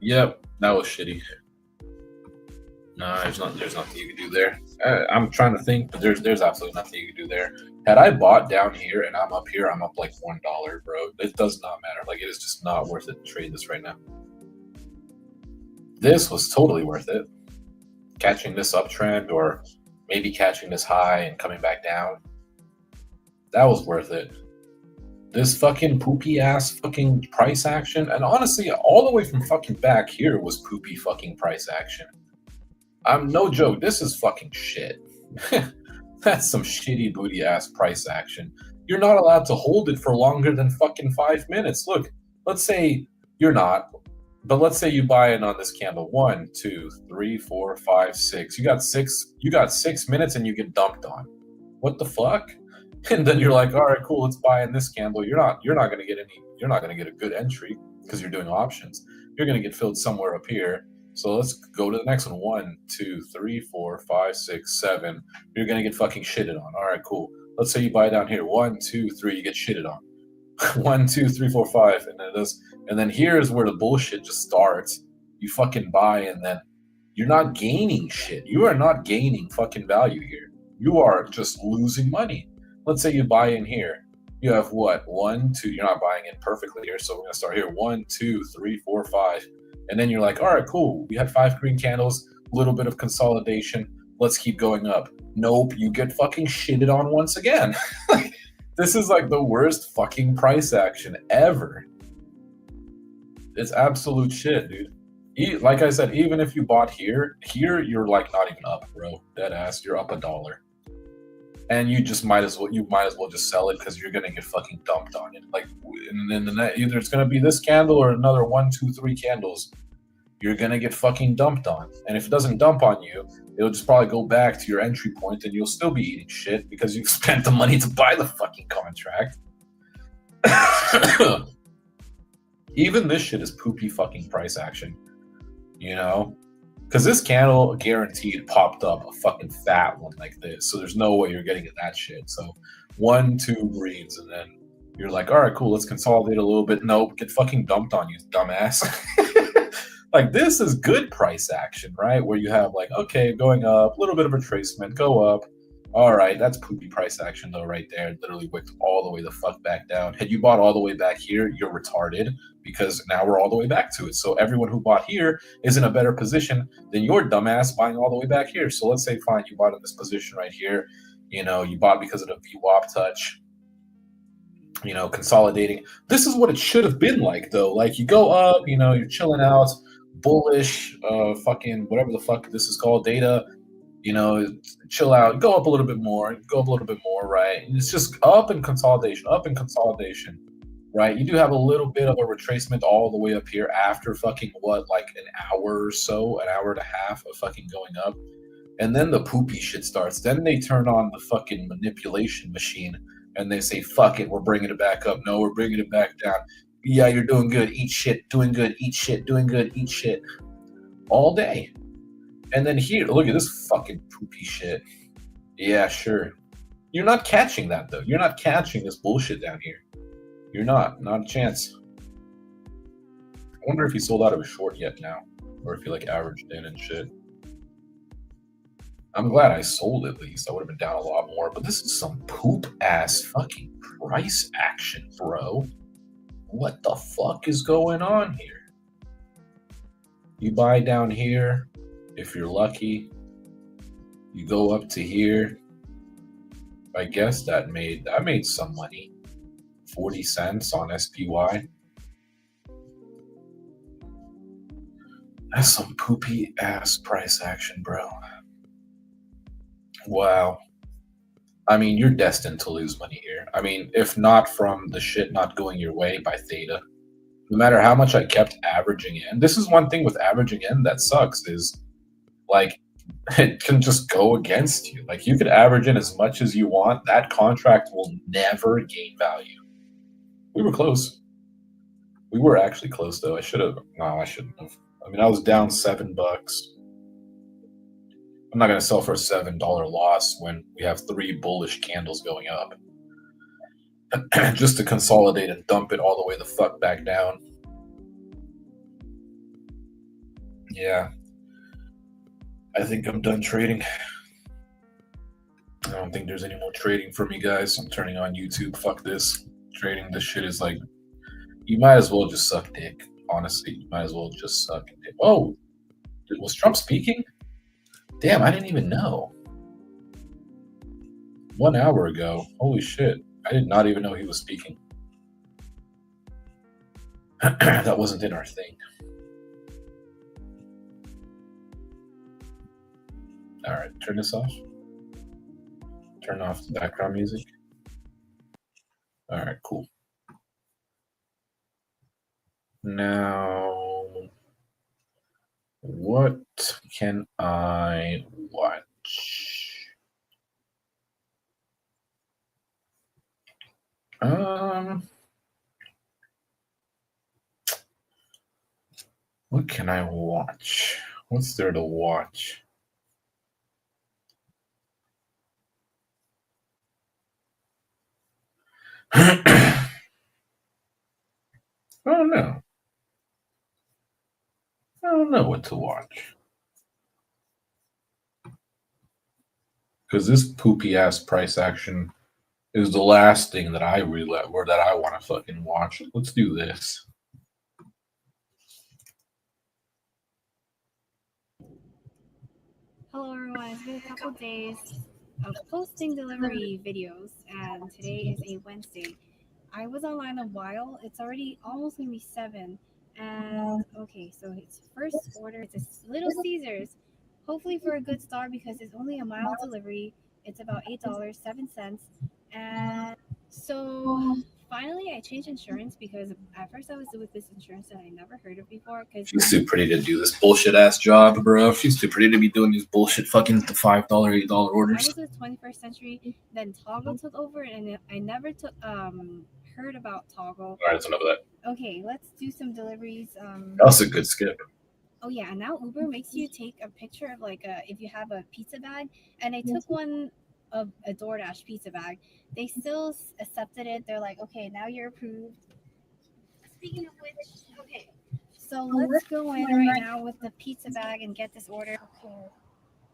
Yep, that was shitty. Nah, there's nothing you can do there. I'm trying to think, but there's absolutely nothing you can do there. Had I bought down here and I'm up here, I'm up like $1, bro. It does not matter. Like, it is just not worth it to trade this right now. This was totally worth it. Catching this uptrend, or maybe catching this high and coming back down. That was worth it. This fucking poopy ass fucking price action, and honestly, all the way from fucking back here was poopy fucking price action. I'm no joke. This is fucking shit. That's some shitty booty ass price action. You're not allowed to hold it for longer than fucking 5 minutes. Look, let's say you're not, but let's say you buy in on this candle. 1, 2, 3, 4, 5, 6. You got 6 minutes and you get dumped on. What the fuck? And then you're like, all right, cool, let's buy in this candle. You're not gonna get a good entry because you're doing options. You're gonna get filled somewhere up here. So let's go to the next one. 1, 2, 3, 4, 5, 6, 7. You're gonna get fucking shitted on. All right, cool. Let's say you buy down here. 1, 2, 3. You get shitted on. 1, 2, 3, 4, 5, and then this, and then here's where the bullshit just starts. You fucking buy, and then you're not gaining shit. You are not gaining fucking value here. You are just losing money. Let's say you buy in here. You have what? 1, 2. You're not buying in perfectly here, so we're gonna start here. 1, 2, 3, 4, 5. And then you're like, all right, cool. We had 5 green candles, a little bit of consolidation. Let's keep going up. Nope, you get fucking shitted on once again. This is like the worst fucking price action ever. It's absolute shit, dude. Like I said, even if you bought here you're like not even up, bro. Dead ass, you're up $1. And you might as well just sell it because you're gonna get fucking dumped on it. Like, and then either it's gonna be this candle or another 1, 2, 3 candles. you're gonna get fucking dumped on. And if it doesn't dump on you, it'll just probably go back to your entry point, and you'll still be eating shit because you've spent the money to buy the fucking contract. Even this shit is poopy fucking price action, you know? Because this candle guaranteed popped up a fucking fat one like this, so there's no way you're getting at that shit. So 1, 2 greens, and then you're like, all right, cool, let's consolidate a little bit. Nope, get fucking dumped on you, dumbass. Like, this is good price action, right? Where you have like, okay, going up, a little bit of retracement, go up. All right, that's poopy price action though, right there. It literally wicked all the way the fuck back down. Had you bought all the way back here, you're retarded, because now we're all the way back to it. So everyone who bought here is in a better position than your dumbass buying all the way back here. So let's say, fine, you bought in this position right here. You know, you bought because of the VWAP touch. You know, consolidating. This is what it should have been like, though. Like, you go up, you know, you're chilling out, bullish, fucking whatever the fuck this is called, data. You know, chill out, go up a little bit more, right? And it's just up and consolidation, right? You do have a little bit of a retracement all the way up here after fucking what, like an hour or so, an hour and a half of fucking going up. And then the poopy shit starts. Then they turn on the fucking manipulation machine and they say, fuck it, we're bringing it back up. No, we're bringing it back down. Yeah, you're doing good, eat shit, doing good, eat shit, doing good, eat shit. All day. And then here, look at this fucking poopy shit. Yeah, sure. You're not catching that, though. You're not catching this bullshit down here. You're not a chance. I wonder if he sold out of a short yet now, or if he like averaged in and shit. I'm glad I sold at least. I would have been down a lot more, but this is some poop ass fucking price action, bro. What the fuck is going on here? You buy down here. If you're lucky, you go up to here. I guess that made some money. 40 cents on SPY. That's some poopy ass price action, bro. Wow. I mean, you're destined to lose money here. I mean, if not from the shit not going your way by theta, no matter how much I kept averaging in. This is one thing with averaging in that sucks is, like, it can just go against you. Like, you could average in as much as you want. That contract will never gain value. We were close. We were actually close, though. I shouldn't have. I mean, I was down $7. I'm not going to sell for a $7 loss when we have 3 bullish candles going up. Just to consolidate and dump it all the way the fuck back down. Yeah. I think I'm done trading. I don't think there's any more trading for me, guys. I'm turning on YouTube. Fuck this. Trading this shit is like, you might as well just suck dick. Honestly, you might as well just suck dick. Oh, was Trump speaking? Damn, I didn't even know. 1 hour ago. Holy shit. I did not even know he was speaking. That wasn't in our thing. All right, turn this off. Turn off the background music. All right, cool. Now, what can I watch? What can I watch? What's there to watch? I don't know. I don't know what to watch. Because this poopy ass price action is the last thing that I want to fucking watch. Let's do this. Hello everyone, it's been a couple days of posting delivery videos, and today is a Wednesday. I was online a while. It's already almost gonna be 7, and okay, so it's first order. It's a Little Caesars, hopefully for a good start because it's only a mile delivery. It's about $8.07, and so finally I changed insurance because at first I was with this insurance that I never heard of before. Because She's too pretty to do this bullshit ass job, bro. She's too pretty to be doing these bullshit fucking $5, $8 I orders. was with 21st Century, then Toggle took over, and I never took heard about Toggle. All right, that's enough of that. Okay, let's do some deliveries. That was a good skip. Oh yeah, and now Uber makes you take a picture of like if you have a pizza bag, and I took one of a DoorDash pizza bag. They still accepted it. They're like, okay, now you're approved. Speaking of which, okay, so let's go in right now with the pizza bag and get this order. Okay,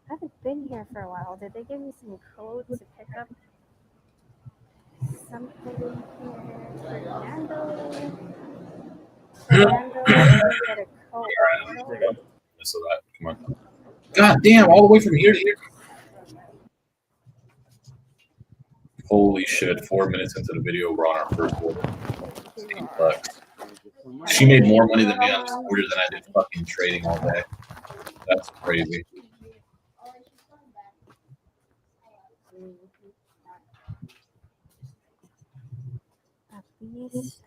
I haven't been here for a while. Did they give me some codes to pick up something here? Fernando, get a code. So that, come on. God damn, all the way from here to here. Holy shit, 4 minutes into the video, we're on our first order. $16. She made more money than me on this order than I did fucking trading all day. That's crazy.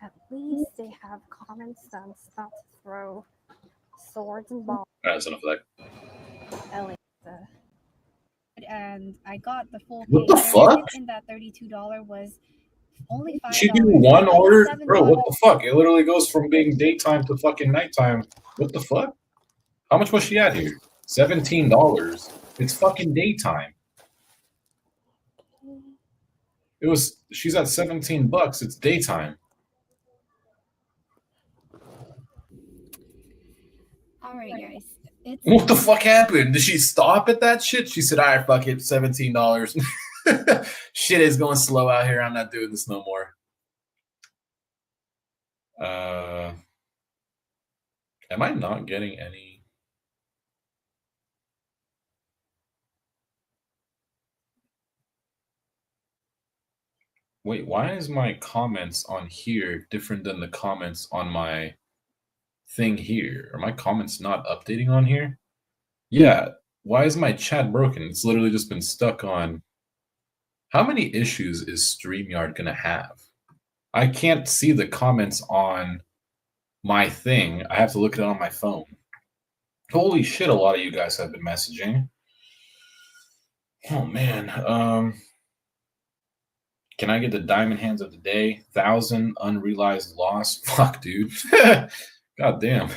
At least they have common sense not to throw swords and balls. That's enough of that. And I got the full What pay. the fuck? In that $32 was only $5. She did one order? Bro, what the fuck? It literally goes from being daytime to fucking nighttime. What the fuck? How much was she at here? $17. It's fucking daytime. She's at $17. It's daytime. All right, guys. What the fuck happened? Did she stop at that shit? She said, all right, fuck it, $17. Shit is going slow out here. I'm not doing this no more. Am I not getting any? Wait, why is my comments on here different than the comments on my thing here? Are my comments not updating on here? Yeah. Why is my chat broken? It's literally just been stuck on. How many issues is StreamYard going to have? I can't see the comments on my thing. I have to look at it on my phone. Holy shit, a lot of you guys have been messaging. Oh, man. Can I get the diamond hands of the day? 1,000 unrealized loss. Fuck, dude. God damn.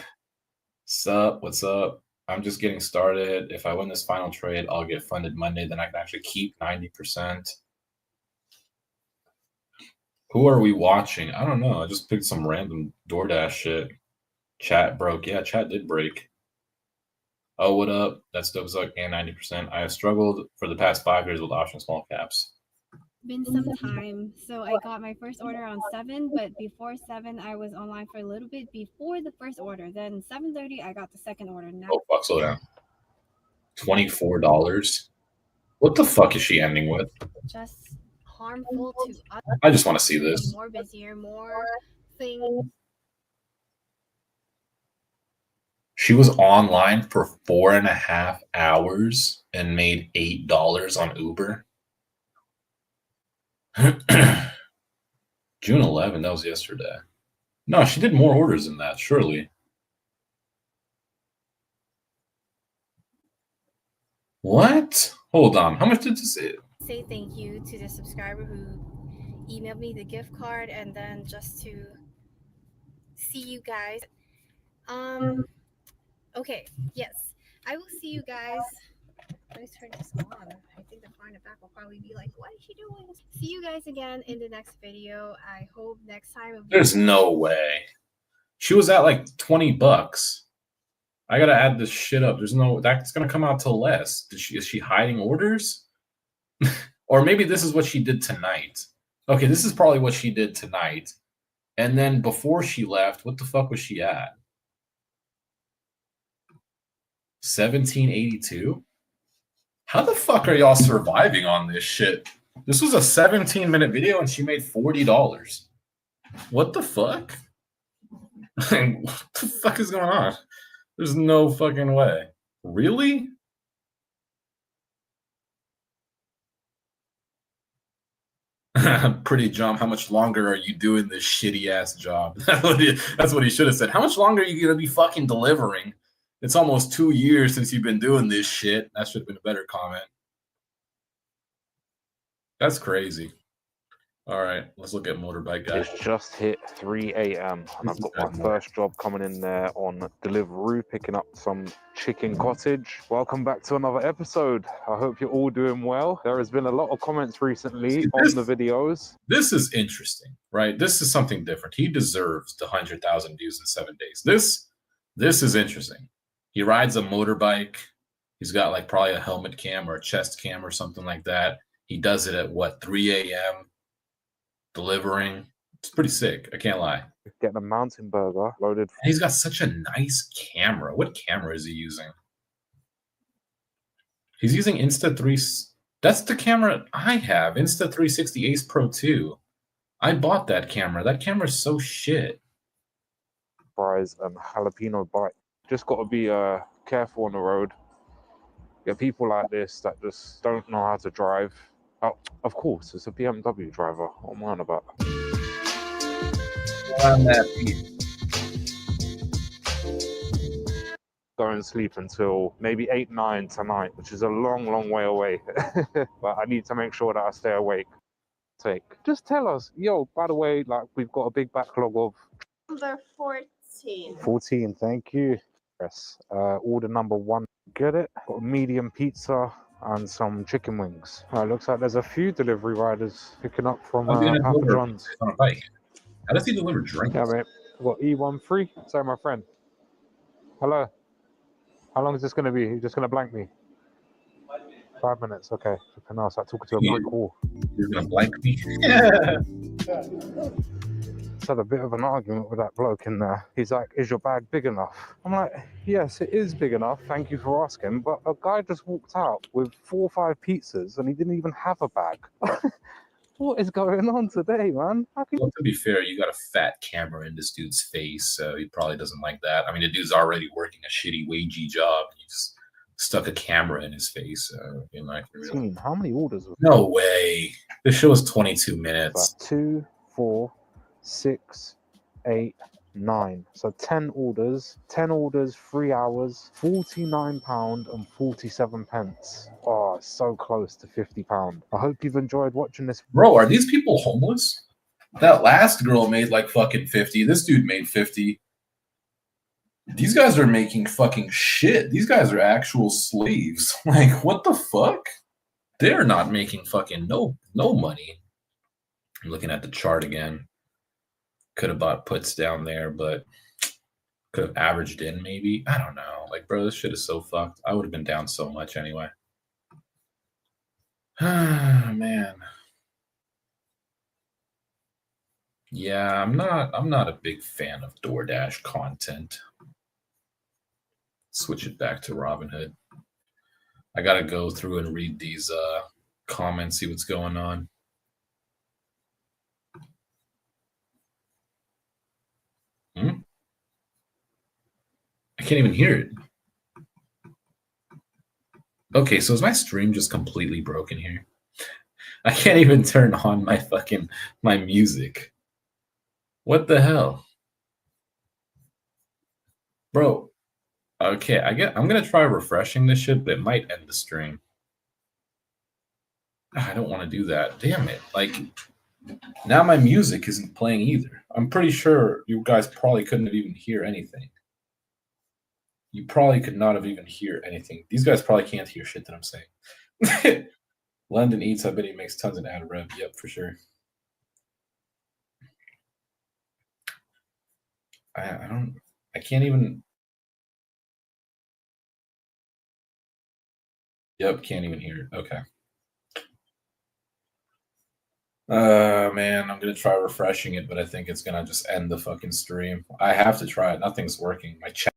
Sup? What's up? I'm just getting started. If I win this final trade, I'll get funded Monday. Then I can actually keep 90%. Who are we watching? I don't know. I just picked some random DoorDash shit. Chat broke. Yeah, chat did break. Oh, what up? That's dope as fuck. And 90%. I have struggled for the past 5 years with option small caps. Been some time. So I got my first order on 7, but before 7, I was online for a little bit before the first order. Then 7:30, I got the second order. Now, oh, fuck, slow down. $24. What the fuck is she ending with? just harmful to us. I just want to see this. More busier, more things. She was online for 4.5 hours and made $8 on Uber. June 11, that was yesterday. No, she did more orders than that, surely. What? Hold on. How much did this say? Say thank you to the subscriber who emailed me the gift card, and then just to see you guys. Okay, yes, I will see you guys. Let's turn this on. I think the front and back will probably be like, what is she doing? See you guys again in the next video. I hope next time. There's no way. She was at like $20. I gotta add this shit up. There's no, that's gonna come out to less. Is she hiding orders? Or maybe this is what she did tonight. Okay, this is probably what she did tonight. And then before she left, what the fuck was she at? 1782? How the fuck are y'all surviving on this shit? This was a 17-minute video and she made $40. What the fuck? What the fuck is going on? There's no fucking way. Really? Pretty jump. How much longer are you doing this shitty ass job? That's what he should have said. How much longer are you gonna be fucking delivering? It's almost 2 years since you've been doing this shit. That should have been a better comment. That's crazy. All right, let's look at motorbike guy. It's just hit 3 a.m. and I've got my first job coming in there on Deliveroo, picking up some chicken cottage. Welcome back to another episode. I hope you're all doing well. There has been a lot of comments recently on the videos. This is interesting, right? This is something different. He deserves the 100,000 views in 7 days. This is interesting. He rides a motorbike. He's got like probably a helmet cam or a chest cam or something like that. He does it at what, 3 a.m. delivering. It's pretty sick. I can't lie. Getting a mountain burger loaded. And he's got such a nice camera. What camera is he using? He's using Insta3. That's the camera I have. Insta360 Ace Pro 2. I bought that camera. That camera's so shit. Fries and jalapeno bite. Just got to be careful on the road. Get people like this that just don't know how to drive. Oh, of course, it's a BMW driver. What am I on about? Go and sleep until maybe 8, 9 tonight, which is a long, long way away. But I need to make sure that I stay awake. Just tell us, yo, by the way, like we've got a big backlog of... Number 14. 14, thank you. Yes, order number 1. Get it? Got a medium pizza and some chicken wings. Looks like there's a few delivery riders picking up from Papa John's. On a bike. How does he deliver drinks? Yeah, mate. What, E13? Sorry, my friend. Hello. How long is this going to be? You're just going to blank me? 5 minutes, okay. I was like talking to a brick wall. You're going to blank me? Just had a bit of an argument with that bloke in there. He's like, is your bag big enough? I'm like, yes, it is big enough. Thank you for asking. But a guy just walked out with 4 or 5 pizzas and he didn't even have a bag. What is going on today, man? Well, to be fair, you got a fat camera in this dude's face, so he probably doesn't like that. I mean, the dude's already working a shitty wagey job. You just stuck a camera in his face. You know, really... How many orders? No way. This show is 22 minutes. 2, 4, 6, 8, 9. So 10 orders. 10 orders, 3 hours, £49 and 47 pence. Oh, it's so close to £50. I hope you've enjoyed watching this. Bro, are these people homeless? That last girl made like fucking 50. This dude made 50. These guys are making fucking shit. These guys are actual slaves. Like, what the fuck? They're not making fucking no money. I'm looking at the chart again. Could have bought puts down there, but could have averaged in maybe. I don't know. Like, bro, this shit is so fucked. I would have been down so much anyway. Man. Yeah, I'm not a big fan of DoorDash content. Switch it back to Robinhood. I gotta go through and read these comments, see what's going on. I can't even hear it. Okay, so is my stream just completely broken here? I can't even turn on my music. What the hell? Bro, okay, I'm gonna try refreshing this shit, but it might end the stream. I don't want to do that. Damn it. Like, now my music isn't playing either. I'm pretty sure you guys probably couldn't even hear anything. You probably could not have even hear anything. These guys probably can't hear shit that I'm saying. London Eats, I bet he makes tons of ad rev. Yep, for sure. I can't even. Yep, can't even hear it. Okay. Man, I'm gonna try refreshing it, but I think it's gonna just end the fucking stream. I have to try it. Nothing's working. My chat